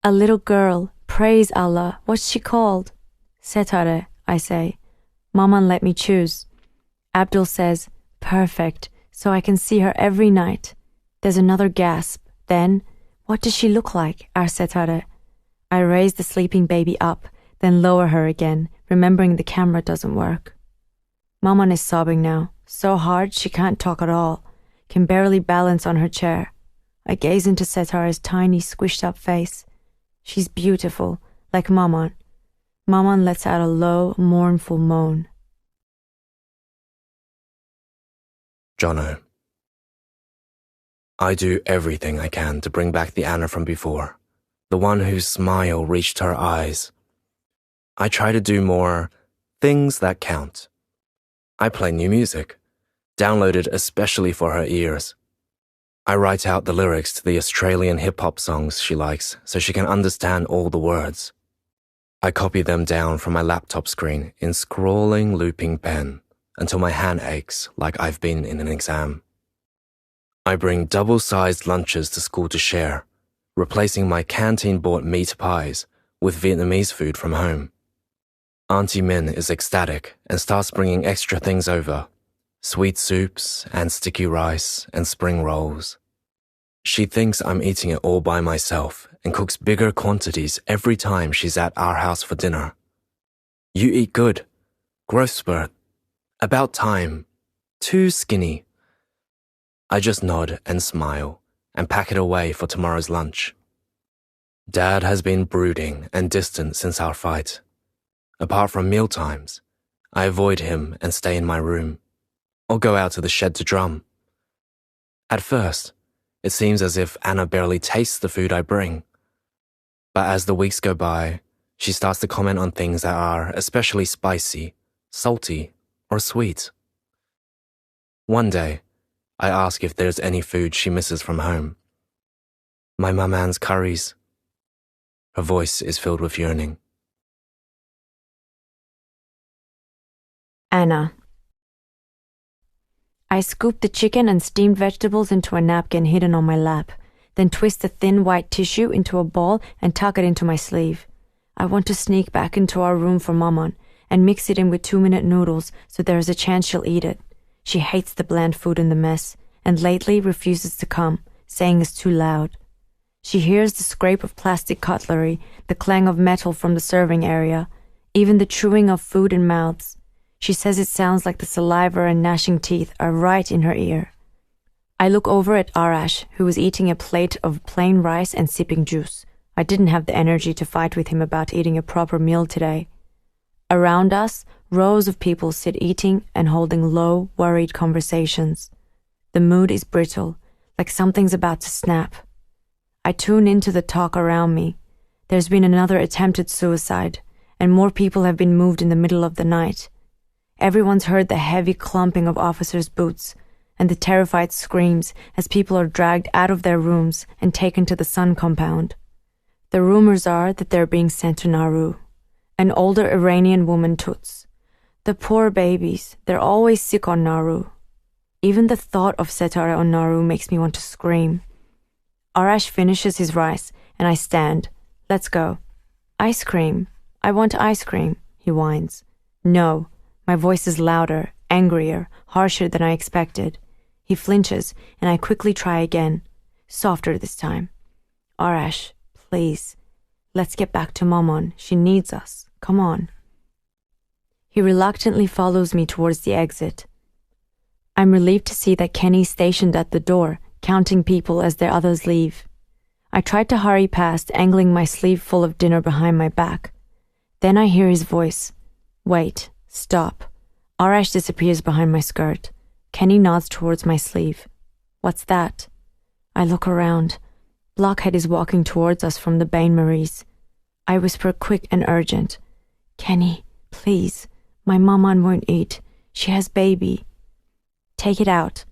A little girl, praise Allah. What's she called? Setare, I say. Maman let me choose. Abdul says, perfect, so I can see her every night. There's another gasp. Then, what does she look like, our Setare? I raise the sleeping baby up, then lower her again, remembering the camera doesn't work. Maman is sobbing now, so hard she can't talk at all, can barely balance on her chair. I gaze into Setare's tiny, squished-up face. She's beautiful, like Maman. Maman lets out a low, mournful moan. Jono. I do everything I can to bring back the Anna from before, the one whose smile reached her eyes. I try to do more things that count. I play new music, downloaded especially for her ears. I write out the lyrics to the Australian hip-hop songs she likes so she can understand all the words. I copy them down from my laptop screen in scrawling, looping pen until my hand aches like I've been in an exam. I bring double-sized lunches to school to share, replacing my canteen-bought meat pies with Vietnamese food from home. Auntie Min is ecstatic and starts bringing extra things over, sweet soups and sticky rice and spring rolls. She thinks I'm eating it all by myself and cooks bigger quantities every time she's at our house for dinner. You eat good. Growth spurt. About time. Too skinny. I just nod and smile and pack it away for tomorrow's lunch. Dad has been brooding and distant since our fight. Apart from mealtimes, I avoid him and stay in my room, or go out to the shed to drum. At first, it seems as if Anna barely tastes the food I bring. But as the weeks go by, she starts to comment on things that are especially spicy, salty, or sweet. One day, I ask if there's any food she misses from home. My maman's curries. Her voice is filled with yearning. Anna. I scoop the chicken and steamed vegetables into a napkin hidden on my lap, then twist the thin white tissue into a ball and tuck it into my sleeve. I want to sneak back into our room for Maman and mix it in with 2-minute noodles so there is a chance she'll eat it. She hates the bland food in the mess and lately refuses to come, saying it's too loud. She hears the scrape of plastic cutlery, the clang of metal from the serving area, even the chewing of food in mouths. She says it sounds like the saliva and gnashing teeth are right in her ear. I look over at Arash, who was eating a plate of plain rice and sipping juice. I didn't have the energy to fight with him about eating a proper meal today. Around us, rows of people sit eating and holding low, worried conversations. The mood is brittle, like something's about to snap. I tune into the talk around me. There's been another attempted suicide, and more people have been moved in the middle of the night. Everyone's heard the heavy clumping of officers' boots and the terrified screams as people are dragged out of their rooms and taken to the Sun compound. The rumors are that they're being sent to Nauru. An older Iranian woman toots. The poor babies, they're always sick on Nauru. Even the thought of Setare on Nauru makes me want to scream. Arash finishes his rice and I stand. Let's go. Ice cream. I want ice cream, he whines. No. My voice is louder, angrier, harsher than I expected. He flinches, and I quickly try again. Softer this time. Arash, please. Let's get back to Maman. She needs us. Come on. He reluctantly follows me towards the exit. I'm relieved to see that Kenny's stationed at the door, counting people as their others leave. I tried to hurry past, angling my sleeve full of dinner behind my back. Then I hear his voice. Wait. Stop. Arash disappears behind my skirt. Kenny nods towards my sleeve. What's that? I look around. Blockhead is walking towards us from the Bain-Maries. I whisper quick and urgent. Kenny, please. My maman won't eat. She has baby. Take it out.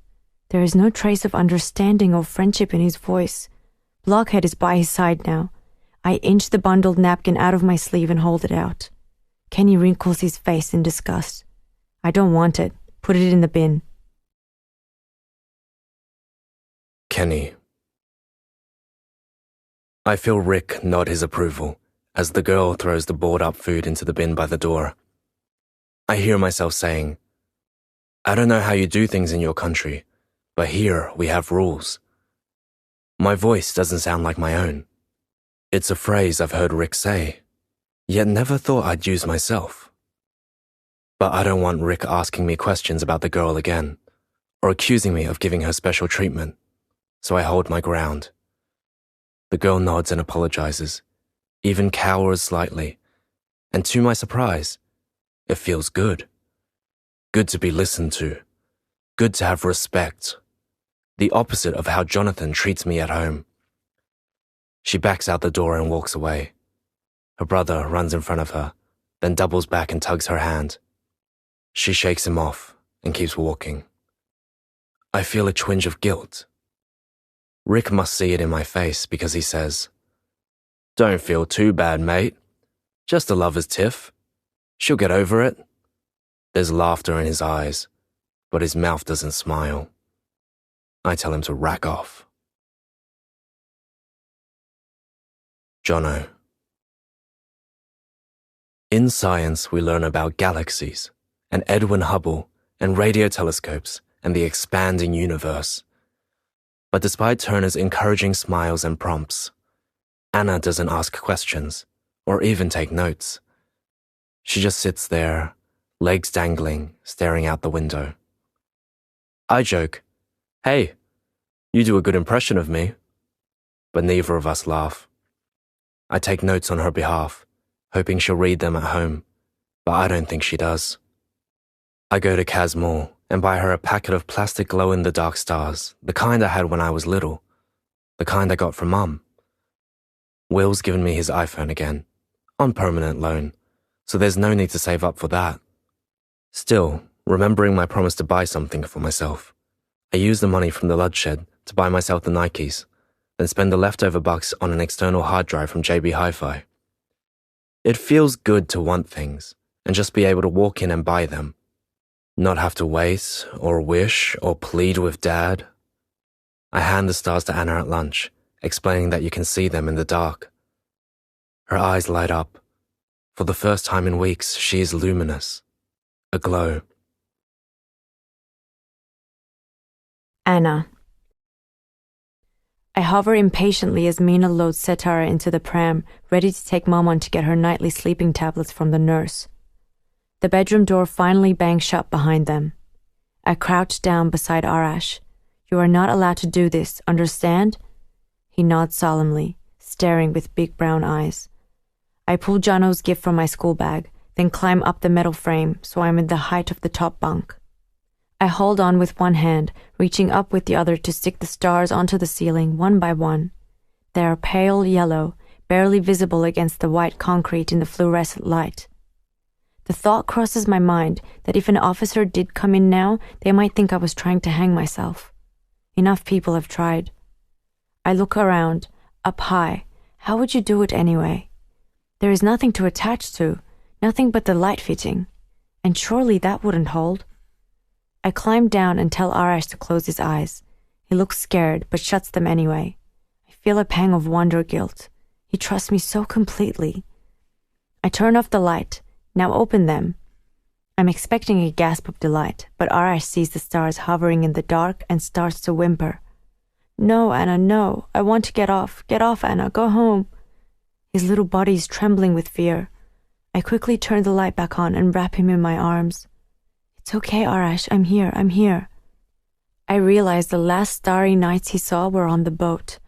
There is no trace of understanding or friendship in his voice. Blockhead is by his side now. I inch the bundled napkin out of my sleeve and hold it out. Kenny wrinkles his face in disgust. I don't want it. Put it in the bin. Kenny. I feel Rick nod his approval as the girl throws the board-up food into the bin by the door. I hear myself saying, I don't know how you do things in your country, but here we have rules. My voice doesn't sound like my own. It's a phrase I've heard Rick say, yet never thought I'd use myself. But I don't want Rick asking me questions about the girl again, or accusing me of giving her special treatment, so I hold my ground. The girl nods and apologizes, even cowers slightly, and to my surprise, it feels good. Good to be listened to. Good to have respect. The opposite of how Jonathan treats me at home. She backs out the door and walks away. Her brother runs in front of her, then doubles back and tugs her hand. She shakes him off and keeps walking. I feel a twinge of guilt. Rick must see it in my face because he says, Don't feel too bad, mate. Just a lover's tiff. She'll get over it. There's laughter in his eyes, but his mouth doesn't smile. I tell him to rack off. Jono. In science, we learn about galaxies, and Edwin Hubble, and radio telescopes, and the expanding universe. But despite Turner's encouraging smiles and prompts, Anna doesn't ask questions, or even take notes. She just sits there, legs dangling, staring out the window. I joke, Hey, you do a good impression of me. But neither of us laugh. I take notes on her behalf, hoping she'll read them at home, but I don't think she does. I go to Kaz Mall and buy her a packet of plastic glow-in-the-dark stars, the kind I had when I was little, the kind I got from Mum. Will's given me his iPhone again, on permanent loan, so there's no need to save up for that. Still, remembering my promise to buy something for myself, I use the money from the bloodshed to buy myself the Nikes, then spend the leftover bucks on an external hard drive from JB Hi-Fi. It feels good to want things and just be able to walk in and buy them. Not have to wait or wish or plead with Dad. I hand the stars to Anna at lunch, explaining that you can see them in the dark. Her eyes light up. For the first time in weeks, she is luminous, aglow. Anna. I hover impatiently as Mina loads Setara into the pram, ready to take Mom on to get her nightly sleeping tablets from the nurse. The bedroom door finally bangs shut behind them. I crouch down beside Arash. You are not allowed to do this, understand? He nods solemnly, staring with big brown eyes. I pull Jono's gift from my school bag, then climb up the metal frame so I'm in the height of the top bunk. I hold on with one hand, reaching up with the other to stick the stars onto the ceiling one by one. They are pale yellow, barely visible against the white concrete in the fluorescent light. The thought crosses my mind that if an officer did come in now, they might think I was trying to hang myself. Enough people have tried. I look around, up high. How would you do it anyway? There is nothing to attach to, nothing but the light fitting. And surely that wouldn't hold. I climb down and tell Arash to close his eyes. He looks scared, but shuts them anyway. I feel a pang of wonder guilt. He trusts me so completely. I turn off the light. Now open them. I'm expecting a gasp of delight, but Arash sees the stars hovering in the dark and starts to whimper. No, Anna, no. I want to get off. Get off, Anna. Go home. His little body is trembling with fear. I quickly turn the light back on and wrap him in my arms. It's okay, Arash. I'm here. I realize the last starry nights he saw were on the boat.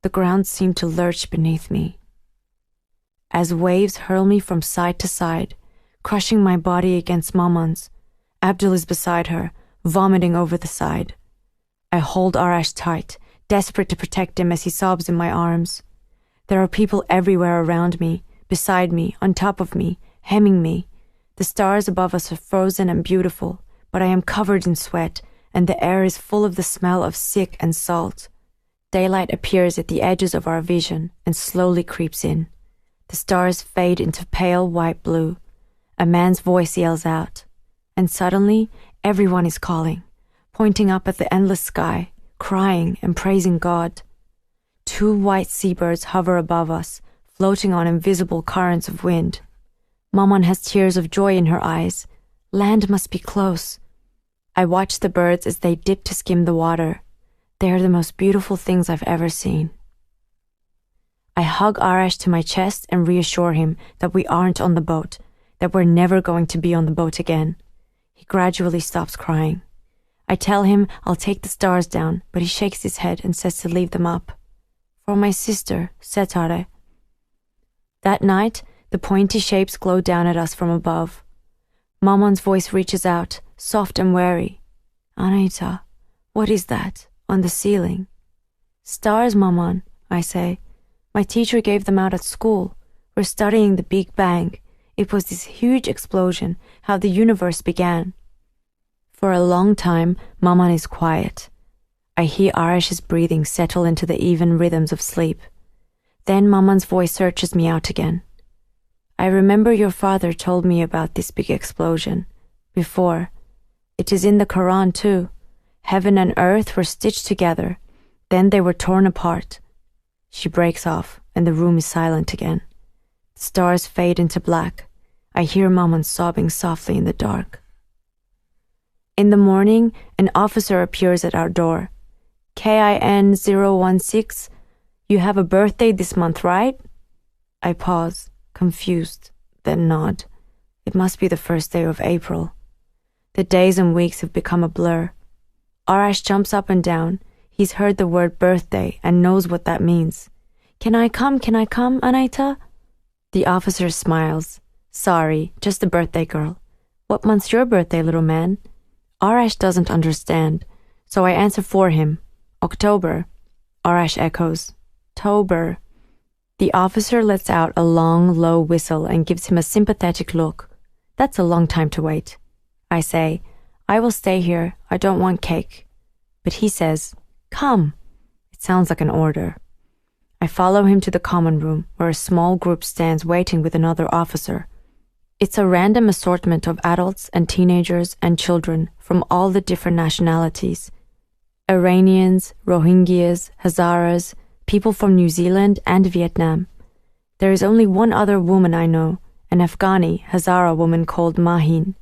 The ground seemed to lurch beneath me. As waves hurl me from side to side, crushing my body against Maman's, Abdul is beside her, vomiting over the side. I hold Arash tight, desperate to protect him as he sobs in my arms. There are people everywhere around me, beside me, on top of me, hemming me. The stars above us are frozen and beautiful, but I am covered in sweat, and the air is full of the smell of sick and salt. Daylight appears at the edges of our vision and slowly creeps in. The stars fade into pale white blue. A man's voice yells out, and suddenly everyone is calling, pointing up at the endless sky, crying and praising God. 2 white seabirds hover above us, floating on invisible currents of wind. Maman has tears of joy in her eyes. Land must be close. I watch the birds as they dip to skim the water. They are the most beautiful things I've ever seen. I hug Arash to my chest and reassure him that we aren't on the boat, that we're never going to be on the boat again. He gradually stops crying. I tell him I'll take the stars down, but he shakes his head and says to leave them up. For my sister, Setare. That night, the pointy shapes glow down at us from above. Maman's voice reaches out, soft and wary. Anaita, what is that, on the ceiling? Stars, Maman, I say. My teacher gave them out at school. We're studying the Big Bang. It was this huge explosion, how the universe began. For a long time, Maman is quiet. I hear Arash's breathing settle into the even rhythms of sleep. Then Maman's voice searches me out again. I remember your father told me about this big explosion. Before. It is in the Quran too. Heaven and earth were stitched together. Then they were torn apart. She breaks off, and the room is silent again. The stars fade into black. I hear Maman sobbing softly in the dark. In the morning, an officer appears at our door. KIN 016, you have a birthday this month, right? I pause, confused, then nod. It must be the first day of April. The days and weeks have become a blur. Arash jumps up and down. He's heard the word birthday and knows what that means. Can I come, Anaita? The officer smiles. Sorry, just a birthday girl. What month's your birthday, little man? Arash doesn't understand, so I answer for him. October. Arash echoes. Tober. The officer lets out a long, low whistle and gives him a sympathetic look. That's a long time to wait. I say, I will stay here. I don't want cake. But he says, come. It sounds like an order. I follow him to the common room, where a small group stands waiting with another officer. It's a random assortment of adults and teenagers and children from all the different nationalities. Iranians, Rohingyas, Hazaras, people from New Zealand and Vietnam. There is only one other woman I know, an Afghani Hazara woman called Mahin.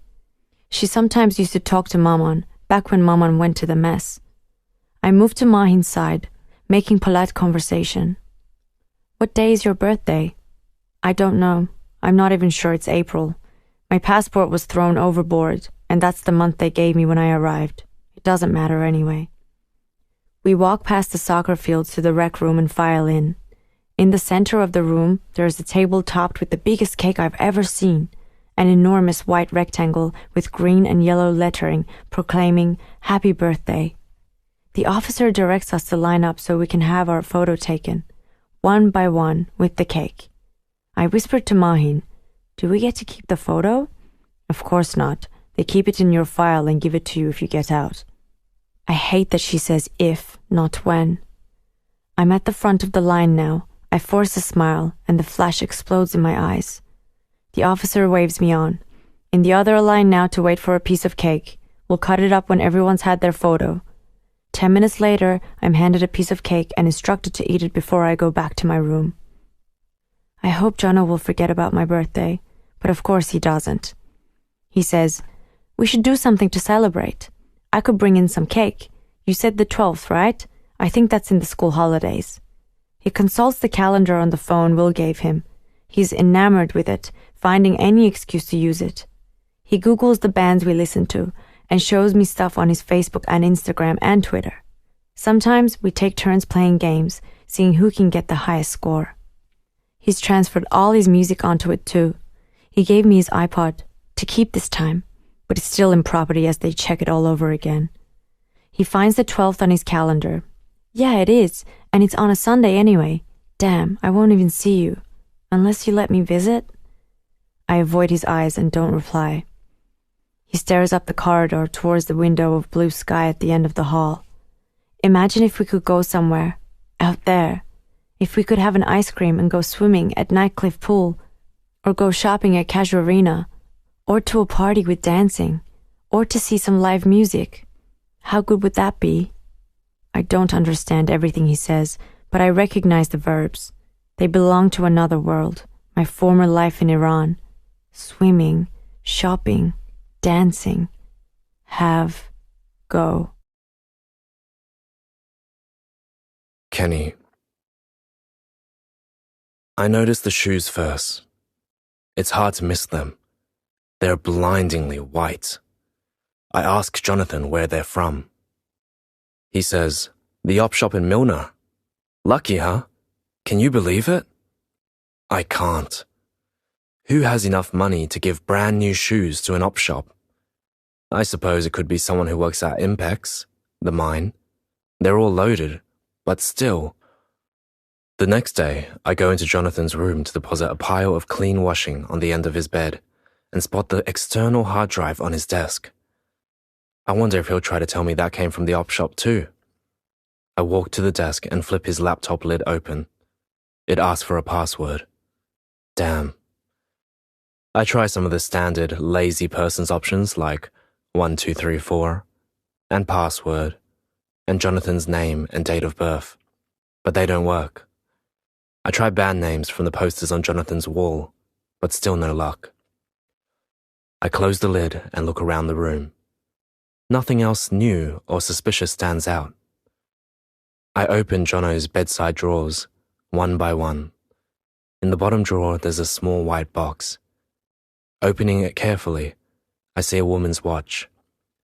She sometimes used to talk to Maman, back when Maman went to the mess. I moved to Mahin's side, making polite conversation. What day is your birthday? I don't know. I'm not even sure it's April. My passport was thrown overboard, and that's the month they gave me when I arrived. It doesn't matter anyway. We walk past the soccer fields to the rec room and file in. In the center of the room, there is a table topped with the biggest cake I've ever seen, an enormous white rectangle with green and yellow lettering proclaiming Happy Birthday. The officer directs us to line up so we can have our photo taken, one by one, with the cake. I whispered to Mahin, do we get to keep the photo? Of course not. They keep it in your file and give it to you if you get out. I hate that she says if, not when. I'm at the front of the line now. I force a smile, and the flash explodes in my eyes. The officer waves me on. In the other line now to wait for a piece of cake. We'll cut it up when everyone's had their photo. 10 minutes later, I'm handed a piece of cake and instructed to eat it before I go back to my room. I hope Jono will forget about my birthday, but of course he doesn't. He says, we should do something to celebrate. I could bring in some cake. You said the 12th, right? I think that's in the school holidays. He consults the calendar on the phone Will gave him. He's enamored with it, finding any excuse to use it. He Googles the bands we listen to and shows me stuff on his Facebook and Instagram and Twitter. Sometimes we take turns playing games, seeing who can get the highest score. He's transferred all his music onto it too. He gave me his iPod, to keep this time, but it's still in property as they check it all over again. He finds the 12th on his calendar. Yeah, it is, and it's on a Sunday anyway. Damn, I won't even see you. Unless you let me visit? I avoid his eyes and don't reply. He stares up the corridor towards the window of blue sky at the end of the hall. Imagine if we could go somewhere, out there. If we could have an ice cream and go swimming at Nightcliff Pool, or go shopping at Casuarina, or to a party with dancing, or to see some live music. How good would that be? I I don't understand everything he says, but I recognize the verbs. They belong to another world, my former life in Iran. Swimming, shopping, dancing, have, go. Kenny. I noticed the shoes first. It's hard to miss them. They're blindingly white. I ask Jonathan where they're from. He says, the op shop in Milner. Lucky, huh? Can you believe it? I can't. Who has enough money to give brand new shoes to an op shop? I suppose it could be someone who works at Impex, the mine. They're all loaded, but still. The next day, I go into Jonathan's room to deposit a pile of clean washing on the end of his bed and spot the external hard drive on his desk. I wonder if he'll try to tell me that came from the op shop too. I walk to the desk and flip his laptop lid open. It asks for a password. Damn. I try some of the standard lazy person's options like 1234 and password and Jonathan's name and date of birth, but they don't work. I try band names from the posters on Jonathan's wall, but still no luck. I close the lid and look around the room. Nothing else new or suspicious stands out. I open Jono's bedside drawers, one by one. In the bottom drawer, there's a small white box. Opening it carefully, I see a woman's watch,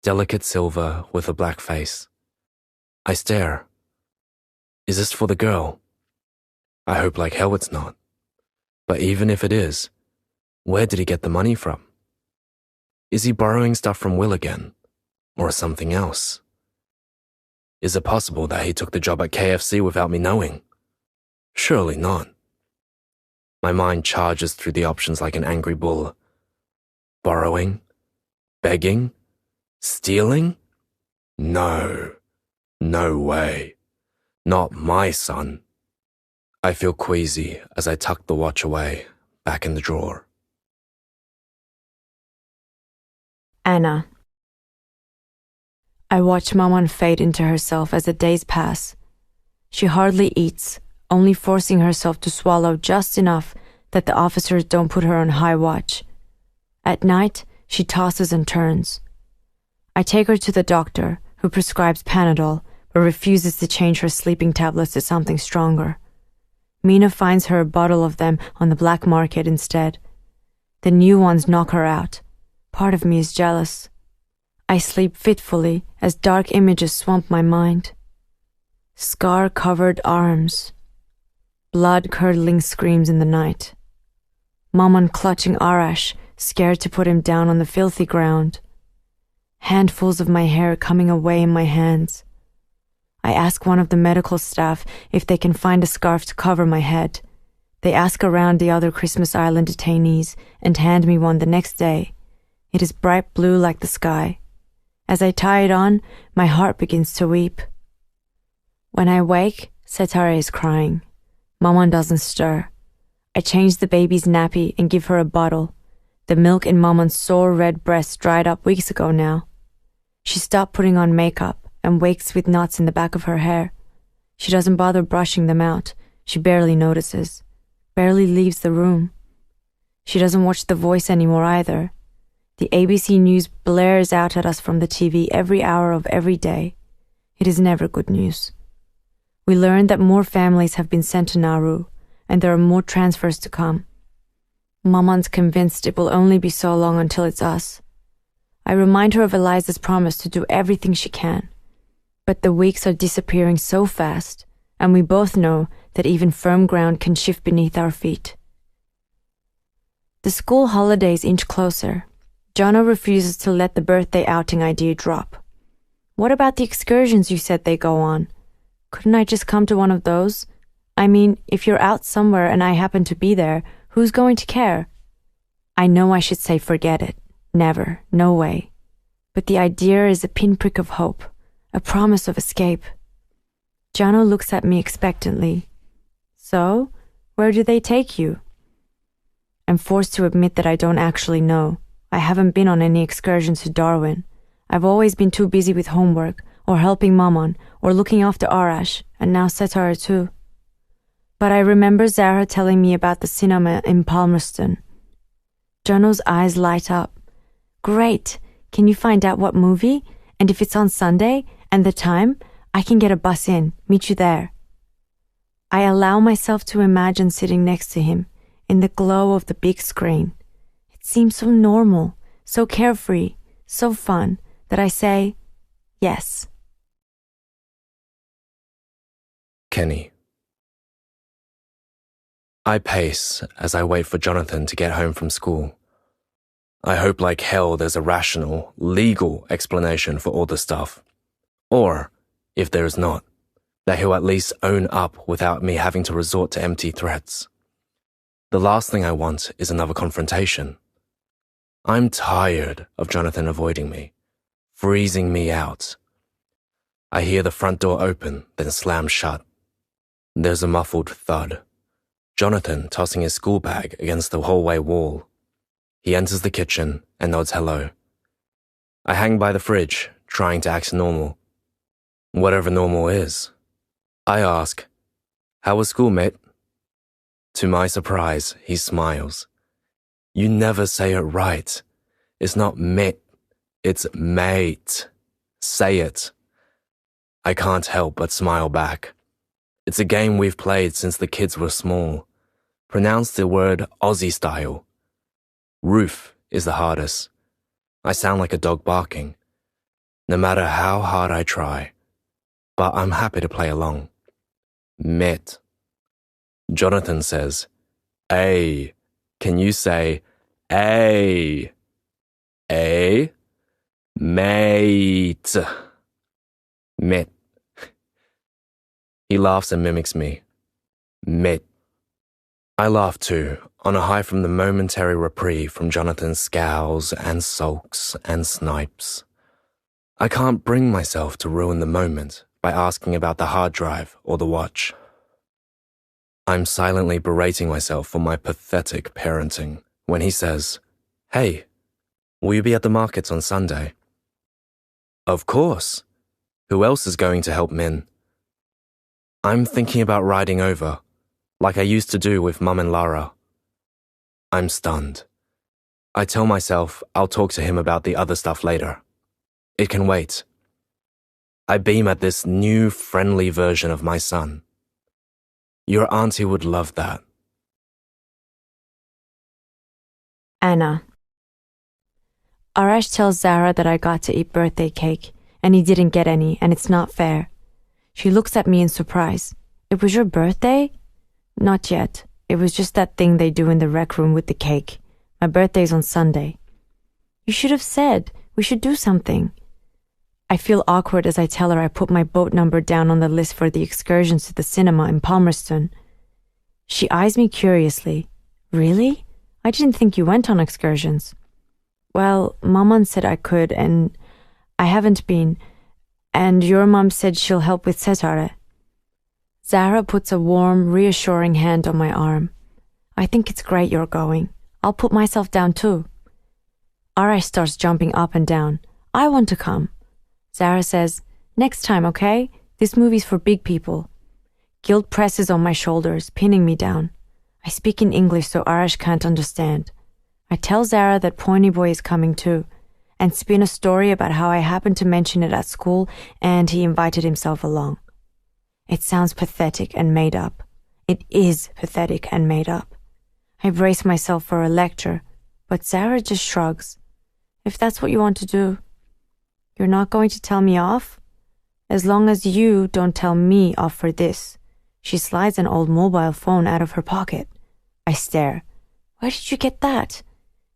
delicate silver with a black face. I stare. Is this for the girl? I hope like hell it's not. But even if it is, where did he get the money from? Is he borrowing stuff from Will again? Or something else? Is it possible that he took the job at KFC without me knowing? Surely not. My mind charges through the options like an angry bull. Borrowing? Begging? Stealing? No. No way. Not my son. I feel queasy as I tuck the watch away, back in the drawer. Anna. I watch Maman fade into herself as the days pass. She hardly eats, only forcing herself to swallow just enough that the officers don't put her on high watch. At night, she tosses and turns. I take her to the doctor, who prescribes Panadol, but refuses to change her sleeping tablets to something stronger. Mina finds her a bottle of them on the black market instead. The new ones knock her out. Part of me is jealous. I sleep fitfully as dark images swamp my mind. Scar-covered arms. Blood-curdling screams in the night. Maman clutching Arash, scared to put him down on the filthy ground. Handfuls of my hair coming away in my hands. I ask one of the medical staff if they can find a scarf to cover my head. They ask around the other Christmas Island detainees and hand me one the next day. It is bright blue like the sky. As I tie it on, my heart begins to weep. When I wake, Setare is crying. Maman doesn't stir. I change the baby's nappy and give her a bottle. The milk in Maman's sore red breast dried up weeks ago now. She stopped putting on makeup and wakes with knots in the back of her hair. She doesn't bother brushing them out. She barely notices. Barely leaves the room. She doesn't watch The Voice anymore either. The ABC News blares out at us from the TV every hour of every day. It is never good news. We learn that more families have been sent to Nauru, and there are more transfers to come. Maman's convinced it will only be so long until it's us. I remind her of Eliza's promise to do everything she can. But the weeks are disappearing so fast, and we both know that even firm ground can shift beneath our feet. The school holidays inch closer. Jono refuses to let the birthday outing idea drop. What about the excursions you said they go on? Couldn't I just come to one of those? I mean, if you're out somewhere and I happen to be there, who's going to care? I know I should say forget it. Never. No way. But the idea is a pinprick of hope, a promise of escape. Jono looks at me expectantly. So, where do they take you? I'm forced to admit that I don't actually know. I haven't been on any excursions to Darwin. I've always been too busy with homework or helping Maman, or looking after Arash, and now Setara too. But I remember Zara telling me about the cinema in Palmerston. Jono's eyes light up. Great! Can you find out what movie? And if it's on Sunday, and the time, I can get a bus in, meet you there. I allow myself to imagine sitting next to him, in the glow of the big screen. It seems so normal, so carefree, so fun, that I say, yes. Kenny. I pace as I wait for Jonathan to get home from school. I hope like hell there's a rational, legal explanation for all the stuff. Or, if there is not, that he'll at least own up without me having to resort to empty threats. The last thing I want is another confrontation. I'm tired of Jonathan avoiding me, freezing me out. I hear the front door open, then slam shut. There's a muffled thud. Jonathan tossing his school bag against the hallway wall. He enters the kitchen and nods hello. I hang by the fridge, trying to act normal. Whatever normal is. I ask, "How was school, mate?" To my surprise, he smiles. You never say it right. It's not mate, it's mate. Say it. I can't help but smile back. It's a game we've played since the kids were small. Pronounce the word Aussie style. Roof is the hardest. I sound like a dog barking. No matter how hard I try. But I'm happy to play along. Mate. Jonathan says, "Ay." Can you say, "Ay"? "Ay"? Mate. Mate. He laughs and mimics me. Mate. I laugh too, on a high from the momentary reprieve from Jonathan's scowls and sulks and snipes. I can't bring myself to ruin the moment by asking about the hard drive or the watch. I'm silently berating myself for my pathetic parenting when he says, "Hey, will you be at the markets on Sunday?" Of course. Who else is going to help Min? I'm thinking about riding over, like I used to do with Mum and Lara. I'm stunned. I tell myself I'll talk to him about the other stuff later. It can wait. I beam at this new, friendly version of my son. Your auntie would love that. Anna. Arash tells Zara that I got to eat birthday cake, and he didn't get any, and it's not fair. She looks at me in surprise. It was your birthday? Not yet. It was just that thing they do in the rec room with the cake. My birthday's on Sunday. You should have said. We should do something. I feel awkward as I tell her I put my boat number down on the list for the excursions to the cinema in Palmerston. She eyes me curiously. Really? I didn't think you went on excursions. Well, Maman said I could, and I haven't been. And your mom said she'll help with Setare. Zara puts a warm, reassuring hand on my arm. I think it's great you're going. I'll put myself down too. Arash starts jumping up and down. I want to come. Zara says, "Next time, okay? This movie's for big people." Guilt presses on my shoulders, pinning me down. I speak in English so Arash can't understand. I tell Zara that Pointy Boy is coming too, and spin a story about how I happened to mention it at school and he invited himself along. It sounds pathetic and made up. It is pathetic and made up. I brace myself for a lecture, but Zara just shrugs. If that's what you want to do. You're not going to tell me off? As long as you don't tell me off for this. She slides an old mobile phone out of her pocket. I stare. Where did you get that?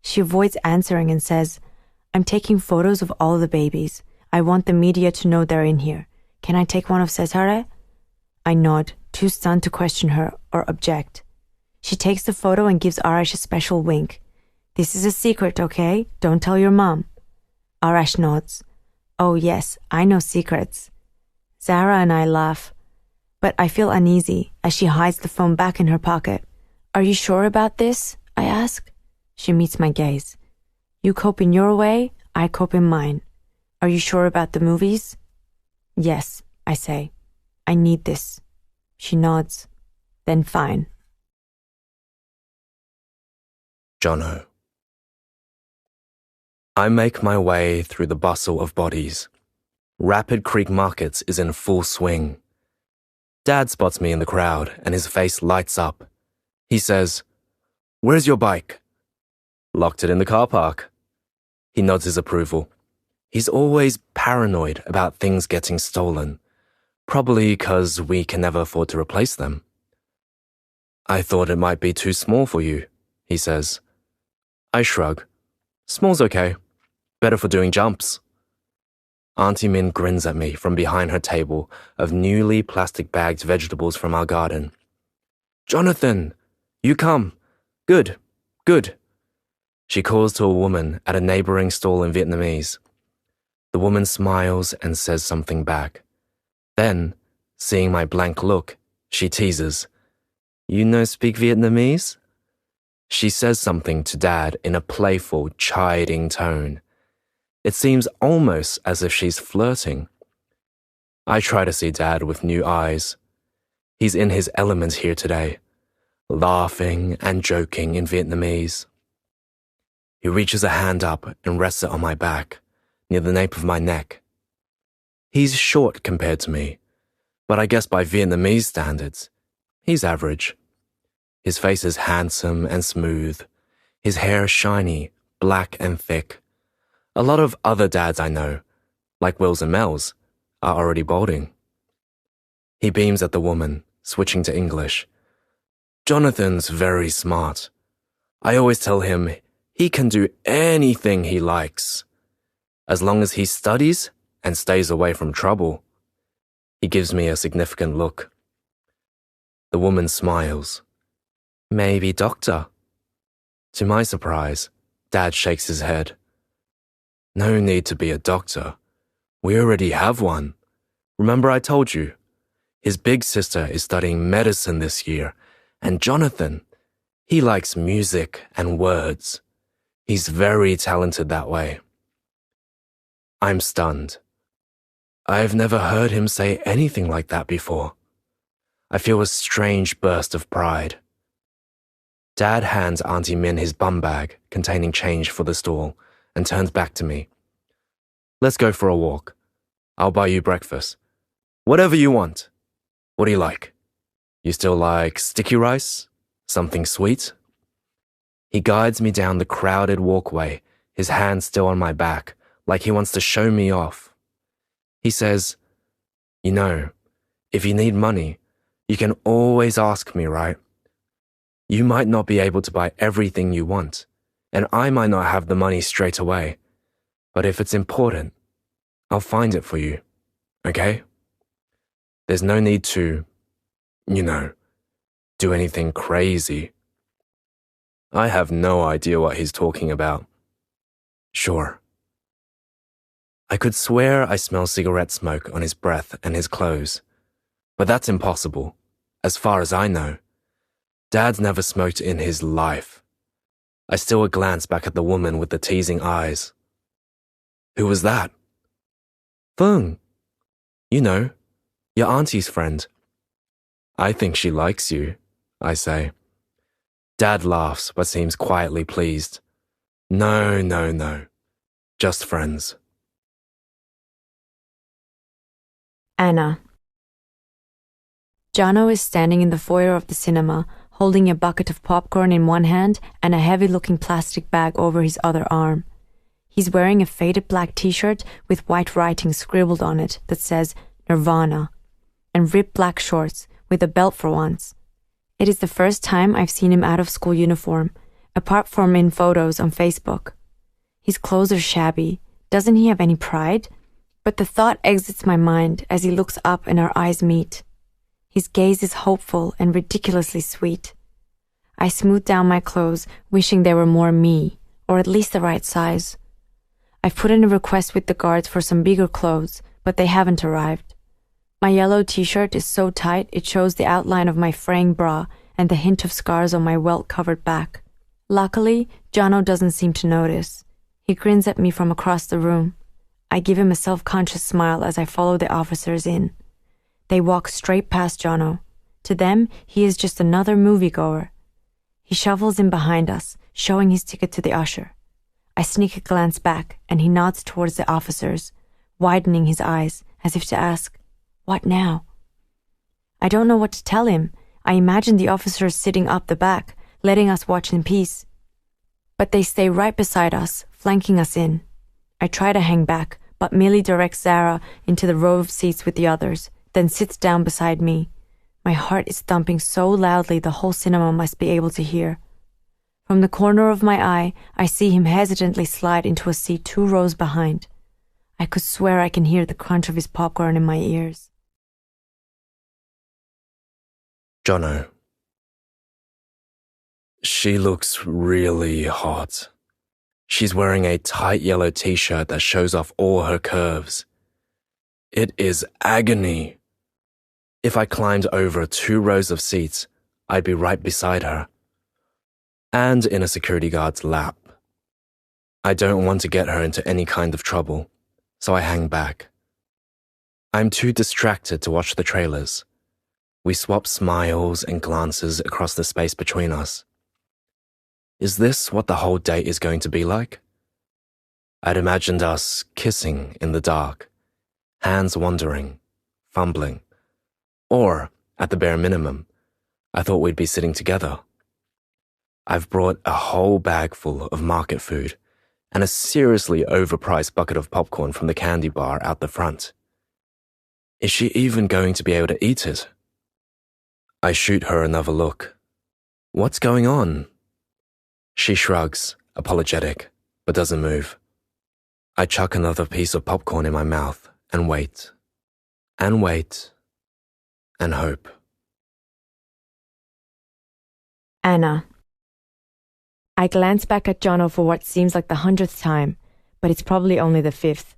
She avoids answering and says, I'm taking photos of all the babies. I want the media to know they're in here. Can I take one of Cesare? I nod, too stunned to question her or object. She takes the photo and gives Arash a special wink. This is a secret, okay? Don't tell your mom. Arash nods. Oh yes, I know secrets. Zara and I laugh, but I feel uneasy as she hides the phone back in her pocket. Are you sure about this? I ask. She meets my gaze. You cope in your way, I cope in mine. Are you sure about the movies? Yes, I say. I need this. She nods. Then fine. Jono. I make my way through the bustle of bodies. Rapid Creek Markets is in full swing. Dad spots me in the crowd and his face lights up. He says, "Where's your bike?" "Locked it in the car park." He nods his approval. He's always paranoid about things getting stolen, probably because we can never afford to replace them. "I thought it might be too small for you," he says. I shrug. "Small's okay. Better for doing jumps." Auntie Min grins at me from behind her table of newly plastic-bagged vegetables from our garden. "Jonathan, you come. Good, good." She calls to a woman at a neighboring stall in Vietnamese. The woman smiles and says something back. Then, seeing my blank look, she teases, "You no speak Vietnamese?" She says something to Dad in a playful, chiding tone. It seems almost as if she's flirting. I try to see Dad with new eyes. He's in his element here today, laughing and joking in Vietnamese. He reaches a hand up and rests it on my back, near the nape of my neck. He's short compared to me, but I guess by Vietnamese standards, he's average. His face is handsome and smooth, his hair shiny, black and thick. A lot of other dads I know, like Will's and Mel's, are already balding. He beams at the woman, switching to English. "Jonathan's very smart. I always tell him he can do anything he likes, as long as he studies and stays away from trouble." He gives me a significant look. The woman smiles. "Maybe doctor." To my surprise, Dad shakes his head. "No need to be a doctor. We already have one. Remember I told you? His big sister is studying medicine this year, and Jonathan, he likes music and words. He's very talented that way." I'm stunned. I've never heard him say anything like that before. I feel a strange burst of pride. Dad hands Auntie Min his bum bag containing change for the stall and turns back to me. "Let's go for a walk. I'll buy you breakfast. Whatever you want. What do you like? You still like sticky rice? Something sweet?" He guides me down the crowded walkway, his hand still on my back, like he wants to show me off. He says, "You know, if you need money, you can always ask me, right? You might not be able to buy everything you want, and I might not have the money straight away. But if it's important, I'll find it for you, okay? There's no need to, do anything crazy." I have no idea what he's talking about. Sure. I could swear I smell cigarette smoke on his breath and his clothes, but that's impossible, as far as I know. Dad's never smoked in his life. I steal a glance back at the woman with the teasing eyes. "Who was that?" "Fung. You know, your auntie's friend." "I think she likes you," I say. Dad laughs but seems quietly pleased. No. Just friends." Anna. Jono is standing in the foyer of the cinema, holding a bucket of popcorn in one hand and a heavy-looking plastic bag over his other arm. He's wearing a faded black t-shirt with white writing scribbled on it that says Nirvana, and ripped black shorts with a belt for once. It is the first time I've seen him out of school uniform, apart from in photos on Facebook. His clothes are shabby. Doesn't he have any pride? But the thought exits my mind as he looks up and our eyes meet. His gaze is hopeful and ridiculously sweet. I smooth down my clothes, wishing they were more me, or at least the right size. I've put in a request with the guards for some bigger clothes, but they haven't arrived. My yellow t-shirt is so tight it shows the outline of my fraying bra and the hint of scars on my welt-covered back. Luckily, Jono doesn't seem to notice. He grins at me from across the room. I give him a self-conscious smile as I follow the officers in. They walk straight past Jono. To them, he is just another moviegoer. He shuffles in behind us, showing his ticket to the usher. I sneak a glance back, and he nods towards the officers, widening his eyes, as if to ask, "What now?" I don't know what to tell him. I imagine the officers sitting up the back, letting us watch in peace. But they stay right beside us, flanking us in. I try to hang back, but Millie directs Zara into the row of seats with the others, then sits down beside me. My heart is thumping so loudly the whole cinema must be able to hear. From the corner of my eye, I see him hesitantly slide into a seat 2 rows behind. I could swear I can hear the crunch of his popcorn in my ears. Jono. She looks really hot. She's wearing a tight yellow t-shirt that shows off all her curves. It is agony. If I climbed over 2 rows of seats, I'd be right beside her. And in a security guard's lap. I don't want to get her into any kind of trouble, so I hang back. I'm too distracted to watch the trailers. We swap smiles and glances across the space between us. Is this what the whole date is going to be like? I'd imagined us kissing in the dark, hands wandering, fumbling. Or, at the bare minimum, I thought we'd be sitting together. I've brought a whole bag full of market food and a seriously overpriced bucket of popcorn from the candy bar out the front. Is she even going to be able to eat it? I shoot her another look. What's going on? She shrugs, apologetic, but doesn't move. I chuck another piece of popcorn in my mouth and wait, and wait, and hope. Anna. I glance back at Jono for what seems like the 100th time, but it's probably only the 5th.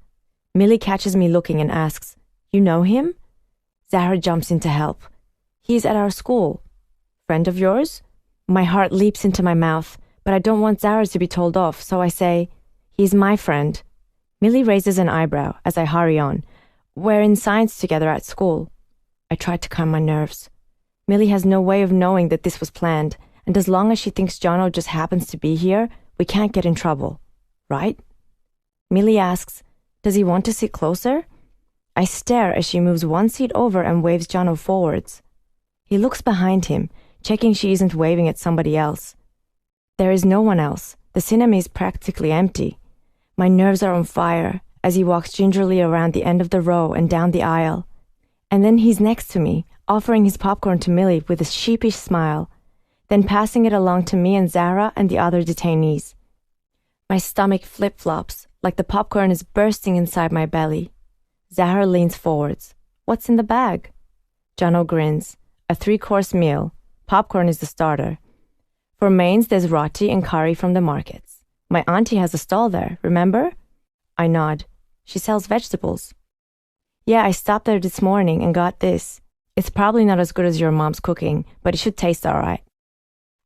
Millie catches me looking and asks, "You know him?" Zahra jumps in to help. "He's at our school." "Friend of yours?" My heart leaps into my mouth, but I don't want Zahra to be told off, so I say, "He's my friend." Millie raises an eyebrow as I hurry on. "We're in science together at school." I try to calm my nerves. Millie has no way of knowing that this was planned, and as long as she thinks Jono just happens to be here, we can't get in trouble, right? Millie asks, "Does he want to sit closer?" I stare as she moves 1 seat over and waves Jono forwards. He looks behind him, checking she isn't waving at somebody else. There is no one else. The cinema is practically empty. My nerves are on fire as he walks gingerly around the end of the row and down the aisle. And then he's next to me, offering his popcorn to Millie with a sheepish smile, then passing it along to me and Zahra and the other detainees. My stomach flip-flops, like the popcorn is bursting inside my belly. Zahra leans forwards. "What's in the bag?" Jono grins. "A 3-course meal. Popcorn is the starter. For mains, there's roti and curry from the markets. My auntie has a stall there, remember?" I nod. "She sells vegetables." "Yeah, I stopped there this morning and got this. It's probably not as good as your mom's cooking, but it should taste alright."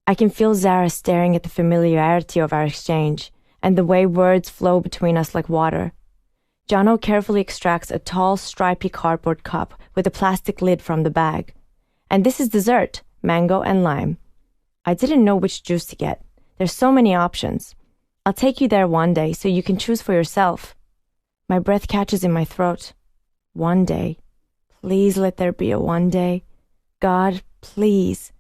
I can feel Zahra staring at the familiarity of our exchange and the way words flow between us like water. Jono carefully extracts a tall, stripy cardboard cup with a plastic lid from the bag. "And this is dessert, mango and lime. I didn't know which juice to get. There's so many options. I'll take you there one day so you can choose for yourself." My breath catches in my throat. One day. Please let there be a one day. God, please.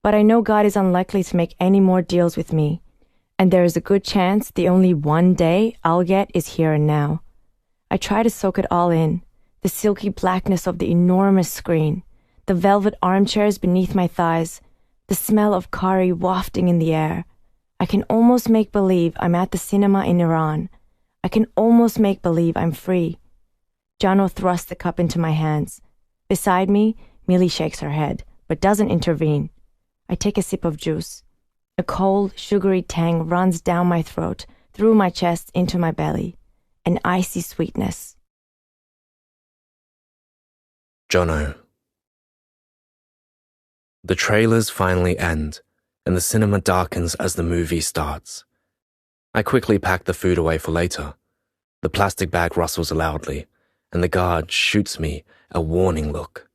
But I know God is unlikely to make any more deals with me, and there is a good chance the only one day I'll get is here and now. I try to soak it all in, the silky blackness of the enormous screen, the velvet armchairs beneath my thighs, the smell of curry wafting in the air. I can almost make believe I'm at the cinema in Iran. I can almost make believe I'm free. Jono thrusts the cup into my hands. Beside me, Millie shakes her head, but doesn't intervene. I take a sip of juice. A cold, sugary tang runs down my throat, through my chest, into my belly. An icy sweetness. Jono. The trailers finally end, and the cinema darkens as the movie starts. I quickly pack the food away for later. The plastic bag rustles loudly, and the guard shoots me a warning look.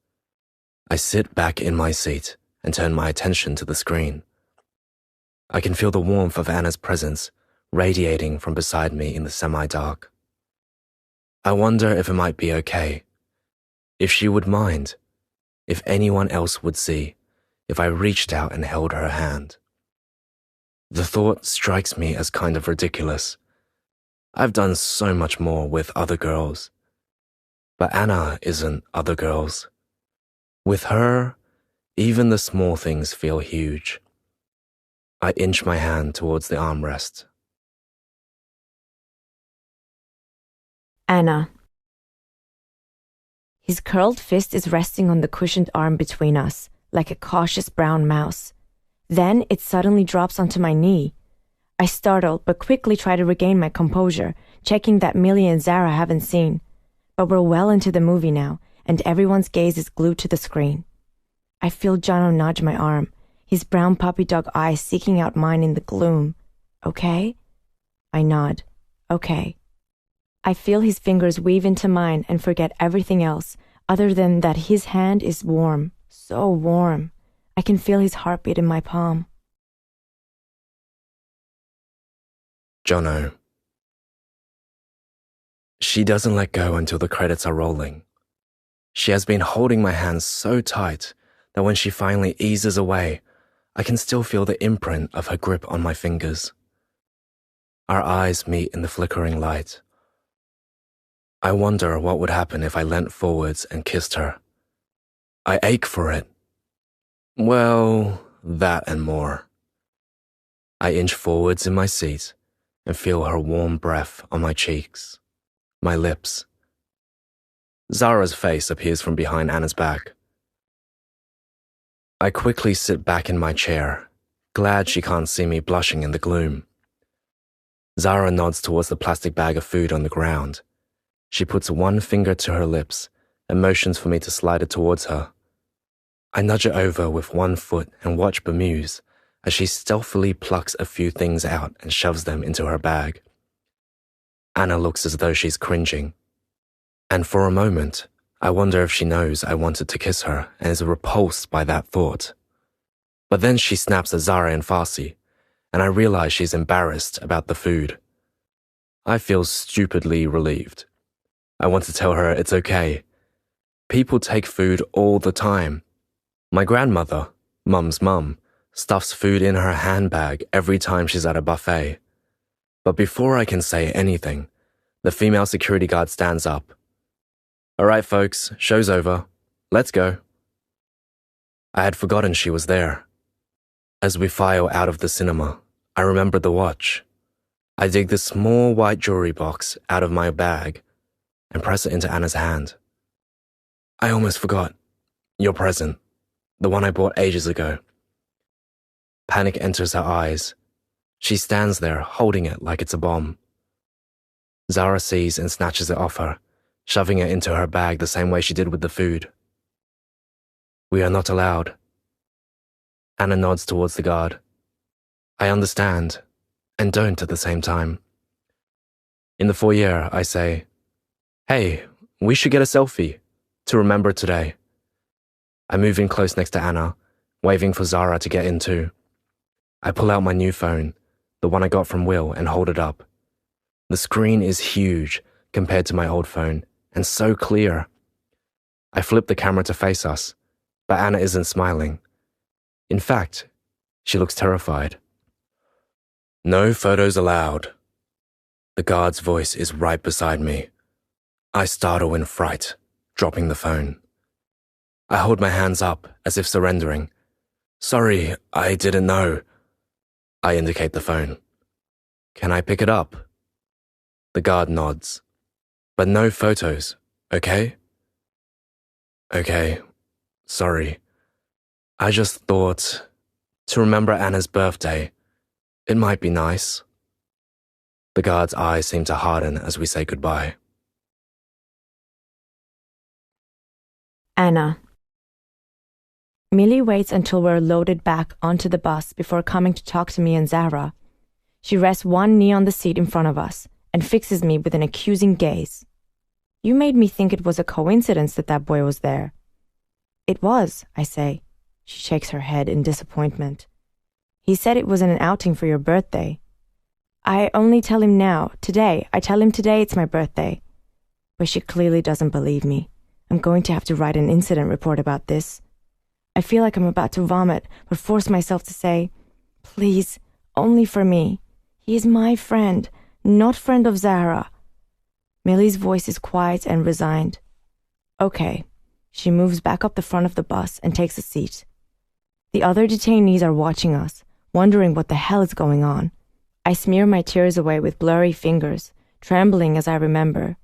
I sit back in my seat and turn my attention to the screen. I can feel the warmth of Anna's presence radiating from beside me in the semi-dark. I wonder if it might be okay, if she would mind, if anyone else would see, if I reached out and held her hand. The thought strikes me as kind of ridiculous. I've done so much more with other girls. But Anna isn't other girls. With her, even the small things feel huge. I inch my hand towards the armrest. Anna. His curled fist is resting on the cushioned arm between us, like a cautious brown mouse. Then it suddenly drops onto my knee. I startle, but quickly try to regain my composure, checking that Millie and Zara haven't seen. But we're well into the movie now, and everyone's gaze is glued to the screen. I feel Jono nudge my arm, his brown puppy dog eyes seeking out mine in the gloom. Okay? I nod. Okay. I feel his fingers weave into mine and forget everything else, other than that his hand is warm, so warm. I can feel his heartbeat in my palm. Jono. She doesn't let go until the credits are rolling. She has been holding my hand so tight that when she finally eases away, I can still feel the imprint of her grip on my fingers. Our eyes meet in the flickering light. I wonder what would happen if I leant forwards and kissed her. I ache for it. Well, that and more. I inch forwards in my seat and feel her warm breath on my cheeks, my lips. Zara's face appears from behind Anna's back. I quickly sit back in my chair, glad she can't see me blushing in the gloom. Zara nods towards the plastic bag of food on the ground. She puts one finger to her lips and motions for me to slide it towards her. I nudge it over with one foot and watch bemuse as she stealthily plucks a few things out and shoves them into her bag. Anna looks as though she's cringing. And for a moment, I wonder if she knows I wanted to kiss her and is repulsed by that thought. But then she snaps at Zara in Farsi, and I realize she's embarrassed about the food. I feel stupidly relieved. I want to tell her it's okay. People take food all the time. My grandmother, Mum's mum, stuffs food in her handbag every time she's at a buffet. But before I can say anything, the female security guard stands up. All right, folks, show's over. Let's go. I had forgotten she was there. As we file out of the cinema, I remembered the watch. I dig the small white jewelry box out of my bag and press it into Anna's hand. I almost forgot. Your present. The one I bought ages ago. Panic enters her eyes. She stands there, holding it like it's a bomb. Zara sees and snatches it off her, shoving it into her bag the same way she did with the food. We are not allowed. Anna nods towards the guard. I understand, and don't at the same time. In the foyer, I say, Hey, we should get a selfie, to remember today. I move in close next to Anna, waving for Zara to get in too. I pull out my new phone, the one I got from Will, and hold it up. The screen is huge compared to my old phone, and so clear. I flip the camera to face us, but Anna isn't smiling. In fact, she looks terrified. No photos allowed. The guard's voice is right beside me. I startle in fright, dropping the phone. I hold my hands up as if surrendering. Sorry, I didn't know. I indicate the phone. Can I pick it up? The guard nods. But no photos, okay? Okay, sorry. I just thought, to remember Anna's birthday, it might be nice. The guard's eyes seem to harden as we say goodbye. Anna. Millie waits until we're loaded back onto the bus before coming to talk to me and Zara. She rests one knee on the seat in front of us, and fixes me with an accusing gaze. You made me think it was a coincidence that that boy was there. It was, I say. She shakes her head in disappointment. He said it was an outing for your birthday. I only tell him now, today. I tell him today it's my birthday. But she clearly doesn't believe me. I'm going to have to write an incident report about this. I feel like I'm about to vomit, but force myself to say, please, only for me. He is my friend, not friend of Zahra. Millie's voice is quiet and resigned. Okay. She moves back up the front of the bus and takes a seat. The other detainees are watching us, wondering what the hell is going on. I smear my tears away with blurry fingers, trembling as I remember.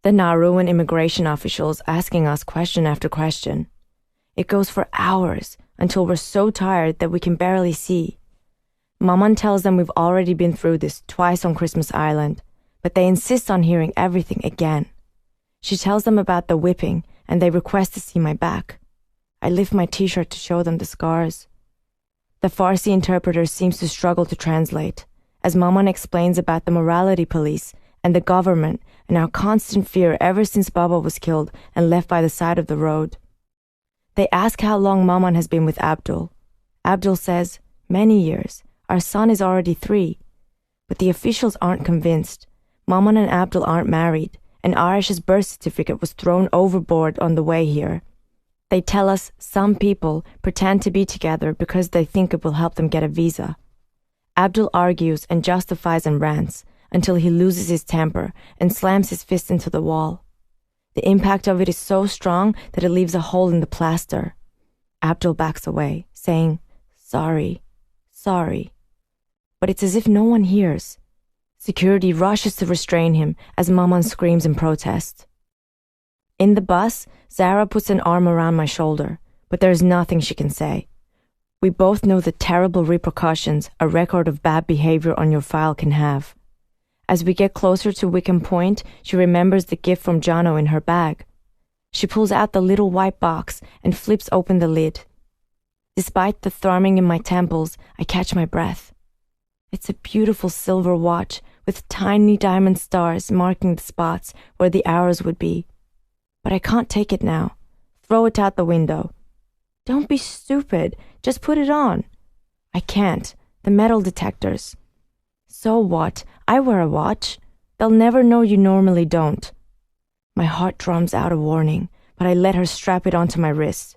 The Nauruan immigration officials asking us question after question. It goes for hours until we're so tired that we can barely see. Maman tells them we've already been through this twice on Christmas Island, but they insist on hearing everything again. She tells them about the whipping, and they request to see my back. I lift my t-shirt to show them the scars. The Farsi interpreter seems to struggle to translate, as Maman explains about the morality police and the government and our constant fear ever since Baba was killed and left by the side of the road. They ask how long Maman has been with Abdul. Abdul says, many years. Our son is already 3. But the officials aren't convinced. Maman and Abdul aren't married, and Arish's birth certificate was thrown overboard on the way here. They tell us some people pretend to be together because they think it will help them get a visa. Abdul argues and justifies and rants until he loses his temper and slams his fist into the wall. The impact of it is so strong that it leaves a hole in the plaster. Abdul backs away, saying, sorry, sorry. But it's as if no one hears. Security rushes to restrain him as Maman screams in protest. In the bus, Zahra puts an arm around my shoulder, but there is nothing she can say. We both know the terrible repercussions a record of bad behavior on your file can have. As we get closer to Wickham Point, she remembers the gift from Jono in her bag. She pulls out the little white box and flips open the lid. Despite the thrumming in my temples, I catch my breath. It's a beautiful silver watch with tiny diamond stars marking the spots where the arrows would be. But I can't take it now. Throw it out the window. Don't be stupid. Just put it on. I can't. The metal detectors. So what? I wear a watch. They'll never know you normally don't. My heart drums out a warning, but I let her strap it onto my wrist.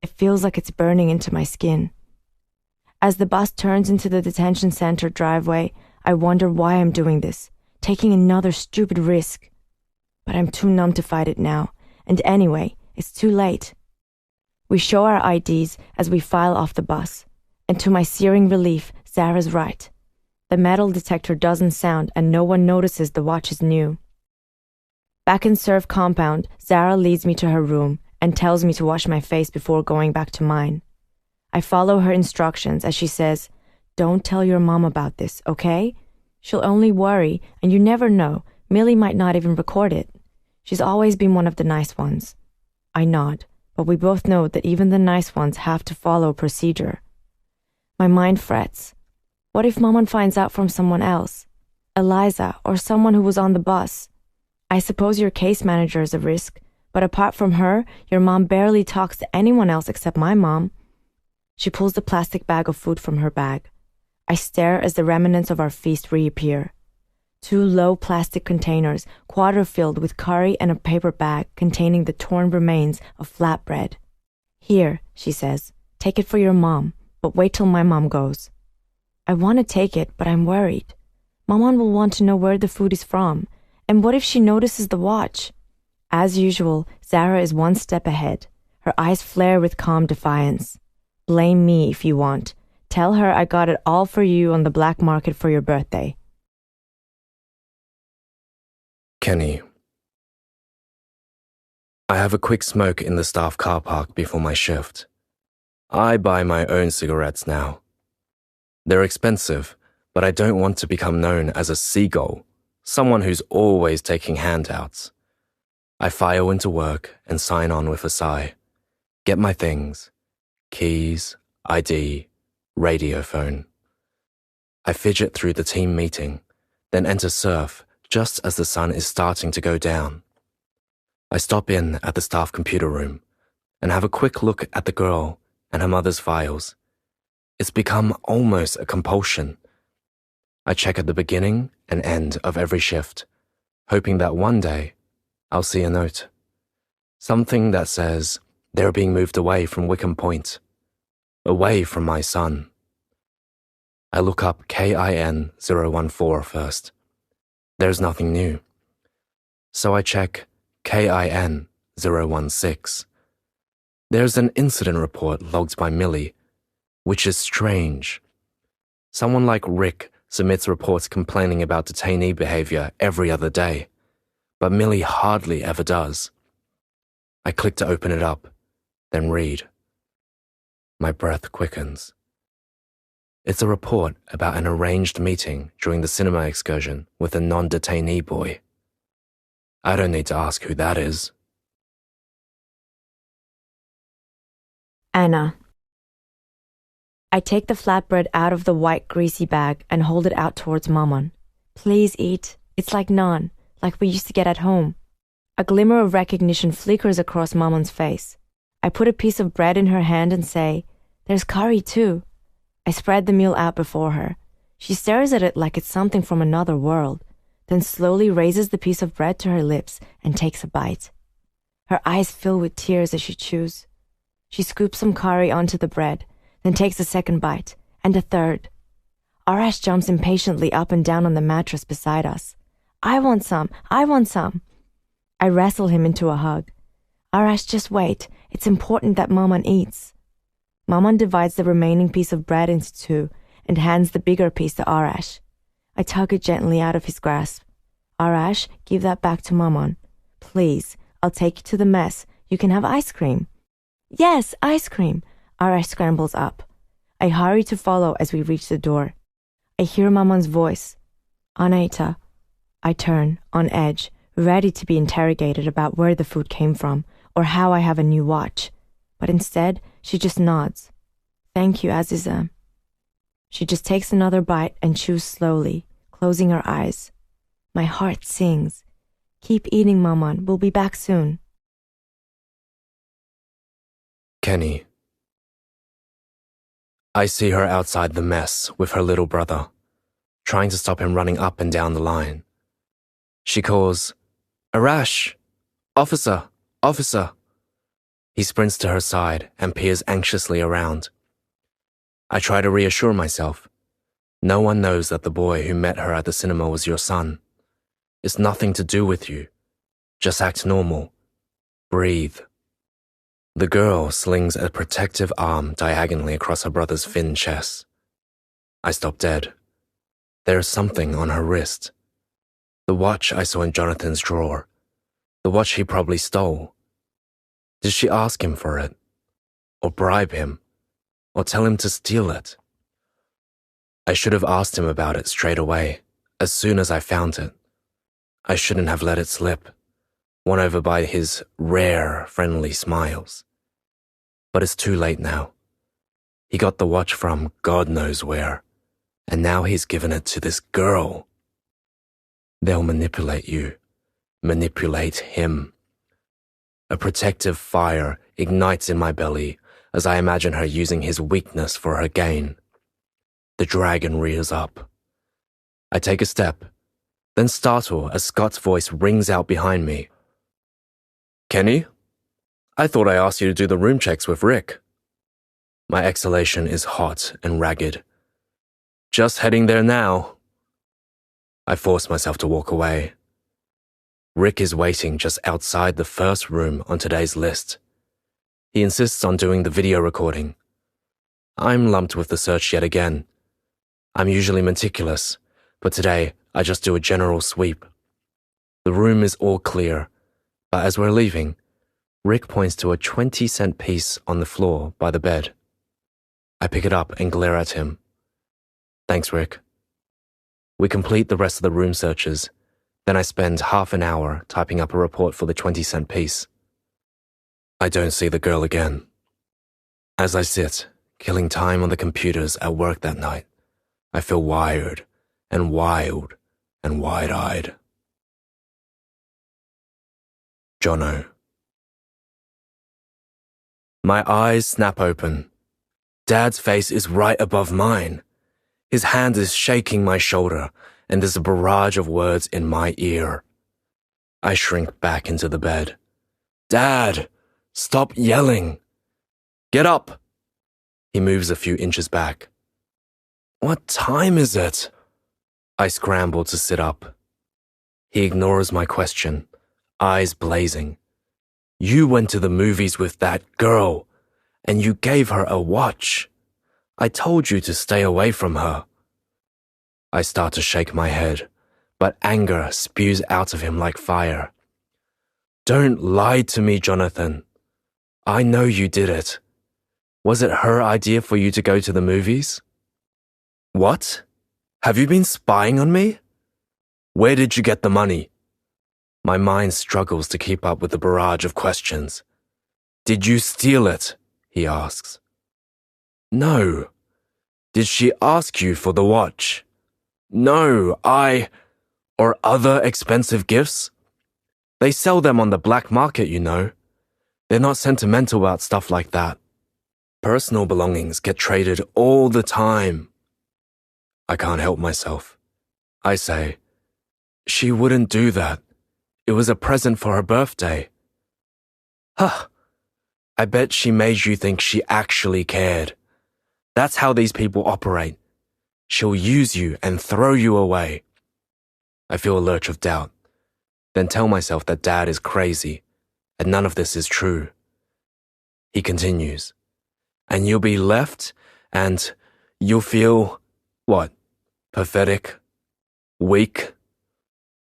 It feels like it's burning into my skin. As the bus turns into the detention center driveway, I wonder why I'm doing this, taking another stupid risk. But I'm too numb to fight it now, and anyway, it's too late. We show our IDs as we file off the bus, and to my searing relief, Zahra's right. The metal detector doesn't sound and no one notices the watch is new. Back in Surf compound, Zahra leads me to her room and tells me to wash my face before going back to mine. I follow her instructions as she says, don't tell your mom about this, okay? She'll only worry, and you never know, Millie might not even record it. She's always been one of the nice ones. I nod, but we both know that even the nice ones have to follow procedure. My mind frets. What if Maman finds out from someone else? Eliza, or someone who was on the bus? I suppose your case manager is a risk, but apart from her, your mom barely talks to anyone else except my mom. She pulls the plastic bag of food from her bag. I stare as the remnants of our feast reappear. 2 low plastic containers, quarter-filled with curry and a paper bag containing the torn remains of flatbread. Here, she says, take it for your mom, but wait till my mom goes. I want to take it, but I'm worried. Maman will want to know where the food is from, and what if she notices the watch? As usual, Zahra is one step ahead. Her eyes flare with calm defiance. Blame me if you want. Tell her I got it all for you on the black market for your birthday. Kenny. I have a quick smoke in the staff car park before my shift. I buy my own cigarettes now. They're expensive, but I don't want to become known as a seagull, someone who's always taking handouts. I file into work and sign on with a sigh. Get my things. Keys, ID, radio phone. I fidget through the team meeting, then enter Surf just as the sun is starting to go down. I stop in at the staff computer room and have a quick look at the girl and her mother's files. It's become almost a compulsion. I check at the beginning and end of every shift, hoping that one day I'll see a note. Something that says they're being moved away from Wickham Point, away from my son. I look up KIN 014 first. There's nothing new. So I check KIN 016. There's an incident report logged by Millie, which is strange. Someone like Rick submits reports complaining about detainee behavior every other day, but Millie hardly ever does. I click to open it up, then read. My breath quickens. It's a report about an arranged meeting during the cinema excursion with a non-detainee boy. I don't need to ask who that is. Anna. I take the flatbread out of the white greasy bag and hold it out towards Maman. Please eat. It's like naan, like we used to get at home. A glimmer of recognition flickers across Maman's face. I put a piece of bread in her hand and say, "There's curry too." I spread the meal out before her. She stares at it like it's something from another world, then slowly raises the piece of bread to her lips and takes a bite. Her eyes fill with tears as she chews. She scoops some curry onto the bread, then takes a second bite, and a third. Arash jumps impatiently up and down on the mattress beside us. "I want some! I want some!" I wrestle him into a hug. "Arash, just wait. It's important that Maman eats." Maman divides the remaining piece of bread into two and hands the bigger piece to Arash. I tug it gently out of his grasp. "Arash, give that back to Maman. Please, I'll take you to the mess. You can have ice cream." "Yes, ice cream." Arash scrambles up. I hurry to follow as we reach the door. I hear Maman's voice. "Anaita." I turn, on edge, ready to be interrogated about where the food came from or how I have a new watch. But instead, she just nods. "Thank you, Aziza." She just takes another bite and chews slowly, closing her eyes. My heart sings. "Keep eating, Maman. We'll be back soon." Kenny. I see her outside the mess with her little brother, trying to stop him running up and down the line. She calls, "Arash! Officer! Officer!" He sprints to her side and peers anxiously around. I try to reassure myself. No one knows that the boy who met her at the cinema was your son. It's nothing to do with you. Just act normal. Breathe. The girl slings a protective arm diagonally across her brother's thin chest. I stop dead. There is something on her wrist. The watch I saw in Jonathan's drawer. The watch he probably stole. Did she ask him for it? Or bribe him? Or tell him to steal it? I should have asked him about it straight away, as soon as I found it. I shouldn't have let it slip, won over by his rare, friendly smiles. But it's too late now. He got the watch from God knows where, and now he's given it to this girl. They'll manipulate you, manipulate him. A protective fire ignites in my belly as I imagine her using his weakness for her gain. The dragon rears up. I take a step, then startle as Scott's voice rings out behind me. "Kenny? I thought I asked you to do the room checks with Rick." My exhalation is hot and ragged. "Just heading there now." I force myself to walk away. Rick is waiting just outside the first room on today's list. He insists on doing the video recording. I'm lumped with the search yet again. I'm usually meticulous, but today I just do a general sweep. The room is all clear, but as we're leaving, Rick points to a 20-cent piece on the floor by the bed. I pick it up and glare at him. Thanks, Rick. We complete the rest of the room searches, then I spend half an hour typing up a report for the 20-cent piece. I don't see the girl again. As I sit, killing time on the computers at work that night, I feel wired and wild and wide-eyed. Jono. My eyes snap open. Dad's face is right above mine. His hand is shaking my shoulder, and there's a barrage of words in my ear. I shrink back into the bed. Dad, stop yelling. Get up. He moves a few inches back. What time is it? I scramble to sit up. He ignores my question, eyes blazing. You went to the movies with that girl, and you gave her a watch. I told you to stay away from her. I start to shake my head, but anger spews out of him like fire. Don't lie to me, Jonathan. I know you did it. Was it her idea for you to go to the movies? What? Have you been spying on me? Where did you get the money? My mind struggles to keep up with the barrage of questions. Did you steal it? He asks. No. Did she ask you for the watch? No, or other expensive gifts? They sell them on the black market, you know. They're not sentimental about stuff like that. Personal belongings get traded all the time. I can't help myself. I say, she wouldn't do that. It was a present for her birthday. Huh. I bet she made you think she actually cared. That's how these people operate. She'll use you and throw you away. I feel a lurch of doubt, then tell myself that Dad is crazy, and none of this is true. He continues, and you'll be left, and you'll feel, what, pathetic, weak?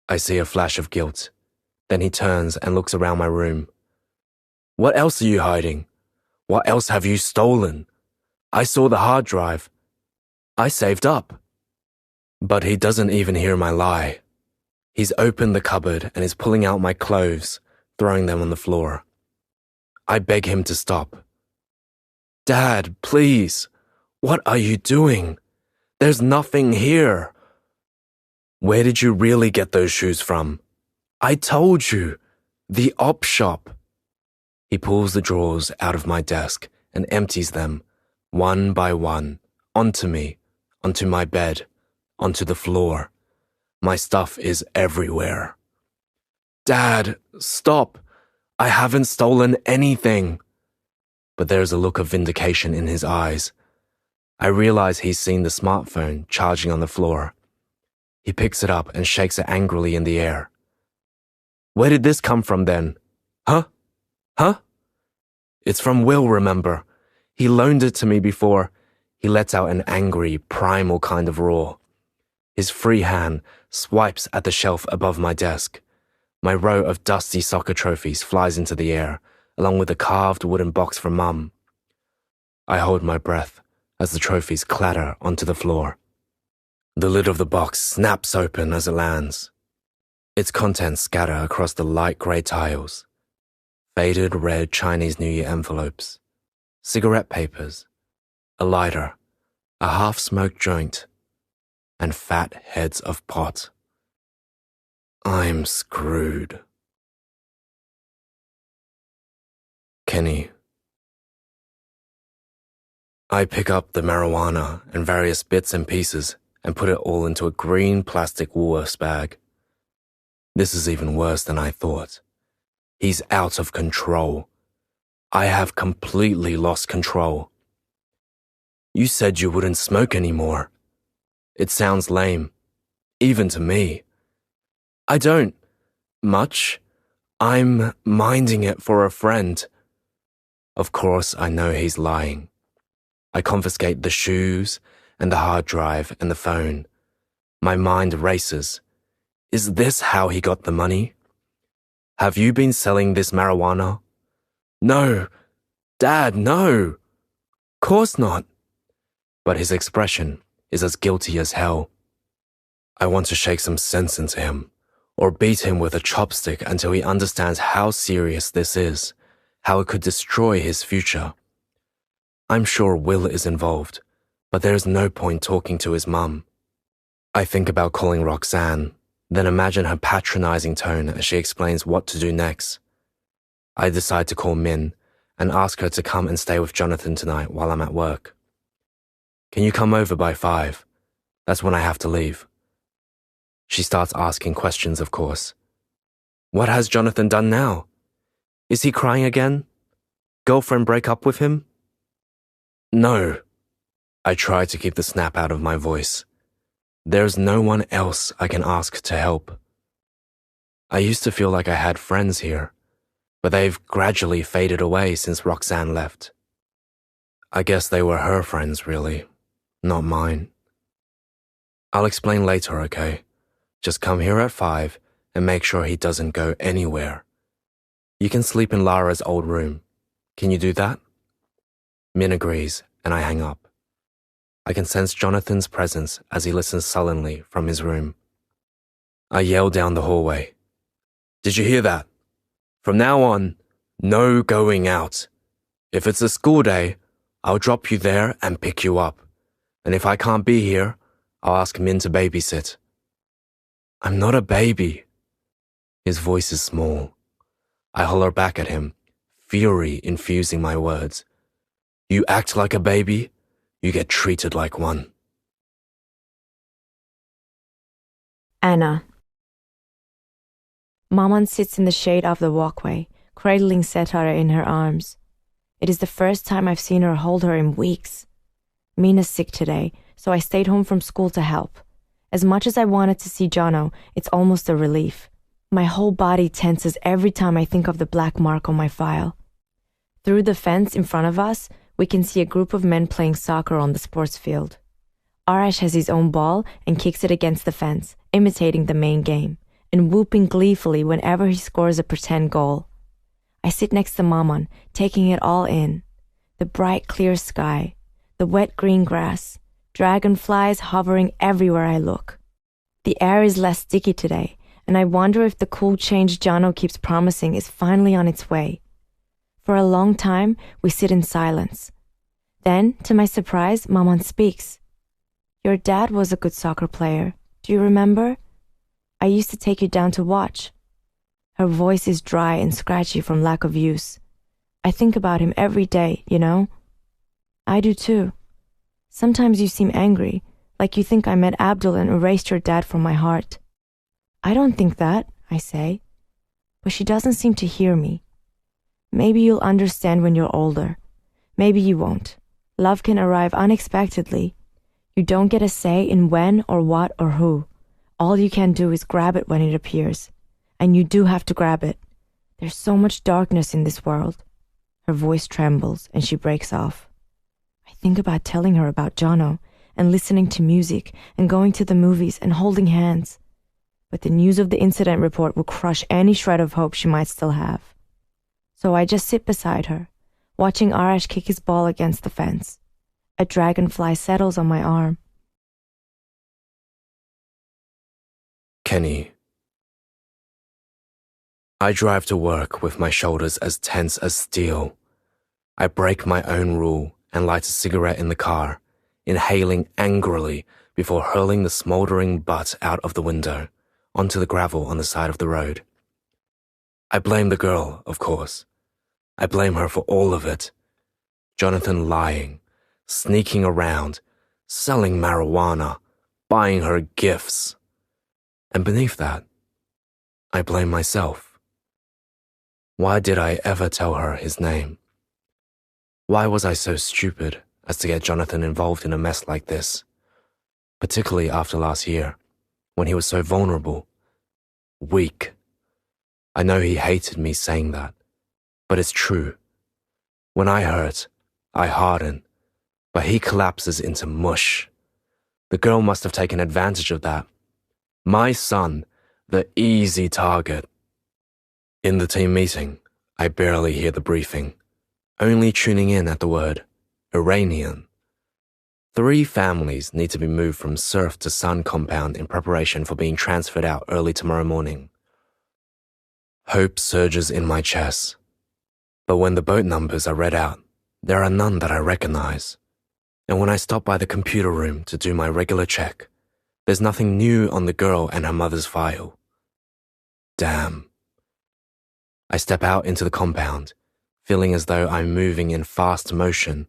I see a flash of guilt. Then he turns and looks around my room. What else are you hiding? What else have you stolen? I saw the hard drive. I saved up. But he doesn't even hear my lie. He's opened the cupboard and is pulling out my clothes, throwing them on the floor. I beg him to stop. Dad, please. What are you doing? There's nothing here. Where did you really get those shoes from? I told you. The op shop. He pulls the drawers out of my desk and empties them, one by one, onto me, onto my bed, onto the floor. My stuff is everywhere. Dad, stop. I haven't stolen anything. But there's a look of vindication in his eyes. I realize he's seen the smartphone charging on the floor. He picks it up and shakes it angrily in the air. Where did this come from then? Huh? It's from Will, remember? He loaned it to me before. He lets out an angry, primal kind of roar. His free hand swipes at the shelf above my desk. My row of dusty soccer trophies flies into the air, along with a carved wooden box from Mum. I hold my breath as the trophies clatter onto the floor. The lid of the box snaps open as it lands. Its contents scatter across the light grey tiles. Faded red Chinese New Year envelopes, cigarette papers, a lighter, a half-smoked joint, and fat heads of pot. I'm screwed. Kenny. I pick up the marijuana and various bits and pieces and put it all into a green plastic Woolworths bag. This is even worse than I thought. He's out of control. I have completely lost control. You said you wouldn't smoke anymore. It sounds lame, even to me. I don't. Much. I'm minding it for a friend. Of course, I know he's lying. I confiscate the shoes and the hard drive and the phone. My mind races. Is this how he got the money? Have you been selling this marijuana? No. Dad, no. Course not. But his expression is as guilty as hell. I want to shake some sense into him, or beat him with a chopstick until he understands how serious this is, how it could destroy his future. I'm sure Will is involved, but there is no point talking to his mum. I think about calling Roxanne, then imagine her patronizing tone as she explains what to do next. I decide to call Min and ask her to come and stay with Jonathan tonight while I'm at work. Can you come over by 5? That's when I have to leave. She starts asking questions, of course. What has Jonathan done now? Is he crying again? Girlfriend break up with him? No. I try to keep the snap out of my voice. There's no one else I can ask to help. I used to feel like I had friends here, but they've gradually faded away since Roxanne left. I guess they were her friends, really, not mine. I'll explain later, okay? Just come here at 5 and make sure he doesn't go anywhere. You can sleep in Lara's old room. Can you do that? Min agrees, and I hang up. I can sense Jonathan's presence as he listens sullenly from his room. I yell down the hallway. Did you hear that? From now on, no going out. If it's a school day, I'll drop you there and pick you up. And if I can't be here, I'll ask Min to babysit. I'm not a baby. His voice is small. I holler back at him, fury infusing my words. You act like a baby, you get treated like one. Anna. Maman sits in the shade of the walkway, cradling Setara in her arms. It is the first time I've seen her hold her in weeks. Mina's sick today, so I stayed home from school to help. As much as I wanted to see Jono, it's almost a relief. My whole body tenses every time I think of the black mark on my file. Through the fence in front of us, we can see a group of men playing soccer on the sports field. Arash has his own ball and kicks it against the fence, imitating the main game, and whooping gleefully whenever he scores a pretend goal. I sit next to Maman, taking it all in. The bright, clear sky, the wet green grass, dragonflies hovering everywhere I look. The air is less sticky today, and I wonder if the cool change Jono keeps promising is finally on its way. For a long time, we sit in silence. Then, to my surprise, Maman speaks. Your dad was a good soccer player. Do you remember? I used to take you down to watch. Her voice is dry and scratchy from lack of use. I think about him every day, you know? I do too. Sometimes you seem angry, like you think I met Abdul and erased your dad from my heart. I don't think that, I say. But she doesn't seem to hear me. Maybe you'll understand when you're older. Maybe you won't. Love can arrive unexpectedly. You don't get a say in when or what or who. All you can do is grab it when it appears. And you do have to grab it. There's so much darkness in this world. Her voice trembles and she breaks off. I think about telling her about Jono and listening to music and going to the movies and holding hands. But the news of the incident report will crush any shred of hope she might still have. So I just sit beside her, watching Arash kick his ball against the fence. A dragonfly settles on my arm. Kenny. I drive to work with my shoulders as tense as steel. I break my own rule and light a cigarette in the car, inhaling angrily before hurling the smoldering butt out of the window onto the gravel on the side of the road. I blame the girl, of course. I blame her for all of it. Jonathan lying, sneaking around, selling marijuana, buying her gifts. And beneath that, I blame myself. Why did I ever tell her his name? Why was I so stupid as to get Jonathan involved in a mess like this? Particularly after last year, when he was so vulnerable, weak. I know he hated me saying that, but it's true. When I hurt, I harden, but he collapses into mush. The girl must have taken advantage of that. My son, the easy target. In the team meeting, I barely hear the briefing, only tuning in at the word Iranian. 3 families need to be moved from Surf to Sun compound in preparation for being transferred out early tomorrow morning. Hope surges in my chest. But when the boat numbers are read out, there are none that I recognize. And when I stop by the computer room to do my regular check, there's nothing new on the girl and her mother's file. Damn. I step out into the compound, feeling as though I'm moving in fast motion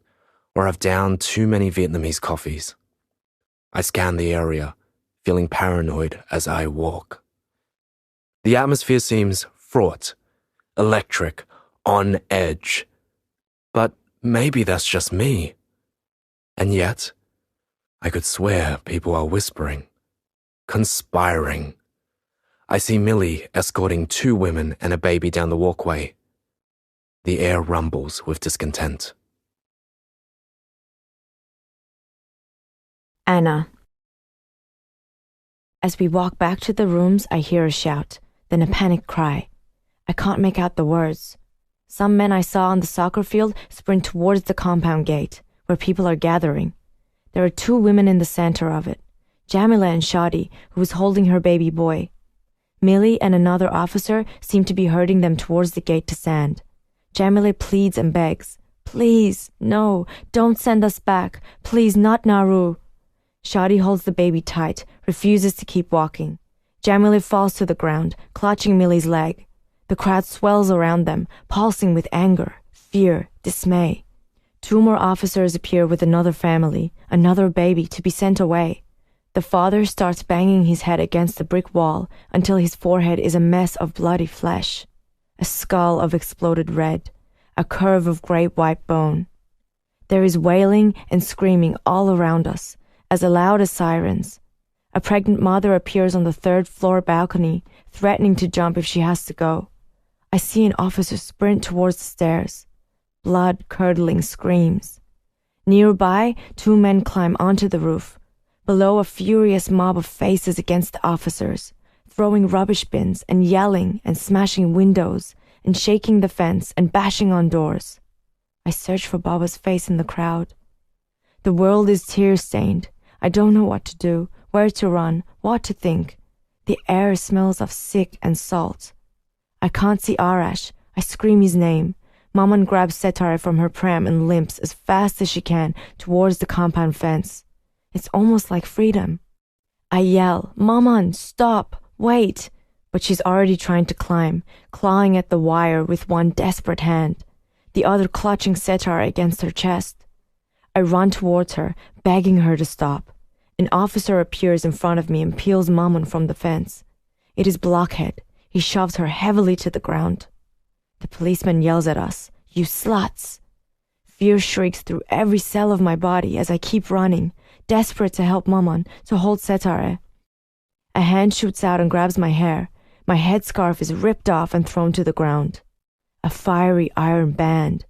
or I've downed too many Vietnamese coffees. I scan the area, feeling paranoid as I walk. The atmosphere seems fraught, electric, on edge. But maybe that's just me. And yet, I could swear people are whispering, conspiring. I see Millie escorting 2 women and a baby down the walkway. The air rumbles with discontent. Anna. As we walk back to the rooms, I hear a shout, then a panicked cry. I can't make out the words. Some men I saw on the soccer field sprint towards the compound gate, where people are gathering. There are 2 women in the center of it, Jamila and Shadi, who is holding her baby boy. Millie and another officer seem to be herding them towards the gate to sand. Jamila pleads and begs, "Please, no, don't send us back. Please, not Nauru." Shadi holds the baby tight, refuses to keep walking. Jamila falls to the ground, clutching Millie's leg. The crowd swells around them, pulsing with anger, fear, dismay. 2 more officers appear with another family, another baby to be sent away. The father starts banging his head against the brick wall until his forehead is a mess of bloody flesh, a skull of exploded red, a curve of grey white bone. There is wailing and screaming all around us, as loud as sirens. A pregnant mother appears on the 3rd floor balcony, threatening to jump if she has to go. I see an officer sprint towards the stairs. Blood-curdling screams. Nearby, 2 men climb onto the roof. Below, a furious mob of faces against the officers, throwing rubbish bins and yelling and smashing windows and shaking the fence and bashing on doors. I search for Baba's face in the crowd. The world is tear-stained. I don't know what to do, where to run, what to think. The air smells of sick and salt. I can't see Arash. I scream his name. Maman grabs Setare from her pram and limps as fast as she can towards the compound fence. It's almost like freedom. I yell, "Maman, stop, wait!" But she's already trying to climb, clawing at the wire with one desperate hand, the other clutching Setare against her chest. I run towards her, begging her to stop. An officer appears in front of me and peels Maman from the fence. It is Blockhead. He shoves her heavily to the ground. The policeman yells at us, "You sluts!" Fear shrieks through every cell of my body as I keep running, desperate to help Maman, to hold Setare. A hand shoots out and grabs my hair. My headscarf is ripped off and thrown to the ground. A fiery iron band.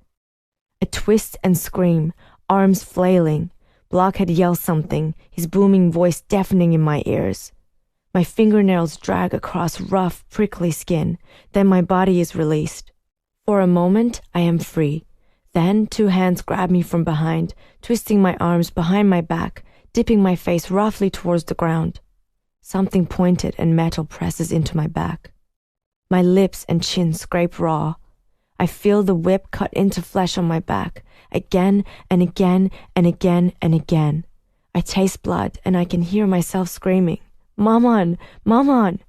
A twist and scream, arms flailing. Blockhead yells something, his booming voice deafening in my ears. My fingernails drag across rough, prickly skin. Then my body is released. For a moment, I am free. Then 2 hands grab me from behind, twisting my arms behind my back, dipping my face roughly towards the ground. Something pointed and metal presses into my back. My lips and chin scrape raw. I feel the whip cut into flesh on my back, again and again and again and again. I taste blood and I can hear myself screaming, "Maman! Maman!"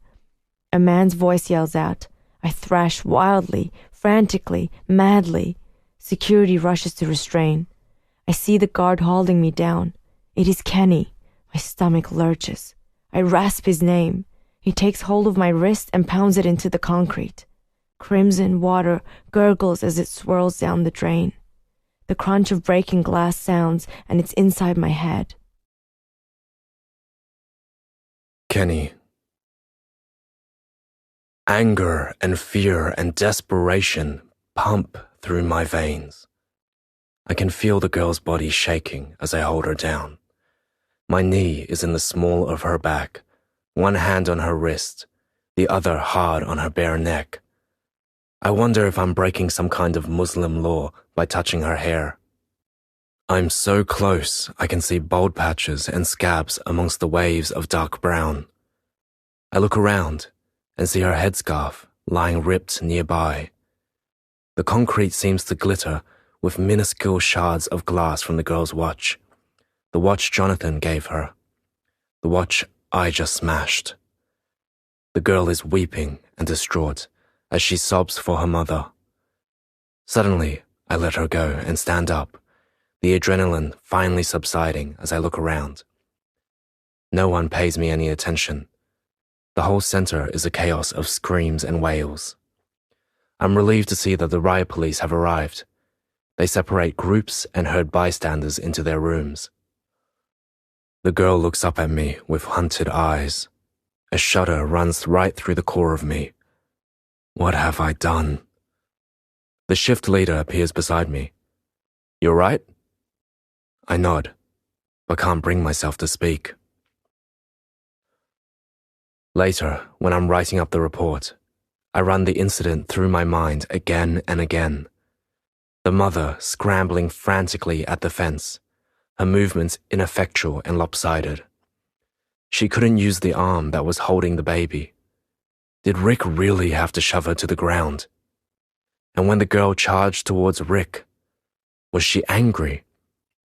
A man's voice yells out. I thrash wildly, frantically, madly. Security rushes to restrain. I see the guard holding me down. It is Kenny. My stomach lurches. I rasp his name. He takes hold of my wrist and pounds it into the concrete. Crimson water gurgles as it swirls down the drain. The crunch of breaking glass sounds, and it's inside my head. Kenny. Anger and fear and desperation pump through my veins. I can feel the girl's body shaking as I hold her down. My knee is in the small of her back, one hand on her wrist, the other hard on her bare neck. I wonder if I'm breaking some kind of Muslim law by touching her hair. I'm so close I can see bald patches and scabs amongst the waves of dark brown. I look around and see her headscarf lying ripped nearby. The concrete seems to glitter with minuscule shards of glass from the girl's watch. The watch Jonathan gave her. The watch I just smashed. The girl is weeping and distraught as she sobs for her mother. Suddenly, I let her go and stand up, the adrenaline finally subsiding as I look around. No one pays me any attention. The whole center is a chaos of screams and wails. I'm relieved to see that the riot police have arrived. They separate groups and herd bystanders into their rooms. The girl looks up at me with hunted eyes. A shudder runs right through the core of me. What have I done? The shift leader appears beside me. You all right? I nod, but can't bring myself to speak. Later, when I'm writing up the report, I run the incident through my mind again and again. The mother scrambling frantically at the fence, her movements ineffectual and lopsided. She couldn't use the arm that was holding the baby. Did Rick really have to shove her to the ground? And when the girl charged towards Rick, was she angry,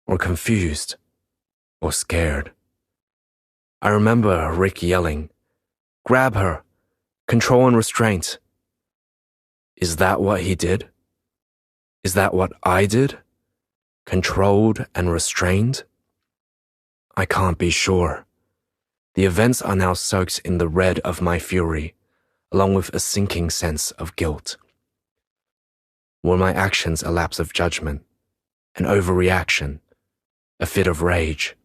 or confused, or scared? I remember Rick yelling, "Grab her! Control and restraint!" Is that what he did? Is that what I did? Controlled and restrained? I can't be sure. The events are now soaked in the red of my fury, along with a sinking sense of guilt. Were my actions a lapse of judgment, an overreaction, a fit of rage?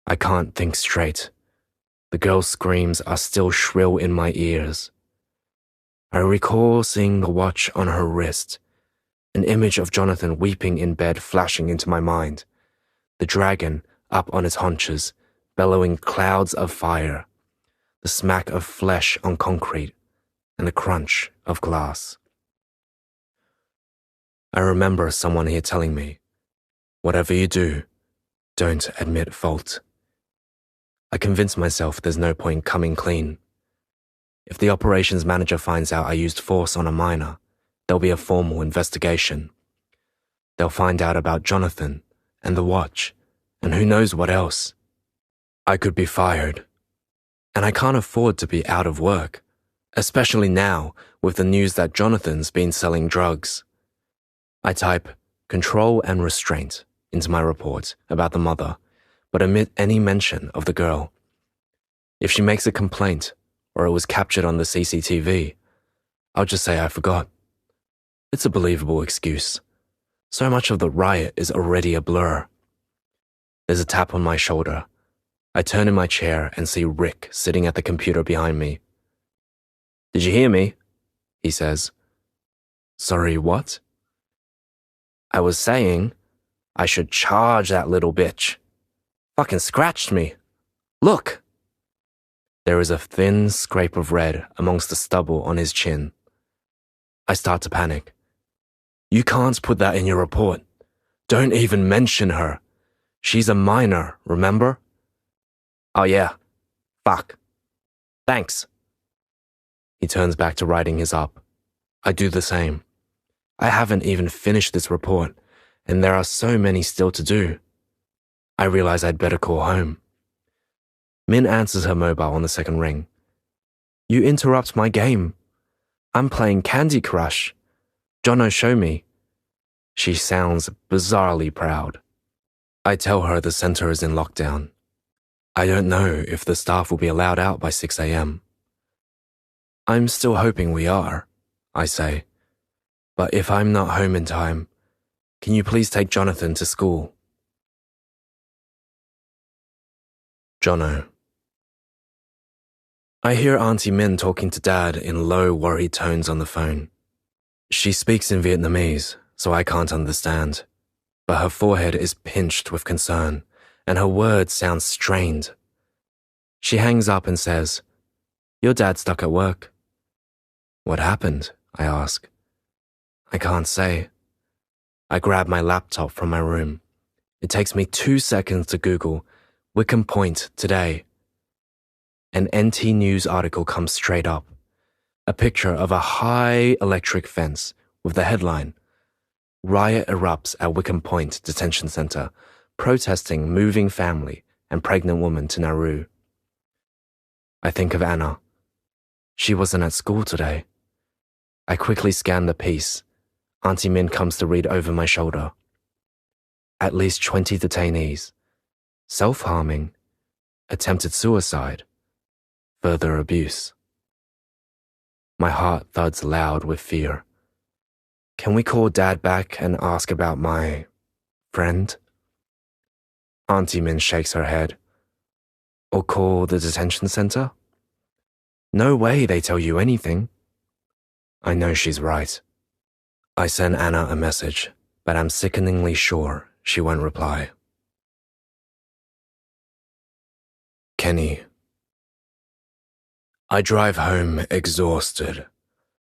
I can't think straight. The girl's screams are still shrill in my ears. I recall seeing the watch on her wrist, an image of Jonathan weeping in bed flashing into my mind, the dragon up on its haunches, bellowing clouds of fire, the smack of flesh on concrete, and the crunch of glass. I remember someone here telling me, whatever you do, don't admit fault. I convince myself there's no point coming clean. If the operations manager finds out I used force on a minor, there'll be a formal investigation. They'll find out about Jonathan and the watch, and who knows what else. I could be fired. And I can't afford to be out of work, especially now with the news that Jonathan's been selling drugs. I type control and restraint into my report about the mother, but omit any mention of the girl. If she makes a complaint, or it was captured on the CCTV, I'll just say I forgot. It's a believable excuse. So much of the riot is already a blur. There's a tap on my shoulder. I turn in my chair and see Rick sitting at the computer behind me. "Did you hear me?" he says. "Sorry, what?" "I was saying I should charge that little bitch. Fucking scratched me. Look!" There is a thin scrape of red amongst the stubble on his chin. I start to panic. "You can't put that in your report. Don't even mention her. She's a minor, remember?" "Oh yeah. Fuck. Thanks." He turns back to writing his up. I do the same. I haven't even finished this report, and there are so many still to do. I realize I'd better call home. Min answers her mobile on the second ring. "You interrupt my game. I'm playing Candy Crush. Jono, show me." She sounds bizarrely proud. I tell her the center is in lockdown. I don't know if the staff will be allowed out by 6 a.m. "I'm still hoping we are," I say. "But if I'm not home in time, can you please take Jonathan to school?" Jono. I hear Auntie Min talking to Dad in low, worried tones on the phone. She speaks in Vietnamese, so I can't understand, but her forehead is pinched with concern, and her words sound strained. She hangs up and says, "Your dad's stuck at work." "What happened?" I ask. I can't say. I grab my laptop from my room. It takes me 2 seconds to Google Wickham Point today. An NT News article comes straight up. A picture of a high electric fence with the headline, "Riot erupts at Wickham Point Detention Center, protesting moving family and pregnant woman to Nauru." I think of Anna. She wasn't at school today. I quickly scan the piece. Auntie Min comes to read over my shoulder. At least 20 detainees. Self-harming. Attempted suicide. Further abuse. My heart thuds loud with fear. Can we call Dad back and ask about my friend? Auntie Min shakes her head. Or call the detention center? No way they tell you anything. I know she's right. I send Anna a message, but I'm sickeningly sure she won't reply. Kenny. I drive home exhausted,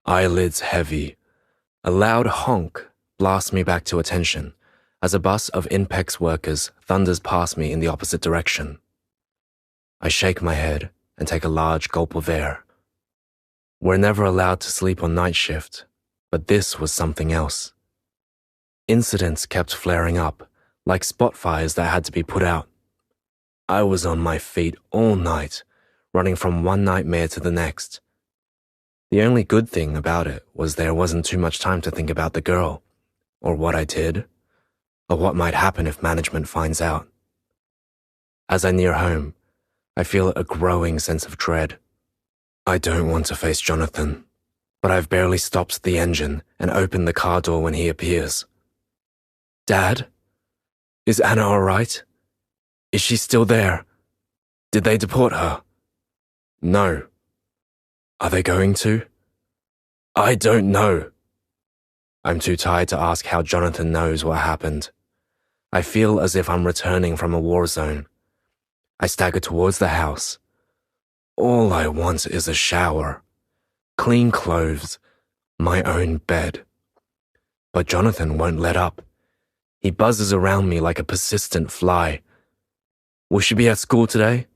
eyelids heavy. A loud honk blasts me back to attention as a bus of INPEX workers thunders past me in the opposite direction. I shake my head and take a large gulp of air. We're never allowed to sleep on night shift, but this was something else. Incidents kept flaring up, like spot fires that had to be put out. I was on my feet all night, running from one nightmare to the next. The only good thing about it was there wasn't too much time to think about the girl, or what I did, or what might happen if management finds out. As I near home, I feel a growing sense of dread. I don't want to face Jonathan, but I've barely stopped the engine and opened the car door when he appears. Dad? Is Anna all right? Is she still there? Did they deport her? No. Are they going to? I don't know. I'm too tired to ask how Jonathan knows what happened. I feel as if I'm returning from a war zone. I stagger towards the house. All I want is a shower, clean clothes, my own bed. But Jonathan won't let up. He buzzes around me like a persistent fly. Will she be at school today?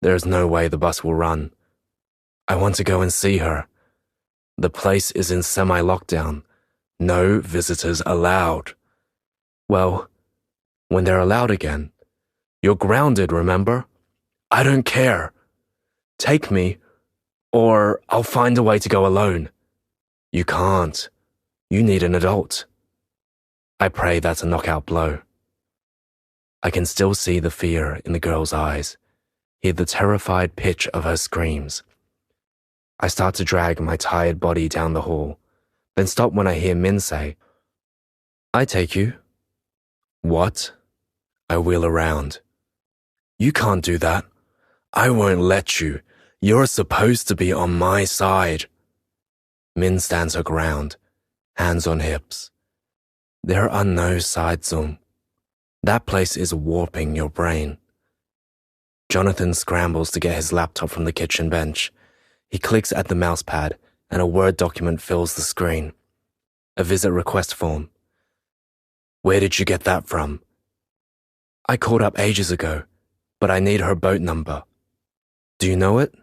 There is no way the bus will run. I want to go and see her. The place is in semi-lockdown. No visitors allowed. Well, when they're allowed again, you're grounded, remember? I don't care. Take me, or I'll find a way to go alone. You can't. You need an adult. I pray that's a knockout blow. I can still see the fear in the girl's eyes, hear the terrified pitch of her screams. I start to drag my tired body down the hall, then stop when I hear Min say, I take you. What? I wheel around. You can't do that. I won't let you. You're supposed to be on my side. Min stands her ground, hands on hips. There are no sides, Zoom. That place is warping your brain. Jonathan scrambles to get his laptop from the kitchen bench. He clicks at the mouse pad, and a Word document fills the screen. A visit request form. Where did you get that from? I called up ages ago, but I need her boat number. Do you know it?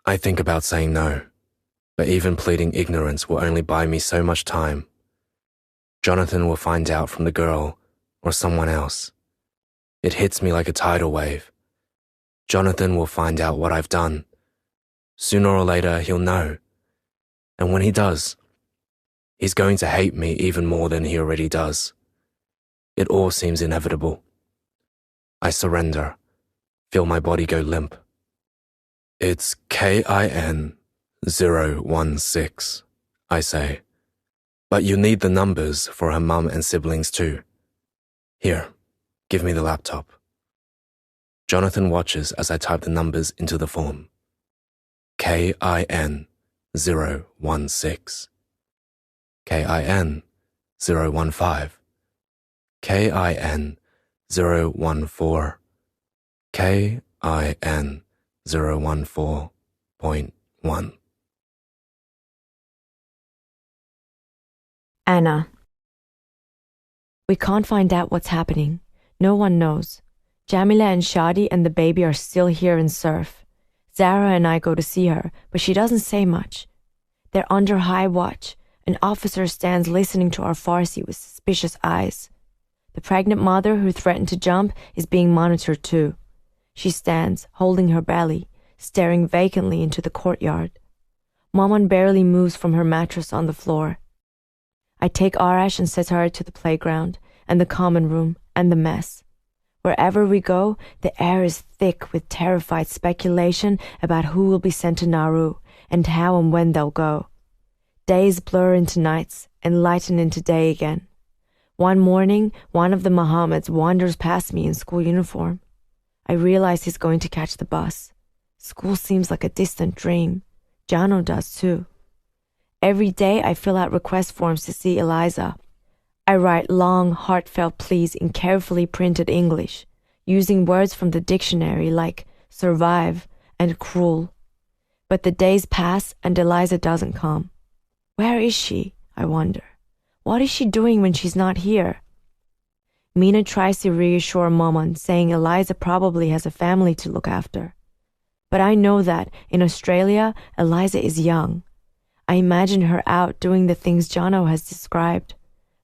I think about saying no, but even pleading ignorance will only buy me so much time. Jonathan will find out from the girl or someone else. It hits me like a tidal wave. Jonathan will find out what I've done. Sooner or later, he'll know. And when he does, he's going to hate me even more than he already does. It all seems inevitable. I surrender, feel my body go limp. It's KIN 016, I say. But you need the numbers for her mum and siblings too. Here, give me the laptop. Jonathan watches as I type the numbers into the form. KIN 016. KIN 015. KIN 014. KIN 014.1. Anna. We can't find out what's happening. No one knows. Jamila and Shadi and the baby are still here in Surf. Zara and I go to see her, but she doesn't say much. They're under high watch. An officer stands listening to our Farsi with suspicious eyes. The pregnant mother who threatened to jump is being monitored too. She stands, holding her belly, staring vacantly into the courtyard. Maman barely moves from her mattress on the floor. I take Arash and set her to the playground and the common room and the mess. Wherever we go, the air is thick with terrified speculation about who will be sent to Nauru and how and when they'll go. Days blur into nights and lighten into day again. One morning, one of the Mohammeds wanders past me in school uniform. I realize he's going to catch the bus. School seems like a distant dream. Jano does too. Every day I fill out request forms to see Eliza. I write long, heartfelt pleas in carefully printed English, using words from the dictionary like survive and cruel. But the days pass and Eliza doesn't come. Where is she, I wonder? What is she doing when she's not here? Mina tries to reassure Maman, saying Eliza probably has a family to look after. But I know that in Australia, Eliza is young. I imagine her out doing the things Jono has described,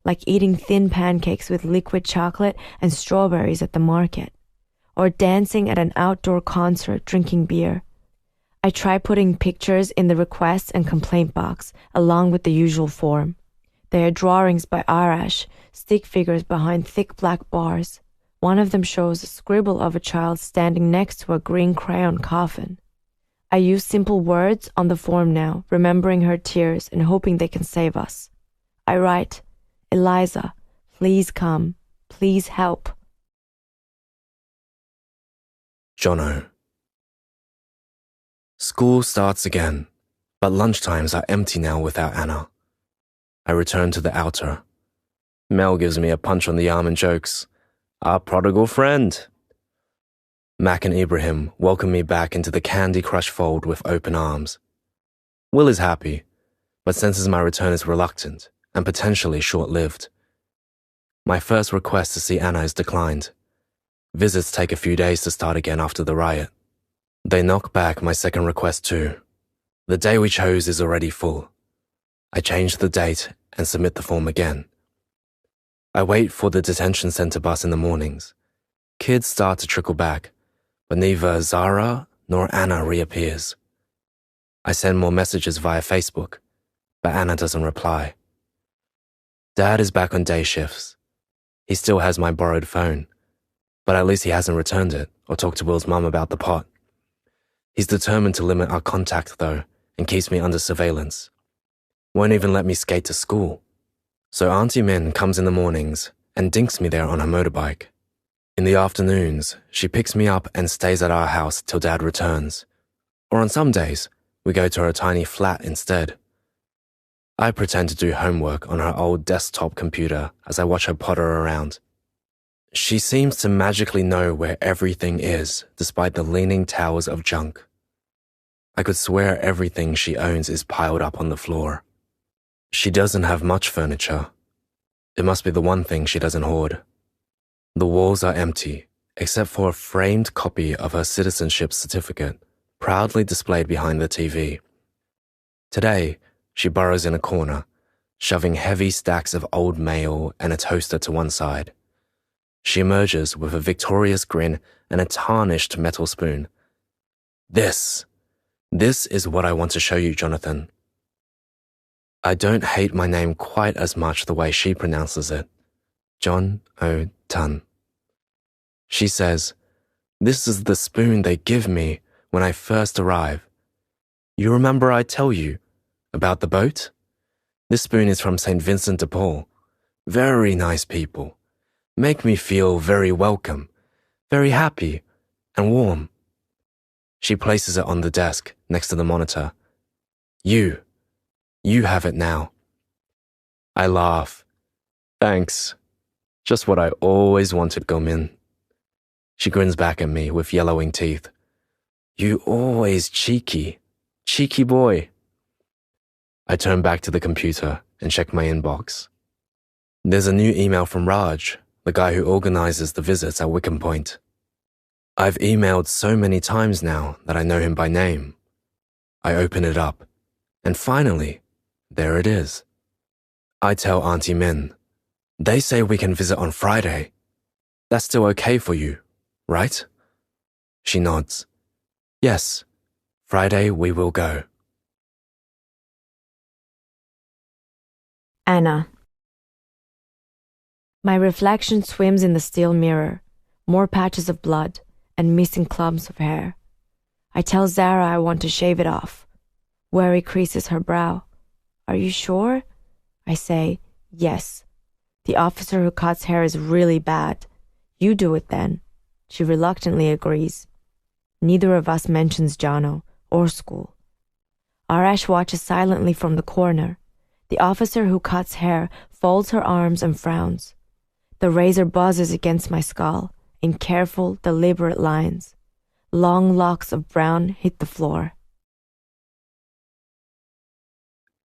like eating thin pancakes with liquid chocolate and strawberries at the market, or dancing at an outdoor concert drinking beer. I try putting pictures in the request and complaint box, along with the usual form. They are drawings by Arash, stick figures behind thick black bars. One of them shows a scribble of a child standing next to a green crayon coffin. I use simple words on the form now, remembering her tears and hoping they can save us. I write, Eliza, please come. Please help. Jono. School starts again, but lunchtimes are empty now without Anna. I return to the outer. Mel gives me a punch on the arm and jokes, "Our prodigal friend." Mac and Ibrahim welcome me back into the Candy Crush fold with open arms. Will is happy, but senses my return is reluctant and potentially short-lived. My first request to see Anna is declined. Visits take a few days to start again after the riot. They knock back my second request too. The day we chose is already full. I change the date and submit the form again. I wait for the detention center bus in the mornings. Kids start to trickle back, but neither Zara nor Anna reappears. I send more messages via Facebook, but Anna doesn't reply. Dad is back on day shifts. He still has my borrowed phone, but at least he hasn't returned it or talked to Will's mum about the pot. He's determined to limit our contact though and keeps me under surveillance. Won't even let me skate to school. So Auntie Min comes in the mornings and dinks me there on her motorbike. In the afternoons, she picks me up and stays at our house till Dad returns. Or on some days, we go to her tiny flat instead. I pretend to do homework on her old desktop computer as I watch her potter around. She seems to magically know where everything is, despite the leaning towers of junk. I could swear everything she owns is piled up on the floor. She doesn't have much furniture. It must be the one thing she doesn't hoard. The walls are empty, except for a framed copy of her citizenship certificate, proudly displayed behind the TV. Today, she burrows in a corner, shoving heavy stacks of old mail and a toaster to one side. She emerges with a victorious grin and a tarnished metal spoon. This is what I want to show you, Jonathan. I don't hate my name quite as much the way she pronounces it. John O. Tun. She says, "This is the spoon they give me when I first arrive. You remember I tell you about the boat? This spoon is from St. Vincent de Paul. Very nice people. Make me feel very welcome, very happy and warm." She places it on the desk next to the monitor. You have it now. I laugh. Thanks. Just what I always wanted, Gomin. She grins back at me with yellowing teeth. You always cheeky boy. I turn back to the computer and check my inbox. There's a new email from Raj, the guy who organizes the visits at Wickham Point. I've emailed so many times now that I know him by name. I open it up, and finally, there it is. I tell Auntie Min, they say we can visit on Friday. That's still okay for you, right? She nods. Yes, Friday we will go. Anna. My reflection swims in the steel mirror, more patches of blood and missing clumps of hair. I tell Zara I want to shave it off. Worry creases her brow. Are you sure? I say, yes. The officer who cuts hair is really bad. You do it then. She reluctantly agrees. Neither of us mentions Jono or school. Arash watches silently from the corner. The officer who cuts hair folds her arms and frowns. The razor buzzes against my skull in careful, deliberate lines. Long locks of brown hit the floor.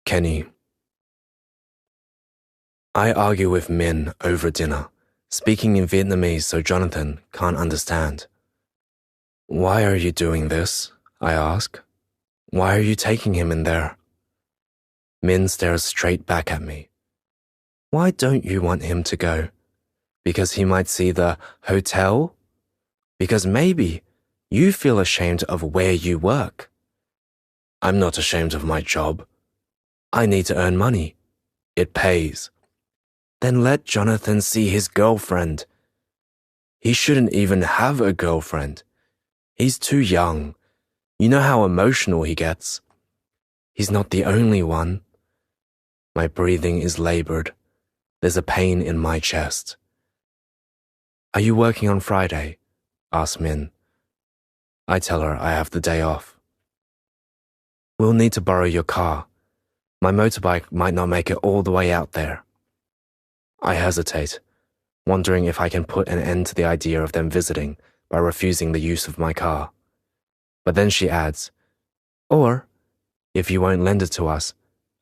Kenny. I argue with Min over dinner, speaking in Vietnamese so Jonathan can't understand. Why are you doing this? I ask. Why are you taking him in there? Min stares straight back at me. Why don't you want him to go? Because he might see the hotel? Because maybe you feel ashamed of where you work. I'm not ashamed of my job. I need to earn money. It pays. Then let Jonathan see his girlfriend. He shouldn't even have a girlfriend. He's too young. You know how emotional he gets. He's not the only one. My breathing is labored. There's a pain in my chest. Are you working on Friday? Asks Min. I tell her I have the day off. We'll need to borrow your car. My motorbike might not make it all the way out there. I hesitate, wondering if I can put an end to the idea of them visiting by refusing the use of my car. But then she adds, or, if you won't lend it to us,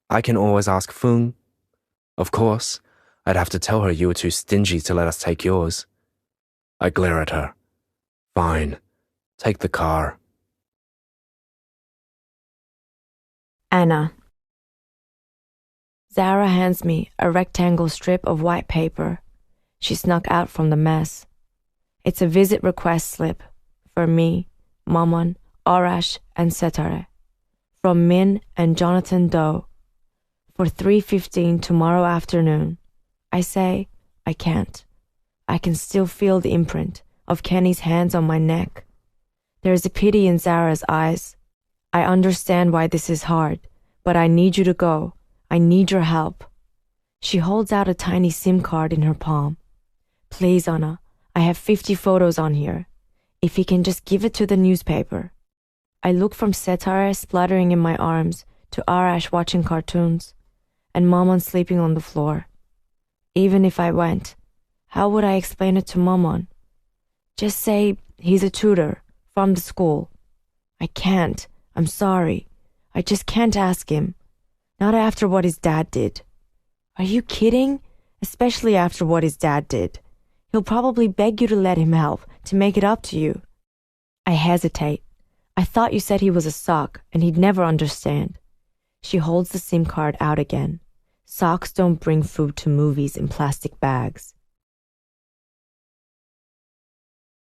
I can always ask Fung. Of course, I'd have to tell her you were too stingy to let us take yours. I glare at her. Fine, take the car. Anna. Zara hands me a rectangle strip of white paper she snuck out from the mess. It's a visit request slip for me, Maman, Arash, and Setare, from Min and Jonathan Doe, for 3:15 tomorrow afternoon. I say, I can't. I can still feel the imprint of Kenny's hands on my neck. There is a pity in Zara's eyes. I understand why this is hard, but I need you to go. I need your help. She holds out a tiny SIM card in her palm. Please, Anna, I have 50 photos on here. If you can just give it to the newspaper. I look from Setare spluttering in my arms to Arash watching cartoons, and Maman sleeping on the floor. Even if I went, how would I explain it to Maman? Just say he's a tutor from the school. I can't. I'm sorry. I just can't ask him. Not after what his dad did. Are you kidding? Especially after what his dad did. He'll probably beg you to let him help, to make it up to you. I hesitate. I thought you said he was a sock and he'd never understand. She holds the SIM card out again. Socks don't bring food to movies in plastic bags.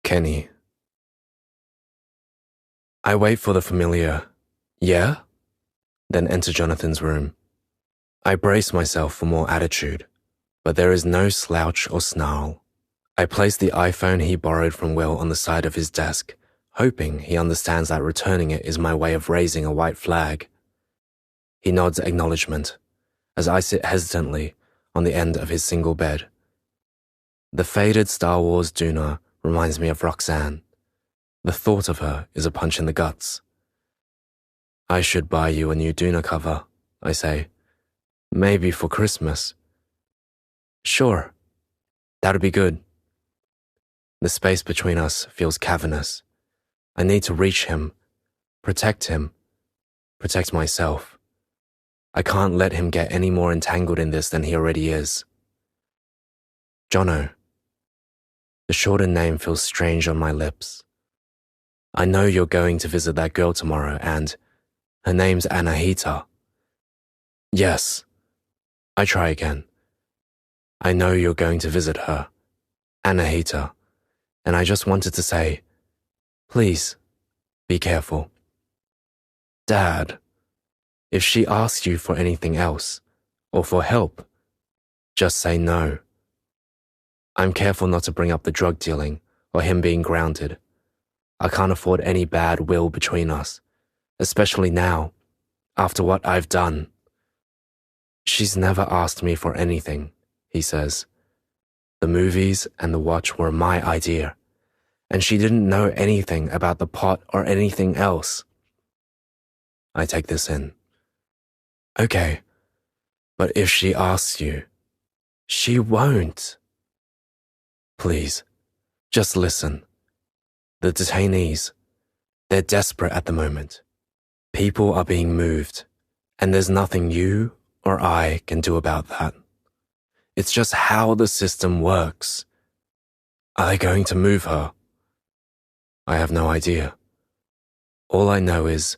Kenny. I wait for the familiar, yeah? Then enter Jonathan's room. I brace myself for more attitude, but there is no slouch or snarl. I place the iPhone he borrowed from Will on the side of his desk, hoping he understands that returning it is my way of raising a white flag. He nods acknowledgement as I sit hesitantly on the end of his single bed. The faded Star Wars Duna reminds me of Roxanne. The thought of her is a punch in the guts. I should buy you a new Duna cover, I say. Maybe for Christmas. Sure, that'd be good. The space between us feels cavernous. I need to reach him, protect myself. I can't let him get any more entangled in this than he already is. Jono. The shortened name feels strange on my lips. I know you're going to visit that girl tomorrow and her name's Anahita. Yes. I try again. I know you're going to visit her, Anahita, and I just wanted to say, please, be careful. Dad, if she asks you for anything else, or for help, Just say no. I'm careful not to bring up the drug dealing or him being grounded. I can't afford any bad will between us, especially now, after what I've done. She's never asked me for anything, he says. The movies and the watch were my idea, and she didn't know anything about the pot or anything else. I take this in. Okay, but if she asks you, she won't. Please, just listen. The detainees, they're desperate at the moment. People are being moved, and there's nothing you or I can do about that. It's just how the system works. Are they going to move her? I have no idea. All I know is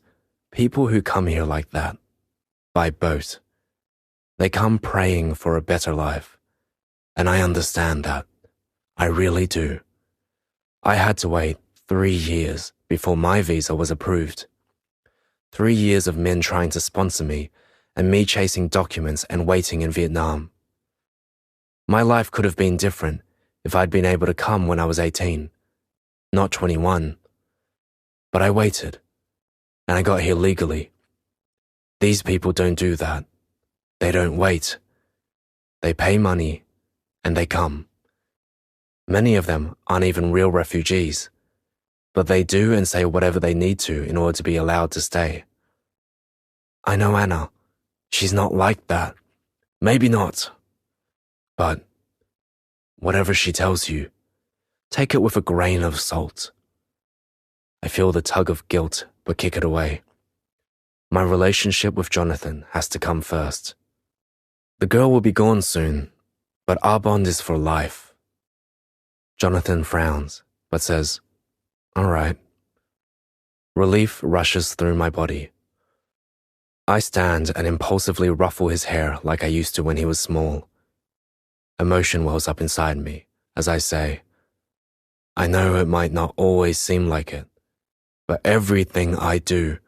people who come here like that, by boat, they come praying for a better life. And I understand that. I really do. I had to wait 3 years before my visa was approved. 3 years of men trying to sponsor me and me chasing documents and waiting in Vietnam. My life could have been different if I'd been able to come when I was 18, not 21. But I waited, and I got here legally. These people don't do that. They don't wait. They pay money, and they come. Many of them aren't even real refugees, but they do and say whatever they need to in order to be allowed to stay. I know Anna. She's not like that. Maybe not. But whatever she tells you, take it with a grain of salt. I feel the tug of guilt, but kick it away. My relationship with Jonathan has to come first. The girl will be gone soon, but our bond is for life. Jonathan frowns, but says, "All right." Relief rushes through my body. I stand and impulsively ruffle his hair like I used to when he was small. Emotion wells up inside me as I say, I know it might not always seem like it, but everything I do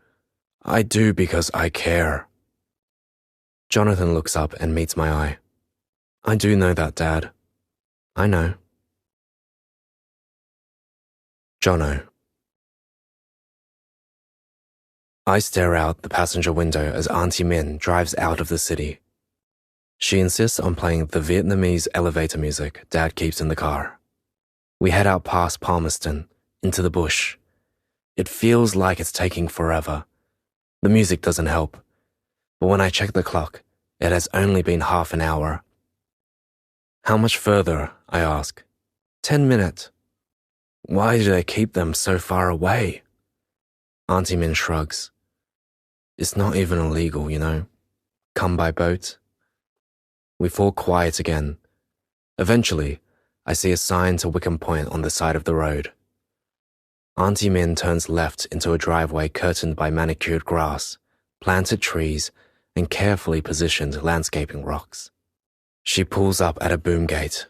because I care. Jonathan looks up and meets my eye. I do know that, Dad. I know. Jono. I stare out the passenger window as Auntie Min drives out of the city. She insists on playing the Vietnamese elevator music Dad keeps in the car. We head out past Palmerston, into the bush. It feels like it's taking forever. The music doesn't help, but when I check the clock, it has only been half an hour. How much further? I ask. 10 minutes. Why do they keep them so far away? Auntie Min shrugs. It's not even illegal, you know. Come by boat. We fall quiet again. Eventually, I see a sign to Wickham Point on the side of the road. Auntie Min turns left into a driveway curtained by manicured grass, planted trees, and carefully positioned landscaping rocks. She pulls up at a boom gate.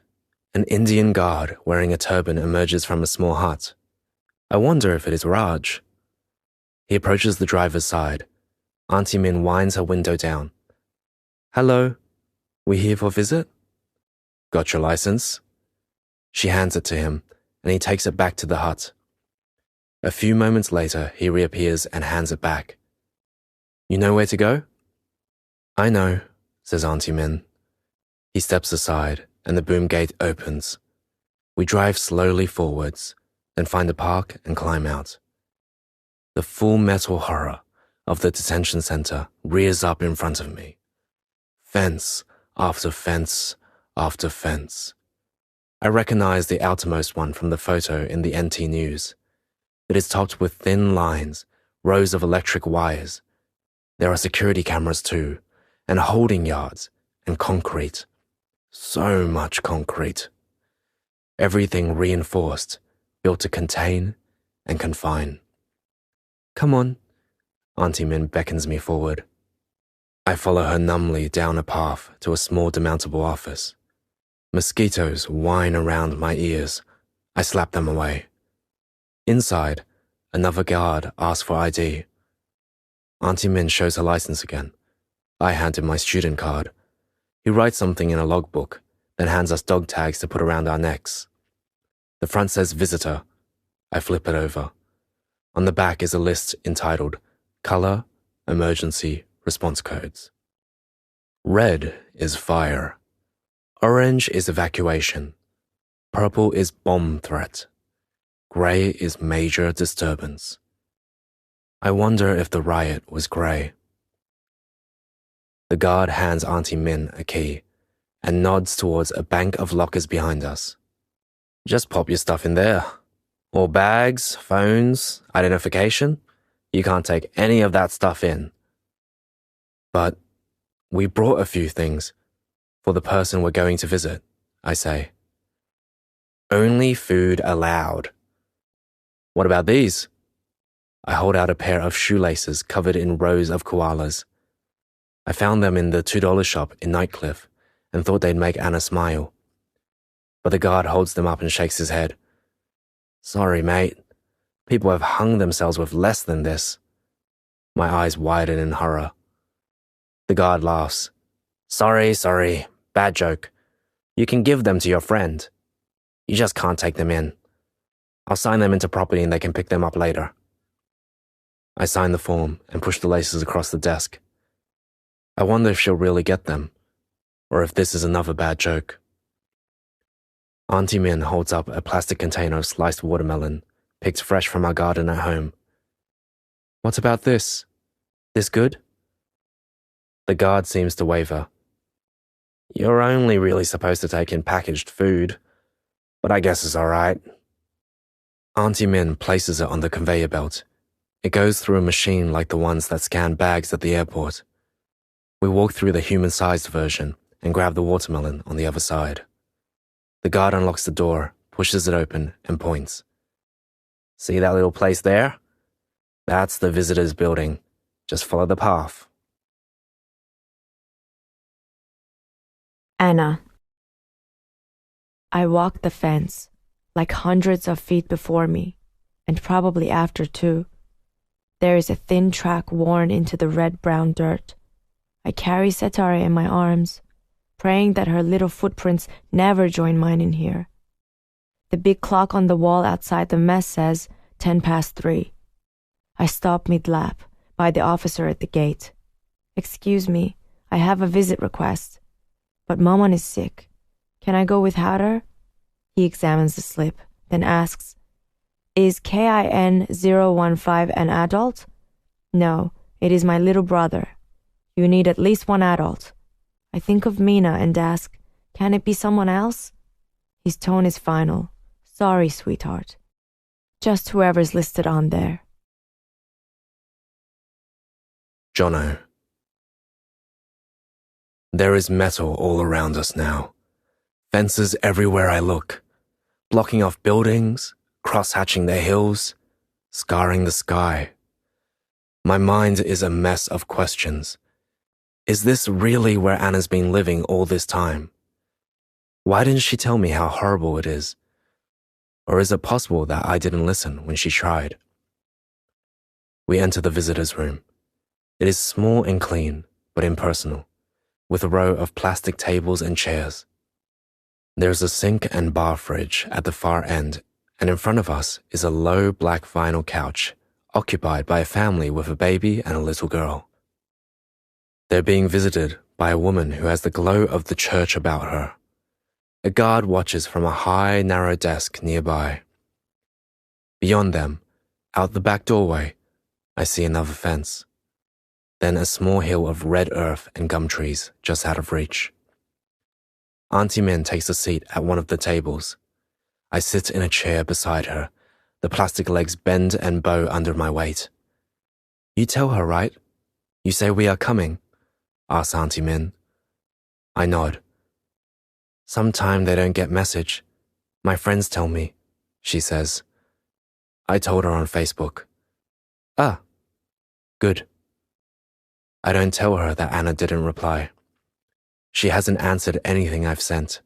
An Indian guard wearing a turban emerges from a small hut. I wonder if it is Raj. He approaches the driver's side. Auntie Min winds her window down. Hello, we here for visit? Got your license? She hands it to him, and he takes it back to the hut. A few moments later, he reappears and hands it back. You know where to go? I know, says Auntie Min. He steps aside, and the boom gate opens. We drive slowly forwards, then find a park and climb out. The full metal horror of the detention center rears up in front of me. Fence after fence after fence. I recognize the outermost one from the photo in the NT News. It is topped with thin lines, rows of electric wires. There are security cameras too, and holding yards, and concrete. So much concrete. Everything reinforced, built to contain and confine. Come on, Auntie Min beckons me forward. I follow her numbly down a path to a small demountable office. Mosquitoes whine around my ears. I slap them away. Inside, another guard asks for ID. Auntie Min shows her license again. I hand him my student card. He writes something in a logbook, then hands us dog tags to put around our necks. The front says visitor. I flip it over. On the back is a list entitled Color, Emergency, Response Codes. Red is fire. Orange is evacuation. Purple is bomb threat. Gray is major disturbance. I wonder if the riot was gray. The guard hands Auntie Min a key and nods towards a bank of lockers behind us. Just pop your stuff in there. All bags, phones, identification. You can't take any of that stuff in. But we brought a few things for the person we're going to visit, I say. Only food allowed. What about these? I hold out a pair of shoelaces covered in rows of koalas. I found them in the $2 shop in Nightcliff and thought they'd make Anna smile. But the guard holds them up and shakes his head. Sorry, mate. People have hung themselves with less than this. My eyes widen in horror. The guard laughs. Sorry. Bad joke. You can give them to your friend. You just can't take them in. I'll sign them into property and they can pick them up later. I sign the form and push the laces across the desk. I wonder if she'll really get them, or if this is another bad joke. Auntie Min holds up a plastic container of sliced watermelon, picked fresh from our garden at home. What about this? This good? The guard seems to waver. You're only really supposed to take in packaged food, but I guess it's all right. Auntie Min places it on the conveyor belt. It goes through a machine like the ones that scan bags at the airport. We walk through the human-sized version and grab the watermelon on the other side. The guard unlocks the door, pushes it open, and points. See that little place there? That's the visitors' building. Just follow the path. Anna. I walked the fence, like hundreds of feet before me, and probably after too. There is a thin track worn into the red-brown dirt. I carry Setare in my arms, praying that her little footprints never join mine in here. The big clock on the wall outside the mess says 3:10. I stop mid-lap by the officer at the gate. Excuse me, I have a visit request, but Maman is sick. Can I go without her? He examines the slip, then asks, Is KIN 015 an adult? No, it is my little brother. You need at least one adult. I think of Mina and ask, can it be someone else? His tone is final. Sorry, sweetheart. Just whoever's listed on there. Jono. There is metal all around us now. Fences everywhere I look, blocking off buildings, cross-hatching the hills, scarring the sky. My mind is a mess of questions. Is this really where Anna's been living all this time? Why didn't she tell me how horrible it is? Or is it possible that I didn't listen when she tried? We enter the visitor's room. It is small and clean, but impersonal, with a row of plastic tables and chairs. There's a sink and bar fridge at the far end, and in front of us is a low black vinyl couch, occupied by a family with a baby and a little girl. They're being visited by a woman who has the glow of the church about her. A guard watches from a high, narrow desk nearby. Beyond them, out the back doorway, I see another fence. Then a small hill of red earth and gum trees just out of reach. Auntie Min takes a seat at one of the tables. I sit in a chair beside her, the plastic legs bend and bow under my weight. You tell her, right? You say we are coming? Asks Auntie Min. I nod. Sometime they don't get message. My friends tell me, she says. I told her on Facebook. Ah, good. I don't tell her that Anna didn't reply. She hasn't answered anything I've sent.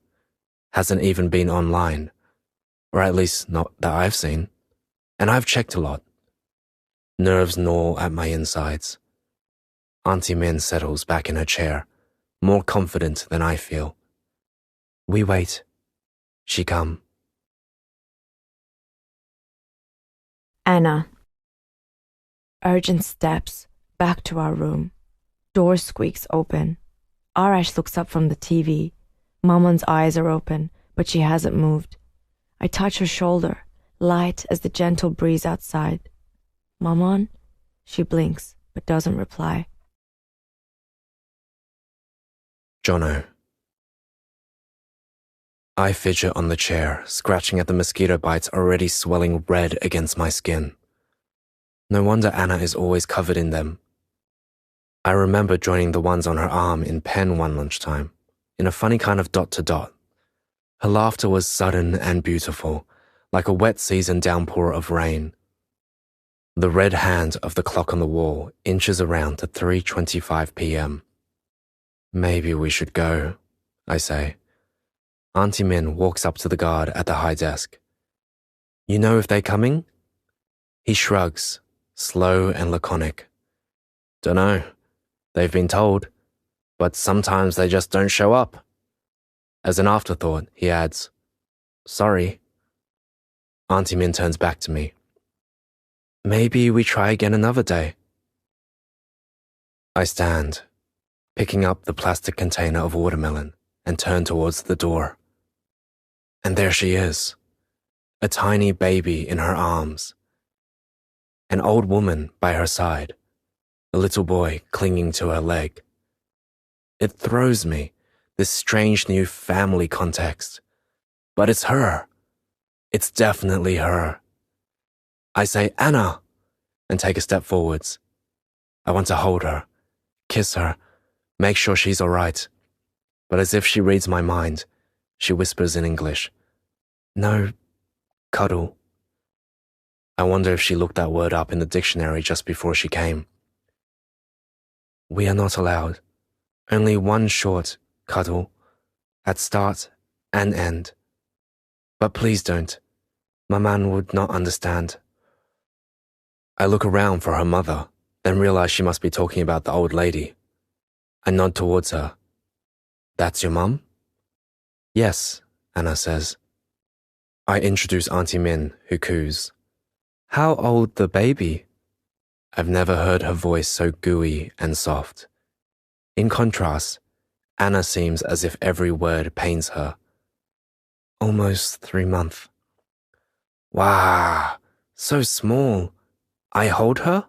Hasn't even been online. Or at least not that I've seen. And I've checked a lot. Nerves gnaw at my insides. Auntie Min settles back in her chair, more confident than I feel. We wait. She come. Anna. Urgent steps back to our room. Door squeaks open. Arash looks up from the TV. Maman's eyes are open, but she hasn't moved. I touch her shoulder, light as the gentle breeze outside. Maman? She blinks, but doesn't reply. Jono. I fidget on the chair, scratching at the mosquito bites already swelling red against my skin. No wonder Anna is always covered in them. I remember joining the ones on her arm in pen one lunchtime, in a funny kind of dot to dot. Her laughter was sudden and beautiful, like a wet season downpour of rain. The red hand of the clock on the wall inches around to 3:25 p.m. Maybe we should go, I say. Auntie Min walks up to the guard at the high desk. You know if they're coming? He shrugs, slow and laconic. Dunno. They've been told, but sometimes they just don't show up. As an afterthought, he adds, Sorry. Auntie Min turns back to me. Maybe we try again another day. I stand, picking up the plastic container of watermelon, and turn towards the door. And there she is, a tiny baby in her arms. An old woman by her side, a little boy clinging to her leg. It throws me, this strange new family context. But it's her. It's definitely her. I say, Anna, and take a step forwards. I want to hold her, kiss her, make sure she's all right. But as if she reads my mind, she whispers in English, No, cuddle. I wonder if she looked that word up in the dictionary just before she came. We are not allowed. Only one short cuddle, at start and end. But please don't. Maman would not understand. I look around for her mother, then realize she must be talking about the old lady. I nod towards her. That's your mum? Yes, Anna says. I introduce Auntie Min, who coos. How old the baby? I've never heard her voice so gooey and soft. In contrast, Anna seems as if every word pains her. Almost 3 months. Wow, so small. I hold her?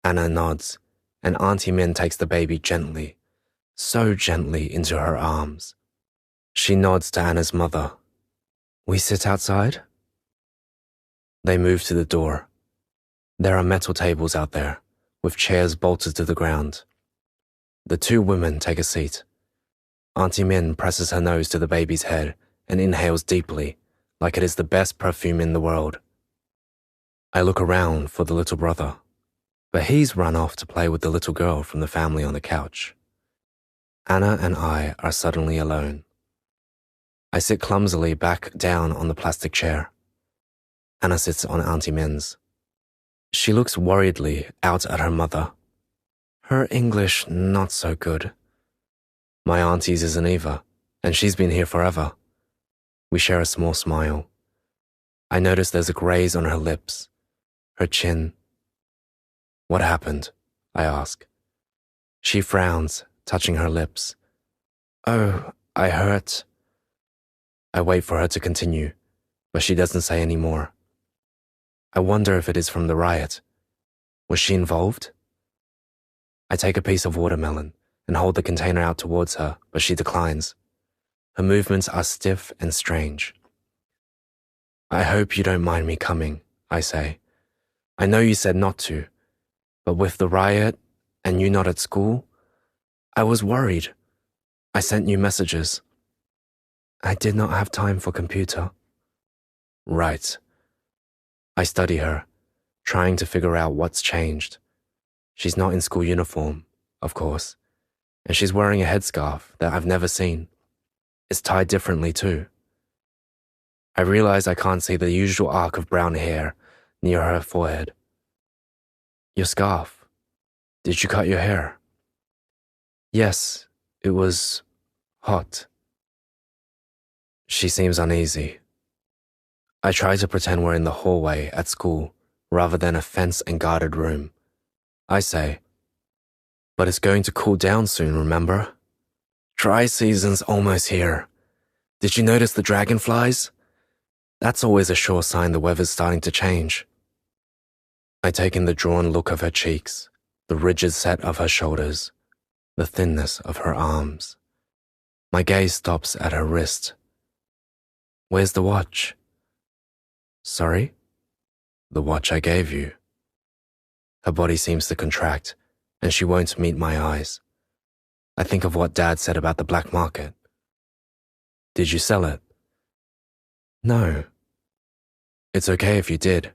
Anna nods, and Auntie Min takes the baby gently, so gently into her arms. She nods to Anna's mother. We sit outside? They move to the door. There are metal tables out there, with chairs bolted to the ground. The two women take a seat. Auntie Min presses her nose to the baby's head and inhales deeply, like it is the best perfume in the world. I look around for the little brother, but he's run off to play with the little girl from the family on the couch. Anna and I are suddenly alone. I sit clumsily back down on the plastic chair. Anna sits on Auntie Min's. She looks worriedly out at her mother. Her English not so good. My auntie's isn't either, and she's been here forever. We share a small smile. I notice there's a graze on her lips, her chin. What happened? I ask. She frowns, touching her lips. Oh, I hurt. I wait for her to continue, but she doesn't say any more. I wonder if it is from the riot. Was she involved? I take a piece of watermelon and hold the container out towards her, but she declines. Her movements are stiff and strange. I hope you don't mind me coming, I say. I know you said not to, but with the riot and you not at school, I was worried. I sent you messages. I did not have time for computer. Right. I study her, trying to figure out what's changed. She's not in school uniform, of course, and she's wearing a headscarf that I've never seen. It's tied differently too. I realize I can't see the usual arc of brown hair near her forehead. Your scarf. Did you cut your hair? Yes, It was hot. She seems uneasy. I try to pretend we're in the hallway at school rather than a fence and guarded room. I say, but it's going to cool down soon, remember? Dry season's almost here. Did you notice the dragonflies? That's always a sure sign the weather's starting to change. I take in the drawn look of her cheeks, the rigid set of her shoulders, the thinness of her arms. My gaze stops at her wrist. Where's the watch? Sorry? The watch I gave you. Her body seems to contract, and she won't meet my eyes. I think of what Dad said about the black market. Did you sell it? No. It's okay if you did.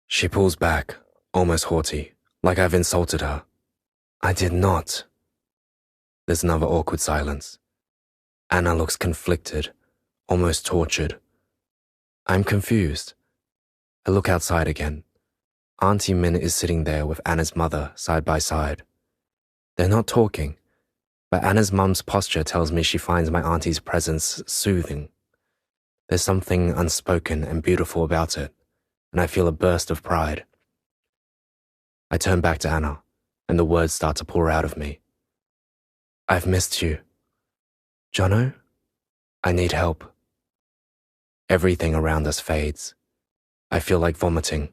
She pulls back, almost haughty, like I've insulted her. I did not. There's another awkward silence. Anna looks conflicted, almost tortured. I'm confused. I look outside again. Auntie Min is sitting there with Anna's mother side by side. They're not talking, but Anna's mum's posture tells me she finds my auntie's presence soothing. There's something unspoken and beautiful about it, and I feel a burst of pride. I turn back to Anna, and the words start to pour out of me. I've missed you. Jono, I need help. Everything around us fades. I feel like vomiting.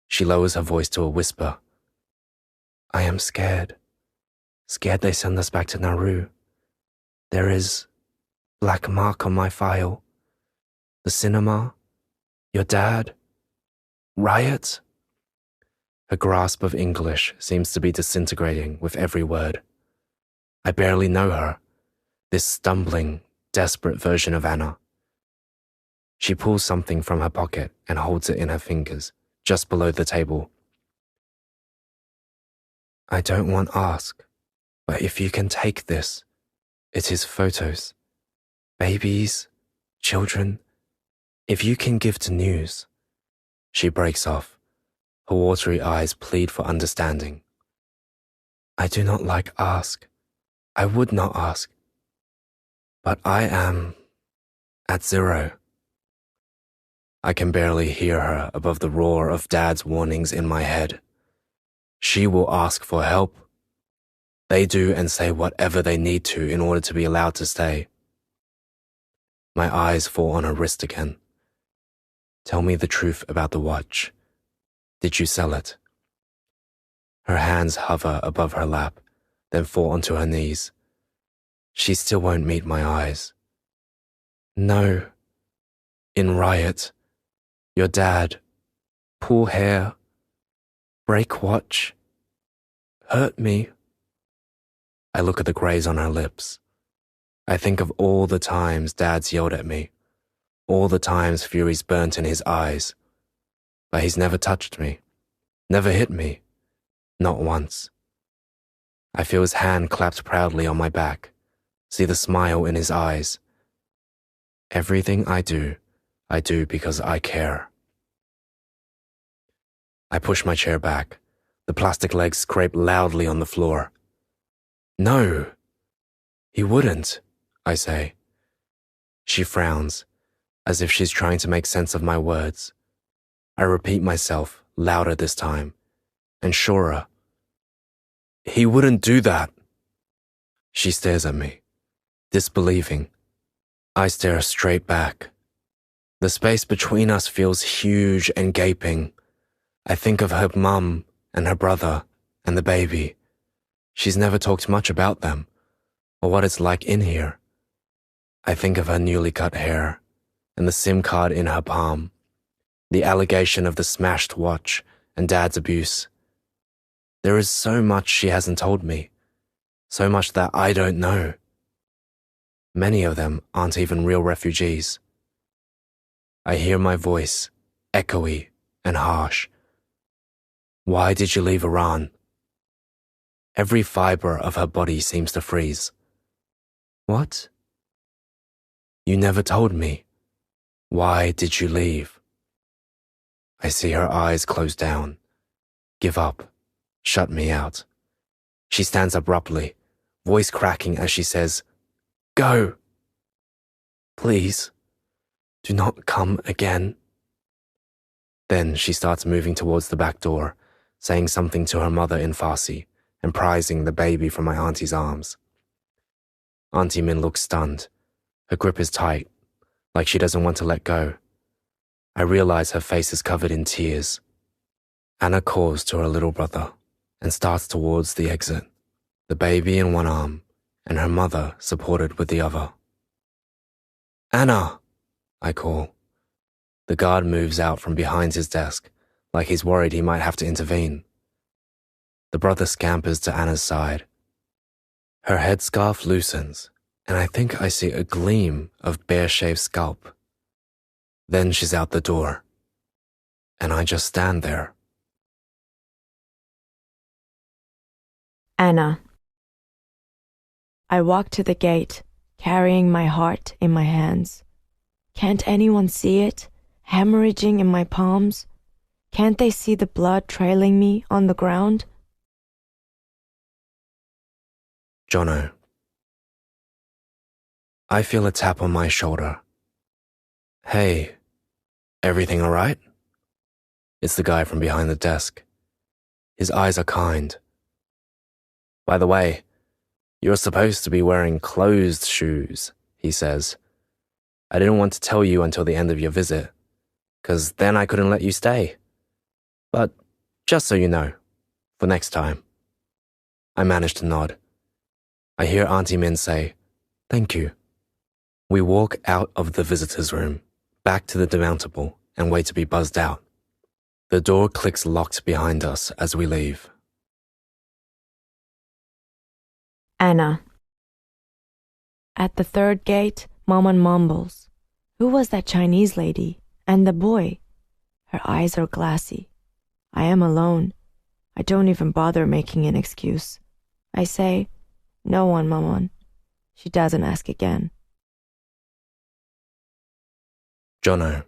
She lowers her voice to a whisper. I am scared. Scared they send us back to Nauru. There is black mark on my file. The cinema. Your dad. Riot. Her grasp of English seems to be disintegrating with every word. I barely know her, this stumbling, desperate version of Anna. She pulls something from her pocket and holds it in her fingers, just below the table. I don't want to ask, but if you can take this, it is photos. Babies, children, if you can give to news. She breaks off. Her watery eyes plead for understanding. I do not like ask. I would not ask. But I am at zero. I can barely hear her above the roar of Dad's warnings in my head. She will ask for help. They do and say whatever they need to in order to be allowed to stay. My eyes fall on her wrist again. Tell me the truth about the watch. Did you sell it? Her hands hover above her lap, then fall onto her knees. She still won't meet my eyes. No. In riot. Your dad. Pull hair. Break watch. Hurt me. I look at the graze on her lips. I think of all the times Dad's yelled at me. All the times fury's burnt in his eyes. But he's never touched me. Never hit me. Not once. I feel his hand clapped proudly on my back. See the smile in his eyes. Everything I do because I care. I push my chair back. The plastic legs scrape loudly on the floor. No, he wouldn't, I say. She frowns, as if she's trying to make sense of my words. I repeat myself, louder this time, and surer. He wouldn't do that. She stares at me, disbelieving. I stare straight back. The space between us feels huge and gaping. I think of her mum and her brother and the baby. She's never talked much about them, or what it's like in here. I think of her newly cut hair, and the SIM card in her palm, the allegation of the smashed watch and Dad's abuse. There is so much she hasn't told me, so much that I don't know. Many of them aren't even real refugees. I hear my voice, echoey and harsh. Why did you leave Iran? Every fiber of her body seems to freeze. What? You never told me. Why did you leave? I see her eyes close down, give up, shut me out. She stands abruptly, voice cracking as she says, "Go! Please, do not come again." Then she starts moving towards the back door, saying something to her mother in Farsi and prizing the baby from my auntie's arms. Auntie Min looks stunned. Her grip is tight, like she doesn't want to let go. I realize her face is covered in tears. Anna calls to her little brother and starts towards the exit, the baby in one arm and her mother supported with the other. "Anna!" I call. The guard moves out from behind his desk, like he's worried he might have to intervene. The brother scampers to Anna's side. Her headscarf loosens, and I think I see a gleam of bare-shaved scalp. Then she's out the door, and I just stand there. Anna. I walk to the gate, carrying my heart in my hands. Can't anyone see it, hemorrhaging in my palms? Can't they see the blood trailing me on the ground? Jono. I feel a tap on my shoulder. "Hey, everything all right?" It's the guy from behind the desk. His eyes are kind. "By the way, you're supposed to be wearing closed shoes," he says. "I didn't want to tell you until the end of your visit, 'cause then I couldn't let you stay. But just so you know, for next time." I manage to nod. I hear Auntie Min say, "Thank you." We walk out of the visitor's room, back to the demountable, and wait to be buzzed out. The door clicks locked behind us as we leave. Anna. At the third gate, Maman mumbles. Who was that Chinese lady? And the boy? Her eyes are glassy. I am alone. I don't even bother making an excuse. I say, "No one, Maman." She doesn't ask again. Jono.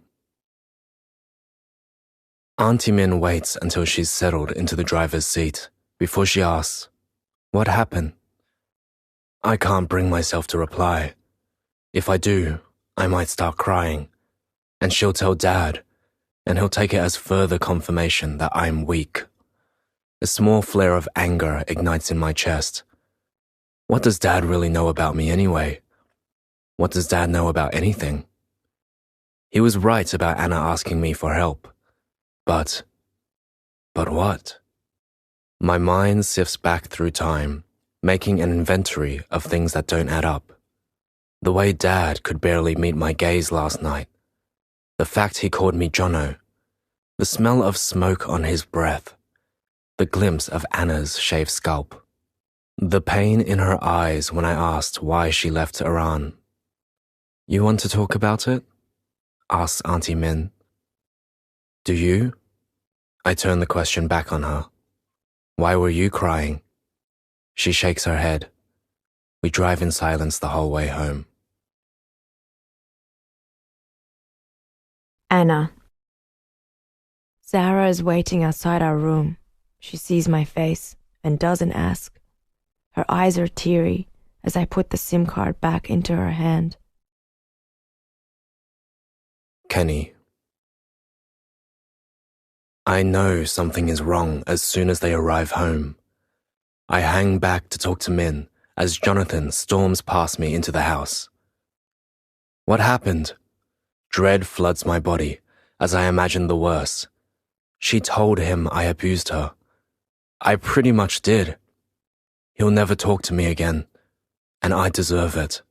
Auntie Min waits until she's settled into the driver's seat before she asks, "What happened?" I can't bring myself to reply. If I do, I might start crying, and she'll tell Dad, and he'll take it as further confirmation that I'm weak. A small flare of anger ignites in my chest. What does Dad really know about me anyway? What does Dad know about anything? He was right about Anna asking me for help. But what? My mind sifts back through time, making an inventory of things that don't add up. The way Dad could barely meet my gaze last night. The fact he called me Jono. The smell of smoke on his breath. The glimpse of Anna's shaved scalp. The pain in her eyes when I asked why she left Iran. "You want to talk about it?" asks Auntie Min. "Do you?" I turn the question back on her. "Why were you crying?" She shakes her head. We drive in silence the whole way home. Anna. Sarah is waiting outside our room. She sees my face and doesn't ask. Her eyes are teary as I put the SIM card back into her hand. Kenny. I know something is wrong as soon as they arrive home. I hang back to talk to Min as Jonathan storms past me into the house. What happened? Dread floods my body as I imagine the worst. She told him I abused her. I pretty much did. He'll never talk to me again, and I deserve it.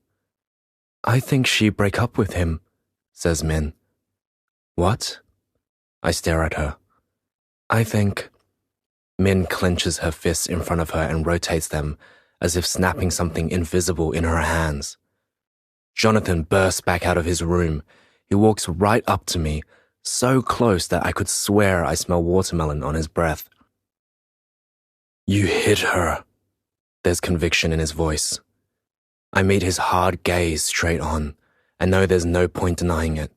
I think she break up with him, says Min. What? I stare at her. I think... Min clenches her fists in front of her and rotates them as if snapping something invisible in her hands. Jonathan bursts back out of his room. He walks right up to me, so close that I could swear I smell watermelon on his breath. You hit her. There's conviction in his voice. I meet his hard gaze straight on and know there's no point denying it.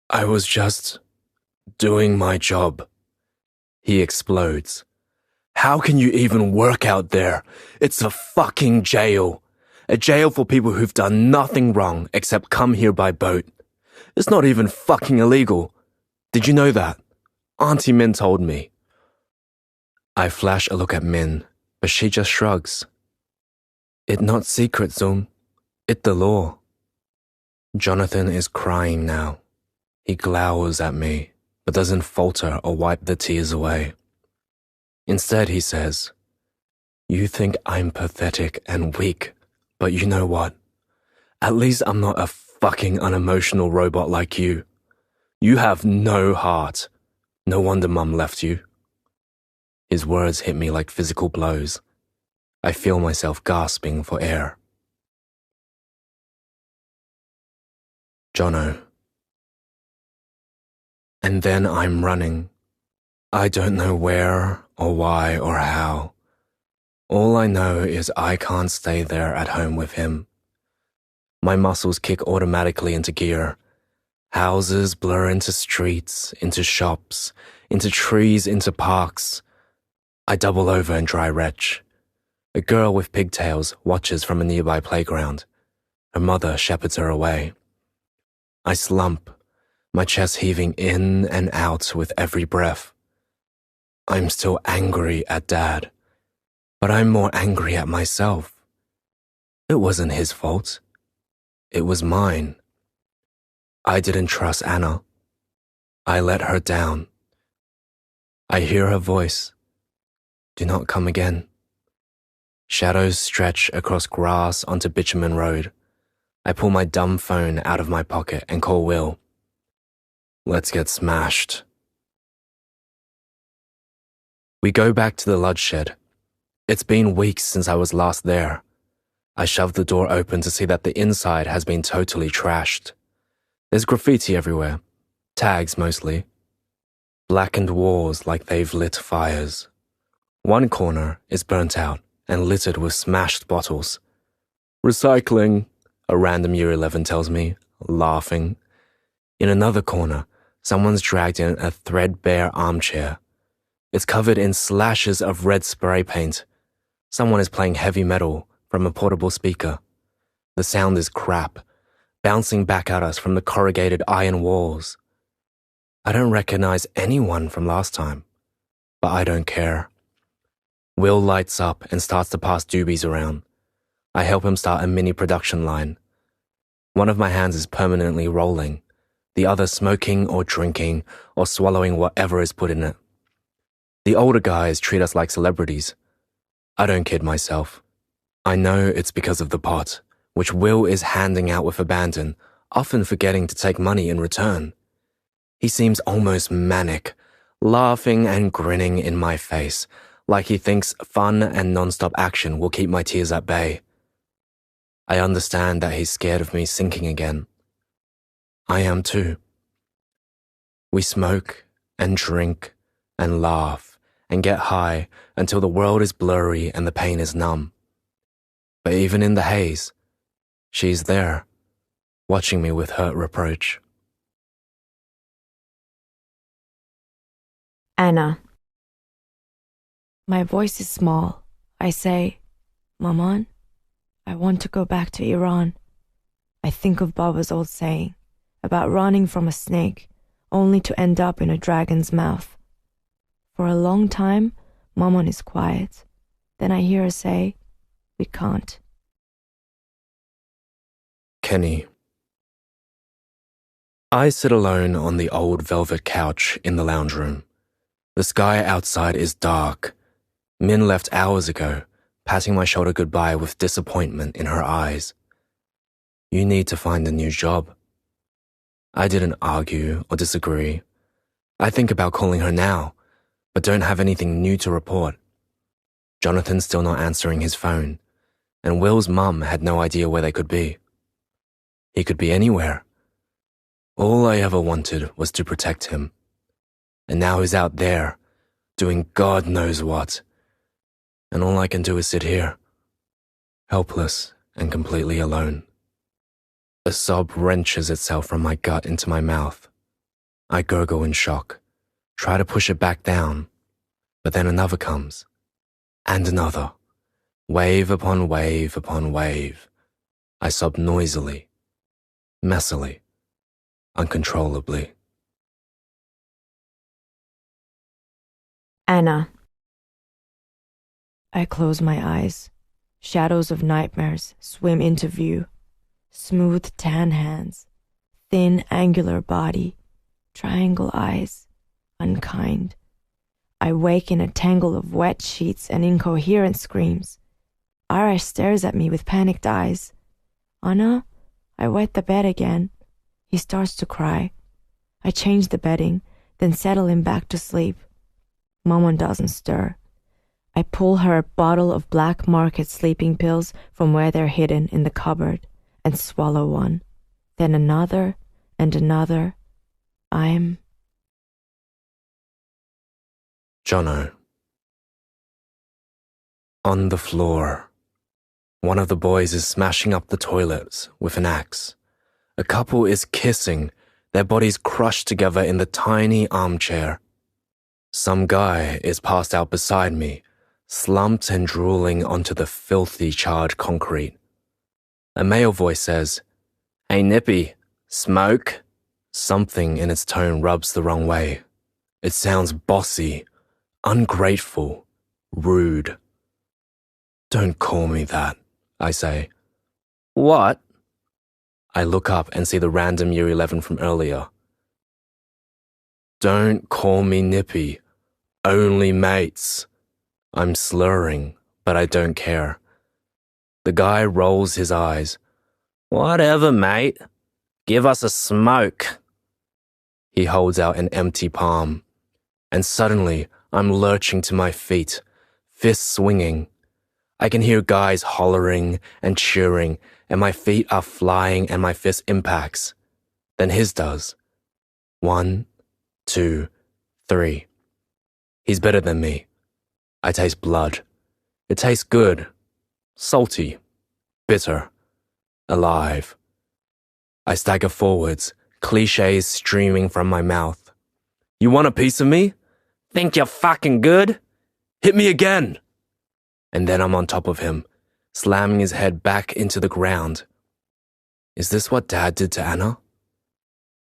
I was just doing my job. He explodes. How can you even work out there? It's a fucking jail. A jail for people who've done nothing wrong except come here by boat. It's not even fucking illegal. Did you know that? Auntie Min told me. I flash a look at Min, but she just shrugs. It not secret, Zoom. It the law. Jonathan is crying now. He glowers at me, but doesn't falter or wipe the tears away. Instead, he says, "You think I'm pathetic and weak, but you know what? At least I'm not a fucking unemotional robot like you. You have no heart. No wonder Mum left you." His words hit me like physical blows. I feel myself gasping for air. Jono. And then I'm running. I don't know where or why or how. All I know is I can't stay there at home with him. My muscles kick automatically into gear. Houses blur into streets, into shops, into trees, into parks. I double over and dry retch. A girl with pigtails watches from a nearby playground. Her mother shepherds her away. I slump, my chest heaving in and out with every breath. I'm still angry at Dad, but I'm more angry at myself. It wasn't his fault. It was mine. I didn't trust Anna. I let her down. I hear her voice. Do not come again. Shadows stretch across grass onto Bitumen Road. I pull my dumb phone out of my pocket and call Will. Let's get smashed. We go back to the Lodge shed. It's been weeks since I was last there. I shove the door open to see that the inside has been totally trashed. There's graffiti everywhere, tags mostly. Blackened walls like they've lit fires. One corner is burnt out and littered with smashed bottles. Recycling, a random Year 11 tells me, laughing. In another corner, someone's dragged in a threadbare armchair. It's covered in slashes of red spray paint. Someone is playing heavy metal from a portable speaker. The sound is crap, bouncing back at us from the corrugated iron walls. I don't recognize anyone from last time, but I don't care. Will lights up and starts to pass doobies around. I help him start a mini production line. One of my hands is permanently rolling, the other smoking or drinking or swallowing whatever is put in it. The older guys treat us like celebrities. I don't kid myself. I know it's because of the pot, which Will is handing out with abandon, often forgetting to take money in return. He seems almost manic, laughing and grinning in my face, like he thinks fun and non-stop action will keep my tears at bay. I understand that he's scared of me sinking again. I am too. We smoke and drink and laugh and get high until the world is blurry and the pain is numb. But even in the haze, she's there, watching me with hurt reproach. Anna. My voice is small. I say, Maman, I want to go back to Iran. I think of Baba's old saying about running from a snake only to end up in a dragon's mouth. For a long time, Maman is quiet. Then I hear her say, we can't. Kenny. I sit alone on the old velvet couch in the lounge room. The sky outside is dark. Min left hours ago, patting my shoulder goodbye with disappointment in her eyes. You need to find a new job. I didn't argue or disagree. I think about calling her now, but don't have anything new to report. Jonathan's still not answering his phone, and Will's mum had no idea where they could be. He could be anywhere. All I ever wanted was to protect him. And now he's out there, doing God knows what. And all I can do is sit here, helpless and completely alone. A sob wrenches itself from my gut into my mouth. I gurgle in shock, try to push it back down, but then another comes, And another. Wave upon wave upon wave. I sobbed noisily, messily, uncontrollably. Anna. I close my eyes. Shadows of nightmares swim into view. Smooth tan hands, thin angular body, triangle eyes, unkind. I wake in a tangle of wet sheets and incoherent screams. Arash stares at me with panicked eyes. Anna, I wet the bed again. He starts to cry. I change the bedding, then settle him back to sleep. Mama doesn't stir. I pull her a bottle of black market sleeping pills from where they're hidden in the cupboard and swallow one, then another and another. I'm... Jono. On the floor. One of the boys is smashing up the toilets with an axe. A couple is kissing, their bodies crushed together in the tiny armchair. Some guy is passed out beside me, slumped and drooling onto the filthy charred concrete. A male voice says, "Hey Nippy, smoke?" Something in its tone rubs the wrong way. It sounds bossy, ungrateful, rude. "Don't call me that," I say. "What?" I look up and see the random Year 11 from earlier. "Don't call me Nippy. Only mates." I'm slurring, but I don't care. The guy rolls his eyes. "Whatever, mate. Give us a smoke." He holds out an empty palm, and suddenly I'm lurching to my feet, fists swinging. I can hear guys hollering and cheering, and my feet are flying and my fist impacts. Then his does. 1, 2, 3. He's better than me. I taste blood. It tastes good. Salty. Bitter. Alive. I stagger forwards, cliches streaming from my mouth. "You want a piece of me? Think you're fucking good? Hit me again!" And then I'm on top of him, slamming his head back into the ground. Is this what Dad did to Anna?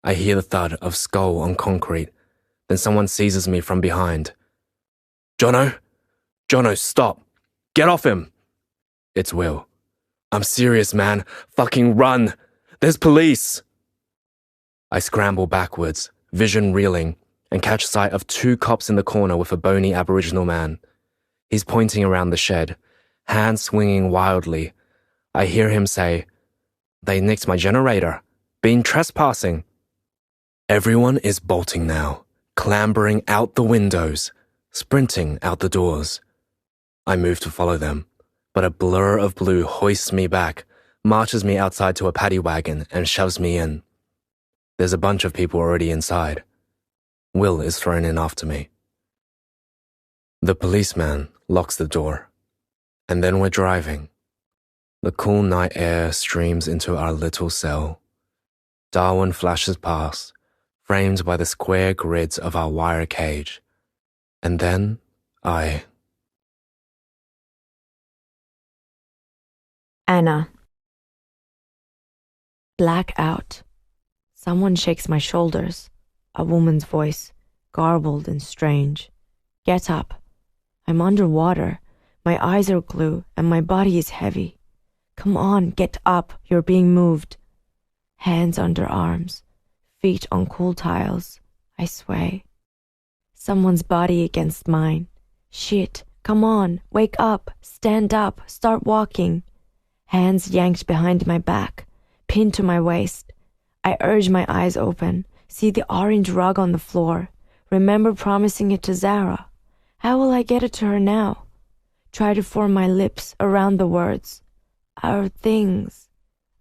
I hear the thud of skull on concrete, then someone seizes me from behind. "Jono? Jono, stop! Get off him!" It's Will. "I'm serious, man. Fucking run! There's police!" I scramble backwards, vision reeling, and catch sight of 2 cops in the corner with a bony Aboriginal man. He's pointing around the shed, hands swinging wildly. I hear him say, "They nicked my generator. Been trespassing." Everyone is bolting now, clambering out the windows, sprinting out the doors. I move to follow them, but a blur of blue hoists me back, marches me outside to a paddy wagon, and shoves me in. There's a bunch of people already inside. Will is thrown in after me. The policeman locks the door, and then we're driving. The cool night air streams into our little cell. Darwin flashes past, framed by the square grids of our wire cage. And then Anna. Blackout. Someone shakes my shoulders. A woman's voice, garbled and strange. "Get up." I'm underwater. My eyes are glue and my body is heavy. "Come on, get up. You're being moved." Hands under arms, feet on cool tiles. I sway. Someone's body against mine. Shit, come on, wake up, stand up, start walking. Hands yanked behind my back, pinned to my waist. I urge my eyes open, see the orange rug on the floor. Remember promising it to Zara. How will I get it to her now? Try to form my lips around the words. Our things.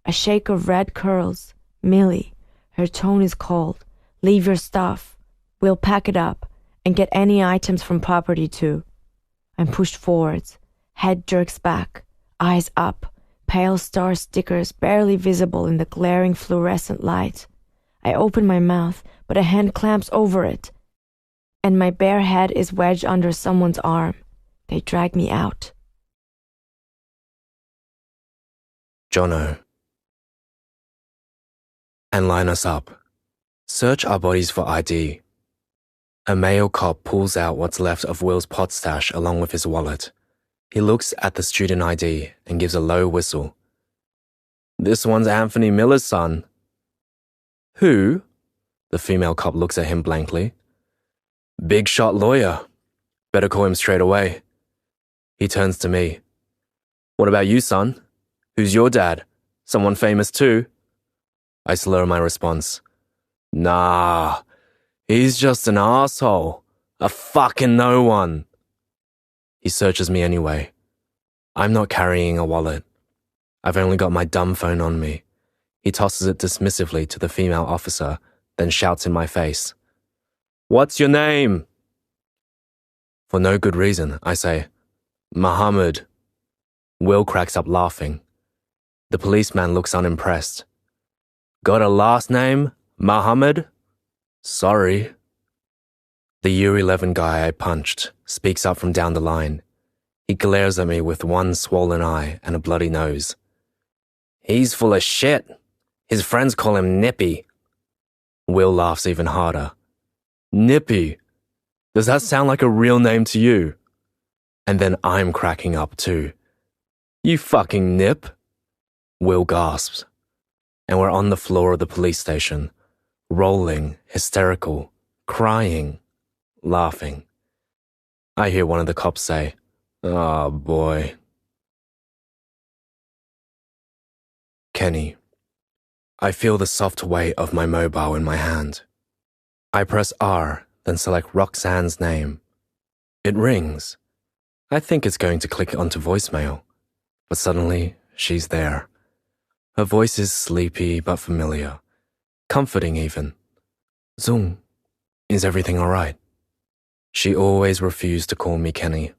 A shake of red curls. Millie. Her tone is cold. Leave your stuff. We'll pack it up and get any items from property too. I'm pushed forwards. Head jerks back. Eyes up. Pale star stickers barely visible in the glaring fluorescent light. I open my mouth, but a hand clamps over it, and my bare head is wedged under someone's arm. They drag me out. Jono. And line us up. Search our bodies for ID. A male cop pulls out what's left of Will's pot stash along with his wallet. He looks at the student ID and gives a low whistle. This one's Anthony Miller's son. Who? The female cop looks at him blankly. Big shot lawyer. Better call him straight away. He turns to me. What about you, son? Who's your dad? Someone famous too? I slur my response. Nah, he's just an asshole. A fucking no one. He searches me anyway. I'm not carrying a wallet. I've only got my dumb phone on me. He tosses it dismissively to the female officer, then shouts in my face. What's your name? For no good reason, I say, Muhammad. Will cracks up laughing. The policeman looks unimpressed. Got a last name, Muhammad? Sorry. The Year 11 guy I punched speaks up from down the line. He glares at me with one swollen eye and a bloody nose. He's full of shit. His friends call him Nippy. Will laughs even harder. Nippy? Does that sound like a real name to you? And then I'm cracking up too. You fucking nip? Will gasps. And we're on the floor of the police station, rolling, hysterical, crying, laughing. I hear one of the cops say, "Oh boy." Kenny. I feel the soft weight of my mobile in my hand. I press R, then select Roxanne's name. It rings. I think it's going to click onto voicemail, but suddenly she's there. Her voice is sleepy but familiar, comforting even. Zung, is everything all right? She always refused to call me Kenny.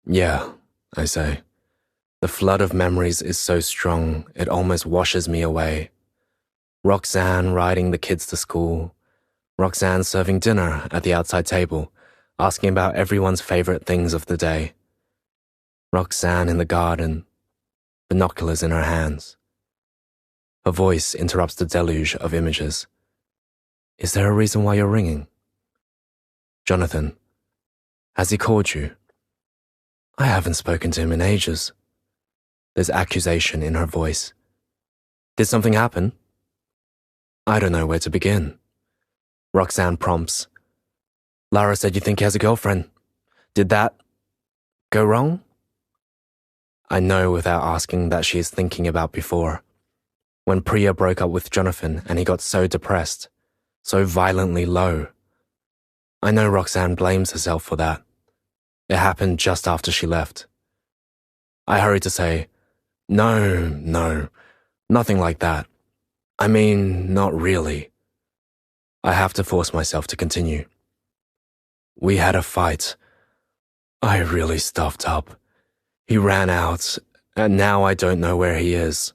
Yeah, I say. The flood of memories is so strong, it almost washes me away. Roxanne riding the kids to school. Roxanne serving dinner at the outside table, asking about everyone's favorite things of the day. Roxanne in the garden, binoculars in her hands. Her voice interrupts the deluge of images. Is there a reason why you're ringing? Jonathan, has he called you? I haven't spoken to him in ages. There's accusation in her voice. Did something happen? I don't know where to begin. Roxanne prompts. Lara said you think he has a girlfriend. Did that go wrong? I know without asking that she is thinking about before. When Priya broke up with Jonathan and he got so depressed, so violently low. I know Roxanne blames herself for that. It happened just after she left. I hurried to say, No, nothing like that. I mean, not really. I have to force myself to continue. We had a fight. I really stuffed up. He ran out, and now I don't know where he is.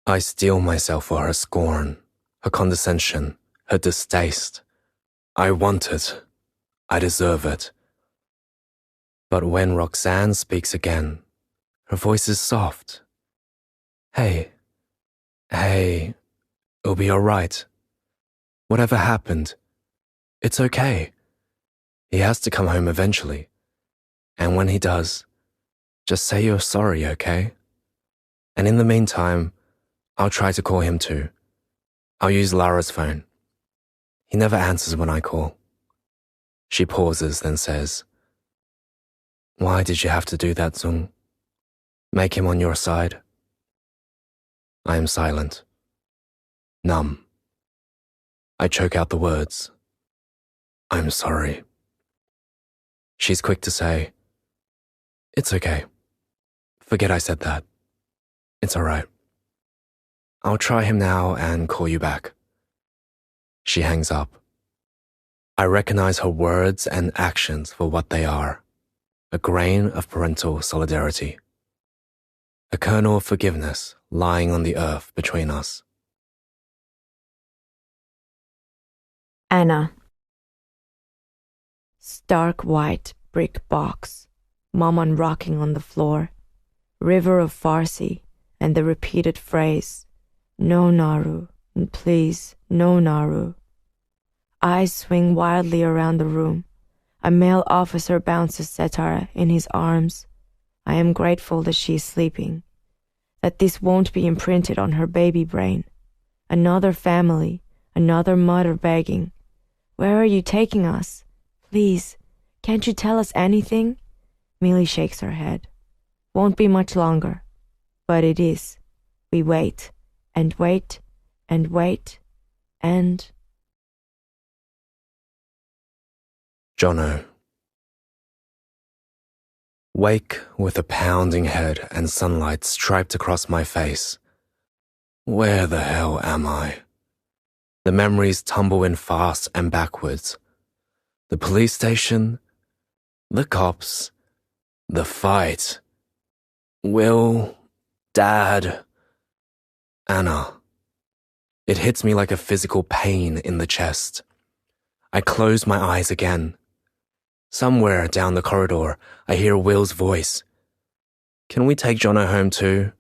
I steel myself for her scorn, her condescension, her distaste. I want it. I deserve it. But when Roxanne speaks again, her voice is soft. Hey, it'll be all right. Whatever happened, it's okay. He has to come home eventually. And when he does, just say you're sorry, okay? And in the meantime, I'll try to call him too. I'll use Lara's phone. He never answers when I call. She pauses, then says, Why did you have to do that, Zung? Make him on your side? I am silent. Numb. I choke out the words. I'm sorry. She's quick to say, It's okay. Forget I said that. It's all right. I'll try him now and call you back. She hangs up. I recognize her words and actions for what they are. A grain of parental solidarity. A kernel of forgiveness lying on the earth between us. Anna. Stark white, brick box, Mom unrocking on the floor, river of Farsi, and the repeated phrase, "No, Naru, please, no, Naru." Eyes swing wildly around the room. A male officer bounces Setara in his arms. I am grateful that she is sleeping, that this won't be imprinted on her baby brain. Another family, another mother begging, "Where are you taking us? Please, can't you tell us anything?" Millie shakes her head. "Won't be much longer." But it is. We wait, and wait, and wait, and... Jono. Wake with a pounding head and sunlight striped across my face. Where the hell am I? The memories tumble in fast and backwards. The police station, the cops, the fight. Will, Dad, Anna. It hits me like a physical pain in the chest. I close my eyes again. Somewhere down the corridor, I hear Will's voice. "Can we take Jono home too?"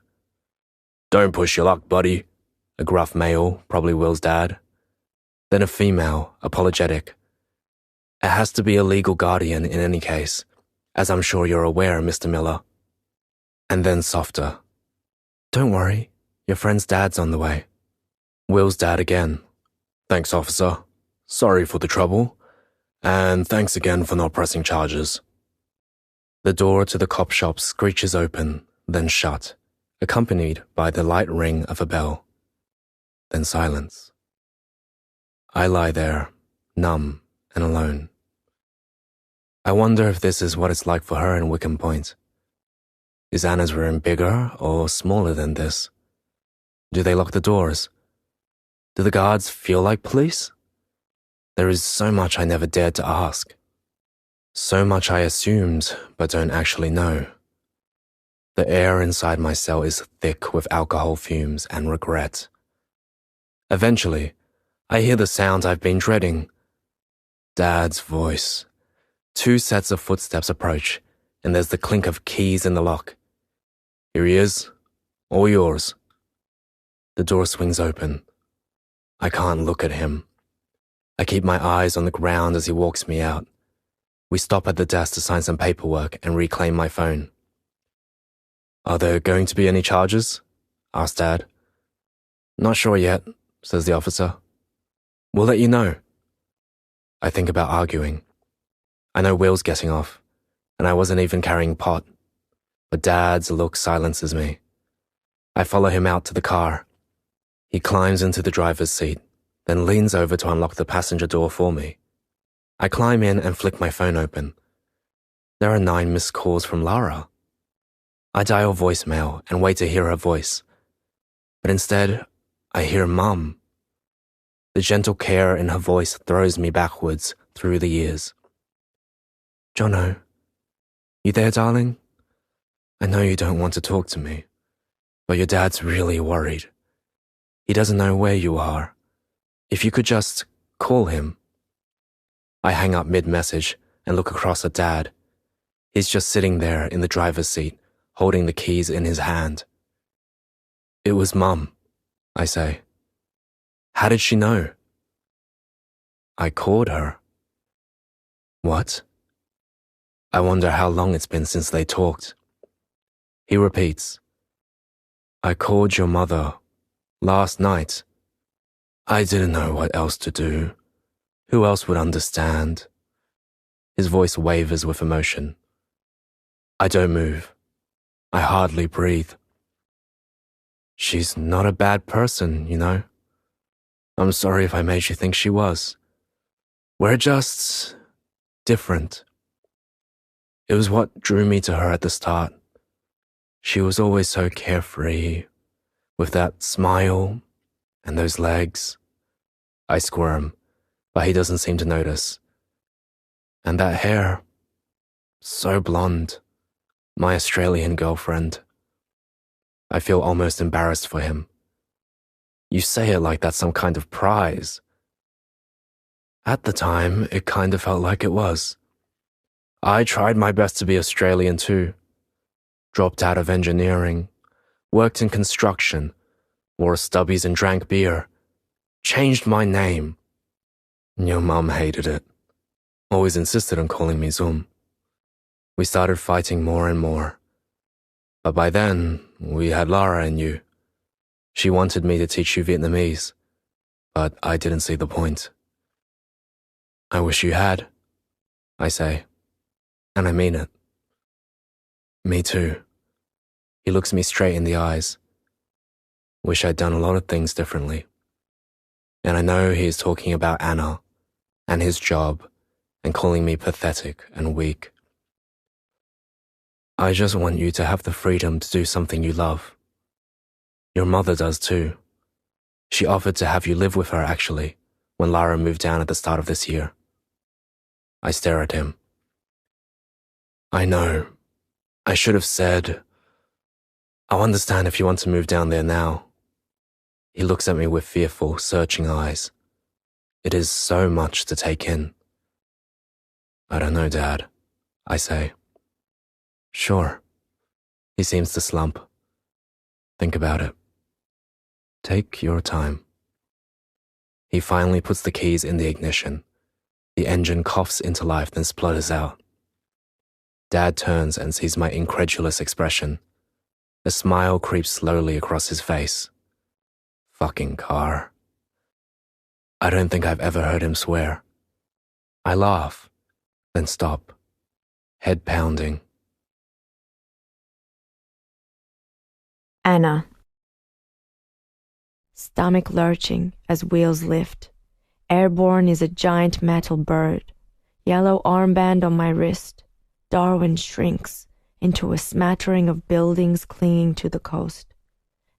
"Don't push your luck, buddy." A gruff male, probably Will's dad. Then a female, apologetic. "It has to be a legal guardian in any case, as I'm sure you're aware, Mr. Miller." And then softer. "Don't worry, your friend's dad's on the way." Will's dad again. "Thanks, officer. Sorry for the trouble. And thanks again for not pressing charges." The door to the cop shop screeches open, then shut, accompanied by the light ring of a bell. Then silence. I lie there, numb and alone. I wonder if this is what it's like for her in Wickham Point. Is Anna's room bigger or smaller than this? Do they lock the doors? Do the guards feel like police? There is so much I never dared to ask. So much I assumed, but don't actually know. The air inside my cell is thick with alcohol fumes and regret. Eventually, I hear the sound I've been dreading. Dad's voice. 2 sets of footsteps approach, and there's the clink of keys in the lock. "Here he is. All yours." The door swings open. I can't look at him. I keep my eyes on the ground as he walks me out. We stop at the desk to sign some paperwork and reclaim my phone. "Are there going to be any charges?" asked Dad. "Not sure yet," says the officer. "We'll let you know." I think about arguing. I know Will's getting off, and I wasn't even carrying pot. But Dad's look silences me. I follow him out to the car. He climbs into the driver's seat, then leans over to unlock the passenger door for me. I climb in and flick my phone open. There are 9 missed calls from Lara. I dial voicemail and wait to hear her voice. But instead, I hear Mum. The gentle care in her voice throws me backwards through the years. "Jono, you there, darling? I know you don't want to talk to me, but your dad's really worried. He doesn't know where you are. If you could just call him." I hang up mid-message and look across at Dad. He's just sitting there in the driver's seat, holding the keys in his hand. "It was Mum," I say. "How did she know?" "I called her." "What?" I wonder how long it's been since they talked. He repeats, "I called your mother last night. I didn't know what else to do. Who else would understand?" His voice wavers with emotion. I don't move. I hardly breathe. "She's not a bad person, you know. I'm sorry if I made you think she was. We're just different. It was what drew me to her at the start. She was always so carefree, with that smile and those legs." I squirm, but he doesn't seem to notice. "And that hair, so blonde, my Australian girlfriend." I feel almost embarrassed for him. "You say it like that's some kind of prize." At the time, it kind of felt like it was. I tried my best to be Australian too. Dropped out of engineering, worked in construction, wore stubbies and drank beer. Changed my name. Your mum hated it. Always insisted on calling me Zoom. We started fighting more and more. But by then, we had Lara and you. She wanted me to teach you Vietnamese, but I didn't see the point. I wish you had, I say, and I mean it. Me too. He looks me straight in the eyes. Wish I'd done a lot of things differently. And I know he is talking about Anna and his job and calling me pathetic and weak. I just want you to have the freedom to do something you love. Your mother does too. She offered to have you live with her actually, when Lara moved down at the start of this year. I stare at him. I know. I should have said, I'll understand if you want to move down there now. He looks at me with fearful, searching eyes. It is so much to take in. I don't know, Dad, I say. Sure. He seems to slump. Think about it. Take your time. He finally puts the keys in the ignition. The engine coughs into life, then splutters out. Dad turns and sees my incredulous expression. A smile creeps slowly across his face. Fucking car. I don't think I've ever heard him swear. I laugh, then stop, head pounding. Anna. Stomach lurching as wheels lift. Airborne is a giant metal bird. Yellow armband on my wrist. Darwin shrinks into a smattering of buildings clinging to the coast.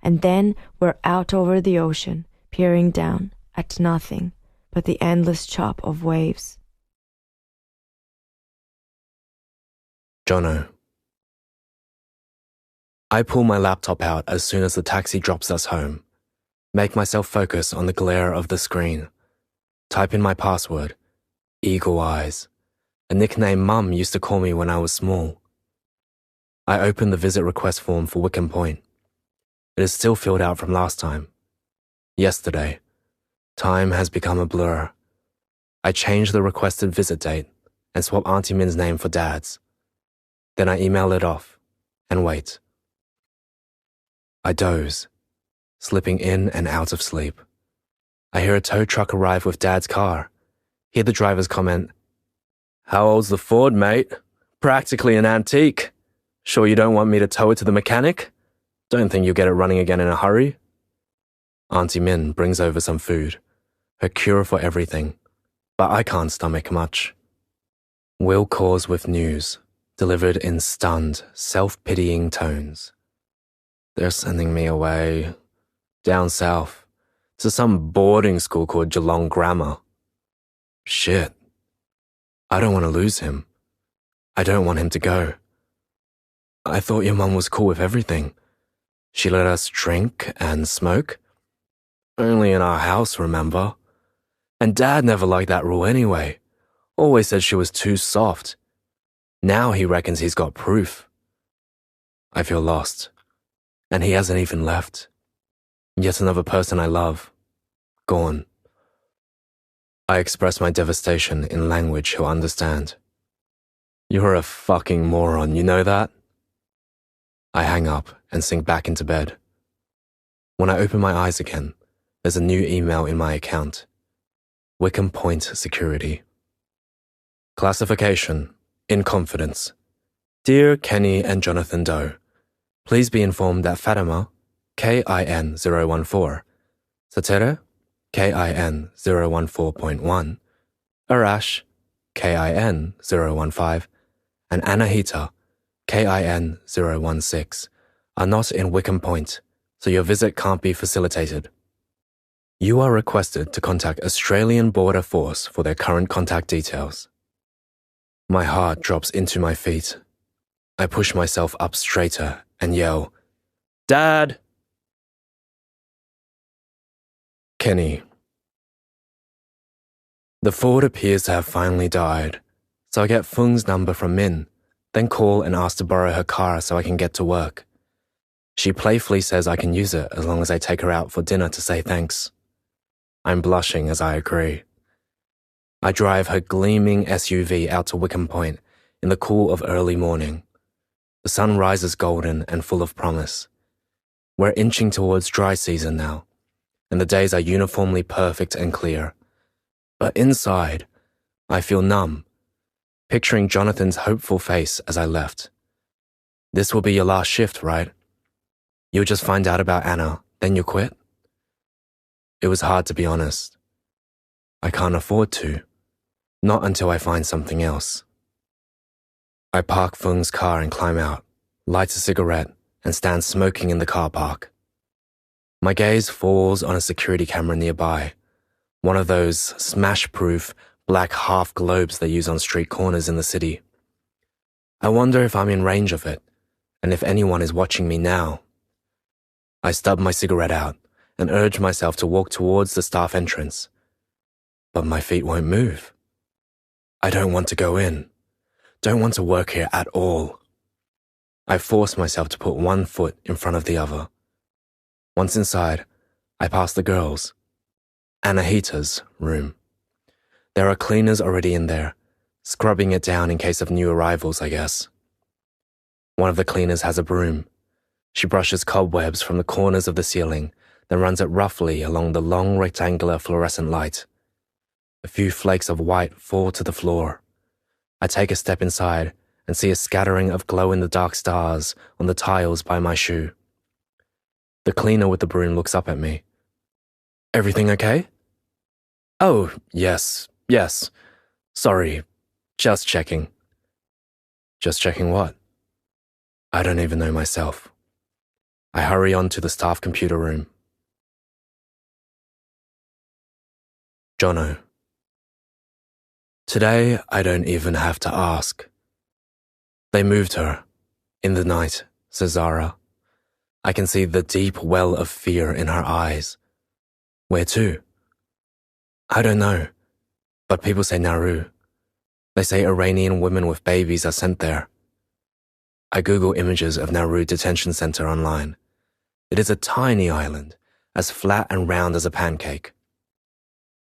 And then we're out over the ocean, peering down at nothing but the endless chop of waves. Jono. I pull my laptop out as soon as the taxi drops us home. Make myself focus on the glare of the screen. Type in my password, Eagle Eyes, a nickname Mum used to call me when I was small. I open the visit request form for Wickham Point. It is still filled out from last time. Yesterday. Time has become a blur. I change the requested visit date and swap Auntie Min's name for Dad's. Then I email it off and wait. I doze, slipping in and out of sleep. I hear a tow truck arrive with Dad's car. Hear the driver's comment, "How old's the Ford, mate? Practically an antique. Sure you don't want me to tow it to the mechanic? Don't think you'll get it running again in a hurry." Auntie Min brings over some food, her cure for everything, but I can't stomach much. Will calls with news, delivered in stunned, self-pitying tones. They're sending me away, down south, to some boarding school called Geelong Grammar. Shit. I don't want to lose him. I don't want him to go. I thought your mum was cool with everything. She let us drink and smoke. Only in our house, remember? And Dad never liked that rule anyway. Always said she was too soft. Now he reckons he's got proof. I feel lost. And he hasn't even left. Yet another person I love. Gone. I express my devastation in language he'll understand. You're a fucking moron, you know that? I hang up and sink back into bed. When I open my eyes again, there's a new email in my account. Wickham Point Security. Classification, in confidence. Dear Kenny and Jonathan Doe, please be informed that Fatima, KIN 014, Satere, KIN 014.1, Arash, KIN 015, and Anahita, KIN 016, are not in Wickham Point, so your visit can't be facilitated. You are requested to contact Australian Border Force for their current contact details. My heart drops into my feet. I push myself up straighter and yell, "Dad!" Kenny. The Ford appears to have finally died, So I get Fung's number from Min, then call and ask to borrow her car so I can get to work. She playfully says I can use it as long as I take her out for dinner to say thanks. I'm blushing as I agree. I drive her gleaming SUV out to Wickham Point in the cool of early morning. The sun rises golden and full of promise. We're inching towards dry season now, and the days are uniformly perfect and clear. But inside, I feel numb, picturing Jonathan's hopeful face as I left. This will be your last shift, right? You'll just find out about Anna, then you'll quit? It was hard to be honest. I can't afford to. Not until I find something else. I park Fung's car and climb out, light a cigarette, and stand smoking in the car park. My gaze falls on a security camera nearby, one of those smash-proof black half globes they use on street corners in the city. I wonder if I'm in range of it, and if anyone is watching me now. I stub my cigarette out and urge myself to walk towards the staff entrance. But my feet won't move. I don't want to go in. Don't want to work here at all. I force myself to put one foot in front of the other. Once inside, I pass the girls. Anahita's room. There are cleaners already in there, scrubbing it down in case of new arrivals, I guess. One of the cleaners has a broom. She brushes cobwebs from the corners of the ceiling, then runs it roughly along the long rectangular fluorescent light. A few flakes of white fall to the floor. I take a step inside and see a scattering of glow-in-the-dark stars on the tiles by my shoe. The cleaner with the broom looks up at me. Everything okay? Oh, yes. Sorry, just checking. Just checking what? I don't even know myself. I hurry on to the staff computer room. Jono. Today, I don't even have to ask. They moved her. In the night, says Zara. I can see the deep well of fear in her eyes. Where to? I don't know, but people say Nauru. They say Iranian women with babies are sent there. I Google images of Nauru Detention Center online. It is a tiny island, as flat and round as a pancake.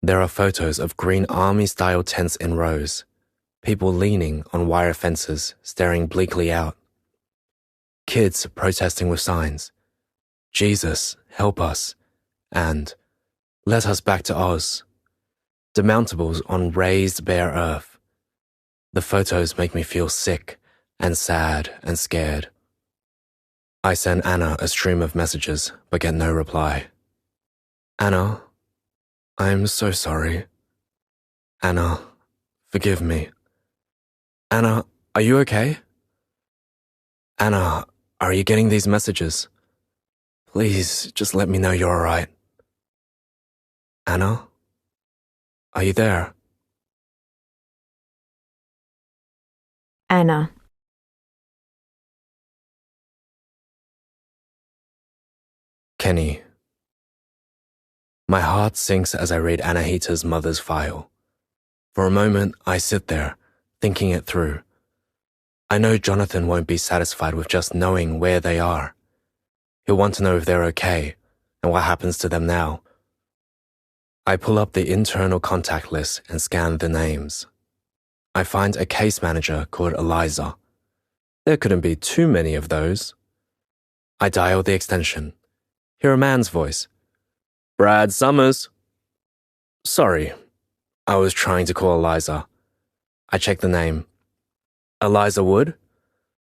There are photos of green army-style tents in rows, people leaning on wire fences, staring bleakly out. Kids protesting with signs, Jesus, help us, and let us back to Oz. Demountables on raised bare earth. The photos make me feel sick and sad and scared. I send Anna a stream of messages, but get no reply. Anna, I'm so sorry. Anna, forgive me. Anna, are you okay? Anna, are you getting these messages? Please, just let me know you're alright. Anna? Are you there? Anna. Kenny. My heart sinks as I read Anahita's mother's file. For a moment, I sit there, thinking it through. I know Jonathan won't be satisfied with just knowing where they are. He'll want to know if they're okay, and what happens to them now. I pull up the internal contact list and scan the names. I find a case manager called Eliza. There couldn't be too many of those. I dial the extension. Hear a man's voice. Brad Summers. Sorry, I was trying to call Eliza. I check the name. Eliza Wood?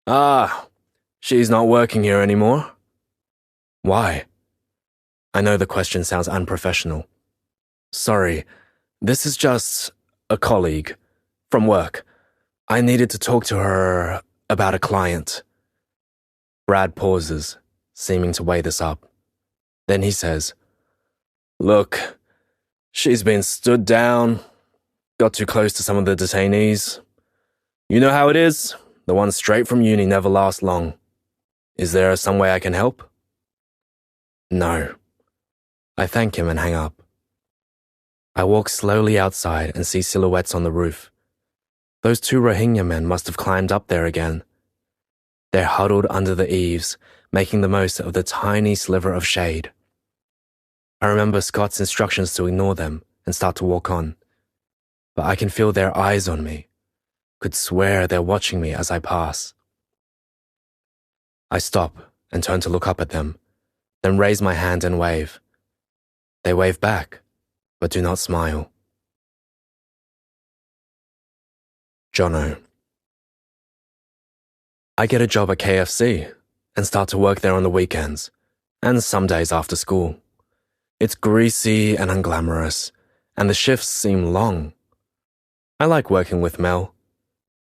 Ah, she's not working here anymore. Why? I know the question sounds unprofessional. Sorry, this is just a colleague from work. I needed to talk to her about a client. Brad pauses, seeming to weigh this up. Then he says, Look, she's been stood down, got too close to some of the detainees. You know how it is. The ones straight from uni never last long. Is there some way I can help? No. I thank him and hang up. I walk slowly outside and see silhouettes on the roof. Those two Rohingya men must have climbed up there again. They're huddled under the eaves, making the most of the tiny sliver of shade. I remember Scott's instructions to ignore them and start to walk on, but I can feel their eyes on me, could swear they're watching me as I pass. I stop and turn to look up at them, then raise my hand and wave. They wave back, but do not smile. Jono. I get a job at KFC and start to work there on the weekends, and some days after school. It's greasy and unglamorous, and the shifts seem long. I like working with Mel,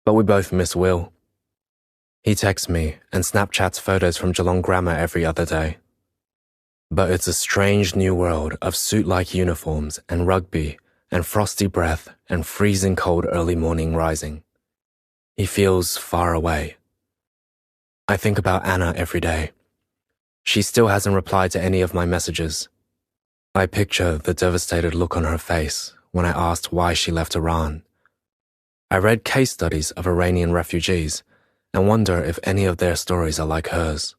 but we both miss Will. He texts me and Snapchats photos from Geelong Grammar every other day. But it's a strange new world of suit-like uniforms and rugby and frosty breath and freezing cold early morning rising. He feels far away. I think about Anna every day. She still hasn't replied to any of my messages. I picture the devastated look on her face when I asked why she left Iran. I read case studies of Iranian refugees and wonder if any of their stories are like hers.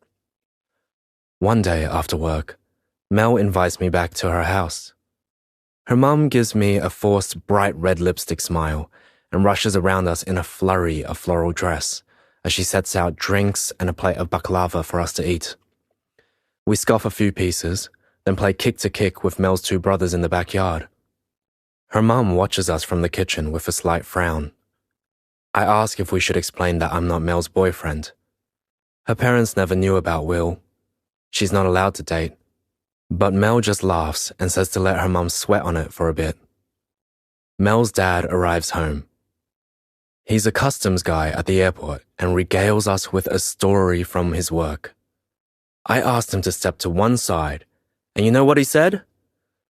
One day after work, Mel invites me back to her house. Her mum gives me a forced bright red lipstick smile and rushes around us in a flurry of floral dress as she sets out drinks and a plate of baklava for us to eat. We scoff a few pieces, then play kick to kick with Mel's two brothers in the backyard. Her mum watches us from the kitchen with a slight frown. I ask if we should explain that I'm not Mel's boyfriend. Her parents never knew about Will. She's not allowed to date. But Mel just laughs and says to let her mum sweat on it for a bit. Mel's dad arrives home. He's a customs guy at the airport and regales us with a story from his work. I asked him to step to one side, and you know what he said?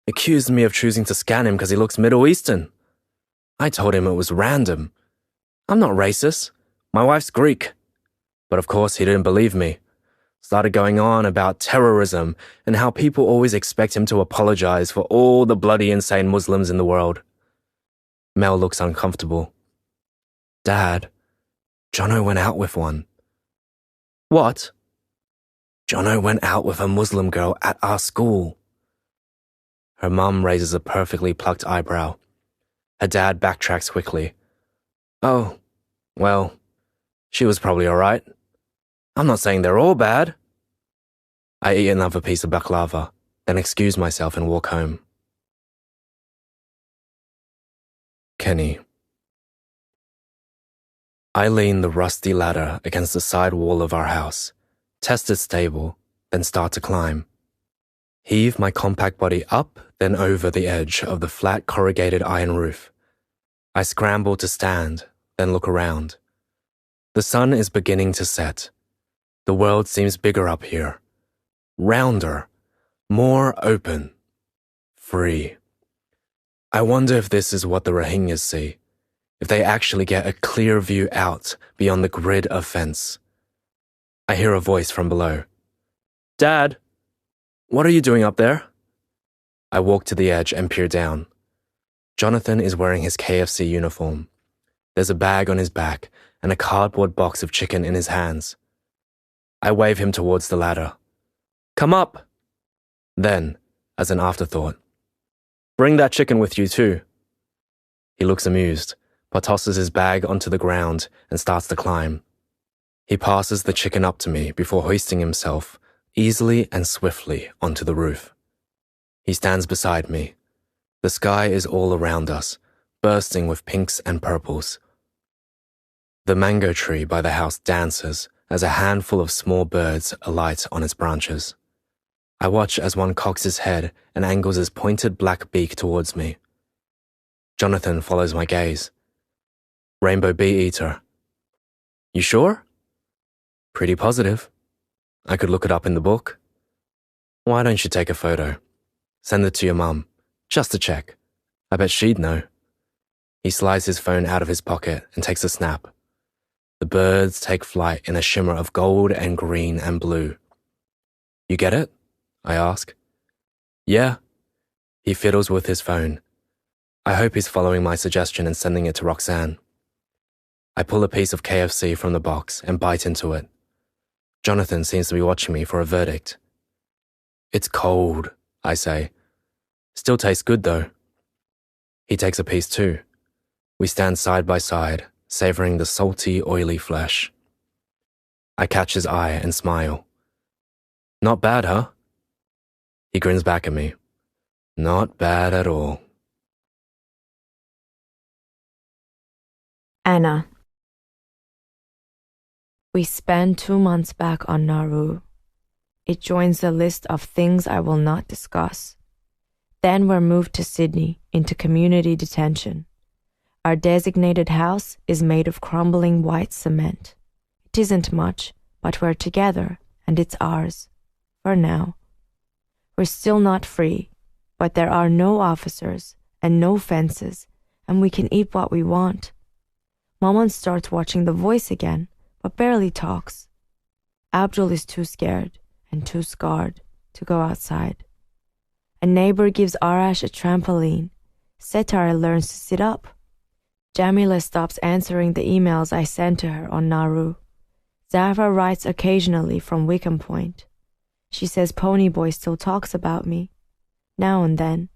Accused me of choosing to scan him because he looks Middle Eastern. I told him it was random. I'm not racist. My wife's Greek. But of course he didn't believe me. Started going on about terrorism and how people always expect him to apologize for all the bloody insane Muslims in the world. Mel looks uncomfortable. Dad, Jono went out with one. What? Jono went out with a Muslim girl at our school. Her mum raises a perfectly plucked eyebrow. Her dad backtracks quickly. Oh, well, she was probably all right. I'm not saying they're all bad. I eat another piece of baklava, then excuse myself and walk home. Kenny. I lean the rusty ladder against the side wall of our house, test it's stable, then start to climb. Heave my compact body up, then over the edge of the flat corrugated iron roof. I scramble to stand, then look around. The sun is beginning to set. The world seems bigger up here. Rounder. More open. Free. I wonder if this is what the Rohingyas see. If they actually get a clear view out beyond the grid of fence. I hear a voice from below. Dad, what are you doing up there? I walk to the edge and peer down. Jonathan is wearing his KFC uniform. There's a bag on his back and a cardboard box of chicken in his hands. I wave him towards the ladder. Come up! Then, as an afterthought, bring that chicken with you too. He looks amused, but tosses his bag onto the ground and starts to climb. He passes the chicken up to me before hoisting himself easily and swiftly onto the roof. He stands beside me. The sky is all around us, bursting with pinks and purples. The mango tree by the house dances as a handful of small birds alight on its branches. I watch as one cocks his head and angles his pointed black beak towards me. Jonathan follows my gaze. Rainbow bee eater. You sure? Pretty positive. I could look it up in the book. Why don't you take a photo? Send it to your mum, just to check. I bet she'd know. He slides his phone out of his pocket and takes a snap. The birds take flight in a shimmer of gold and green and blue. You get it? I ask. Yeah. He fiddles with his phone. I hope he's following my suggestion and sending it to Roxanne. I pull a piece of KFC from the box and bite into it. Jonathan seems to be watching me for a verdict. It's cold, I say. Still tastes good though. He takes a piece too. We stand side by side, savoring the salty, oily flesh. I catch his eye and smile. Not bad, huh? He grins back at me. Not bad at all. Anna. We spend 2 months back on Nauru. It joins the list of things I will not discuss. Then we're moved to Sydney into community detention. Our designated house is made of crumbling white cement. It isn't much, but we're together and it's ours. For now. We're still not free, but there are no officers and no fences, and we can eat what we want. Maman starts watching The Voice again, but barely talks. Abdul is too scared and too scarred to go outside. A neighbor gives Arash a trampoline. Setar learns to sit up. Jamila stops answering the emails I send to her on Nauru. Zahra writes occasionally from Wickham Point. She says Ponyboy still talks about me, now and then,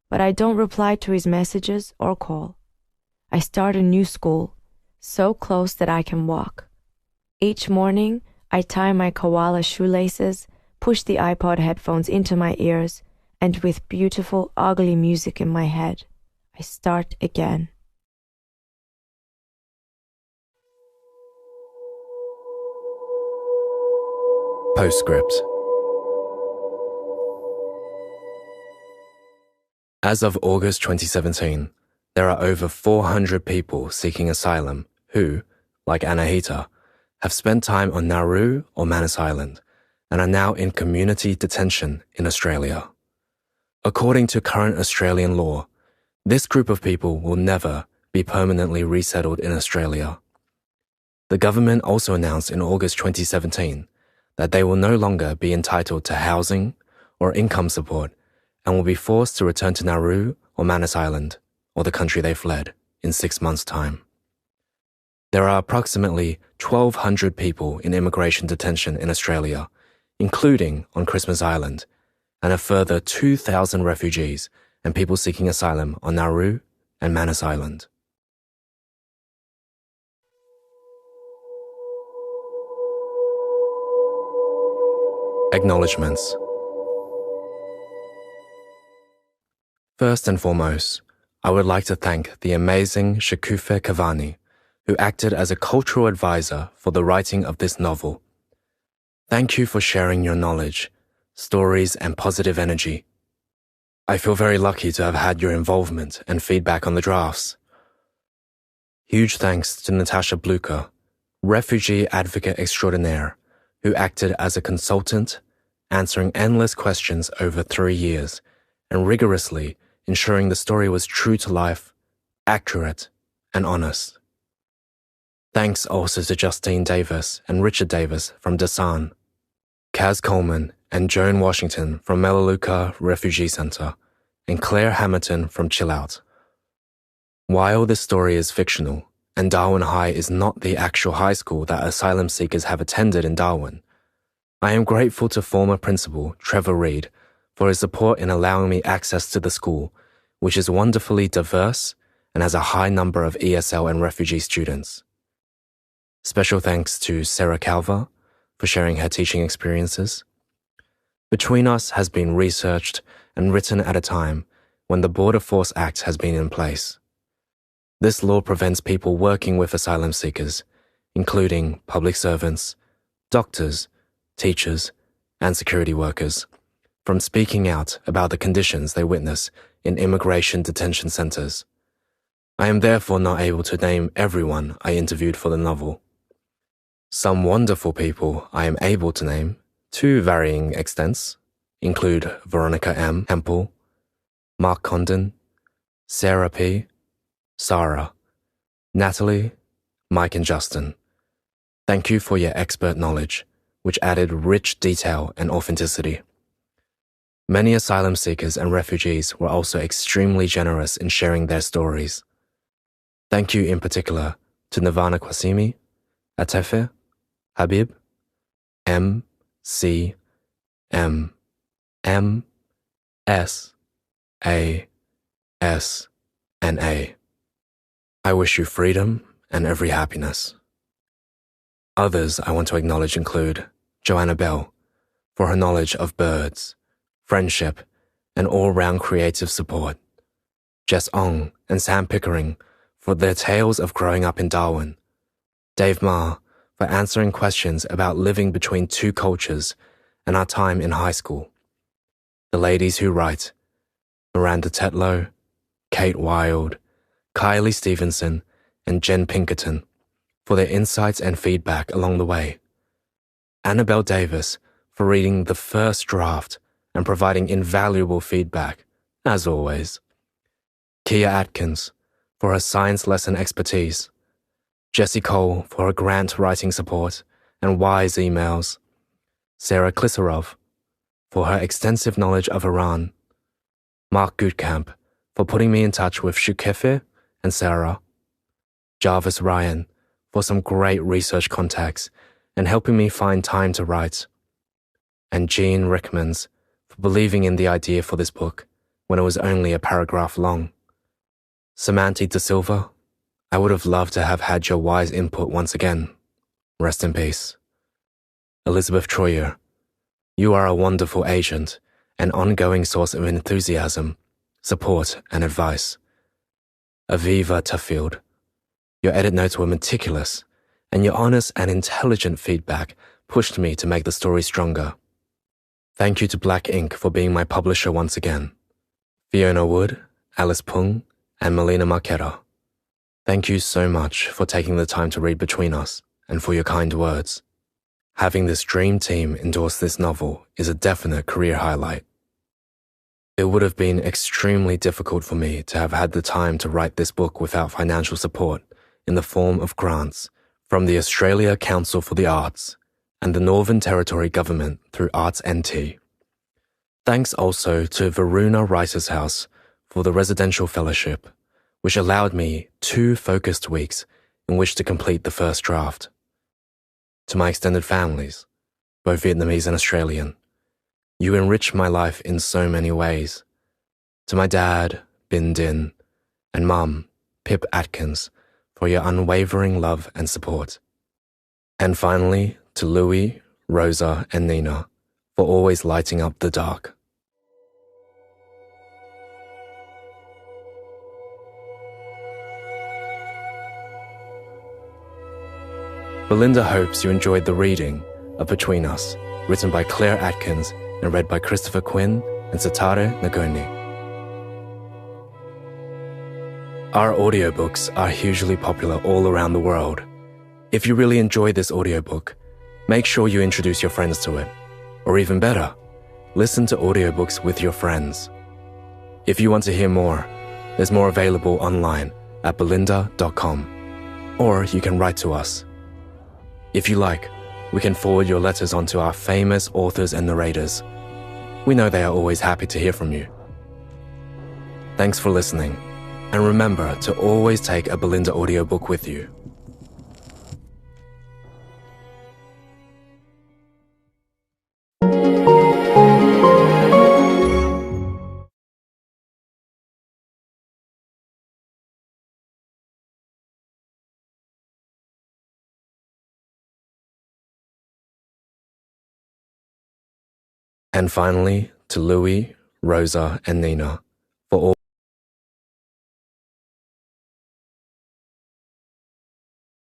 but I don't reply to his messages or call. I start a new school, so close that I can walk. Each morning, I tie my koala shoelaces, push the iPod headphones into my ears, and with beautiful, ugly music in my head, I start again. Postscript. As of August 2017, there are over 400 people seeking asylum who, like Anahita, have spent time on Nauru or Manus Island and are now in community detention in Australia. According to current Australian law, this group of people will never be permanently resettled in Australia. The government also announced in August 2017 that they will no longer be entitled to housing or income support and will be forced to return to Nauru or Manus Island, or the country they fled, in 6 months' time. There are approximately 1,200 people in immigration detention in Australia, including on Christmas Island, and a further 2,000 refugees and people seeking asylum on Nauru and Manus Island. Acknowledgements. First and foremost, I would like to thank the amazing Shakufe Cavani, who acted as a cultural advisor for the writing of this novel. Thank you for sharing your knowledge, stories, and positive energy. I feel very lucky to have had your involvement and feedback on the drafts. Huge thanks to Natasha Blucher, refugee advocate extraordinaire, who acted as a consultant, answering endless questions over 3 years, and rigorously ensuring the story was true to life, accurate, and honest. Thanks also to Justine Davis and Richard Davis from Dasan, Kaz Coleman and Joan Washington from Melaleuca Refugee Center, and Claire Hamilton from Chill Out. While this story is fictional, and Darwin High is not the actual high school that asylum seekers have attended in Darwin, I am grateful to former principal Trevor Reed for his support in allowing me access to the school, which is wonderfully diverse and has a high number of ESL and refugee students. Special thanks to Sarah Calver for sharing her teaching experiences. Between Us has been researched and written at a time when the Border Force Act has been in place. This law prevents people working with asylum seekers, including public servants, doctors, teachers, and security workers, from speaking out about the conditions they witness in immigration detention centers. I am therefore not able to name everyone I interviewed for the novel. Some wonderful people I am able to name, to varying extents, include Veronica M. Hempel, Mark Condon, Sarah P., Sarah, Natalie, Mike and Justin. Thank you for your expert knowledge, which added rich detail and authenticity. Many asylum seekers and refugees were also extremely generous in sharing their stories. Thank you in particular to Nirvana Kwasimi, Atefe, Habib, M, C, M, M, S, A, S, and A. I wish you freedom and every happiness. Others I want to acknowledge include Joanna Bell for her knowledge of birds, friendship, and all-round creative support. Jess Ong and Sam Pickering for their tales of growing up in Darwin. Dave Ma for answering questions about living between two cultures and our time in high school. The ladies who write, Miranda Tetlow, Kate Wilde, Kylie Stevenson, and Jen Pinkerton, for their insights and feedback along the way. Annabelle Davis for reading the first draft and providing invaluable feedback, as always. Kia Atkins for her science lesson expertise. Jessie Cole for her grant writing support and wise emails. Sarah Klisarov for her extensive knowledge of Iran. Mark Goodcamp for putting me in touch with Shukefe and Sarah. Jarvis Ryan for some great research contacts and helping me find time to write. And Jean Rickmans for believing in the idea for this book when it was only a paragraph long. Samantha De Silva, I would have loved to have had your wise input once again. Rest in peace. Elizabeth Troyer, you are a wonderful agent, an ongoing source of enthusiasm, support, and advice. Aviva Tuffield, your edit notes were meticulous, and your honest and intelligent feedback pushed me to make the story stronger. Thank you to Black Ink for being my publisher once again. Fiona Wood, Alice Pung, and Melina Marqueta. Thank you so much for taking the time to read between us and for your kind words. Having this dream team endorse this novel is a definite career highlight. It would have been extremely difficult for me to have had the time to write this book without financial support in the form of grants from the Australia Council for the Arts and the Northern Territory Government through Arts NT. Thanks also to Varuna Writers House for the residential fellowship, which allowed me 2 focused weeks in which to complete the first draft. To my extended families, both Vietnamese and Australian, you enrich my life in so many ways. To my dad, Bin Din, and Mum, Pip Atkins, for your unwavering love and support. And finally, to Louis, Rosa, and Nina, for always lighting up the dark. Belinda hopes you enjoyed the reading of Between Us, written by Claire Atkins and read by Christopher Quinn and Satare Nagoni. Our audiobooks are hugely popular all around the world. If you really enjoy this audiobook, make sure you introduce your friends to it. Or even better, listen to audiobooks with your friends. If you want to hear more, there's more available online at belinda.com. Or you can write to us. If you like, we can forward your letters on to our famous authors and narrators. We know they are always happy to hear from you. Thanks for listening, and remember to always take a Belinda audiobook with you. And finally, to Louis, Rosa, and Nina,